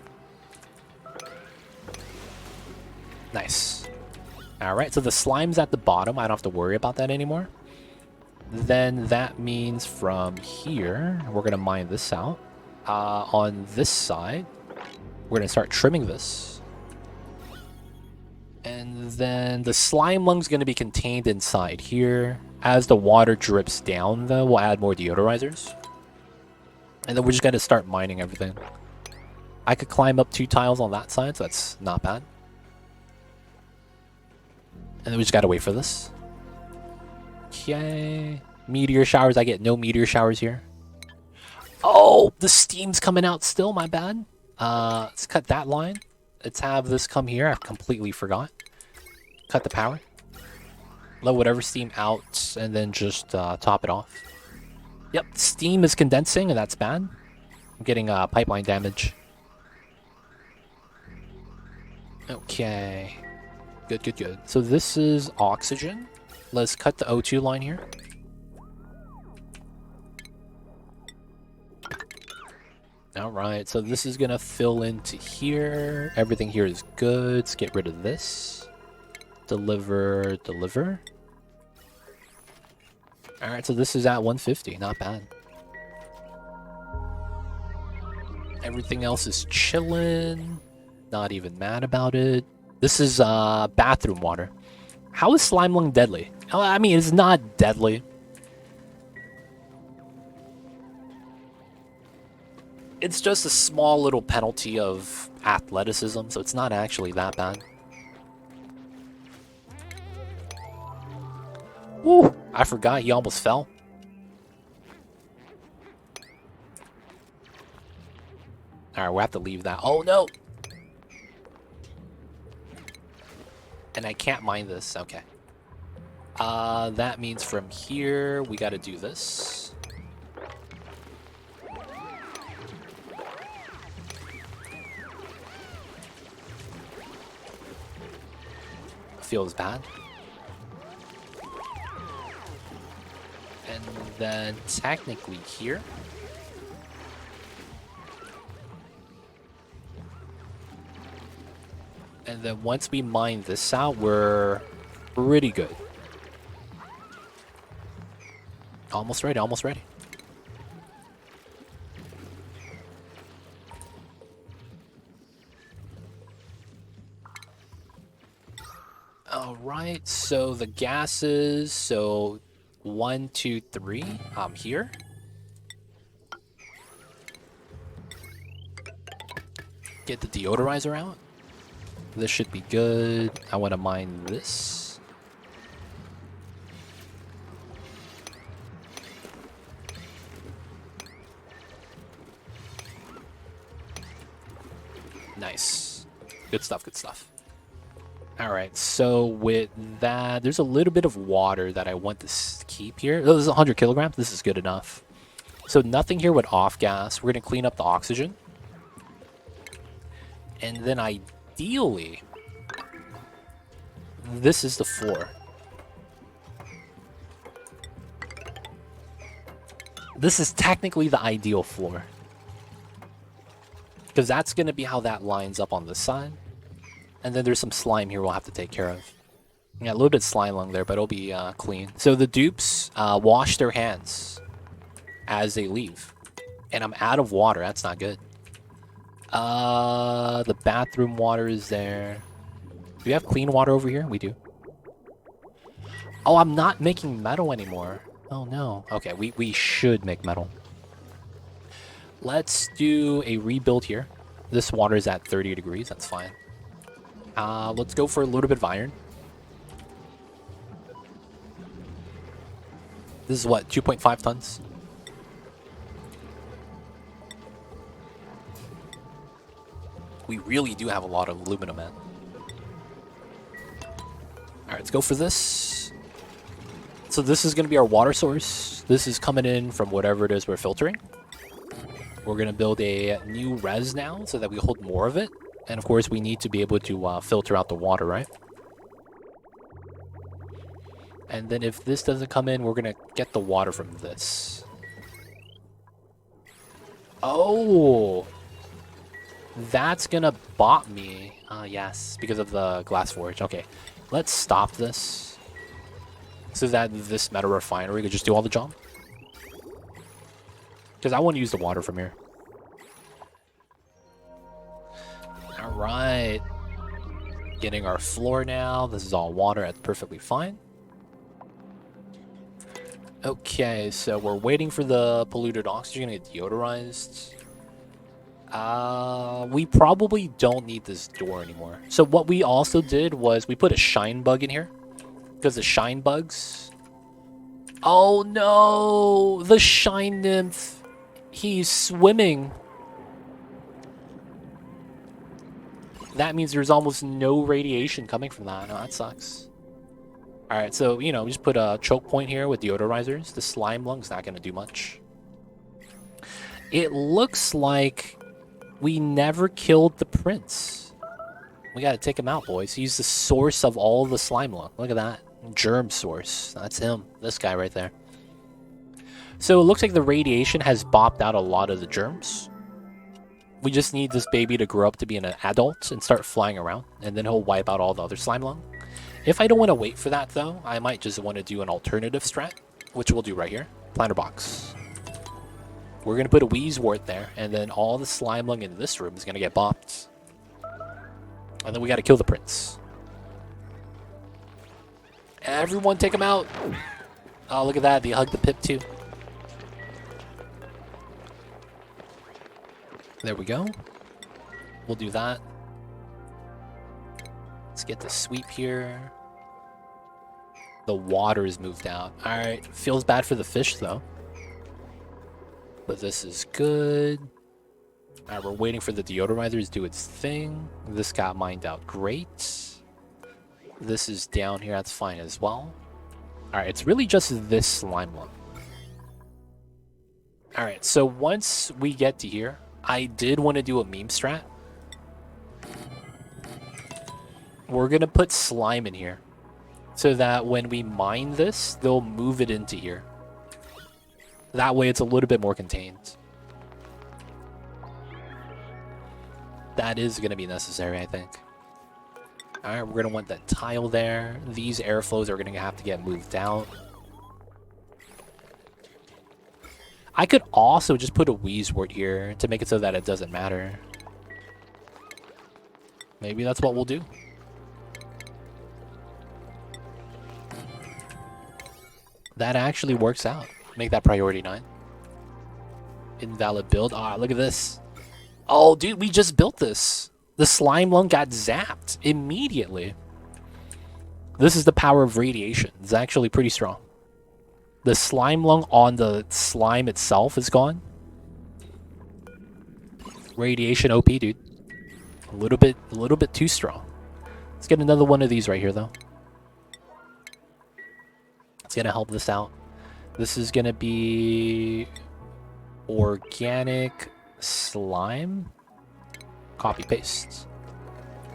[SPEAKER 1] Nice. Alright, so the slime's at the bottom. I don't have to worry about that anymore. Then that means from here, we're going to mine this out. On this side, we're going to start trimming this. And then the slime lung's going to be contained inside here. As the water drips down, though, we'll add more deodorizers. And then we're just going to start mining everything. I could climb up 2 tiles on that side, so that's not bad. And then we just gotta wait for this. Okay. Meteor showers. I get no meteor showers here. Oh, the steam's coming out still. My bad. Let's cut that line. Let's have this come here. I completely forgot. Cut the power. Let whatever steam out, and then just top it off. Yep, steam is condensing, and that's bad. I'm getting pipeline damage. Okay. Good, good, good. So this is oxygen. Let's cut the O2 line here. Alright, so this is gonna fill into here. Everything here is good. Let's get rid of this. Deliver, deliver. Alright, so this is at 150. Not bad. Everything else is chilling. Not even mad about it. This is bathroom water. How is slime lung deadly? I mean, it's not deadly. It's just a small little penalty of athleticism, so it's not actually that bad. Woo! I forgot he almost fell. Alright, we'll have to leave that. Oh no! And I can't mine this. Okay. That means from here, we gotta do this. Feels bad. And then technically here. And then once we mine this out, we're pretty good. Almost ready, almost ready. Alright, so the gases, so 1, 2, 3, here. Get the deodorizer out. This should be good. I want to mine this. Nice. Good stuff, good stuff. Alright, so with that, there's a little bit of water that I want to keep here. Oh, this is 100 kilograms. This is good enough. So nothing here with off-gas. We're going to clean up the oxygen. And then ideally, this is the floor. This is technically the ideal floor. Because that's going to be how that lines up on this side. And then there's some slime here we'll have to take care of. Yeah, a little bit slime lung there, but it'll be clean. So the dupes wash their hands as they leave. And I'm out of water. That's not good. The bathroom water is there. Do we have clean water over here? We do. Oh, I'm not making metal anymore. Oh, no. Okay, we should make metal. Let's do a rebuild here. This water is at 30 degrees. That's fine. Let's go for a little bit of iron. This is what, 2.5 tons? We really do have a lot of aluminum, man. Alright, let's go for this. So this is going to be our water source. This is coming in from whatever it is we're filtering. We're going to build a new res now so that we hold more of it. And of course, we need to be able to filter out the water, right? And then if this doesn't come in, we're going to get the water from this. Oh! That's going to bot me. Yes, because of the glass forge. Okay, let's stop this so that this metal refinery could just do all the job. Because I want to use the water from here. Alright. Getting our floor now. This is all water. That's perfectly fine. Okay, so we're waiting for the polluted oxygen to get deodorized. We probably don't need this door anymore. So what we also did was we put a shine bug in here. Because the shine bugs... Oh no! The shine nymph! He's swimming! That means there's almost no radiation coming from that. No, that sucks. Alright, so, you know, we just put a choke point here with deodorizers. The slime lung's not going to do much. It looks like we never killed the prince. We got to take him out, boys. He's the source of all the slime lung. Look at that. Germ source. That's him. This guy right there. So it looks like the radiation has bopped out a lot of the germs. We just need this baby to grow up to be an adult and start flying around. And then he'll wipe out all the other slime lung. If I don't want to wait for that, though, I might just want to do an alternative strat, which we'll do right here. Planter box. We're going to put a Wheezewort there, and then all the slime lung in this room is going to get bopped. And then we got to kill the prince. Everyone take him out! Oh, look at that. They hugged the pip, too. There we go. We'll do that. Let's get the sweep here. The water is moved out. Alright, feels bad for the fish though. But this is good. Alright, we're waiting for the deodorizers to do its thing. This got mined out great. This is down here, that's fine as well. Alright, it's really just this slime lung. Alright, so once we get to here, I did want to do a meme strat. We're going to put slime in here so that when we mine this, they'll move it into here. That way it's a little bit more contained. That is going to be necessary, I think. Alright, we're going to want that tile there. These airflows are going to have to get moved out. I could also just put a Wheezewort here to make it so that it doesn't matter. Maybe that's what we'll do. That actually works out. Make that priority 9. Invalid build. Ah, look at this. Oh, dude, we just built this. The slime lung got zapped immediately. This is the power of radiation. It's actually pretty strong. The slime lung on the slime itself is gone. Radiation OP, dude. A little bit too strong. Let's get another one of these right here, though. It's gonna help this out. This is gonna be organic slime. Copy paste.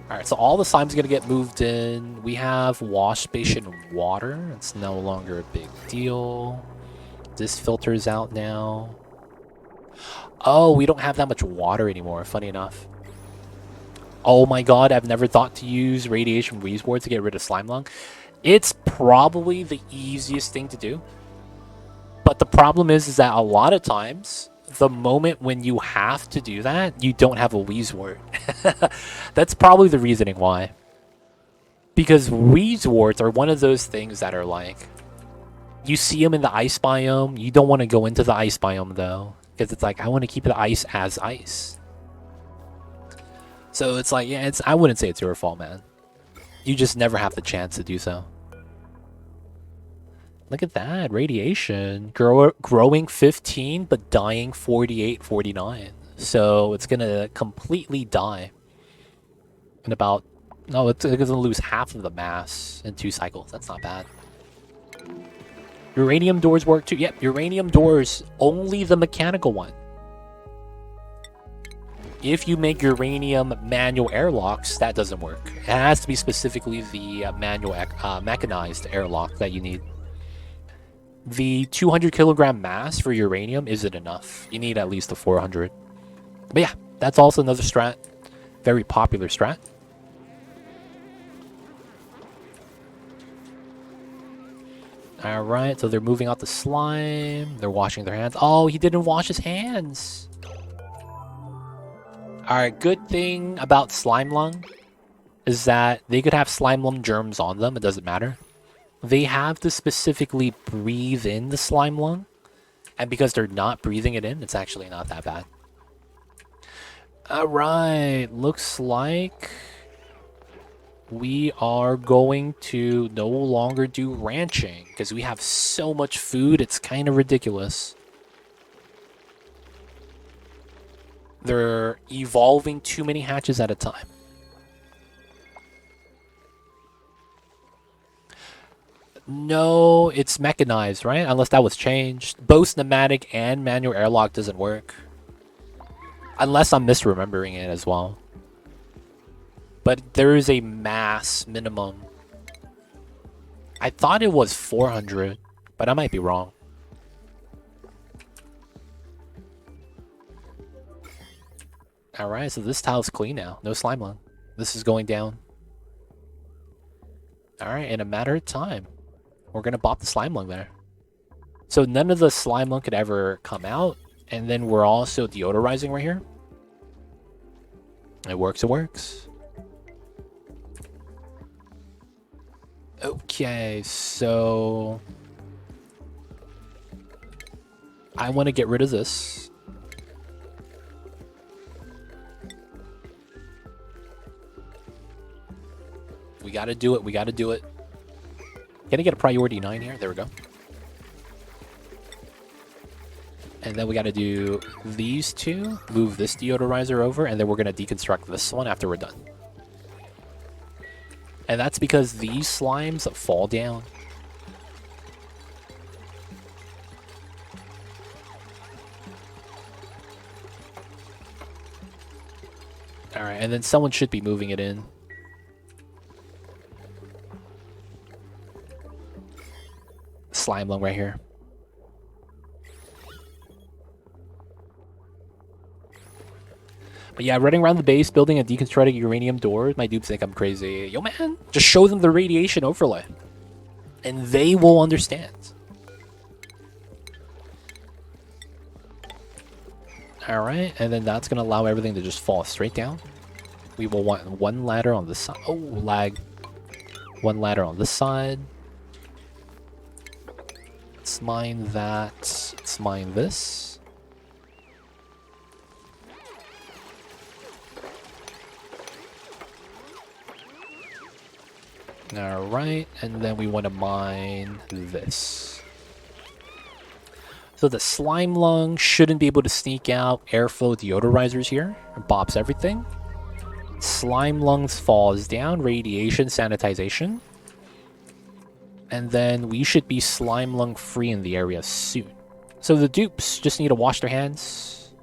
[SPEAKER 1] Alright, so all the slime's gonna get moved in. We have wash station water. It's no longer a big deal. This filter's out now. Oh, we don't have that much water anymore, funny enough. Oh my god, I've never thought to use radiation Wheezewort to get rid of slime lung. It's probably the easiest thing to do. But the problem is that a lot of times, the moment when you have to do that, you don't have a Weezwort. That's probably the reasoning why. Because Weezworts are one of those things that are like, you see them in the ice biome, you don't want to go into the ice biome though. Because it's like, I want to keep the ice as ice. So it's like, yeah, I wouldn't say it's your fault, man. You just never have the chance to do so. Look at that, radiation. Growing 15, but dying 48, 49. So it's gonna completely die in about... No, it's gonna lose half of the mass in 2 cycles. That's not bad. Uranium doors work too. Yep, uranium doors, only the mechanical one. If you make uranium manual airlocks, that doesn't work. It has to be specifically the manual mechanized airlock that you need. The 200 kilogram mass for uranium isn't enough. You need at least a 400. But yeah, that's also another strat. Very popular strat. Alright, so they're moving out the slime. They're washing their hands. Oh, he didn't wash his hands. Alright, good thing about slime lung is that they could have slime lung germs on them. It doesn't matter. They have to specifically breathe in the slime lung. And because they're not breathing it in, it's actually not that bad. Alright, looks like we are going to no longer do ranching because we have so much food, it's kind of ridiculous. They're evolving too many hatches at a time. No, it's mechanized, right? Unless that was changed. Both pneumatic and manual airlock doesn't work. Unless I'm misremembering it as well. But there is a mass minimum. I thought it was 400, but I might be wrong. Alright, so this tile's clean now. No slime lung. This is going down. Alright, in a matter of time, we're going to bop the slime lung there. So none of the slime lung could ever come out. And then we're also deodorizing right here. It works, it works. Okay, so... I want to get rid of this. We gotta do it, we gotta do it. Can I get a priority 9 here? There we go. And then we gotta do these two, move this deodorizer over, and then we're gonna deconstruct this one after we're done. And that's because these slimes fall down. Alright, and then someone should be moving it in. Slime lung right here. But yeah, running around the base, building and deconstructing uranium doors, my dupes think I'm crazy. Yo, man, just show them the radiation overlay. And they will understand. Alright, and then that's going to allow everything to just fall straight down. We will want one ladder on this side. Oh, lag. One ladder on this side. Let's mine that. Let's mine this. Alright, and then we want to mine this. So the slime lung shouldn't be able to sneak out. Airflow deodorizers here. Bobs everything. Slime lungs falls down. Radiation sanitization. And then we should be slime lung free in the area soon. So the dupes just need to wash their hands.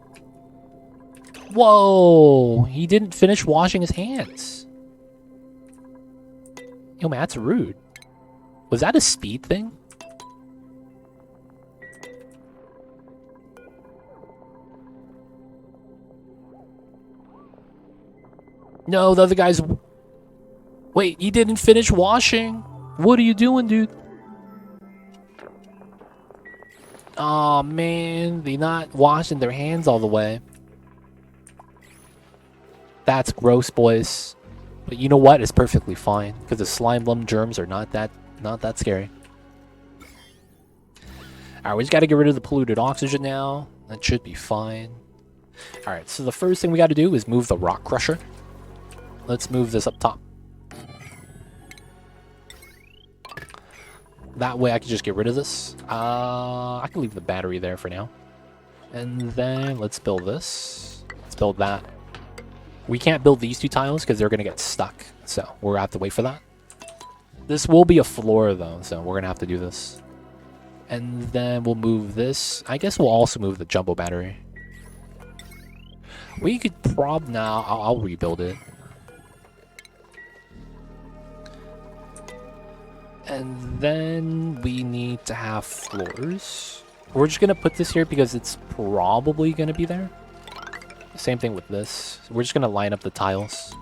[SPEAKER 1] Whoa! He didn't finish washing his hands. Yo, man, that's rude. Was that a speed thing? No, the other guy's... Wait, he didn't finish washing? What are you doing, dude? Oh man, they're not washing their hands all the way. That's gross, boys. But you know what? It's perfectly fine because the slime lum germs are not that scary. All right, we just got to get rid of the polluted oxygen now. That should be fine. All right, so the first thing we got to do is move the rock crusher. Let's move this up top. That way I can just get rid of this. I can leave the battery there for now. And then let's build this. Let's build that. We can't build these two tiles because they're going to get stuck. So we're going to have to wait for that. This will be a floor though, so we're going to have to do this. And then we'll move this. I guess we'll also move the jumbo battery. We could now. I'll rebuild it. And then we need to have floors. We're just going to put this here because it's probably going to be there. Same thing with this. We're just going to line up the tiles.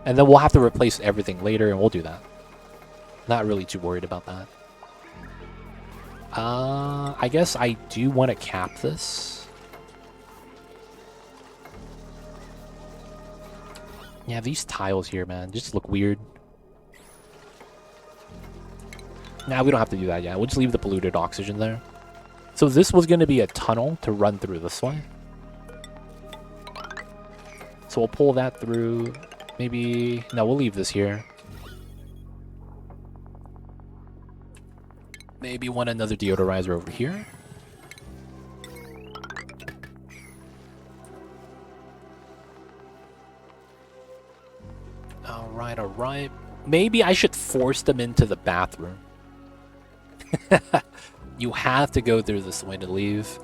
[SPEAKER 1] And then we'll have to replace everything later, and we'll do that. Not really too worried about that. I guess I do want to cap this. Yeah, these tiles here, man, just look weird. Nah, we don't have to do that yet. We'll just leave the polluted oxygen there. So this was going to be a tunnel to run through this way. So we'll pull that through. Maybe... No, we'll leave this here. Maybe want another deodorizer over here. Alright, alright. Maybe I should force them into the bathroom. You have to go through this way to leave.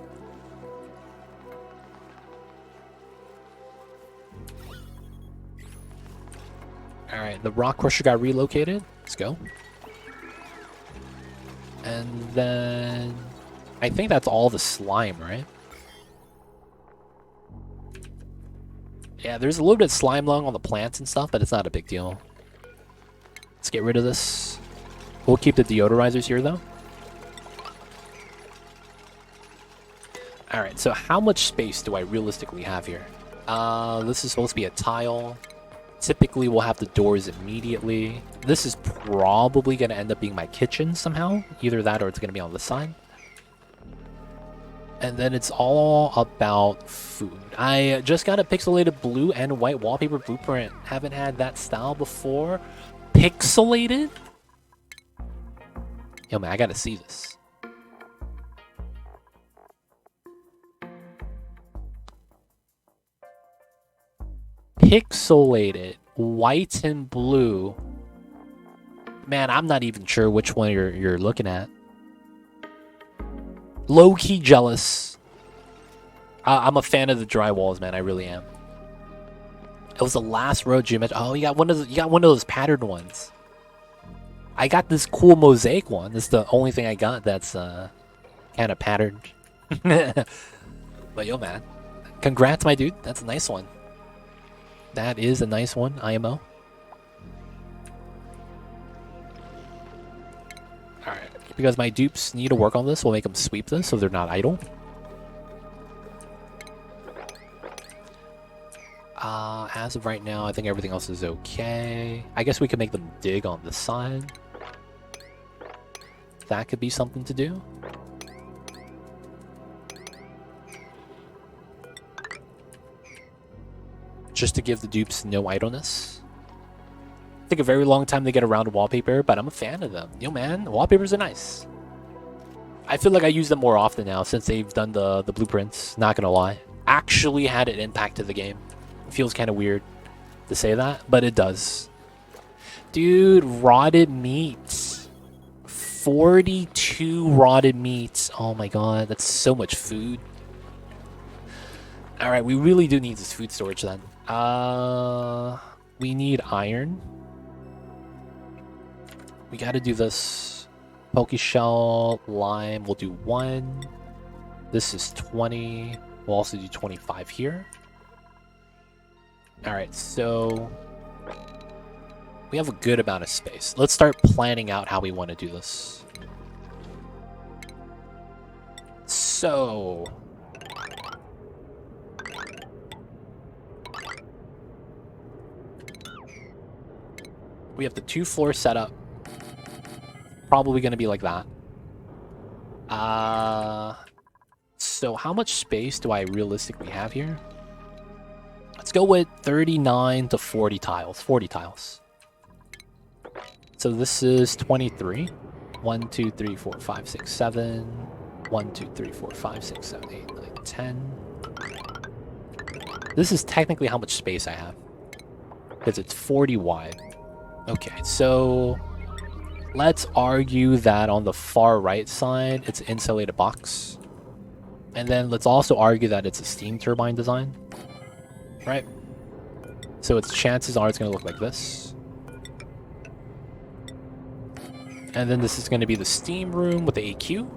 [SPEAKER 1] Alright, the rock crusher got relocated. Let's go. And then... I think that's all the slime, right? Yeah, there's a little bit of slime lung on the plants and stuff, but it's not a big deal. Let's get rid of this. We'll keep the deodorizers here, though. Alright, so how much space do I realistically have here? This is supposed to be a tile. Typically, we'll have the doors immediately. This is probably going to end up being my kitchen somehow. Either that or it's going to be on the side. And then it's all about food. I just got a pixelated blue and white wallpaper blueprint. Haven't had that style before. Pixelated? Yo, man, I gotta see this. Pixelated, white and blue. Man, I'm not even sure which one you're looking at. Low-key jealous. I'm a fan of the drywalls, man. I really am. It was the last road geometry. Oh, you got one of those patterned ones. I got this cool mosaic one. This is the only thing I got that's kind of patterned. But yo, man, congrats, my dude. That's a nice one. That is a nice one, IMO. Alright, because my dupes need to work on this, we'll make them sweep this so they're not idle. As of right now, I think everything else is okay. I guess we could make them dig on this side. That could be something to do. Just to give the dupes no idleness. Take a very long time to get around to wallpaper, but I'm a fan of them. Yo, man, wallpapers are nice. I feel like I use them more often now since they've done the blueprints. Not gonna lie. Actually had an impact to the game. It feels kind of weird to say that, but it does. Dude, rotted meat. 42 rotted meats. Oh my god, that's so much food. Alright, we really do need this food storage then. We need iron. We gotta do this. Poke shell, lime, we'll do 1. This is 20. We'll also do 25 here. Alright, so We have a good amount of space. Let's start planning out how we want to do this. So... we have the 2 floors set up. Probably going to be like that. So how much space do I realistically have here? Let's go with 39 to 40 tiles. 40 tiles. So this is 23. 1, 2, 3, 4, 5, 6, 7. 1, 2, 3, 4, 5, 6, 7, 8, 9, 10. This is technically how much space I have. Because it's 40 wide. Okay, so let's argue that on the far right side, it's an insulated box. And then let's also argue that it's a steam turbine design. Right? So its chances are it's going to look like this. And then this is going to be the steam room with the AQ.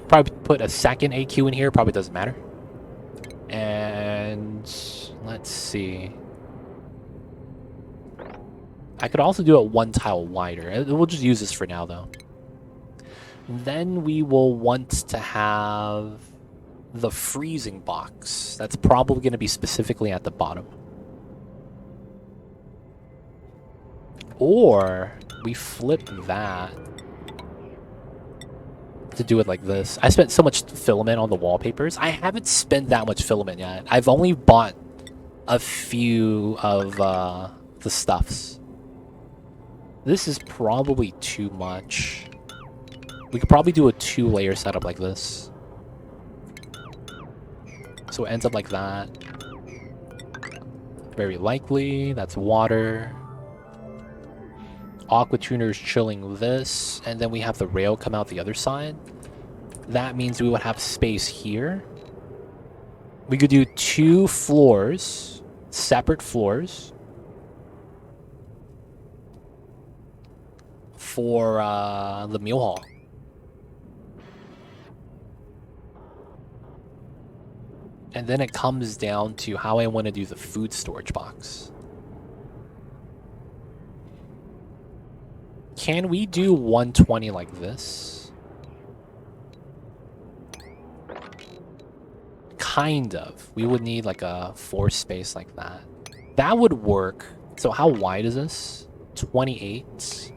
[SPEAKER 1] Probably put a second AQ in here, probably doesn't matter. And let's see. I could also do it 1 tile wider. We'll just use this for now, though. Then we will want to have the freezing box. That's probably going to be specifically at the bottom. Or we flip that to do it like this. I spent so much filament on the wallpapers. I haven't spent that much filament yet. I've only bought a few of the stuffs. This is probably too much. We could probably do a 2-layer setup like this. So it ends up like that. Very likely. That's water. Aqua Tuner's chilling this. And then we have the rail come out the other side. That means we would have space here. We could do 2 floors. Separate floors. For the meal hall. And then it comes down to how I want to do the food storage box. Can we do 120 like this? Kind of. We would need like a floor space like that. That would work. So how wide is this? 28.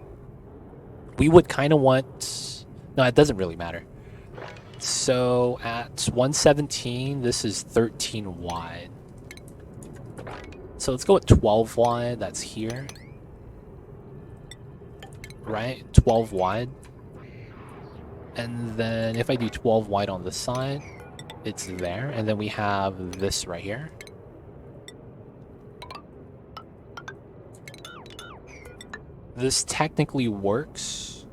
[SPEAKER 1] We would kind of want... No, it doesn't really matter. So at 117, this is 13 wide. So let's go with 12 wide. That's here. Right? 12 wide. And then if I do 12 wide on this side, it's there. And then we have this right here. This technically works.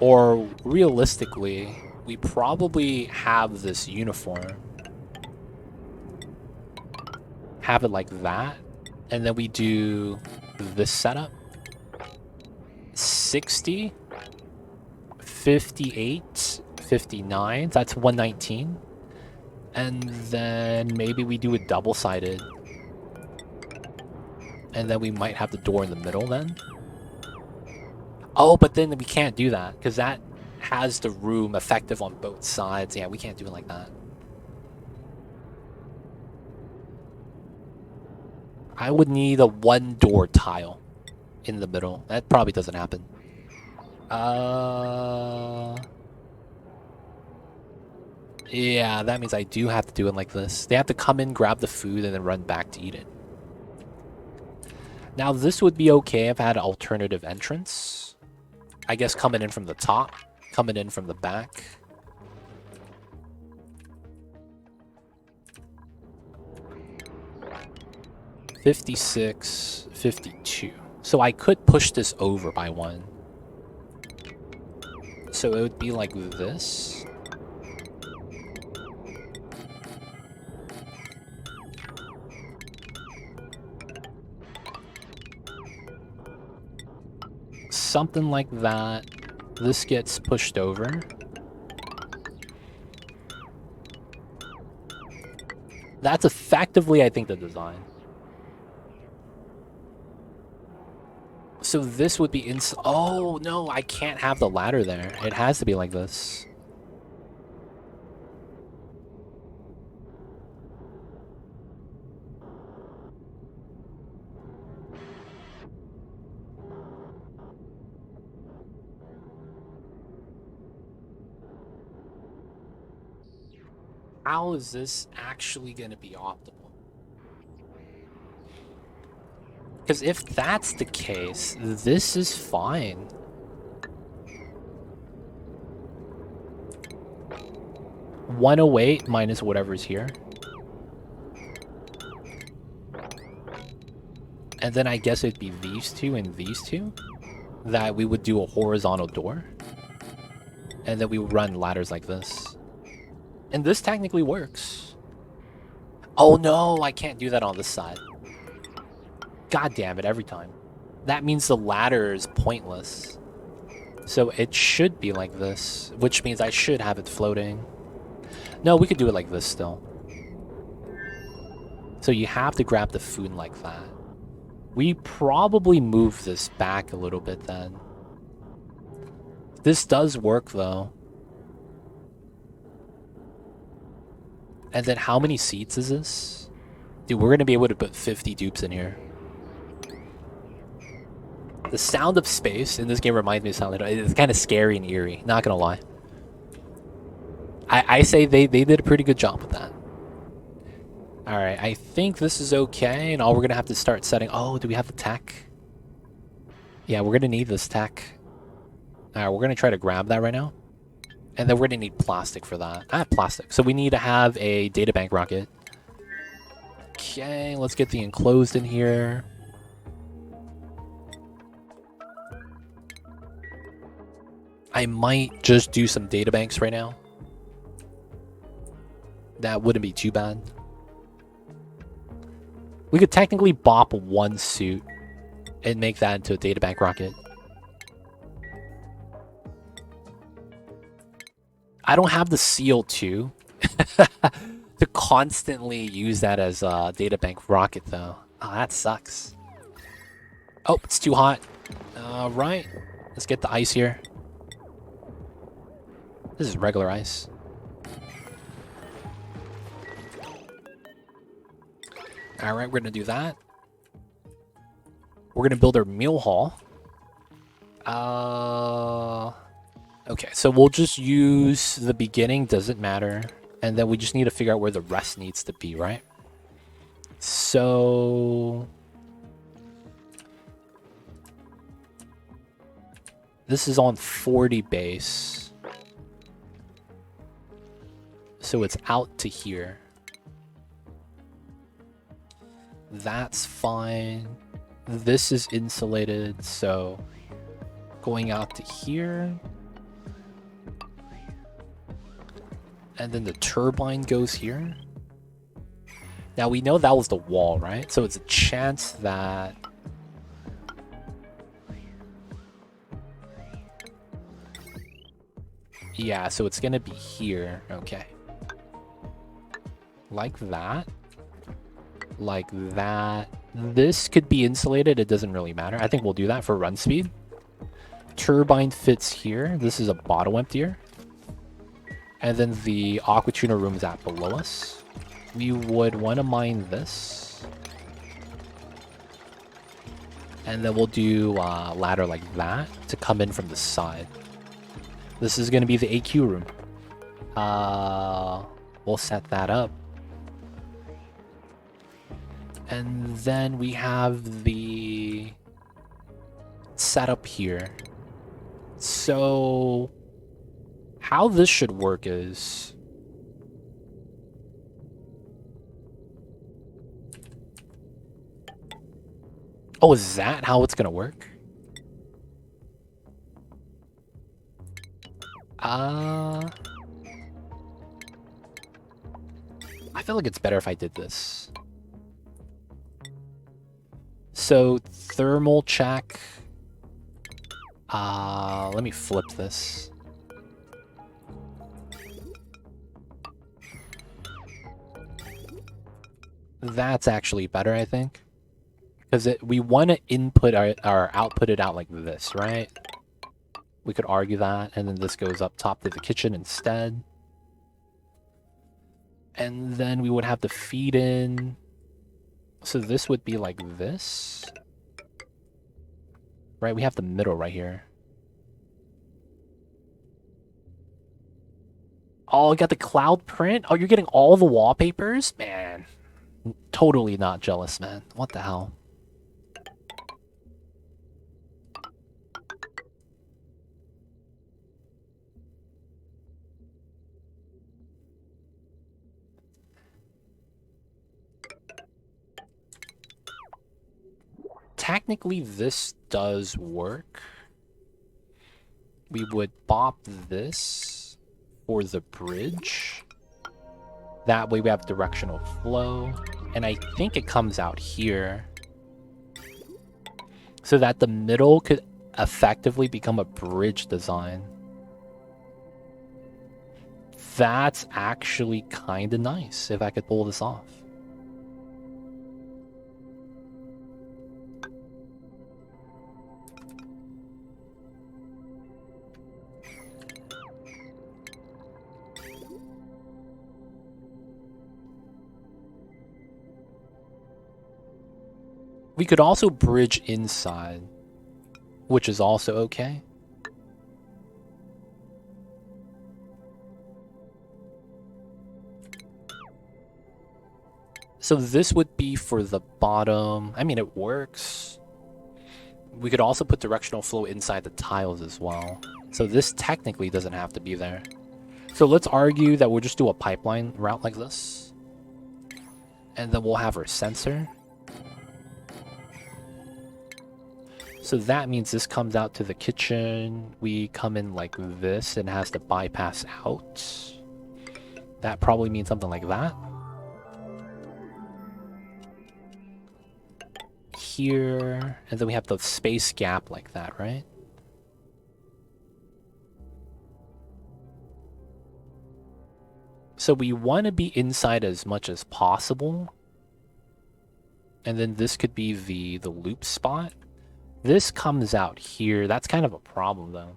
[SPEAKER 1] Or realistically, we probably have this uniform. Have it like that. And then we do this setup. 60. 58. 59. That's 119. And then maybe we do a double-sided. And then we might have the door in the middle then. Oh, but then we can't do that, because that has the room effective on both sides. Yeah, we can't do it like that. I would need a 1-door tile in the middle. That probably doesn't happen. Yeah, that means I do have to do it like this. They have to come in, grab the food, and then run back to eat it. Now, this would be okay if I had an alternative entrance. I guess coming in from the top, coming in from the back. $56, $52. So I could push this over by 1. So it would be like this. Something like that. This gets pushed over. That's effectively, I think, the design. So this would be oh, no, I can't have the ladder there. It has to be like this. How is this actually going to be optimal? Because if that's the case, this is fine. $108 minus whatever's here. And then I guess it'd be these two and these two. That we would do a horizontal door. And then we would run ladders like this. And this technically works. Oh no, I can't do that on this side. God damn it, every time. That means the ladder is pointless. So it should be like this, which means I should have it floating. No, we could do it like this still. So you have to grab the food like that. We probably move this back a little bit then. This does work though. And then how many seats is this? Dude, we're going to be able to put 50 dupes in here. The sound of space in this game reminds me of Silent Hill. It's kind of scary and eerie, not going to lie. I say they did a pretty good job with that. Alright, I think this is okay, and all we're going to have to start setting... Oh, do we have the tech? Yeah, we're going to need this tech. Alright, we're going to try to grab that right now. And then we're going to need plastic for that. I have plastic, so we need to have a databank rocket. Okay, let's get the enclosed in here. I might just do some databanks right now. That wouldn't be too bad. We could technically bop one suit and make that into a databank rocket. I don't have the CO2 to constantly use that as a databank rocket, though. Oh, that sucks. Oh, it's too hot. Right. Let's get the ice here. This is regular ice. Alright, we're going to do that. We're going to build our meal hall. Okay, so we'll just use the beginning, doesn't matter. And then we just need to figure out where the rest needs to be, right? So... this is on 40 base. So it's out to here. That's fine. This is insulated, so going out to here. And then the turbine goes here. Now we know that was the wall, right? So it's a chance that... yeah, so it's gonna be here. Okay. Like that. Like that. This could be insulated. It doesn't really matter. I think we'll do that for run speed. Turbine fits here. This is a bottle emptier. And then the aqua tuner room is at below us. We would want to mine this. And then we'll do a ladder like that to come in from the side. This is going to be the AQ room. We'll set that up. And then we have the setup here. So how this should work is... oh, is that how it's going to work? I feel like it's better if I did this. So, thermal check. Let me flip this. That's actually better, I think. Because we want to input our output it out like this, right? We could argue that, and then this goes up top to the kitchen instead. And then we would have to feed in. So this would be like this. Right, we have the middle right here. Oh, you got the cloud print? Oh, you're getting all the wallpapers? Man, totally not jealous, man. What the hell? Technically, this does work. We would bop this for the bridge. That way we have directional flow. And I think it comes out here. So that the middle could effectively become a bridge design. That's actually kind of nice if I could pull this off. We could also bridge inside, which is also okay. So this would be for the bottom. I mean, it works. We could also put directional flow inside the tiles as well. So this technically doesn't have to be there. So let's argue that we'll just do a pipeline route like this. And then we'll have our sensor. So that means this comes out to the kitchen. We come in like this and has to bypass out. That probably means something like that. Here, and then we have the space gap like that, right? So we want to be inside as much as possible. And then this could be the loop spot. This comes out here. That's kind of a problem, though.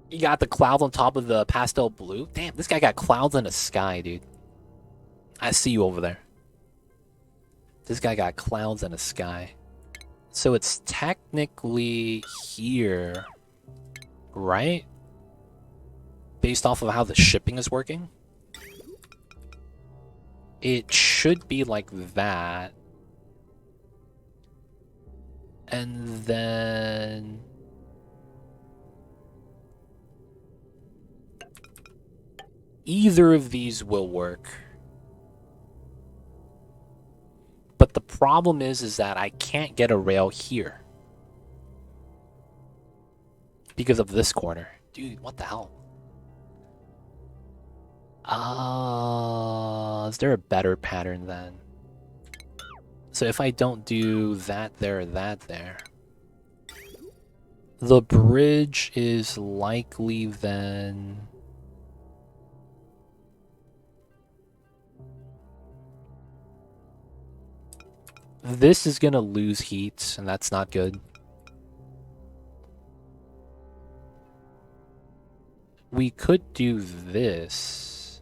[SPEAKER 1] You got the clouds on top of the pastel blue? Damn, this guy got clouds in the sky, dude. I see you over there. This guy got clouds in the sky. So it's technically here, right? Based off of how the shipping is working. It should be like that. And then... either of these will work. But the problem is that I can't get a rail here. Because of this corner. Dude, what the hell? Is there a better pattern then? So if I don't do that there, that there. The bridge is likely then... this is gonna lose heat, and that's not good. We could do this.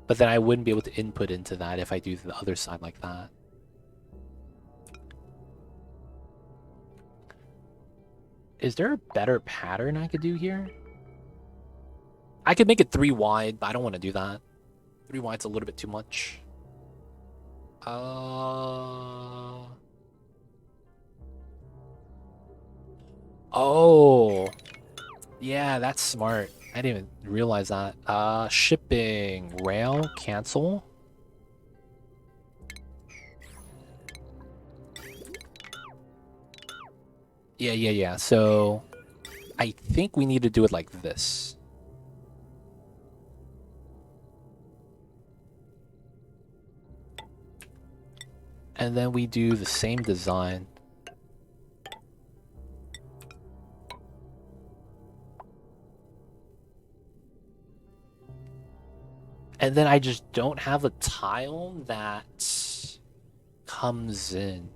[SPEAKER 1] But then I wouldn't be able to input into that if I do the other side like that. Is there a better pattern I could do here? I could make it 3 wide, but I don't want to do that. 3 wide's a little bit too much. Oh. Yeah, that's smart. I didn't even realize that. Shipping. Rail. Cancel. Yeah. So, I think we need to do it like this. And then we do the same design. And then I just don't have a tile that comes in.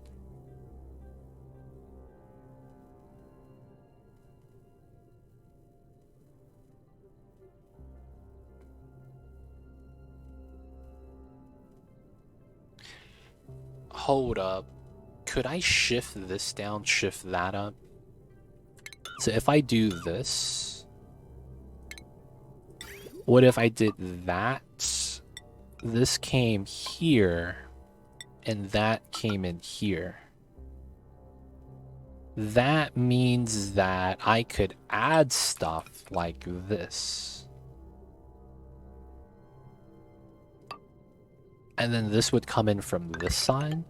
[SPEAKER 1] Hold up. Could I shift this down, shift that up? So if I do this, what if I did that? This came here, and that came in here. That means that I could add stuff like this. And then this would come in from this side.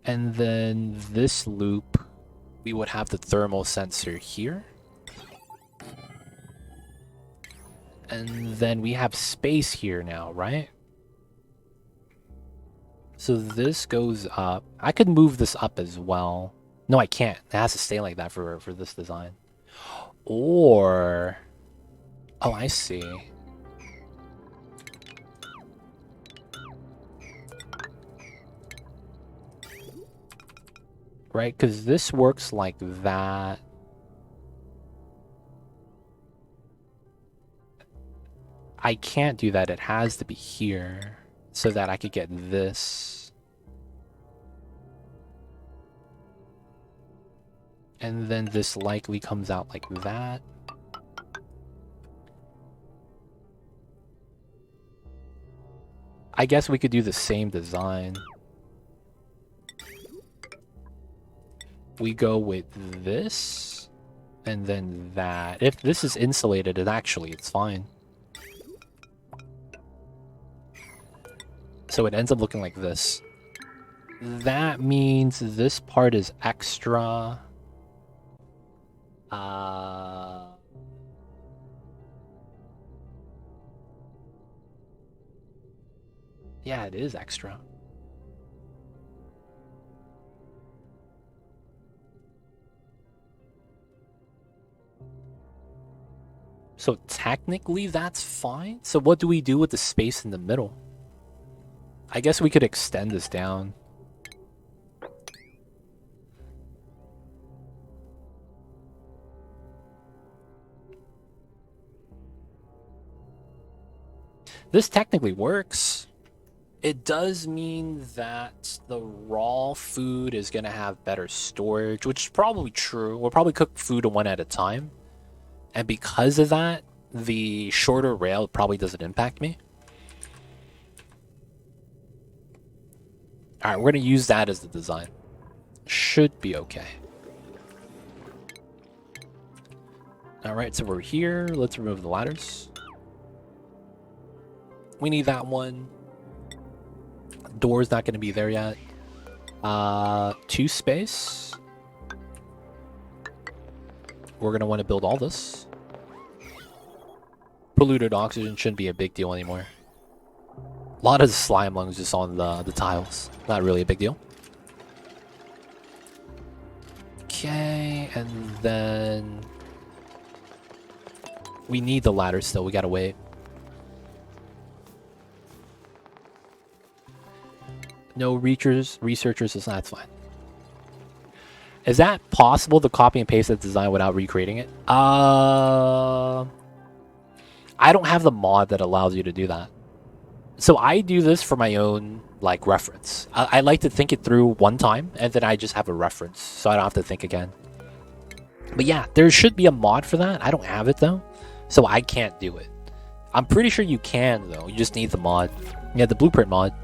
[SPEAKER 1] And then this loop, we would have the thermal sensor here. And then we have space here now, right? So this goes up. I could move this up as well. No, I can't. It has to stay like that for this design. Or... oh, I see. Right, because this works like that. I can't do that. It has to be here so that I could get this. And then this likely comes out like that. I guess we could do the same design. We go with this and then that. If this is insulated, it's fine. So it ends up looking like this. That means this part is extra. Yeah, it is extra. So technically that's fine. So what do we do with the space in the middle? I guess we could extend this down. This technically works. It does mean that the raw food is going to have better storage, which is probably true. We'll probably cook food one at a time. And because of that, the shorter rail probably doesn't impact me. Alright, we're going to use that as the design. Should be okay. Alright, so we're here. Let's remove the ladders. We need that one. Door's not going to be there yet. 2 space. We're going to want to build all this. Polluted oxygen shouldn't be a big deal anymore. A lot of slime lungs just on the tiles. Not really a big deal. Okay, and then... we need the ladder still. We gotta wait. No researchers, that's fine. Is that possible to copy and paste the design without recreating it? I don't have the mod that allows you to do that. So I do this for my own, like, reference. I like to think it through one time, and then I just have a reference, so I don't have to think again. But yeah, there should be a mod for that. I don't have it, though, so I can't do it. I'm pretty sure you can, though. You just need the mod. Yeah, the blueprint mod.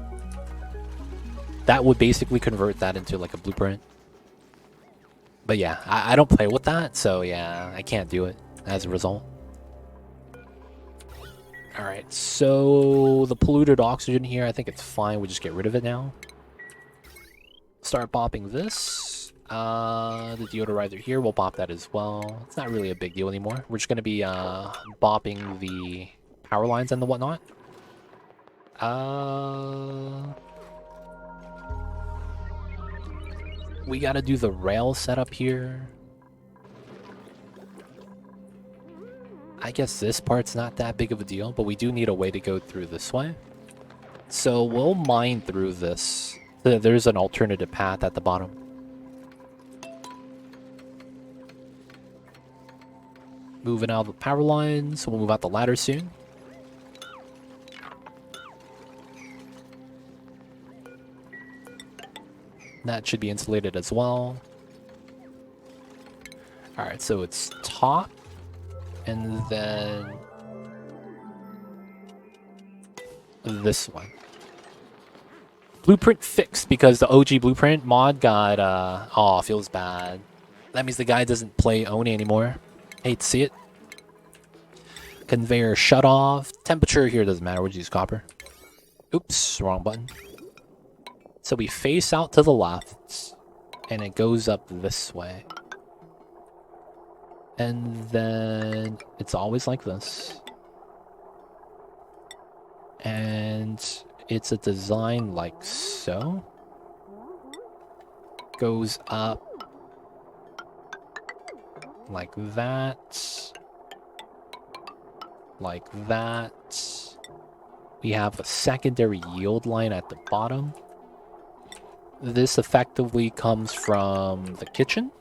[SPEAKER 1] That would basically convert that into, like, a blueprint. But yeah, I don't play with that, so yeah, I can't do it as a result. Alright, so the polluted oxygen here, I think it's fine. We just get rid of it now. Start popping this. The deodorizer here, we'll pop that as well. It's not really a big deal anymore. We're just going to be bopping the power lines and the whatnot. We gotta do the rail setup here. I guess this part's not that big of a deal, but we do need a way to go through this way. So we'll mine through this. There's an alternative path at the bottom. Moving out the power lines. We'll move out the ladder soon. That should be insulated as well. Alright, so it's top. And then this one. Blueprint fixed because the OG blueprint mod got, oh, feels bad. That means the guy doesn't play Oni anymore. Hate to see it. Conveyor shut off. Temperature here doesn't matter. We'll just use copper. Oops, wrong button. So we face out to the left, and it goes up this way. And then it's always like this. And it's a design like so. Goes up like that. Like that. We have a secondary yield line at the bottom. This effectively comes from the kitchen.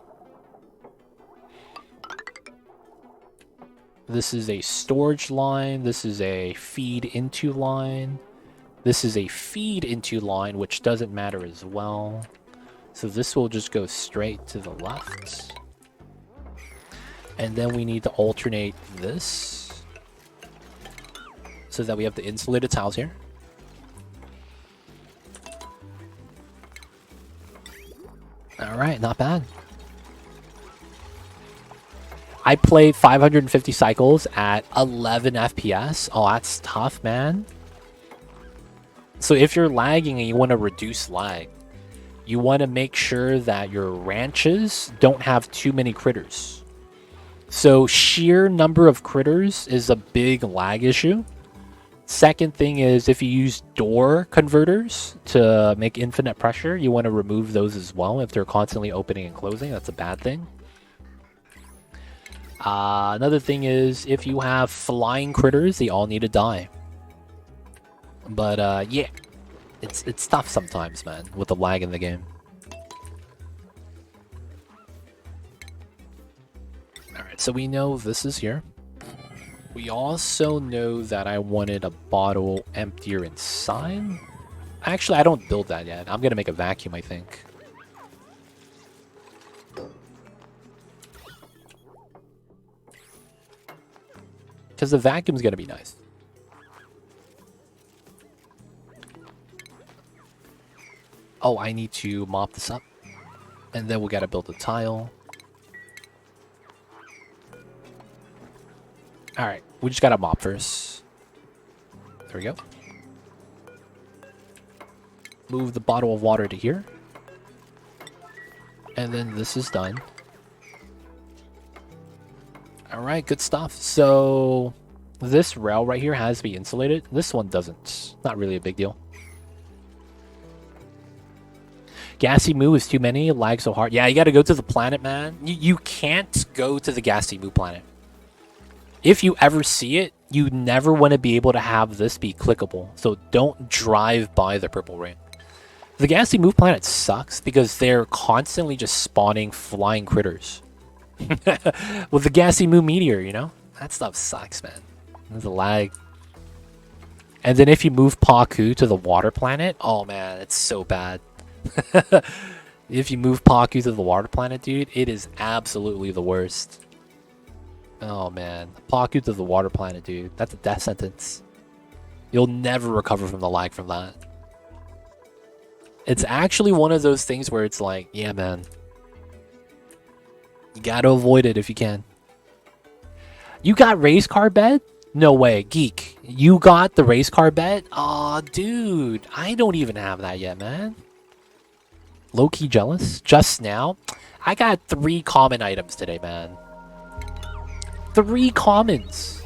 [SPEAKER 1] This is a storage line. This is a feed into line. This is a feed into line, which doesn't matter as well. So this will just go straight to the left. And then we need to alternate this so that we have the insulated tiles here. Alright, not bad. I played 550 cycles at 11 FPS. Oh, that's tough, man. So if you're lagging and you want to reduce lag, you want to make sure that your ranches don't have too many critters. So sheer number of critters is a big lag issue. Second thing is if you use door converters to make infinite pressure, you want to remove those as well. If they're constantly opening and closing, that's a bad thing. Another thing is if you have flying critters, they all need to die. But yeah, it's tough sometimes, man, with the lag in the game. Alright, so we know this is here. We also know that I wanted a bottle emptier inside. Actually, I don't build that yet. I'm gonna make a vacuum, I think. Because the vacuum's gonna be nice. Oh, I need to mop this up. And then we gotta build a tile. Alright, we just gotta mop first. There we go. Move the bottle of water to here. And then this is done. Alright, good stuff. So, this rail right here has to be insulated. This one doesn't. Not really a big deal. Gassy Moo is too many. It lags so hard. Yeah, you gotta go to the planet, man. You can't go to the Gassy Moo planet. If you ever see it, you never want to be able to have this be clickable. So don't drive by the purple ring. The Gassy Moo planet sucks because they're constantly just spawning flying critters. With the Gassy Moo meteor, you know? That stuff sucks, man. There's a lag. And then if you move Paku to the water planet, oh man, it's so bad. If you move Paku to the water planet, dude, it is absolutely the worst. Oh man, Paku to the water planet, dude. That's a death sentence. You'll never recover from the lag from that. It's actually one of those things where it's like, yeah, man. You gotta avoid it if you can. You got race car bed? No way, geek. You got the race car bed? Aw, dude. I don't even have that yet, man. Low-key jealous. Just now. I got 3 common items today, man. 3 commons.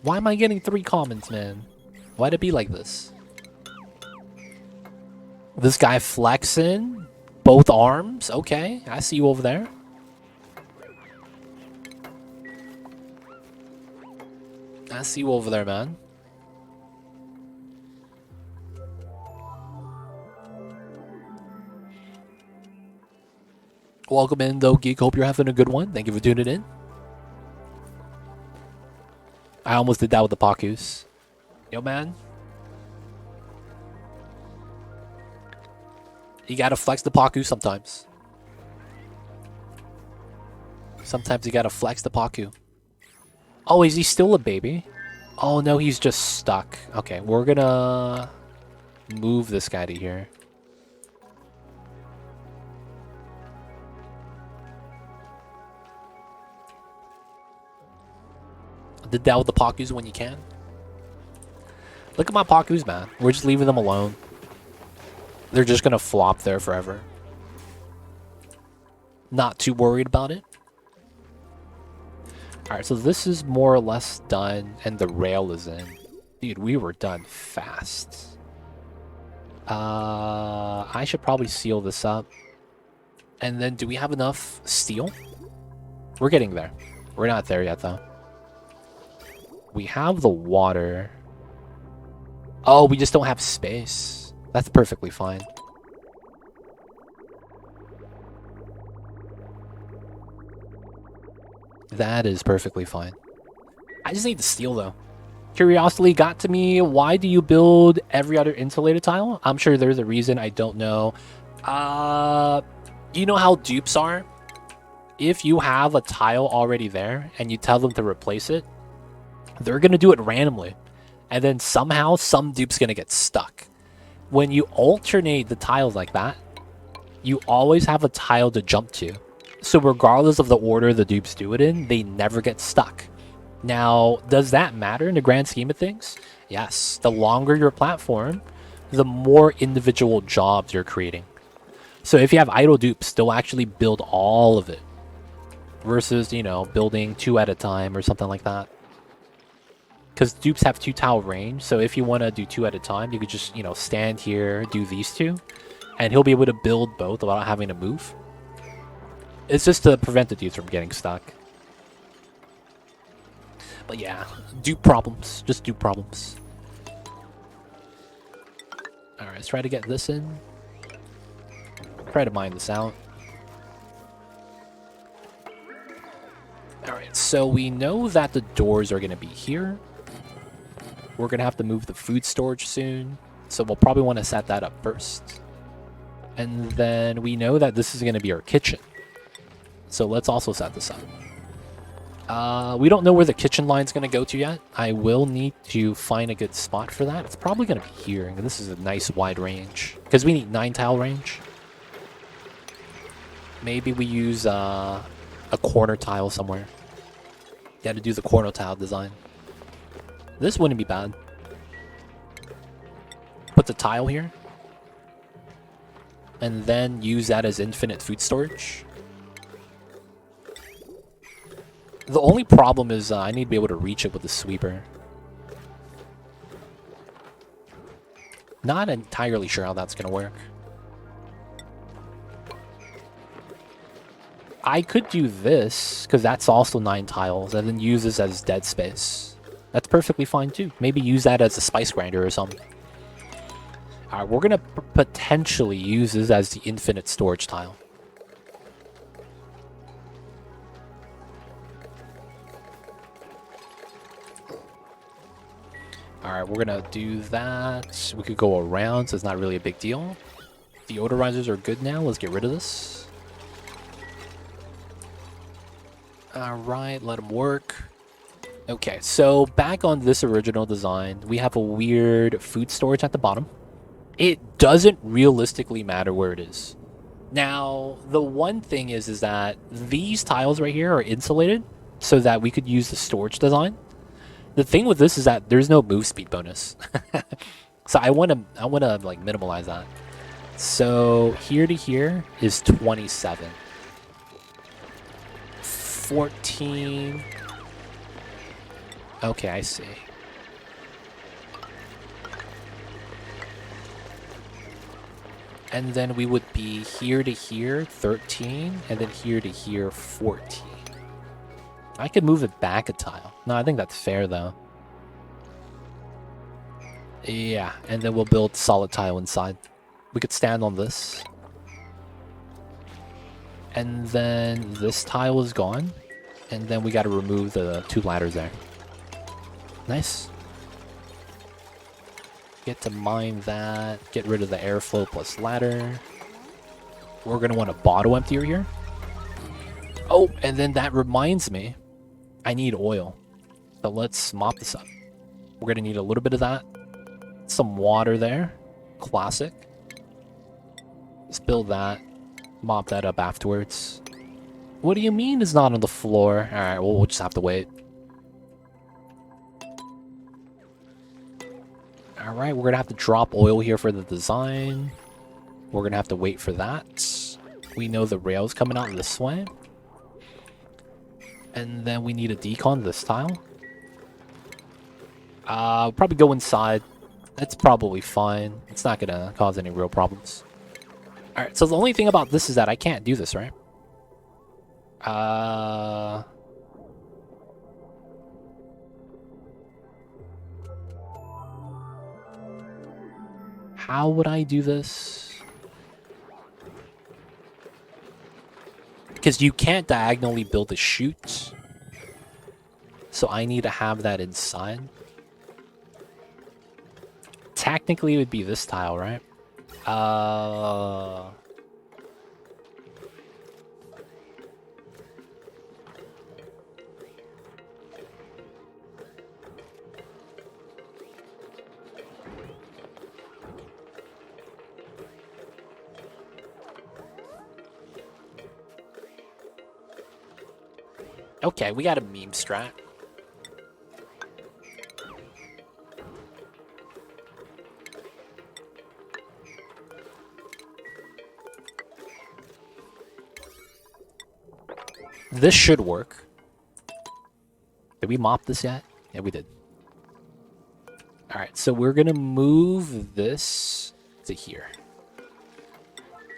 [SPEAKER 1] Why am I getting 3 commons, man? Why'd it be like this? This guy flexing both arms. Okay, I see you over there. I see you over there, man. Welcome in, though, Geek. Hope you're having a good one. Thank you for tuning in. I almost did that with the Pakus. Yo, man. You gotta flex the Paku sometimes. Sometimes you gotta flex the Paku. Oh, is he still a baby? Oh, no, he's just stuck. Okay, we're gonna move this guy to here. Did that with the Pakus when you can. Look at my Pakus, man. We're just leaving them alone. They're just gonna flop there forever. Not too worried about it. Alright, so this is more or less done, and the rail is in. Dude, we were done fast. I should probably seal this up. And then, do we have enough steel? We're getting there. We're not there yet, though. We have the water. Oh, we just don't have space. That's perfectly fine. That is perfectly fine. I just need the steel, though. Curiosity got to me. Why do you build every other insulated tile? I'm sure there's a reason. I don't know. You know how dupes are? If you have a tile already there and you tell them to replace it, they're going to do it randomly. And then somehow some dupe's going to get stuck. When you alternate the tiles like that, you always have a tile to jump to. So regardless of the order the dupes do it in, they never get stuck. Now, does that matter in the grand scheme of things? Yes. The longer your platform, the more individual jobs you're creating. So if you have idle dupes, they'll actually build all of it. Versus, you know, building 2 at a time or something like that. Because dupes have 2 tile range, so if you want to do 2 at a time, you could just, you know, stand here, do these 2, and he'll be able to build both without having to move. It's just to prevent the dupes from getting stuck. But yeah, dupe problems. Just dupe problems. Alright, let's try to get this in. Try to mine this out. Alright, so we know that the doors are going to be here. We're going to have to move the food storage soon, so we'll probably want to set that up first. And then we know that this is going to be our kitchen. So let's also set this up. We don't know where the kitchen line's going to go to yet. I will need to find a good spot for that. It's probably going to be here. And this is a nice wide range, because we need 9 tile range. Maybe we use a corner tile somewhere. Got to do the corner tile design. This wouldn't be bad. Put the tile here. And then use that as infinite food storage. The only problem is I need to be able to reach it with the sweeper. Not entirely sure how that's going to work. I could do this, because that's also 9 tiles, and then use this as dead space. That's perfectly fine too. Maybe use that as a spice grinder or something. Alright, we're going to potentially use this as the infinite storage tile. Alright, we're going to do that. We could go around, so it's not really a big deal. Deodorizers are good now. Let's get rid of this. Alright, let them work. Okay, so back on this original design, we have a weird food storage at the bottom. It doesn't realistically matter where it is. Now, the one thing is that these tiles right here are insulated so that we could use the storage design. The thing with this is that there's no move speed bonus. So I want to like minimalize that. So here to here is 27. 14. Okay, I see. And then we would be here to here, 13, and then here to here, 14. I could move it back a tile. No, I think that's fair, though. Yeah, and then we'll build solid tile inside. We could stand on this. And then this tile is gone. And then we got to remove the 2 ladders there. Nice. Get to mine that. Get rid of the airflow plus ladder. We're going to want a bottle emptier here. Oh, and then that reminds me. I need oil. So let's mop this up. We're going to need a little bit of that. Some water there. Classic. Spill that. Mop that up afterwards. What do you mean it's not on the floor? Alright, well, we'll just have to wait. Alright, we're going to have to drop oil here for the design. We're going to have to wait for that. We know the rail's coming out this way. And then we need a decon this tile. Probably go inside. That's probably fine. It's not going to cause any real problems. Alright, so the only thing about this is that I can't do this, right? How would I do this? Because you can't diagonally build a chute. So I need to have that inside. Technically, it would be this tile, right? Okay, we got a meme strat. This should work. Did we mop this yet? Yeah, we did. Alright, so we're gonna move this to here.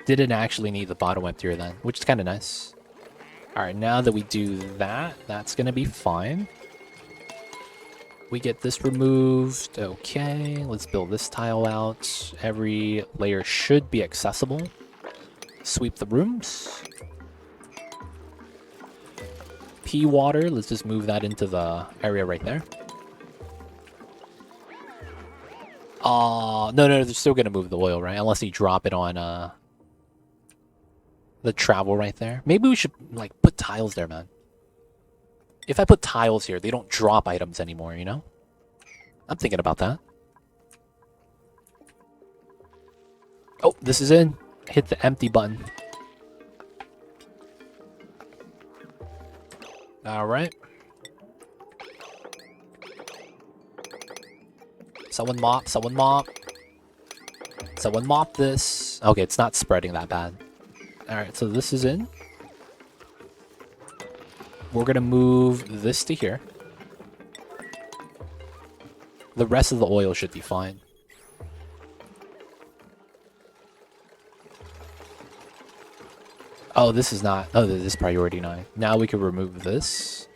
[SPEAKER 1] Didn't actually need the bottom emptier then, which is kind of nice. Alright, now that we do that, that's gonna be fine. We get this removed. Okay, let's build this tile out. Every layer should be accessible. Sweep the rooms. Pea water, let's just move that into the area right there. No, they're still gonna move the oil, right? Unless you drop it on the travel right there. Maybe we should like put tiles there, man. If I put tiles here, they don't drop items anymore, you know? I'm thinking about that. Oh, this is in. Hit the empty button. Alright. Someone mop, someone mop. Someone mop this. Okay, it's not spreading that bad. Alright, so this is in. We're gonna move this to here. The rest of the oil should be fine. Oh, this is not... Oh, this is priority 9. Now we can remove this.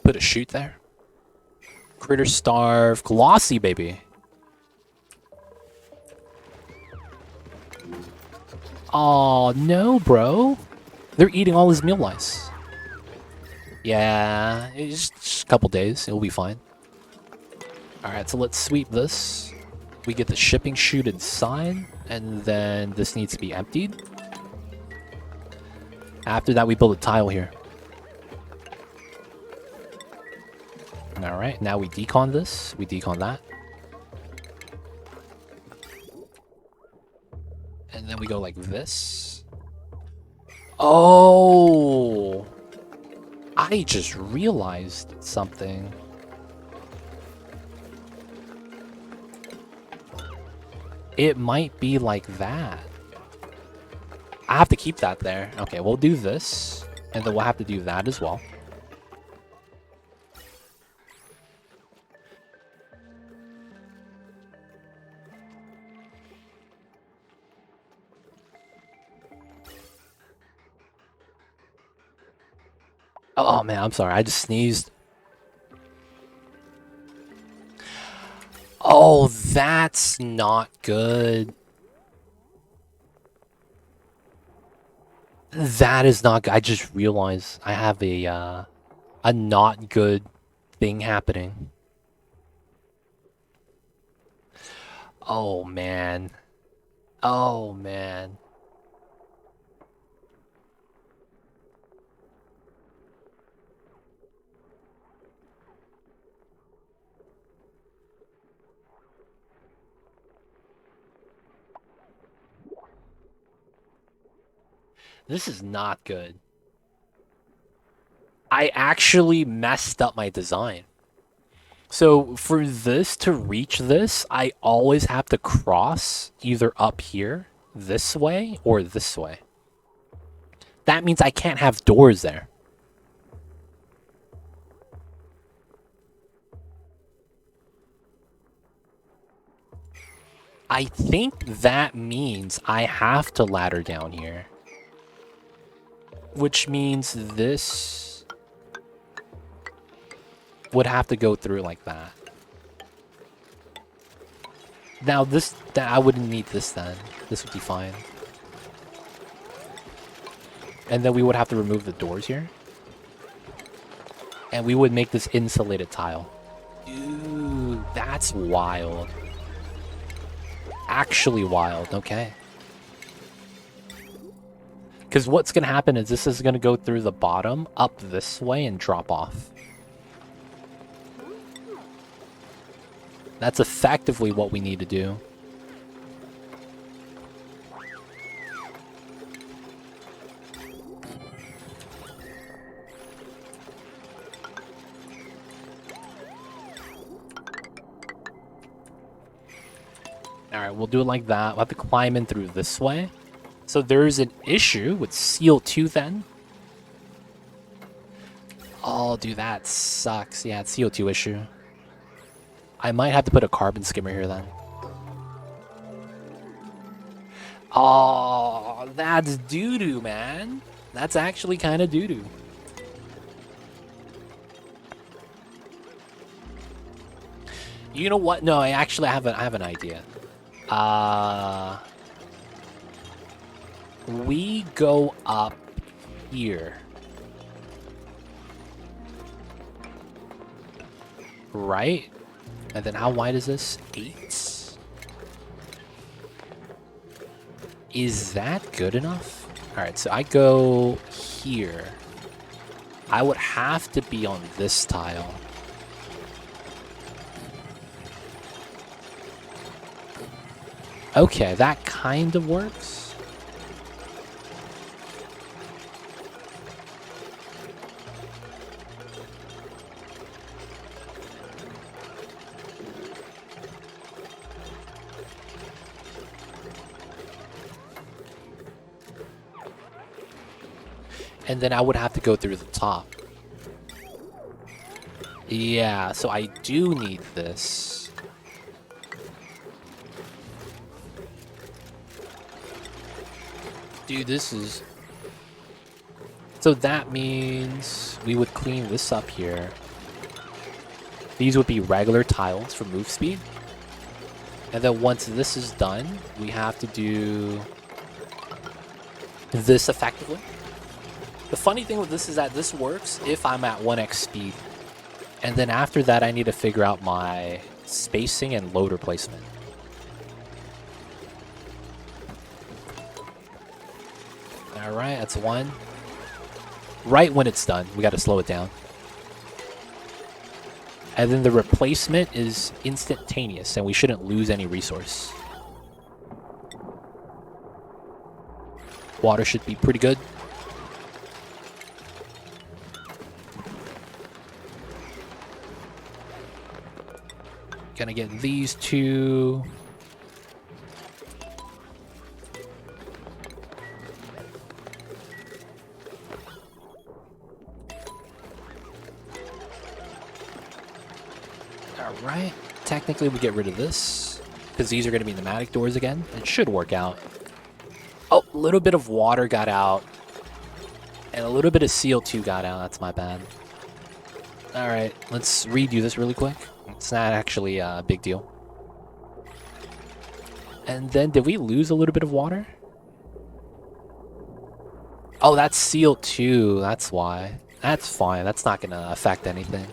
[SPEAKER 1] Put a chute there. Critter starve. Glossy, baby. Oh no, bro. They're eating all his meal lice. Yeah, it's just a couple days. It'll be fine. Alright, so let's sweep this. We get the shipping chute inside. And then this needs to be emptied. After that, we build a tile here. Alright, now we decon this. We decon that. And then we go like this. Oh! I just realized something. It might be like that. I have to keep that there. Okay, we'll do this. And then we'll have to do that as well. Oh man, I'm sorry. I just sneezed. Oh, that's not good. That is not good. I just realized I have a not good thing happening. Oh man. Oh man. This is not good. I actually messed up my design. So for this to reach this, I always have to cross either up here, this way, or this way. That means I can't have doors there. I think that means I have to ladder down here. Which means this would have to go through like that. Now this, I wouldn't need this then. This would be fine. And then we would have to remove the doors here. And we would make this insulated tile. Dude, that's wild. Actually wild, okay. Because what's going to happen is this is going to go through the bottom, up this way, and drop off. That's effectively what we need to do. Alright, we'll do it like that. We'll have to climb in through this way. So there's an issue with Seal 2 then. Oh, dude, that sucks. Yeah, it's CO2 issue. I might have to put a carbon skimmer here then. Oh, that's doo-doo, man. That's actually kind of doo-doo. You know what? No, I have an idea. We go up here. Right? And then how wide is this? 8? Is that good enough? Alright, so I go here. I would have to be on this tile. Okay, that kind of works. And then I would have to go through the top. Yeah, so I do need this. Dude, this is... So that means we would clean this up here. These would be regular tiles for move speed. And then once this is done, we have to do this effectively. The funny thing with this is that this works if I'm at 1x speed. And then after that, I need to figure out my spacing and loader placement. Alright, that's one. Right when it's done, we got to slow it down. And then the replacement is instantaneous, and we shouldn't lose any resource. Water should be pretty good. Gonna get these two. Alright. Technically, we get rid of this, because these are going to be pneumatic doors again. It should work out. Oh, a little bit of water got out. And a little bit of CO2 got out. That's my bad. Alright, let's redo this really quick. It's not actually a big deal. And then, did we lose a little bit of water? Oh, that's CO2. That's why. That's fine. That's not going to affect anything.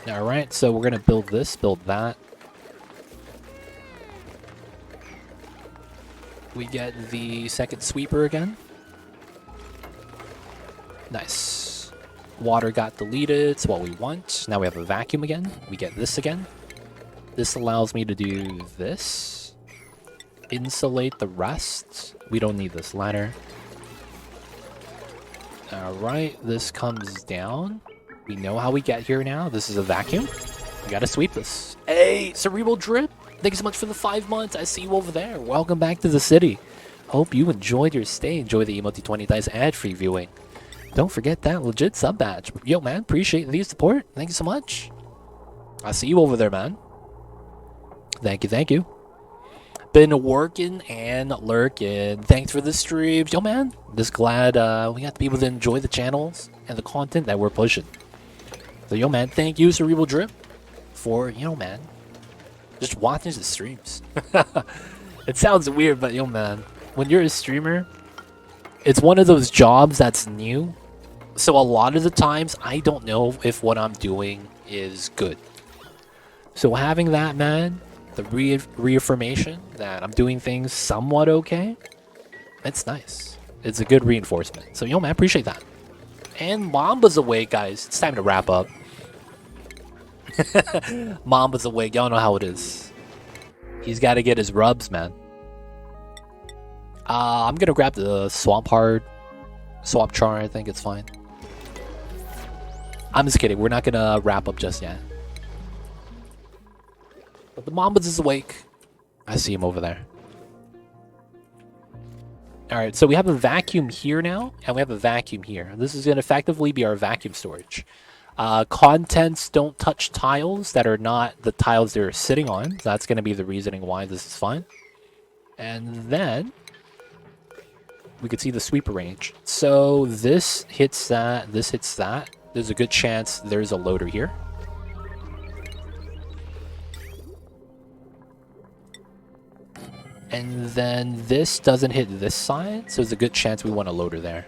[SPEAKER 1] Alright, so we're going to build this, build that. We get the second sweeper again. Nice. Water got deleted, it's what we want. Now we have a vacuum again. We get this again. This allows me to do this. Insulate the rest. We don't need this ladder. Alright, this comes down. We know how we get here now. This is a vacuum. We gotta sweep this. Hey, Cerebral Drip! Thank you so much for the 5 months. I see you over there. Welcome back to the city. Hope you enjoyed your stay. Enjoy the Emoty 20 Dice ad-free viewing. Don't forget that legit sub badge. Yo, man, appreciate the support. Thank you so much. I see you over there, man. Thank you, thank you. Been working and lurking. Thanks for the streams. Yo, man, just glad we got to be able to enjoy the channels and the content that we're pushing. So, yo, man, thank you, Cerebral Drip, for, man, just watching the streams. It sounds weird, but yo, man, when you're a streamer, it's one of those jobs that's new. So a lot of the times, I don't know if what I'm doing is good. So having that, man, the reaffirmation that I'm doing things somewhat okay, it's nice. It's a good reinforcement. So, yo, man, appreciate that. And Mamba's awake, guys. It's time to wrap up. Mamba's awake. Y'all know how it is. He's got to get his rubs, man. I'm going to grab the Swamp Char, I think it's fine. I'm just kidding. We're not going to wrap up just yet. But the Mambas is awake. I see him over there. Alright, so we have a vacuum here now, and we have a vacuum here. This is going to effectively be our vacuum storage. Contents don't touch tiles that are not the tiles they're sitting on. So that's going to be the reasoning why this is fine. And then we could see the sweeper range. So this hits that, this hits that. There's a good chance there's a loader here. And then this doesn't hit this side, so there's a good chance we want a loader there.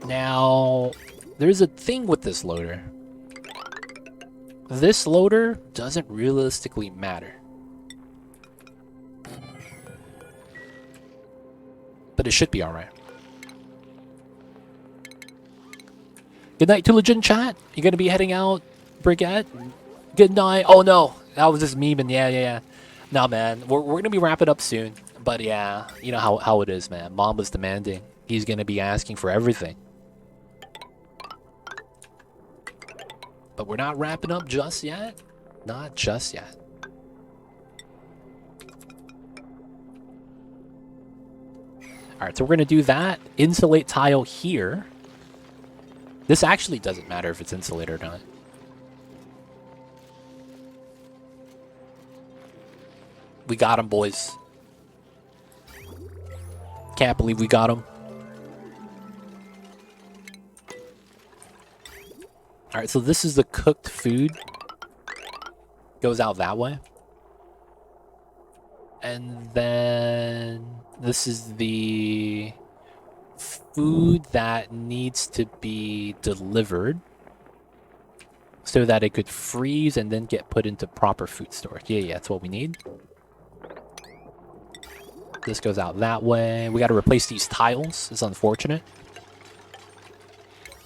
[SPEAKER 1] Now, there's a thing with this loader. This loader doesn't realistically matter. But it should be alright. Good night to Legend Chat. You're gonna be heading out, Brigette? Good night. Oh no, that was just memeing. Yeah. Nah, man, we're gonna be wrapping up soon. But yeah, you know how it is, man. Mom was demanding. He's gonna be asking for everything. But we're not wrapping up just yet. Not just yet. Alright, so we're going to do that. Insulate tile here. This actually doesn't matter if it's insulated or not. We got him, boys. Can't believe we got him. Alright, so this is the cooked food. Goes out that way. And then this is the food that needs to be delivered so that it could freeze and then get put into proper food storage. Yeah, that's what we need. This goes out that way. We got to replace these tiles. It's unfortunate.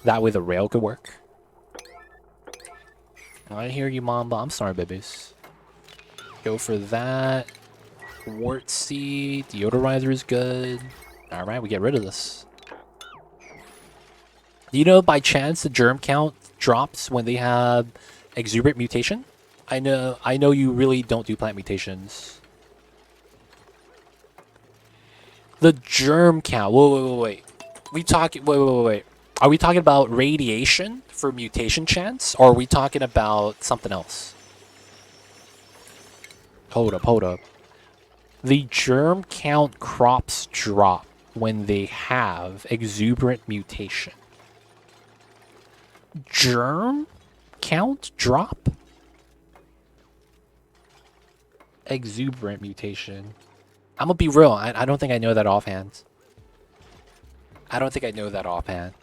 [SPEAKER 1] That way the rail could work. I hear you, Mamba. I'm sorry, babies. Go for that. Wart seed. Deodorizer is good. Alright, we get rid of this. Do you know by chance the germ count drops when they have exuberant mutation? I know you really don't do plant mutations. The germ count. Wait. Wait. Are we talking about radiation for mutation chance, or are we talking about something else? Hold up, hold up. The germ count crops drop when they have exuberant mutation. Germ count drop? Exuberant mutation. I'm gonna be real. I don't think I know that offhand. I don't think I know that offhand.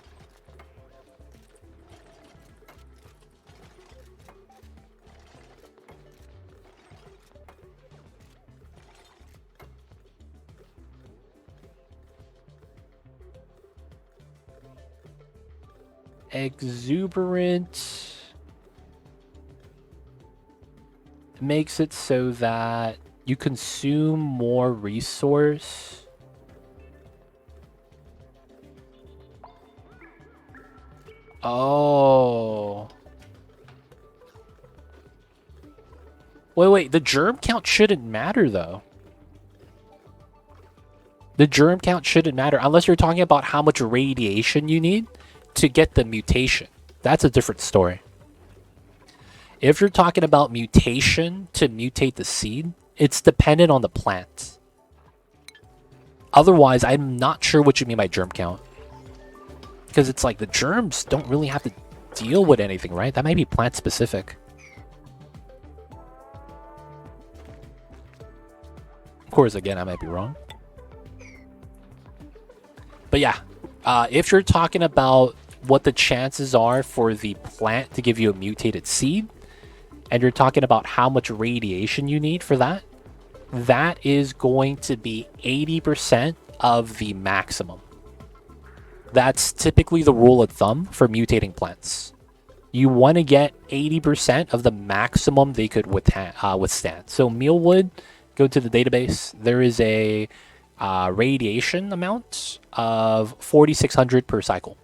[SPEAKER 1] Exuberant makes it so that you consume more resource. Oh. Wait, the germ count shouldn't matter though. The germ count shouldn't matter unless you're talking about how much radiation you need to get the mutation. That's a different story. If you're talking about mutation to mutate the seed, it's dependent on the plant. Otherwise, I'm not sure what you mean by germ count. Because it's like the germs don't really have to deal with anything, right? That might be plant specific. Of course, again, I might be wrong. But yeah, if you're talking about what the chances are for the plant to give you a mutated seed, and you're talking about how much radiation you need for that, that is going to be 80% of the maximum. That's typically the rule of thumb for mutating plants. You want to get 80% of the maximum they could withstand. So mealwood, go to the database. There is a radiation amount of 4,600 per cycle.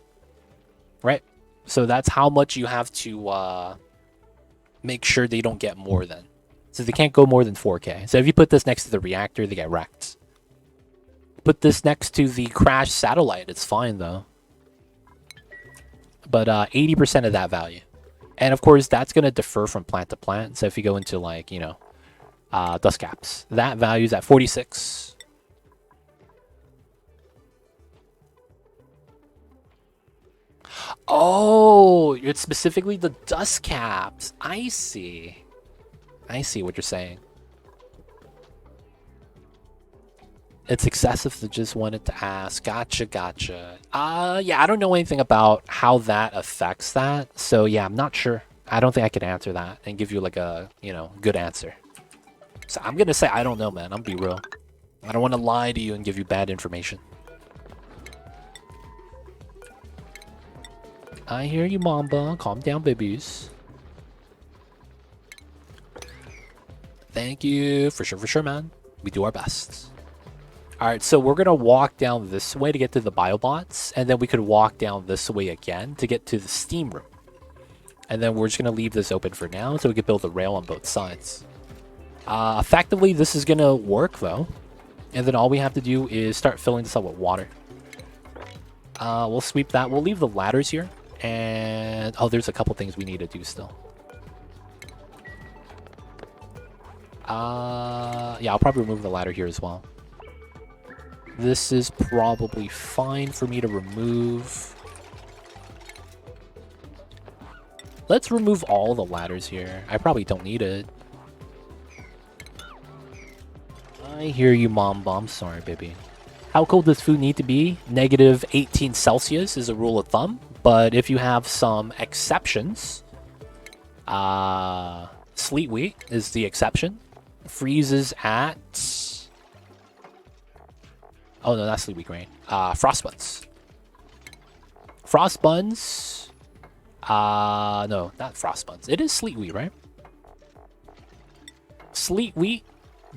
[SPEAKER 1] Right? So that's how much you have to make sure they don't get more than. So they can't go more than 4K. So if you put this next to the reactor, they get wrecked. Put this next to the crashed satellite, it's fine though. But 80% of that value. And of course, that's going to differ from plant to plant. So if you go into like, you know, dust caps, that value is at 46. Oh, it's specifically the dust caps. I see. I see what you're saying. It's excessive to just wanted to ask. Gotcha, gotcha. Yeah, I don't know anything about how that affects that. So yeah, I'm not sure. I don't think I can answer that and give you like a, you know, good answer. So I'm gonna say I don't know, man. I'm gonna be real. I don't want to lie to you and give you bad information. I hear you, Mamba. Calm down, babies. Thank you. For sure, man. We do our best. Alright, so we're going to walk down this way to get to the biobots, and then we could walk down this way again to get to the steam room. And then we're just going to leave this open for now so we can build a rail on both sides. Effectively, this is going to work, though. And then all we have to do is start filling this up with water. We'll sweep that. We'll leave the ladders here. And, oh, there's a couple things we need to do still. Yeah, I'll probably remove the ladder here as well. This is probably fine for me to remove. Let's remove all the ladders here. I probably don't need it. I hear you, Mom Bomb. Sorry, baby. How cold does food need to be? Negative 18 Celsius is a rule of thumb. But if you have some exceptions, sleet wheat is the exception. Freezes at... Oh, no, that's sleet wheat grain. Frost buns. Frost buns... no, not frost buns. It is sleet wheat, right? Sleet wheat,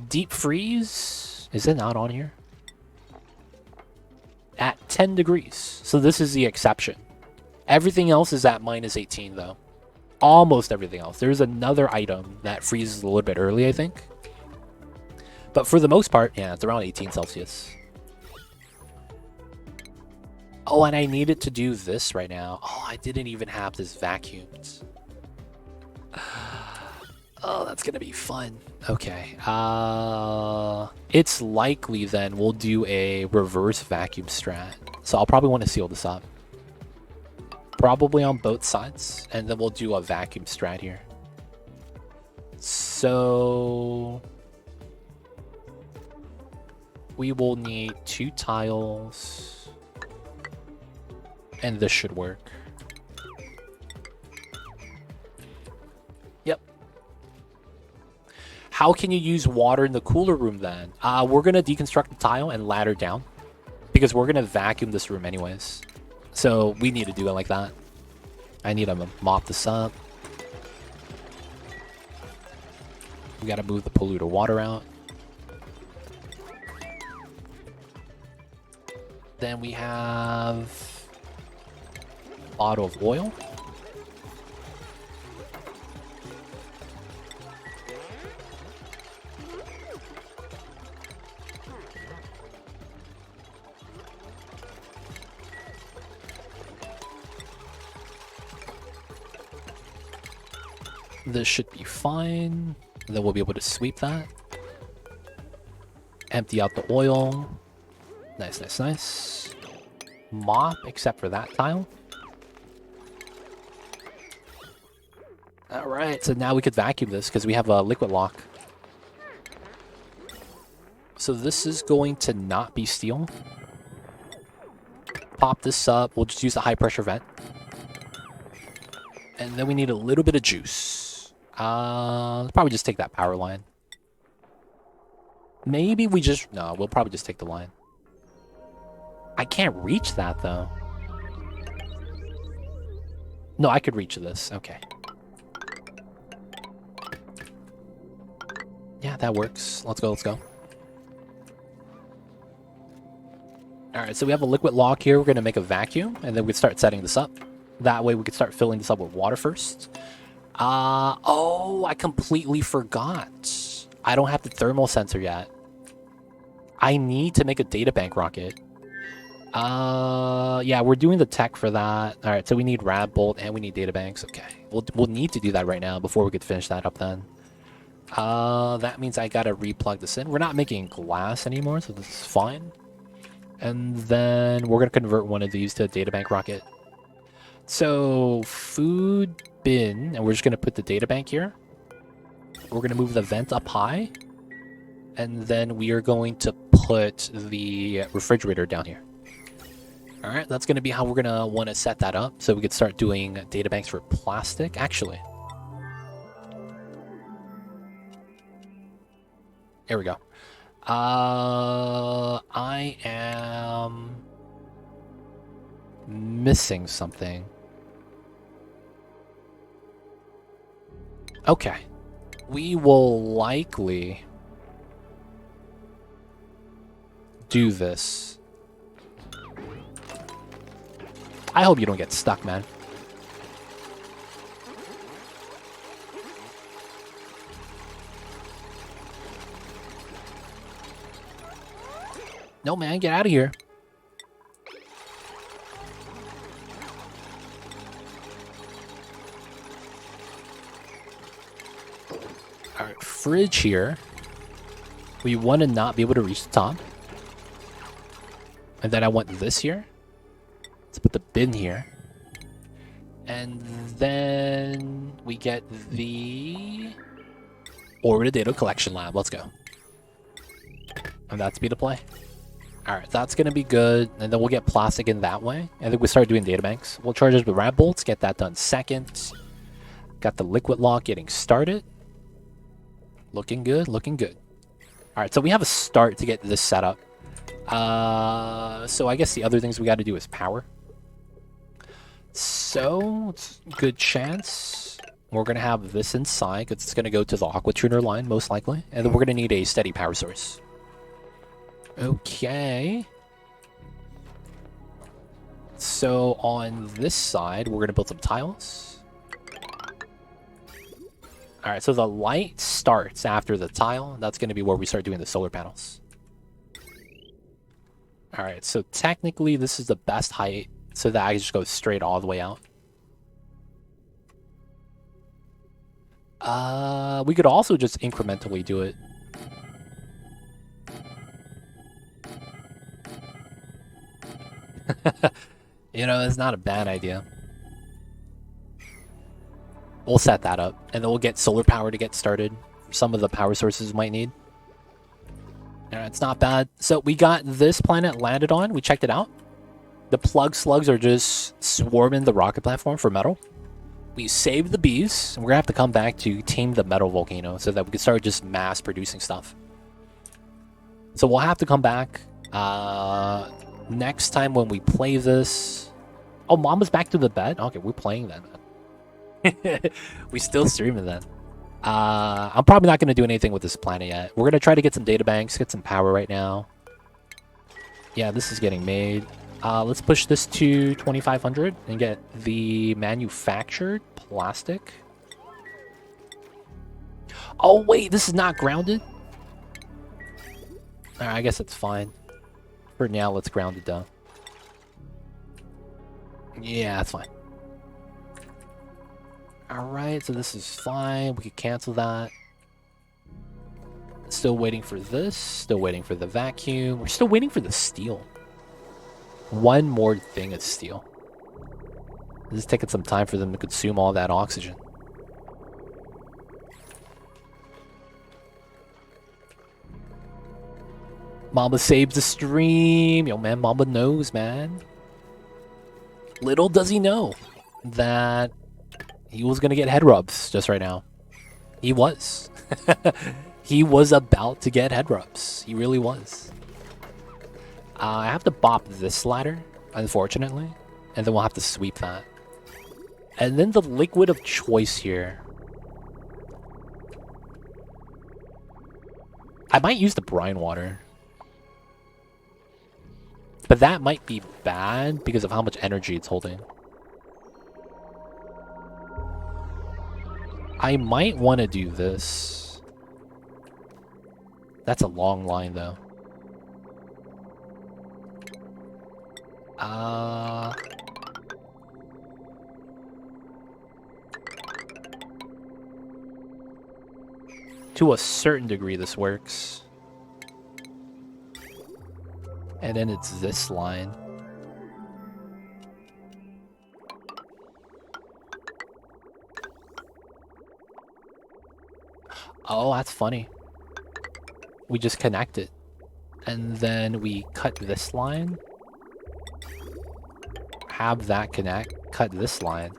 [SPEAKER 1] deep freeze... Is it not on here? At 10 degrees. So this is the exception. Everything else is at minus 18, though. Almost everything else. There's another item that freezes a little bit early, I think. But for the most part, yeah, it's around 18 Celsius. Oh, and I needed to do this right now. Oh, I didn't even have this vacuumed. Oh, that's gonna be fun. Okay. It's likely then we'll do a reverse vacuum strat. So I'll probably want to seal this up. Probably on both sides, and then we'll do a vacuum strat here. So we will need 2 tiles, and this should work. Yep. How can you use water in the cooler room then? We're gonna deconstruct the tile and ladder down, because we're gonna vacuum this room anyways. So we need to do it like that. I need to mop this up. We gotta move the polluter water out. Then we have a bottle of oil. This should be fine. And then we'll be able to sweep that. Empty out the oil. Nice, nice, nice. Mop, except for that tile. Alright, so now we could vacuum this because we have a liquid lock. So this is going to not be steel. Pop this up. We'll just use the high pressure vent. And then we need a little bit of juice. Probably just take that power line. Maybe we just... No, we'll probably just take the line. I can't reach that, though. No, I could reach this. Okay. Yeah, that works. Let's go, let's go. Alright, so we have a liquid lock here. We're going to make a vacuum, and then we start setting this up. That way we could start filling this up with water first. Oh, I completely forgot. I don't have the thermal sensor yet. I need to make a databank rocket. Yeah, we're doing the tech for that. All right, so we need rad bolt and we need databanks. Okay, we'll need to do that right now before we could finish that up then. That means I gotta replug this in. We're not making glass anymore, so this is fine. And then we're gonna convert one of these to a databank rocket. So food bin, and we're just gonna put the databank here. We're gonna move the vent up high, and then we are going to put the refrigerator down here. All right, that's gonna be how we're gonna want to set that up, so we could start doing databanks for plastic. Actually, here we go. I am missing something. Okay. We will likely do this. I hope you don't get stuck, man. No, man, get out of here. Alright, fridge here. We want to not be able to reach the top. And then I want this here. Let's put the bin here. And then we get the Orbiter Data Collection Lab. Let's go. And that's be to play. Alright, that's going to be good. And then we'll get plastic in that way. And then we start doing databanks. We'll charge us with rad bolts. Get that done second. Got the liquid lock getting started. Looking good, looking good. Alright, so we have a start to get this set up. So I guess the other things we got to do is power. So, it's a good chance we're going to have this inside, because it's going to go to the aqua tuner line, most likely. And then we're going to need a steady power source. Okay. So, on this side, we're going to build some tiles. Alright, so the light starts after the tile. That's going to be where we start doing the solar panels. Alright, so technically this is the best height, so that I just go straight all the way out. We could also just incrementally do it. You know, it's not a bad idea. We'll set that up, and then we'll get solar power to get started. Some of the power sources we might need. Alright, it's not bad. So we got this planet landed on. We checked it out. The plug slugs are just swarming the rocket platform for metal. We saved the bees. And we're gonna have to come back to tame the metal volcano so that we can start just mass producing stuff. So we'll have to come back next time when we play this. Oh, Mama's back to the bed? Okay, we're playing then. We still streaming then. I'm probably not going to do anything with this planet yet. We're going to try to get some data banks, get some power right now. Yeah, this is getting made. Let's push this to 2500 and get the manufactured plastic. Oh, wait, this is not grounded? Alright, I guess it's fine. For now, let's ground it down. Yeah, that's fine. Alright, so this is fine. We could cancel that. Still waiting for this. Still waiting for the vacuum. We're still waiting for the steel. One more thing of steel. This is taking some time for them to consume all that oxygen. Mamba saves the stream. Yo, man, Mamba knows, man. Little does he know that he was going to get head rubs just right now. He was. He was about to get head rubs. He really was. I have to bop this ladder, unfortunately. And then we'll have to sweep that. And then the liquid of choice here. I might use the brine water. But that might be bad because of how much energy it's holding. I might want to do this. That's a long line, though. To a certain degree, this works. And then it's this line. Oh, that's funny. We just connect it. And then we cut this line. Have that connect. Cut this line.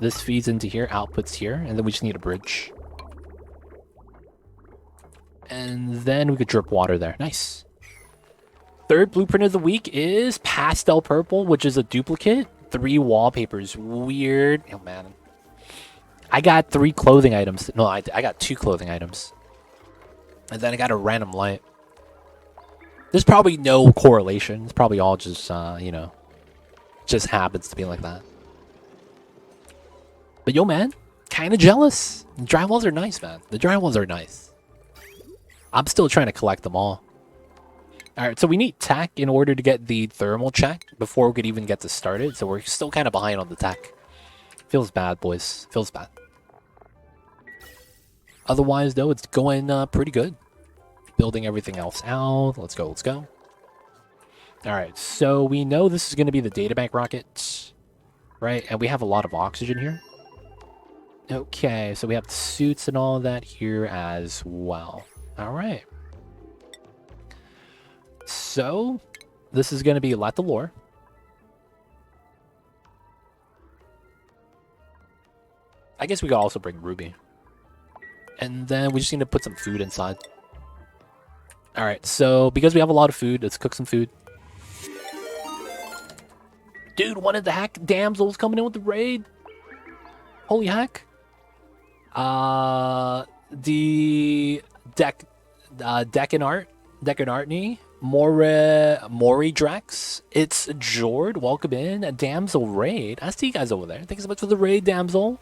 [SPEAKER 1] This feeds into here, outputs here, and then we just need a bridge. And then we could drip water there. Nice. Third blueprint of the week is Pastel Purple, which is a duplicate. 3 wallpapers. Weird. Oh, man. I got 3 clothing items. No, I got 2 clothing items. And then I got a random light. There's probably no correlation. It's probably all just, you know, just happens to be like that. But yo, man, kind of jealous. The drywalls are nice, man. The drywalls are nice. I'm still trying to collect them all. Alright, so we need tech in order to get the thermal check before we could even get to start it. So we're still kind of behind on the tech. Feels bad, boys. Feels bad. Otherwise, though, it's going pretty good. Building everything else out. Let's go, let's go. Alright, so we know this is going to be the databank rocket. Right, and we have a lot of oxygen here. Okay, so we have the suits and all that here as well. Alright. So, this is going to be Let the Lore. I guess we could also bring Ruby. And then we just need to put some food inside. Alright, so because we have a lot of food, let's cook some food. Dude, one of the hack damsels coming in with the raid. Holy heck. The Decanartney. Mori Drex. It's Jord. Welcome in. A damsel raid. I see you guys over there. Thanks so much for the raid, damsel.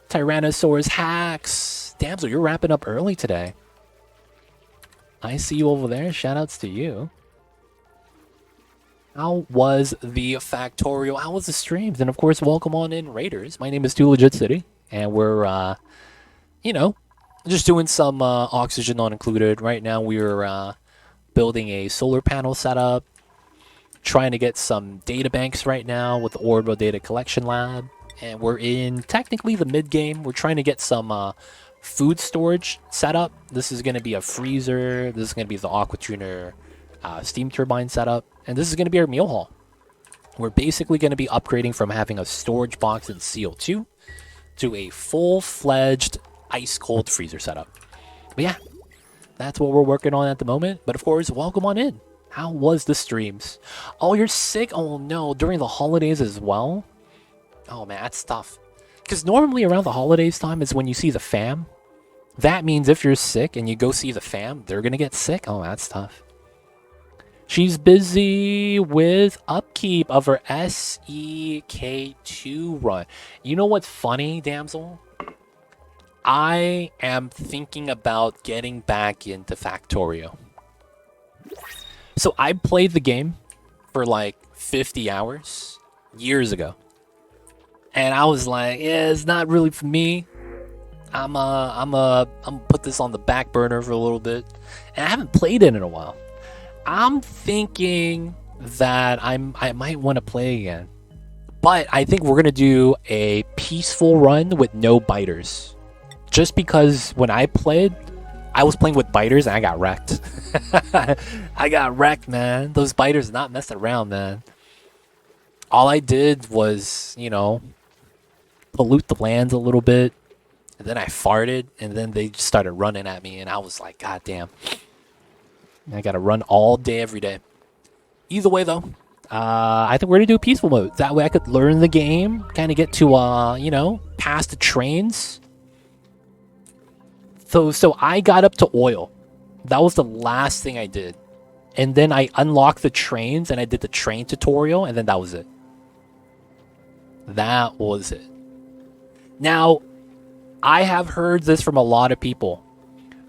[SPEAKER 1] Tyrannosaurus hacks. Damsel, you're wrapping up early today. I see you over there. Shoutouts to you. How was the Factorial? How was the streams? And of course, welcome on in, Raiders. My name is Too Legit City. and we're you know, just doing some oxygen not included. Right now, we're building a solar panel setup, trying to get some data banks right now with the Orbital Data Collection Lab, and we're in technically the mid game. We're trying to get some food storage set up. This is going to be a freezer. This is going to be the aqua tuner steam turbine setup, and this is going to be our meal hall. We're basically going to be upgrading from having a storage box in CO2 to a full-fledged ice cold freezer setup. But yeah, that's what we're working on at the moment. But of course, welcome on in. How was the streams? Oh, you're sick? Oh no, during the holidays as well? Oh man, that's tough. Because normally around the holidays time is when you see the fam. That means if you're sick and you go see the fam, they're gonna get sick. Oh, that's tough. She's busy with upkeep of her SEK2 run. You know what's funny, damsel? I am thinking about getting back into Factorio. So I played the game for like 50 hours years ago. And I was like, yeah, it's not really for me. I'm gonna put this on the back burner for a little bit. And I haven't played it in a while. I'm thinking that I might want to play again. But I think we're going to do a peaceful run with no biters. Just because when I played, I was playing with biters and I got wrecked. I got wrecked, man. Those biters not messing around, man. All I did was, you know, pollute the lands a little bit. And then I farted and then they just started running at me and I was like, God damn. I gotta run all day, every day. Either way, though, I think we're gonna do a peaceful mode. That way I could learn the game, kind of get to, you know, pass the trains. So I got up to oil. That was the last thing I did. And then I unlocked the trains and I did the train tutorial and then that was it. That was it. Now, I have heard this from a lot of people.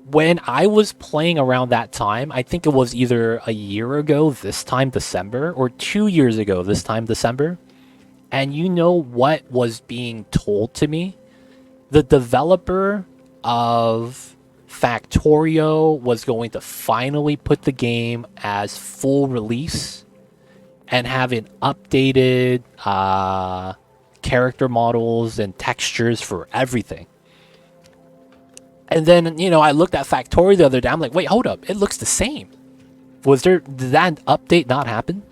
[SPEAKER 1] When I was playing around that time, I think it was either a year ago this time December or 2 years ago this time December. And you know what was being told to me? The developer of Factorio was going to finally put the game as full release and have it updated character models and textures for everything. And then, you know, I looked at Factorio the other day. I'm like, wait, hold up. It looks the same. Did that update not happen?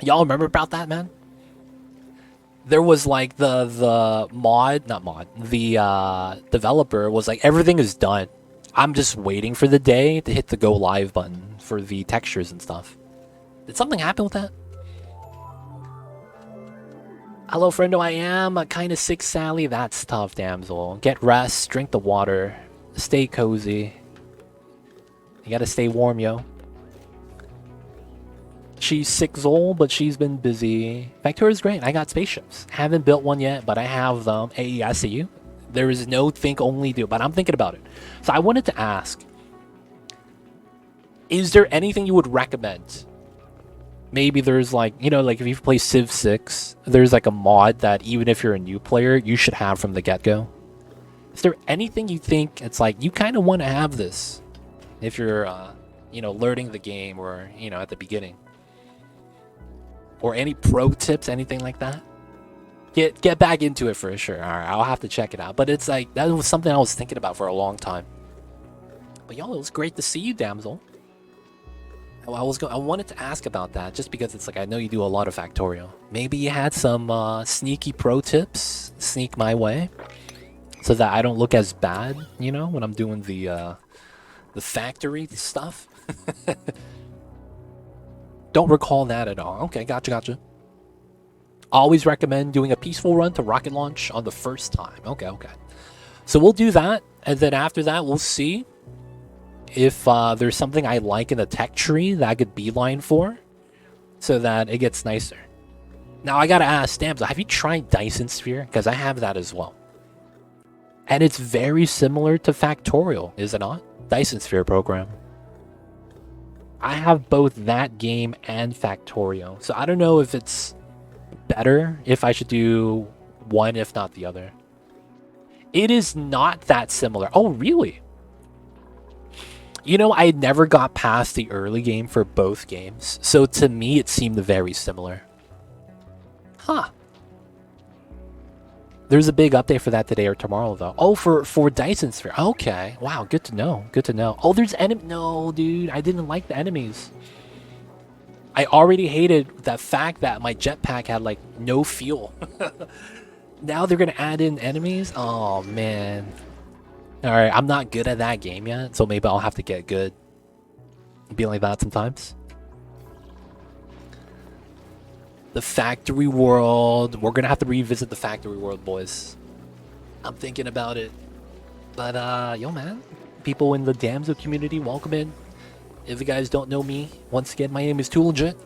[SPEAKER 1] Y'all remember about that, man? There was like the developer was like, everything is done. I'm just waiting for the day to hit the go live button for the textures and stuff. Did something happen with that? Hello, friendo, I am kind of sick, Sally. That's tough, damsel. Get rest, drink the water, stay cozy. You gotta stay warm, yo. She's sick, Zol, but she's been busy. Factoria's great. I got spaceships. Haven't built one yet, but I have them. Hey, I see you. There is no think only do, but I'm thinking about it. So I wanted to ask, is there anything you would recommend? Maybe there's like, you know, like if you play Civ 6, there's like a mod that even if you're a new player, you should have from the get-go. Is there anything you think it's like, you kind of want to have this if you're, you know, learning the game or, you know, at the beginning? Or any pro tips, anything like that? Get back into it for sure. All right, I'll have to check it out. But it's like, that was something I was thinking about for a long time. But y'all, it was great to see you, damsel. I wanted to ask about that just because it's like I know you do a lot of Factorio. Maybe you had some sneaky pro tips sneak my way so that I don't look as bad, you know, when I'm doing the factory stuff. Don't recall that at all. Okay, gotcha. Always recommend doing a peaceful run to rocket launch on the first time. Okay. So we'll do that, and then after that, we'll see if there's something I like in the tech tree that I could beeline for so that it gets nicer. Now, I gotta ask, Stamps, have you tried Dyson Sphere? Because I have that as well. And it's very similar to Factorial, is it not? Dyson Sphere program. I have both that game and Factorio. So I don't know if it's better, if I should do one, if not the other. It is not that similar. Oh, really? You know, I never got past the early game for both games, so to me it seemed very similar. Huh. There's a big update for that today or tomorrow, though. Oh, for Dyson Sphere. Okay. Wow, good to know. Good to know. Oh, there's enemy. No, dude, I didn't like the enemies. I already hated the fact that my jetpack had, like, no fuel. Now they're gonna add in enemies? Oh, man. Alright, I'm not good at that game yet, so maybe I'll have to get good. Be like that sometimes. The factory world. We're gonna have to revisit the factory world, boys. I'm thinking about it. But, yo, man. People in the Damsel community, welcome in. If you guys don't know me, once again, my name is Too Legit.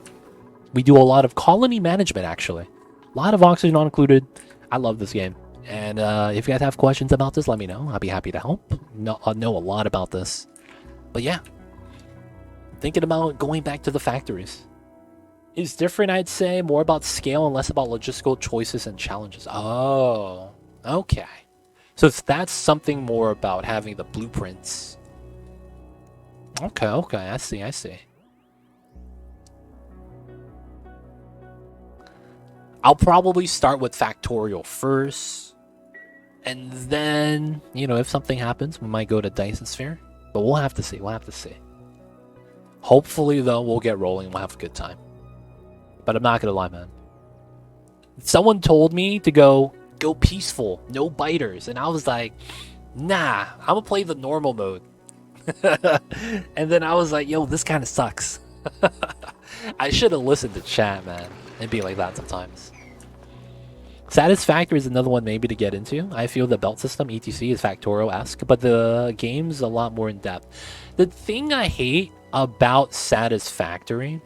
[SPEAKER 1] We do a lot of colony management, actually. A lot of oxygen not included. I love this game. And if you guys have questions about this, let me know. I'll be happy to help. I know a lot about this. But yeah. Thinking about going back to the factories. It's different, I'd say. More about scale and less about logistical choices and challenges. Oh, okay. So that's something more about having the blueprints. Okay, I see. I'll probably start with Factorial first. And then, you know, if something happens, we might go to Dyson Sphere. But we'll have to see. Hopefully, though, we'll get rolling. We'll have a good time. But I'm not going to lie, man. Someone told me to go peaceful. No biters. And I was like, nah, I'm going to play the normal mode. And then I was like, yo, this kind of sucks. I should have listened to chat, man. It'd be like that sometimes. Satisfactory is another one maybe to get into. I feel the belt system, etc, is Factorial-esque, but the game's a lot more in-depth. The thing I hate about Satisfactory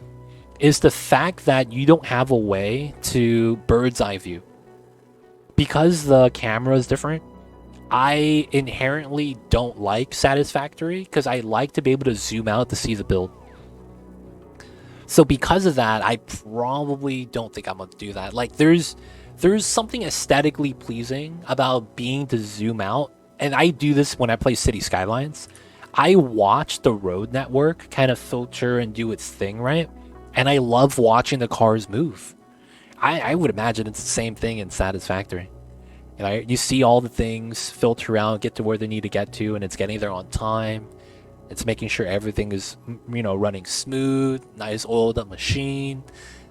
[SPEAKER 1] is the fact that you don't have a way to bird's eye view. Because the camera is different, I inherently don't like Satisfactory because I like to be able to zoom out to see the build. So because of that, I probably don't think I'm going to do that. Like, there's something aesthetically pleasing about being to zoom out. And I do this when I play City Skylines. I watch the road network kind of filter and do its thing, right? And I love watching the cars move. I would imagine it's the same thing in Satisfactory. You know, you see all the things filter out, get to where they need to get to, and it's getting there on time. It's making sure everything is, you know, running smooth, nice oiled up machine.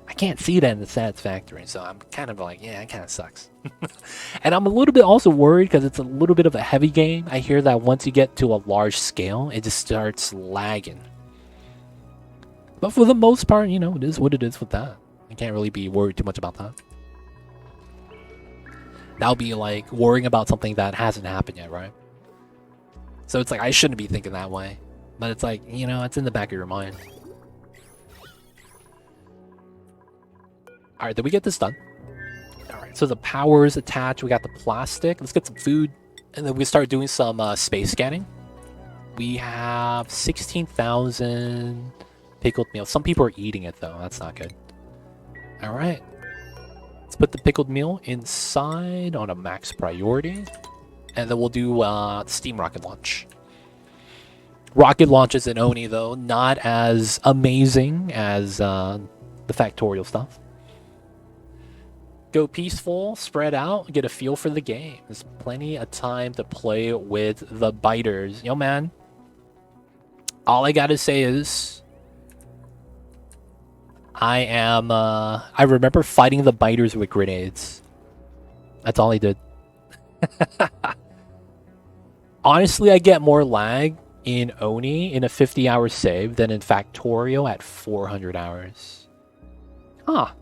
[SPEAKER 1] I can't see that in the Satisfactory, so I'm kind of like, yeah, it kind of sucks. And I'm a little bit also worried because it's a little bit of a heavy game. I hear that once you get to a large scale, it just starts lagging. But for the most part, you know, it is what it is with that. I can't really be worried too much about that. That'll be like worrying about something that hasn't happened yet, right? So it's like, I shouldn't be thinking that way. But it's like, you know, it's in the back of your mind. Alright, did we get this done? Alright, so the power's attached. We got the plastic. Let's get some food. And then we start doing some space scanning. We have 16,000 pickled meal. Some people are eating it, though. That's not good. Alright. Let's put the pickled meal inside on a max priority. And then we'll do steam rocket launch. Rocket launches in Oni, though, not as amazing as the Factorial stuff. Go peaceful, spread out, get a feel for the game. There's plenty of time to play with the biters. Yo, man. All I gotta say is, I remember fighting the biters with grenades. That's all I did. Honestly, I get more lag in Oni in a 50-hour save than in Factorial at 400 hours. Huh.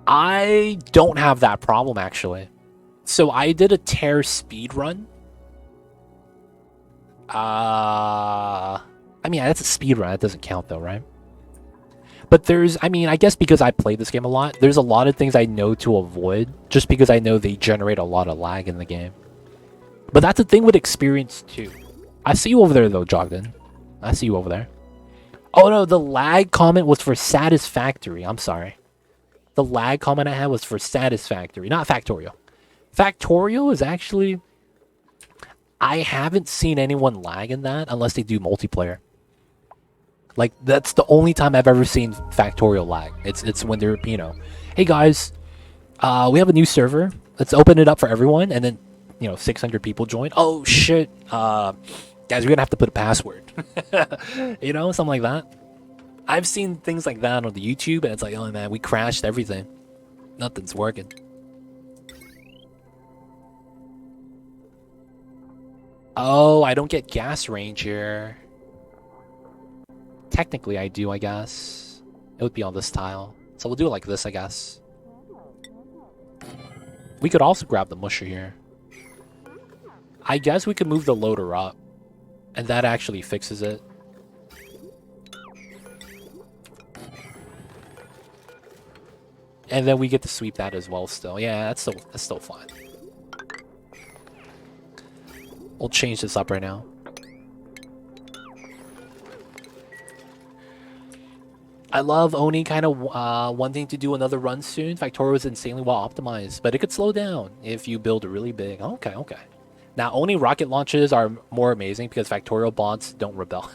[SPEAKER 1] I don't have that problem, actually. So I did a tear speed run. I mean, that's a speed run. That doesn't count, though, right? But there's, I mean, I guess because I play this game a lot, there's a lot of things I know to avoid just because I know they generate a lot of lag in the game. But that's the thing with experience, too. I see you over there, though, Jogden. I see you over there. Oh, no, the lag comment was for Satisfactory. I'm sorry. The lag comment I had was for Satisfactory, not Factorial. Factorial is actually... I haven't seen anyone lag in that unless they do multiplayer. Like, that's the only time I've ever seen Factorial lag. It's when they're, you know, hey guys, we have a new server. Let's open it up for everyone. And then, you know, 600 people join. Oh, shit. Guys, we're going to have to put a password. You know, something like that. I've seen things like that on the YouTube, and it's like, oh, man, we crashed everything. Nothing's working. Oh, I don't get gas range here. Technically, I do, I guess. It would be on this tile. So we'll do it like this, I guess. We could also grab the musher here. I guess we could move the loader up. And that actually fixes it. And then we get to sweep that as well still. Yeah, that's still fine. We'll change this up right now. I love Oni kind of wanting to do another run soon. Factorio is insanely well optimized, but it could slow down if you build really big. Okay, okay. Now, Oni rocket launches are more amazing because Factorial bots don't rebel.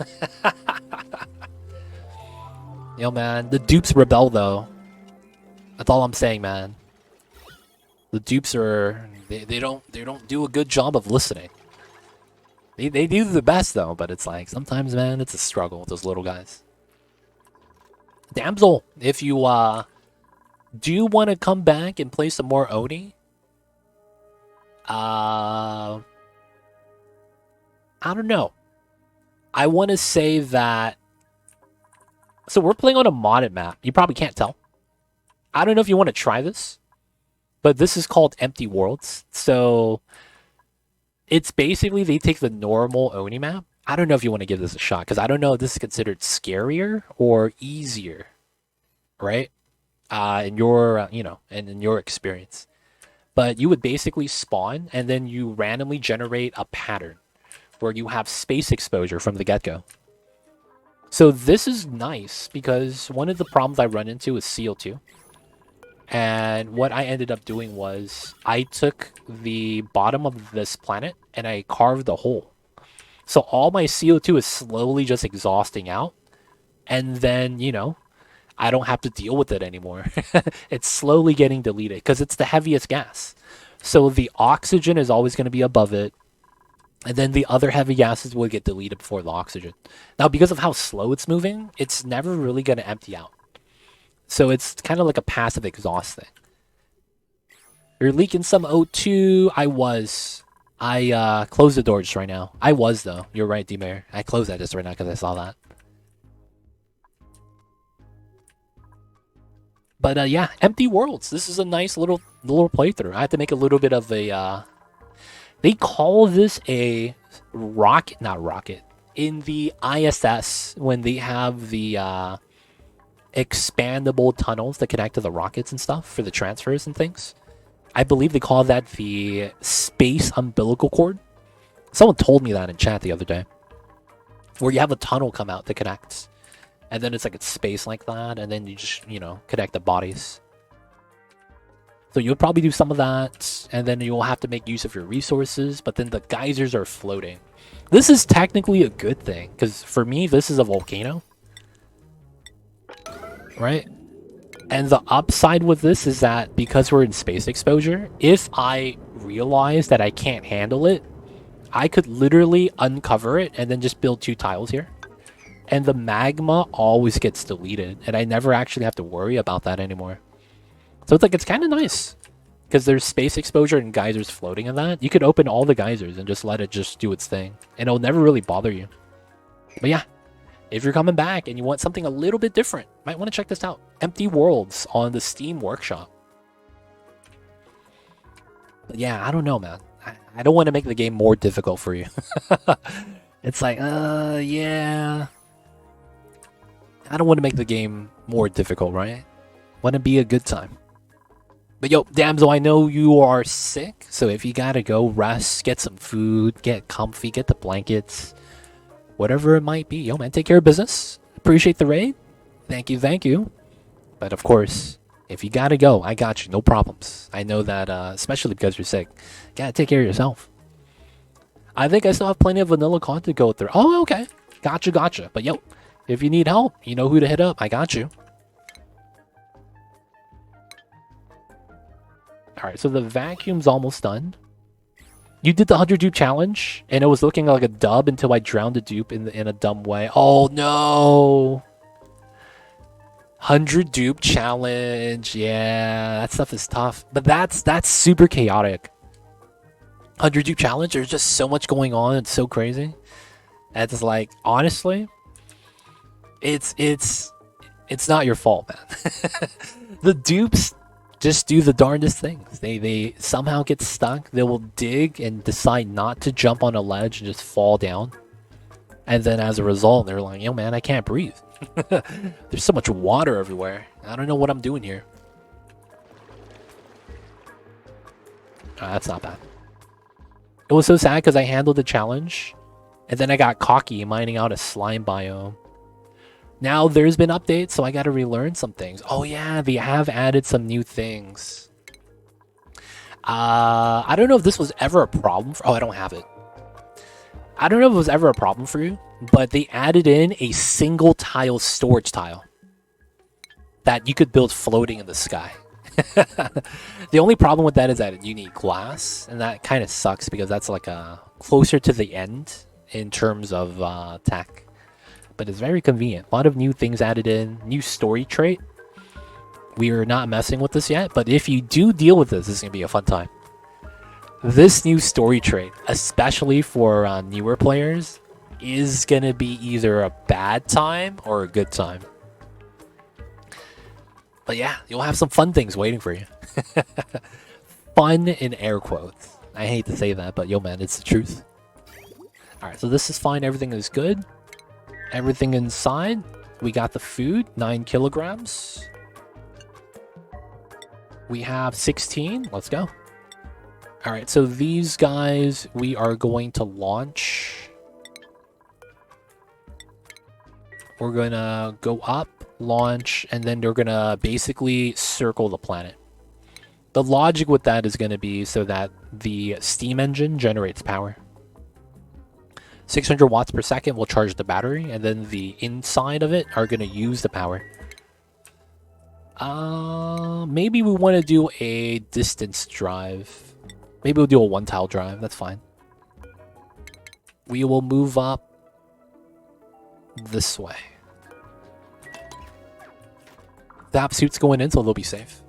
[SPEAKER 1] Yo, man, the dupes rebel though. That's all I'm saying, man. The dupes are they don't do a good job of listening. They do the best though, but it's like sometimes, man, it's a struggle with those little guys. Damsel, if you do you want to come back and play some more Oni? I don't know. I want to say that. So we're playing on a modded map. You probably can't tell. I don't know if you want to try this, but this is called EmptyWorlds. So it's basically they take the normal Oni map. I don't know if you want to give this a shot because I don't know if this is considered scarier or easier, right? In your you know, and in your experience. But you would basically spawn and then you randomly generate a pattern where you have space exposure from the get-go. So this is nice because one of the problems I run into is CO2. And what I ended up doing was I took the bottom of this planet and I carved a hole. So all my CO2 is slowly just exhausting out. And then, you know, I don't have to deal with it anymore. It's slowly getting deleted because it's the heaviest gas. So the oxygen is always going to be above it. And then the other heavy gases will get deleted before the oxygen. Now, because of how slow it's moving, it's never really going to empty out. So it's kind of like a passive exhaust thing. You're leaking some O2. I closed the door just right now. I was, though. You're right, D-Mayor. I closed that just right now because I saw that. But yeah, EmptyWorlds. This is a nice little playthrough. I had to make a little bit of a... They call this a rocket... Not rocket. In the ISS, when they have the... expandable tunnels that connect to the rockets and stuff for the transfers and things. I believe they call that the space umbilical cord. Someone told me that in chat the other day. Where you have a tunnel come out that connects. And then it's like it's space like that. And then you just, you know, connect the bodies. So you'll probably do some of that. And then you'll have to make use of your resources. But then the geysers are floating. This is technically a good thing. Because for me, this is a volcano. Right? And the upside with this is that because we're in space exposure, if I realize that I can't handle it, I could literally uncover it and then just build 2 tiles here. And the magma always gets deleted, and I never actually have to worry about that anymore. So it's like, it's kind of nice. Because there's space exposure and geysers floating in that. You could open all the geysers and just let it just do its thing. And it'll never really bother you. But yeah. If you're coming back and you want something a little bit different, might want to check this out. EmptyWorlds on the Steam Workshop. But yeah, I don't know, man. I don't want to make the game more difficult for you. It's like, yeah. I don't want to make the game more difficult, right? Want to be a good time. But yo, Damsel, I know you are sick. So if you gotta go rest, get some food, get comfy, get the blankets. Whatever it might be. Yo, man, take care of business. Appreciate the raid. Thank you, thank you. But of course, If you gotta go, I got you. No problems. I know that, especially because you're sick. Gotta take care of yourself. I think I still have plenty of vanilla content to go through. Oh, okay. Gotcha, gotcha. But yo, if you need help, you know who to hit up. I got you. Alright, so the vacuum's almost done. You did the 100 dupe challenge, and it was looking like a dub until I drowned a dupe in a dumb way. Oh, no. 100 dupe challenge. Yeah, that stuff is tough. But that's super chaotic. 100 dupe challenge, there's just so much going on. It's so crazy. It's like, honestly, it's not your fault, man. The dupes just do the darndest things. They somehow get stuck. They will dig and decide not to jump on a ledge and just fall down. And then as a result, they're like, yo, man, I can't breathe. There's so much water everywhere. I don't know what I'm doing here. That's not bad. It was so sad because I handled the challenge, and then I got cocky mining out a slime biome. Now there's been updates, so I gotta relearn some things. Oh yeah, they have added some new things. I don't know if this was ever a problem for... Oh, I don't have it. I don't know if it was ever a problem for you, but they added in a single tile storage tile that you could build floating in the sky. The only problem with that is that you need glass, and that kind of sucks because that's like closer to the end in terms of tech. But it's very convenient. A lot of new things added in, new story trait. We are not messing with this yet, but if you do deal with this is going to be a fun time. This new story trait, especially for newer players, is going to be either a bad time or a good time. But yeah, you'll have some fun things waiting for you. Fun in air quotes. I hate to say that, but yo man, it's the truth. Alright, so this is fine. Everything is good. Everything inside. We got the food, 9 kilograms. We have 16. Let's go. Alright, so these guys we are going to launch. We're going to go up, launch, and then they're going to basically circle the planet. The logic with that is going to be so that the steam engine generates power. 600 watts per second will charge the battery, and then the inside of it are going to use the power. Maybe we want to do a distance drive. Maybe we'll do a one-tile drive. That's fine. We will move up this way. Zap suit's going in, so they'll be safe.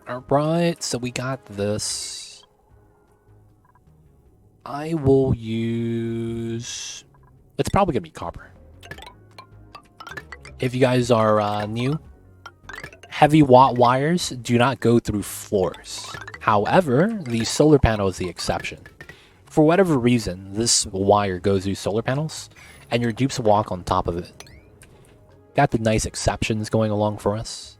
[SPEAKER 1] Alright, so we got this. I will use... It's probably going to be copper. If you guys are new, heavy watt wires do not go through floors. However, the solar panel is the exception. For whatever reason, this wire goes through solar panels, and your dupes walk on top of it. Got the nice exceptions going along for us.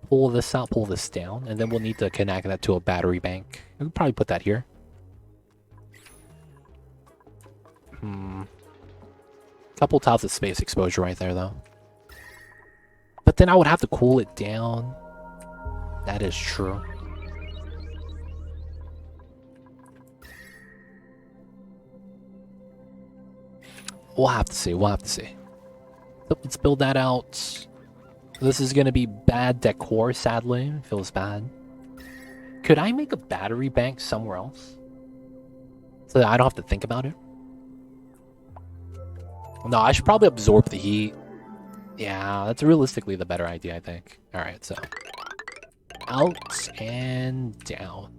[SPEAKER 1] Pull this out, pull this down, and then we'll need to connect that to a battery bank. We'll probably put that here. Couple tiles of space exposure right there, though. But then I would have to cool it down. That is true. We'll have to see. We'll have to see. So let's build that out. This is going to be bad decor, sadly. It feels bad. Could I make a battery bank somewhere else? So that I don't have to think about it? No, I should probably absorb the heat. Yeah, that's realistically the better idea, I think. Alright, so. Out and down.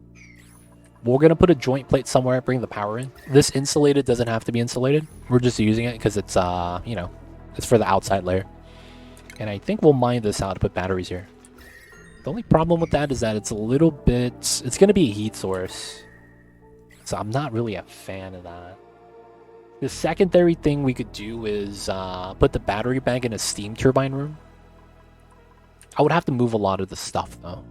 [SPEAKER 1] We're going to put a joint plate somewhere, bring the power in. This insulated doesn't have to be insulated. We're just using it because it's, you know, it's for the outside layer. And I think we'll mine this out to put batteries here. The only problem with that is that it's a little bit... It's going to be a heat source. So I'm not really a fan of that. The secondary thing we could do is put the battery bank in a steam turbine room. I would have to move a lot of the stuff, though.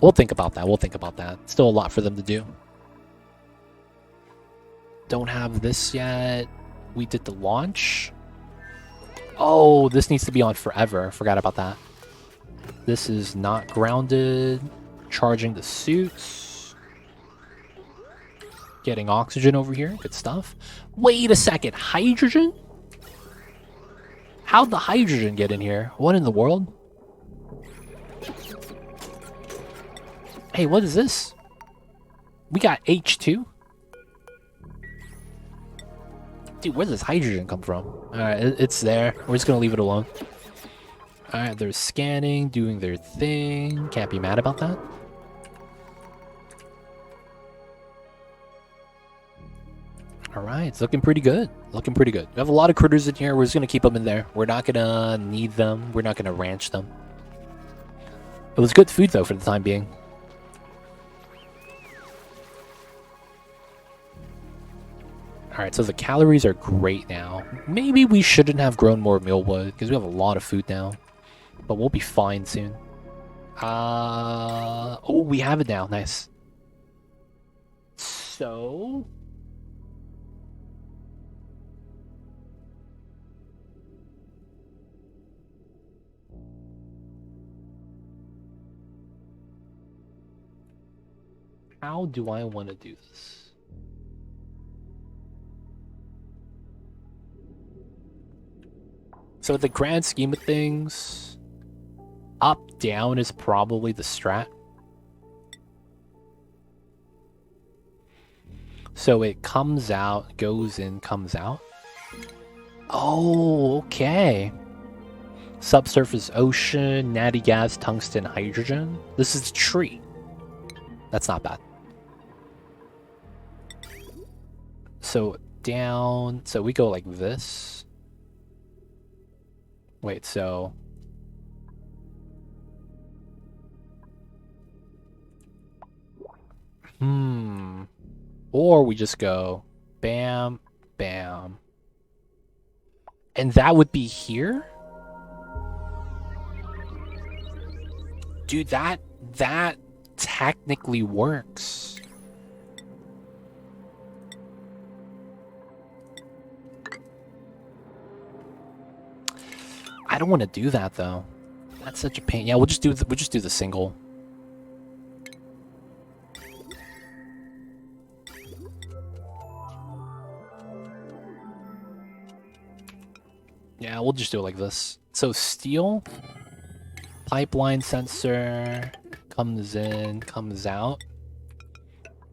[SPEAKER 1] We'll think about that. We'll think about that. Still a lot for them to do. Don't have this yet. We did the launch. Oh, this needs to be on forever. Forgot about that. This is not grounded. Charging the suits. Getting oxygen over here. Good stuff. Wait a second. Hydrogen? How'd the hydrogen get in here? What in the world? Hey, what is this? We got H2? Dude, where does this hydrogen come from? Alright, it's there. We're just gonna leave it alone. Alright, they're scanning, doing their thing. Can't be mad about that. Alright, it's looking pretty good. Looking pretty good. We have a lot of critters in here. We're just gonna keep them in there. We're not gonna need them. We're not gonna ranch them. It was good food, though, for the time being. Alright, so the calories are great now. Maybe we shouldn't have grown more mealwood, because we have a lot of food now. But we'll be fine soon. Oh, we have it now. Nice. So... how do I want to do this? So the grand scheme of things, up, down is probably the strat. So it comes out, goes in, comes out. Oh, okay. Subsurface ocean, natty gas, tungsten, hydrogen. This is a tree. That's not bad. So down, so we go like this. Wait, so... Or we just go bam, bam. And that would be here? Dude, that technically works. I don't want to do that though. That's such a pain. Yeah, we'll just do the single. Yeah, we'll just do it like this. So steel, pipeline sensor, comes in, comes out.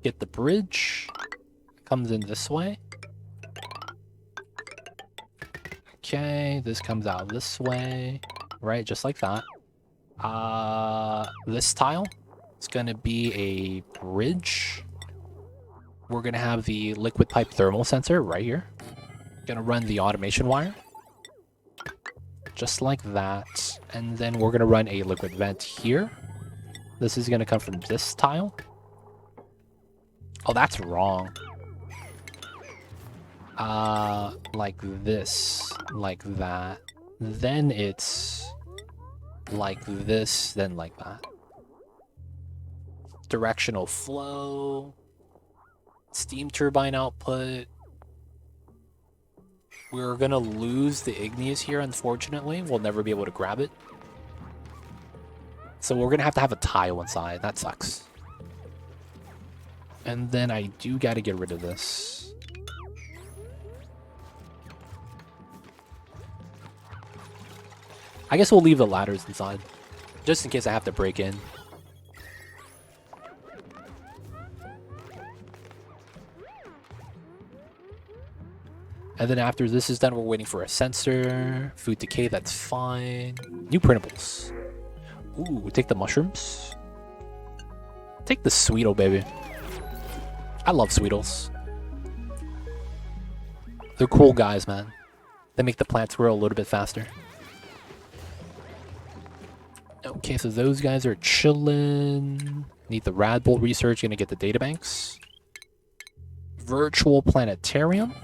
[SPEAKER 1] Get the bridge, comes in this way. Okay, this comes out this way, right? Just like that. This tile is gonna be a bridge. We're gonna have the liquid pipe thermal sensor right here. Gonna run the automation wire. Just like that. And then we're gonna run a liquid vent here. This is gonna come from this tile. Oh, that's wrong. Like this, like that. Then it's like this, then like that. Directional flow. Steam turbine output. We're gonna lose the igneous here, unfortunately. We'll never be able to grab it. So we're gonna have a tile inside. That sucks. And then I do gotta get rid of this. I guess we'll leave the ladders inside, just in case I have to break in. And then after this is done, we're waiting for a sensor. Food decay, that's fine. New printables. Ooh, we take the mushrooms. Take the Sweetle, baby. I love Sweetles. They're cool guys, man. They make the plants grow a little bit faster. Okay, so those guys are chillin'. Need the rad bull research, gonna get the databanks. Virtual planetarium.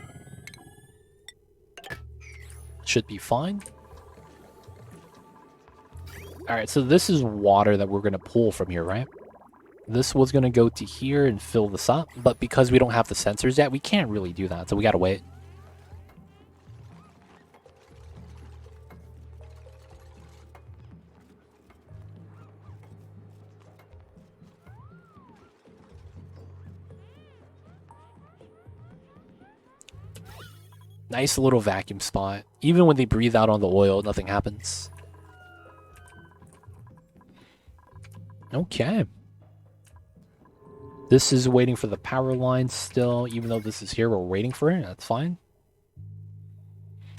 [SPEAKER 1] Should be fine. Alright, so this is water that we're gonna pull from here, right? This was gonna go to here and fill this up, but because we don't have the sensors yet, we can't really do that, so we gotta wait. Nice little vacuum spot. Even when they breathe out on the oil, nothing happens. Okay. This is waiting for the power line still. Even though this is here, we're waiting for it. That's fine.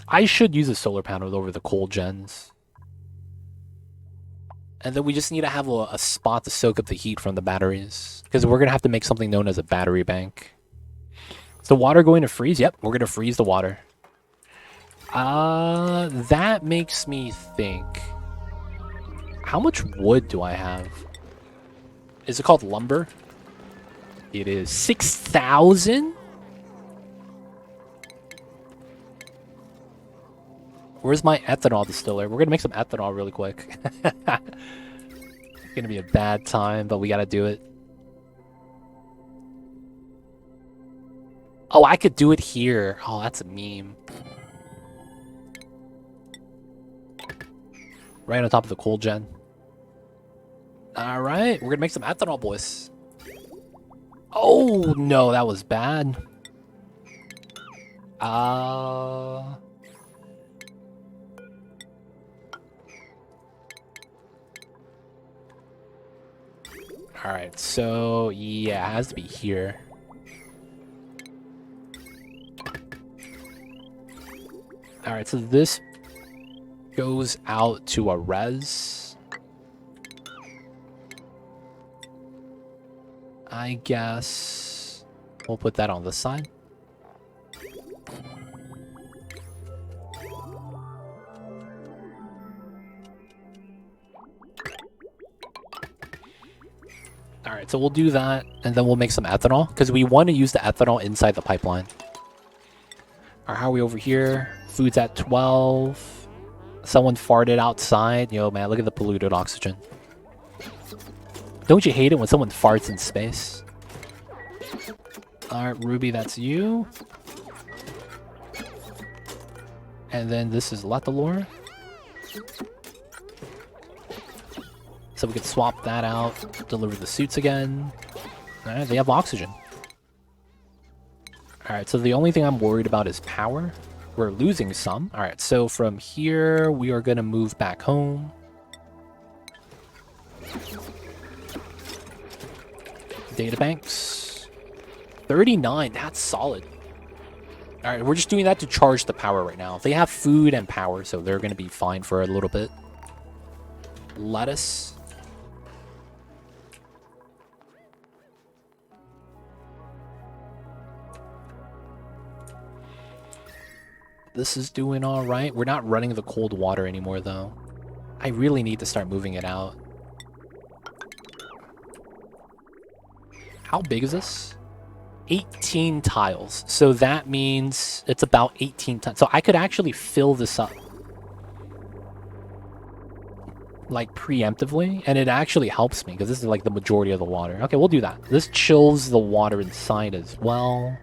[SPEAKER 1] I should use a solar panel over the coal gens. And then we just need to have a spot to soak up the heat from the batteries. Because we're going to have to make something known as a battery bank. Is the water going to freeze? Yep, we're going to freeze the water. That makes me think. How much wood do I have? Is it called lumber? It is 6,000? Where's my ethanol distiller? We're going to make some ethanol really quick. It's going to be a bad time, but we got to do it. Oh, I could do it here. Oh, that's a meme. Right on top of the coal gen. Alright, we're going to make some ethanol, boys. Oh, no, that was bad. Alright, so yeah, it has to be here. Alright, so this goes out to a res. I guess we'll put that on this side. Alright, so we'll do that, and then we'll make some ethanol, because we want to use the ethanol inside the pipeline. Alright, how are we over here? Food's at 12. Someone farted outside. Yo, man, look at the polluted oxygen. Don't you hate it when someone farts in space? Alright, Ruby, that's you. And then this is Letalor. So we could swap that out, deliver the suits again. Alright, they have oxygen. Alright, so the only thing I'm worried about is power. We're losing some. Alright, so from here, we are going to move back home. Databanks. 39, that's solid. Alright, we're just doing that to charge the power right now. They have food and power, so they're going to be fine for a little bit. Lettuce. This is doing all right. We're not running the cold water anymore, though. I really need to start moving it out. How big is this? 18 tiles. So that means it's about 18 tiles. So I could actually fill this up. Like, preemptively. And it actually helps me, because this is, like, the majority of the water. Okay, we'll do that. This chills the water inside as well.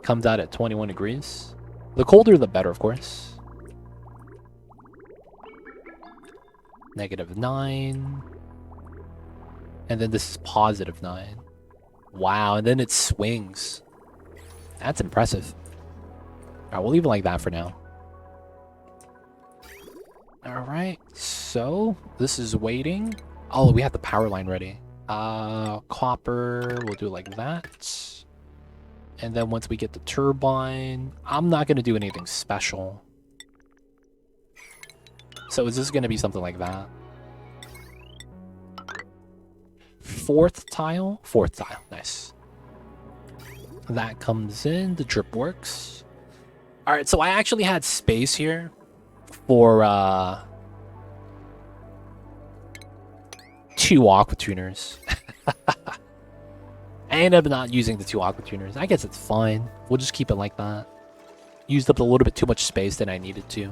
[SPEAKER 1] Comes out at 21 degrees. The colder, the better, of course. -9. And then this is +9. Wow, and then it swings. That's impressive. Alright, we'll leave it like that for now. Alright, so this is waiting. Oh, we have the power line ready. Copper, we'll do it like that. And then once we get the turbine, I'm not going to do anything special. So is this going to be something like that? Fourth tile? Fourth tile. Nice. That comes in. The drip works. Alright, so I actually had space here for 2 aqua tuners. I ended up not using the 2 aqua tuners. I guess it's fine. We'll just keep it like that. Used up a little bit too much space than I needed to.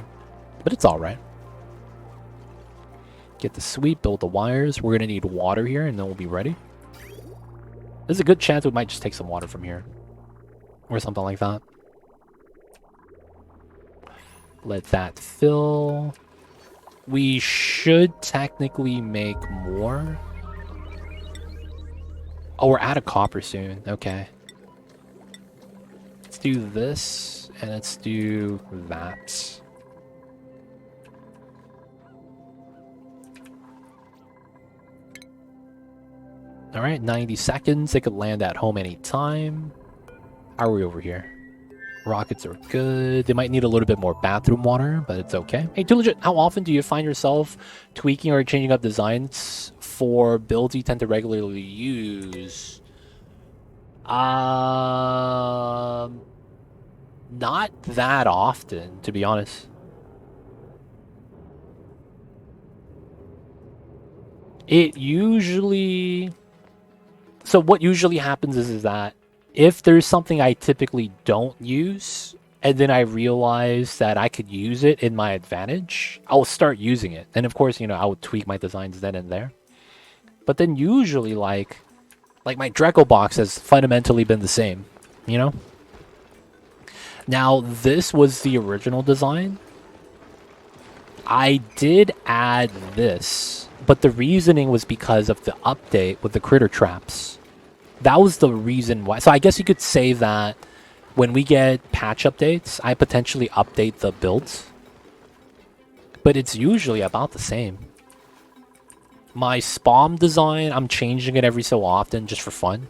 [SPEAKER 1] But it's alright. Get the sweep, build the wires. We're going to need water here, and then we'll be ready. There's a good chance we might just take some water from here. Or something like that. Let that fill. We should technically make more. Oh, we're out of copper soon. Okay. do this, and let's do that. Alright, 90 seconds. They could land at home anytime. How are we over here? Rockets are good. They might need a little bit more bathroom water, but it's okay. Hey, too legit, how often do you find yourself tweaking or changing up designs for builds you tend to regularly use? Not that often, to be honest. It usually... So what usually happens is that if there's something I typically don't use, and then I realize that I could use it in my advantage, I'll start using it. And of course, you know, I would tweak my designs then and there. But then usually, like my Dreco box has fundamentally been the same, you know? Now, this was the original design. I did add this, but the reasoning was because of the update with the critter traps. That was the reason why. So I guess you could say that when we get patch updates, I potentially update the builds. But it's usually about the same. My spawn design, I'm changing it every so often just for fun.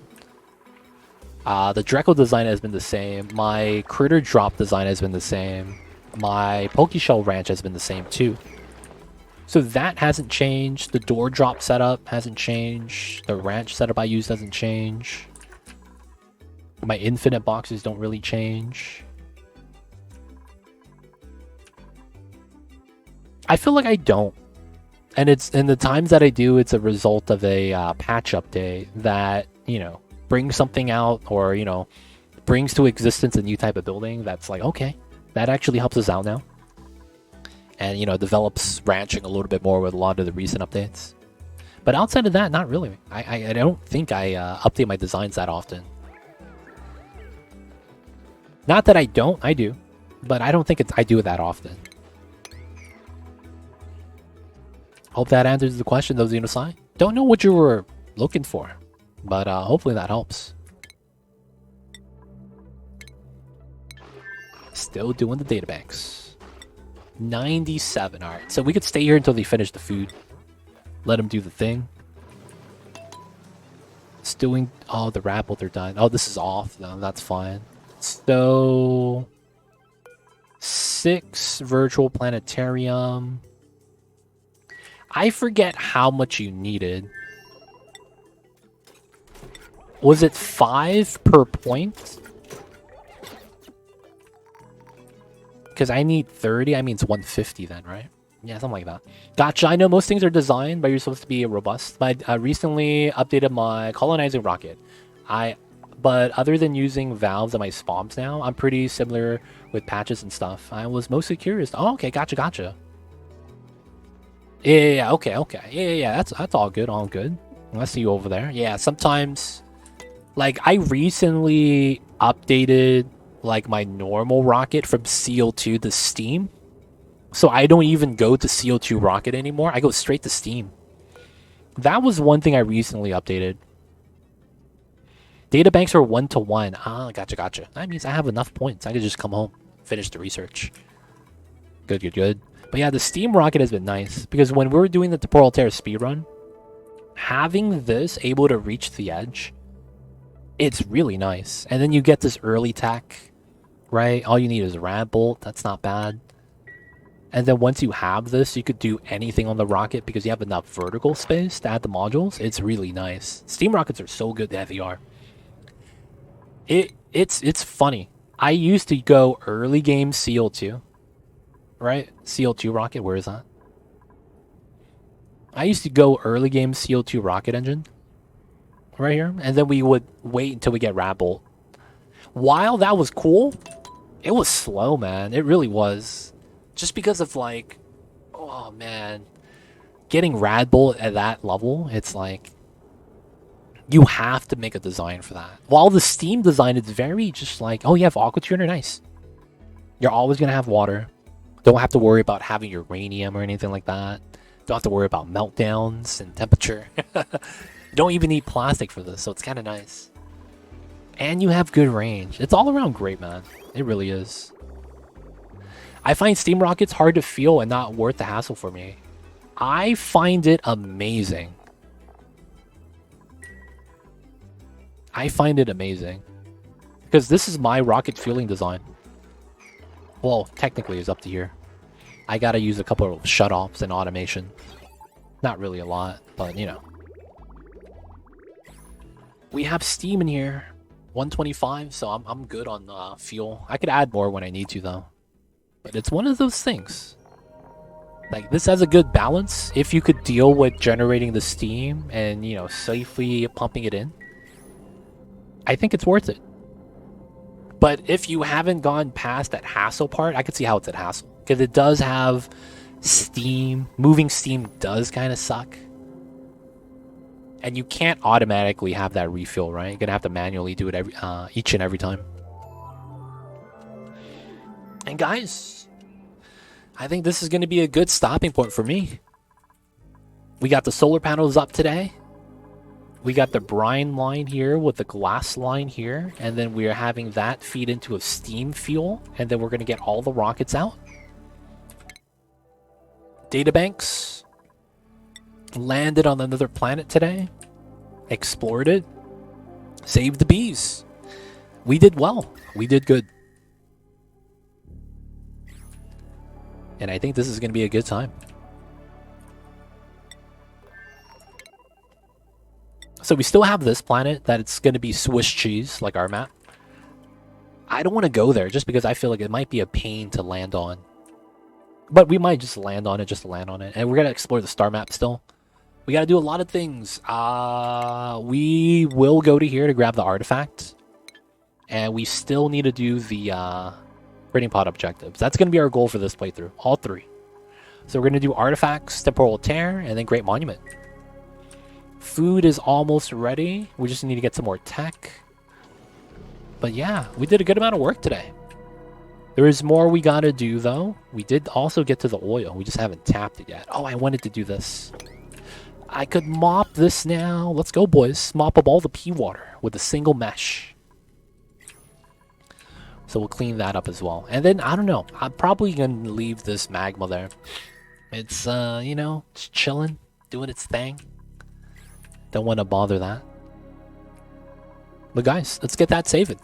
[SPEAKER 1] The Dreco design has been the same. My critter drop design has been the same. My Pokeshell ranch has been the same too. So that hasn't changed. The door drop setup hasn't changed. The ranch setup I use doesn't change. My infinite boxes don't really change. I feel like I don't. And the times that I do, it's a result of a patch update that, you know, brings something out or, you know, brings to existence a new type of building that's like, okay, that actually helps us out now. And, you know, develops ranching a little bit more with a lot of the recent updates. But outside of that, not really. I don't think I update my designs that often. Not that I don't, I do. But I don't think I do it that often. Hope that answers the question, though, Xenosci. Don't know what you were looking for. But hopefully that helps. Still doing the databanks. 97. Alright, so we could stay here until they finish the food. Let them do the thing. It's doing... Oh, the rapples are done. Oh, this is off, though. That's fine. So... 6 virtual planetarium. I forget how much you needed. Was it 5 per point? Because I need 30, I mean it's 150 then, right? Yeah, something like that. Gotcha, I know most things are designed, but you're supposed to be robust. But I recently updated my colonizing rocket. But other than using valves on my spawns now, I'm pretty similar with patches and stuff. I was mostly curious. Oh, okay, gotcha. Yeah, okay. Yeah, that's all good, I see you over there. Yeah, sometimes... Like, I recently updated... like my normal rocket from CO2 to Steam. So I don't even go to CO2 rocket anymore. I go straight to Steam. That was one thing I recently updated. Databanks are 1-to-1. Ah, gotcha. That means I have enough points. I could just come home, finish the research. Good. But yeah, the Steam rocket has been nice. Because when we were doing the Temporal Terra speedrun, having this able to reach the edge, it's really nice. And then you get this early tech. Right? All you need is a rad bolt. That's not bad. And then once you have this, you could do anything on the rocket because you have enough vertical space to add the modules. It's really nice. Steam rockets are so good to FER. It's funny. I used to go early game CO2. Right? CO2 rocket, where is that? I used to go early game CO2 rocket engine. Right here. And then we would wait until we get rad bolt. While that was cool, it was slow, man. It really was. Just because of, like... Oh, man. Getting rad bolt at that level, it's like... You have to make a design for that. While the Steam design is very just like... Oh, you have Aqua Tuner? Nice. You're always going to have water. Don't have to worry about having uranium or anything like that. Don't have to worry about meltdowns and temperature. You don't even need plastic for this, so it's kind of nice. And you have good range. It's all around great, man. It really is. I find steam rockets hard to feel and not worth the hassle for me. I find it amazing. I find it amazing. Because this is my rocket fueling design. Well, technically it's up to here. I gotta use a couple of shutoffs and automation. Not really a lot, but you know. We have steam in here. 125, so I'm good on fuel. I could add more when I need to, though. But it's one of those things. Like, this has a good balance. If you could deal with generating the steam and, you know, safely pumping it in, I think it's worth it. But if you haven't gone past that hassle part, I could see how it's a hassle. Because it does have steam. Moving steam does kind of suck. And you can't automatically have that refill, right? You're going to have to manually do it each and every time. And guys, I think this is going to be a good stopping point for me. We got the solar panels up today. We got the brine line here with the glass line here. And then we are having that feed into a steam fuel. And then we're going to get all the rockets out. Databanks. Landed on another planet today. Explored it. Saved the bees. We did well. We did good. And I think this is going to be a good time. So we still have this planet that it's going to be Swiss cheese, like our map. I don't want to go there just because I feel like it might be a pain to land on. But we might just land on it just to land on it. And we're going to explore the star map still. We got to do a lot of things. We will go to here to grab the artifact. And we still need to do the breeding pod objectives. That's going to be our goal for this playthrough. All three. So we're going to do artifacts, temporal tear, and then great monument. Food is almost ready. We just need to get some more tech. But yeah, we did a good amount of work today. There is more we got to do, though. We did also get to the oil. We just haven't tapped it yet. Oh, I wanted to do this. I could mop this now. Let's go, boys. Mop up all the pea water with a single mesh. So we'll clean that up as well. And then, I don't know. I'm probably going to leave this magma there. It's, you know, just chilling, doing its thing. Don't want to bother that. But guys, let's get that saving.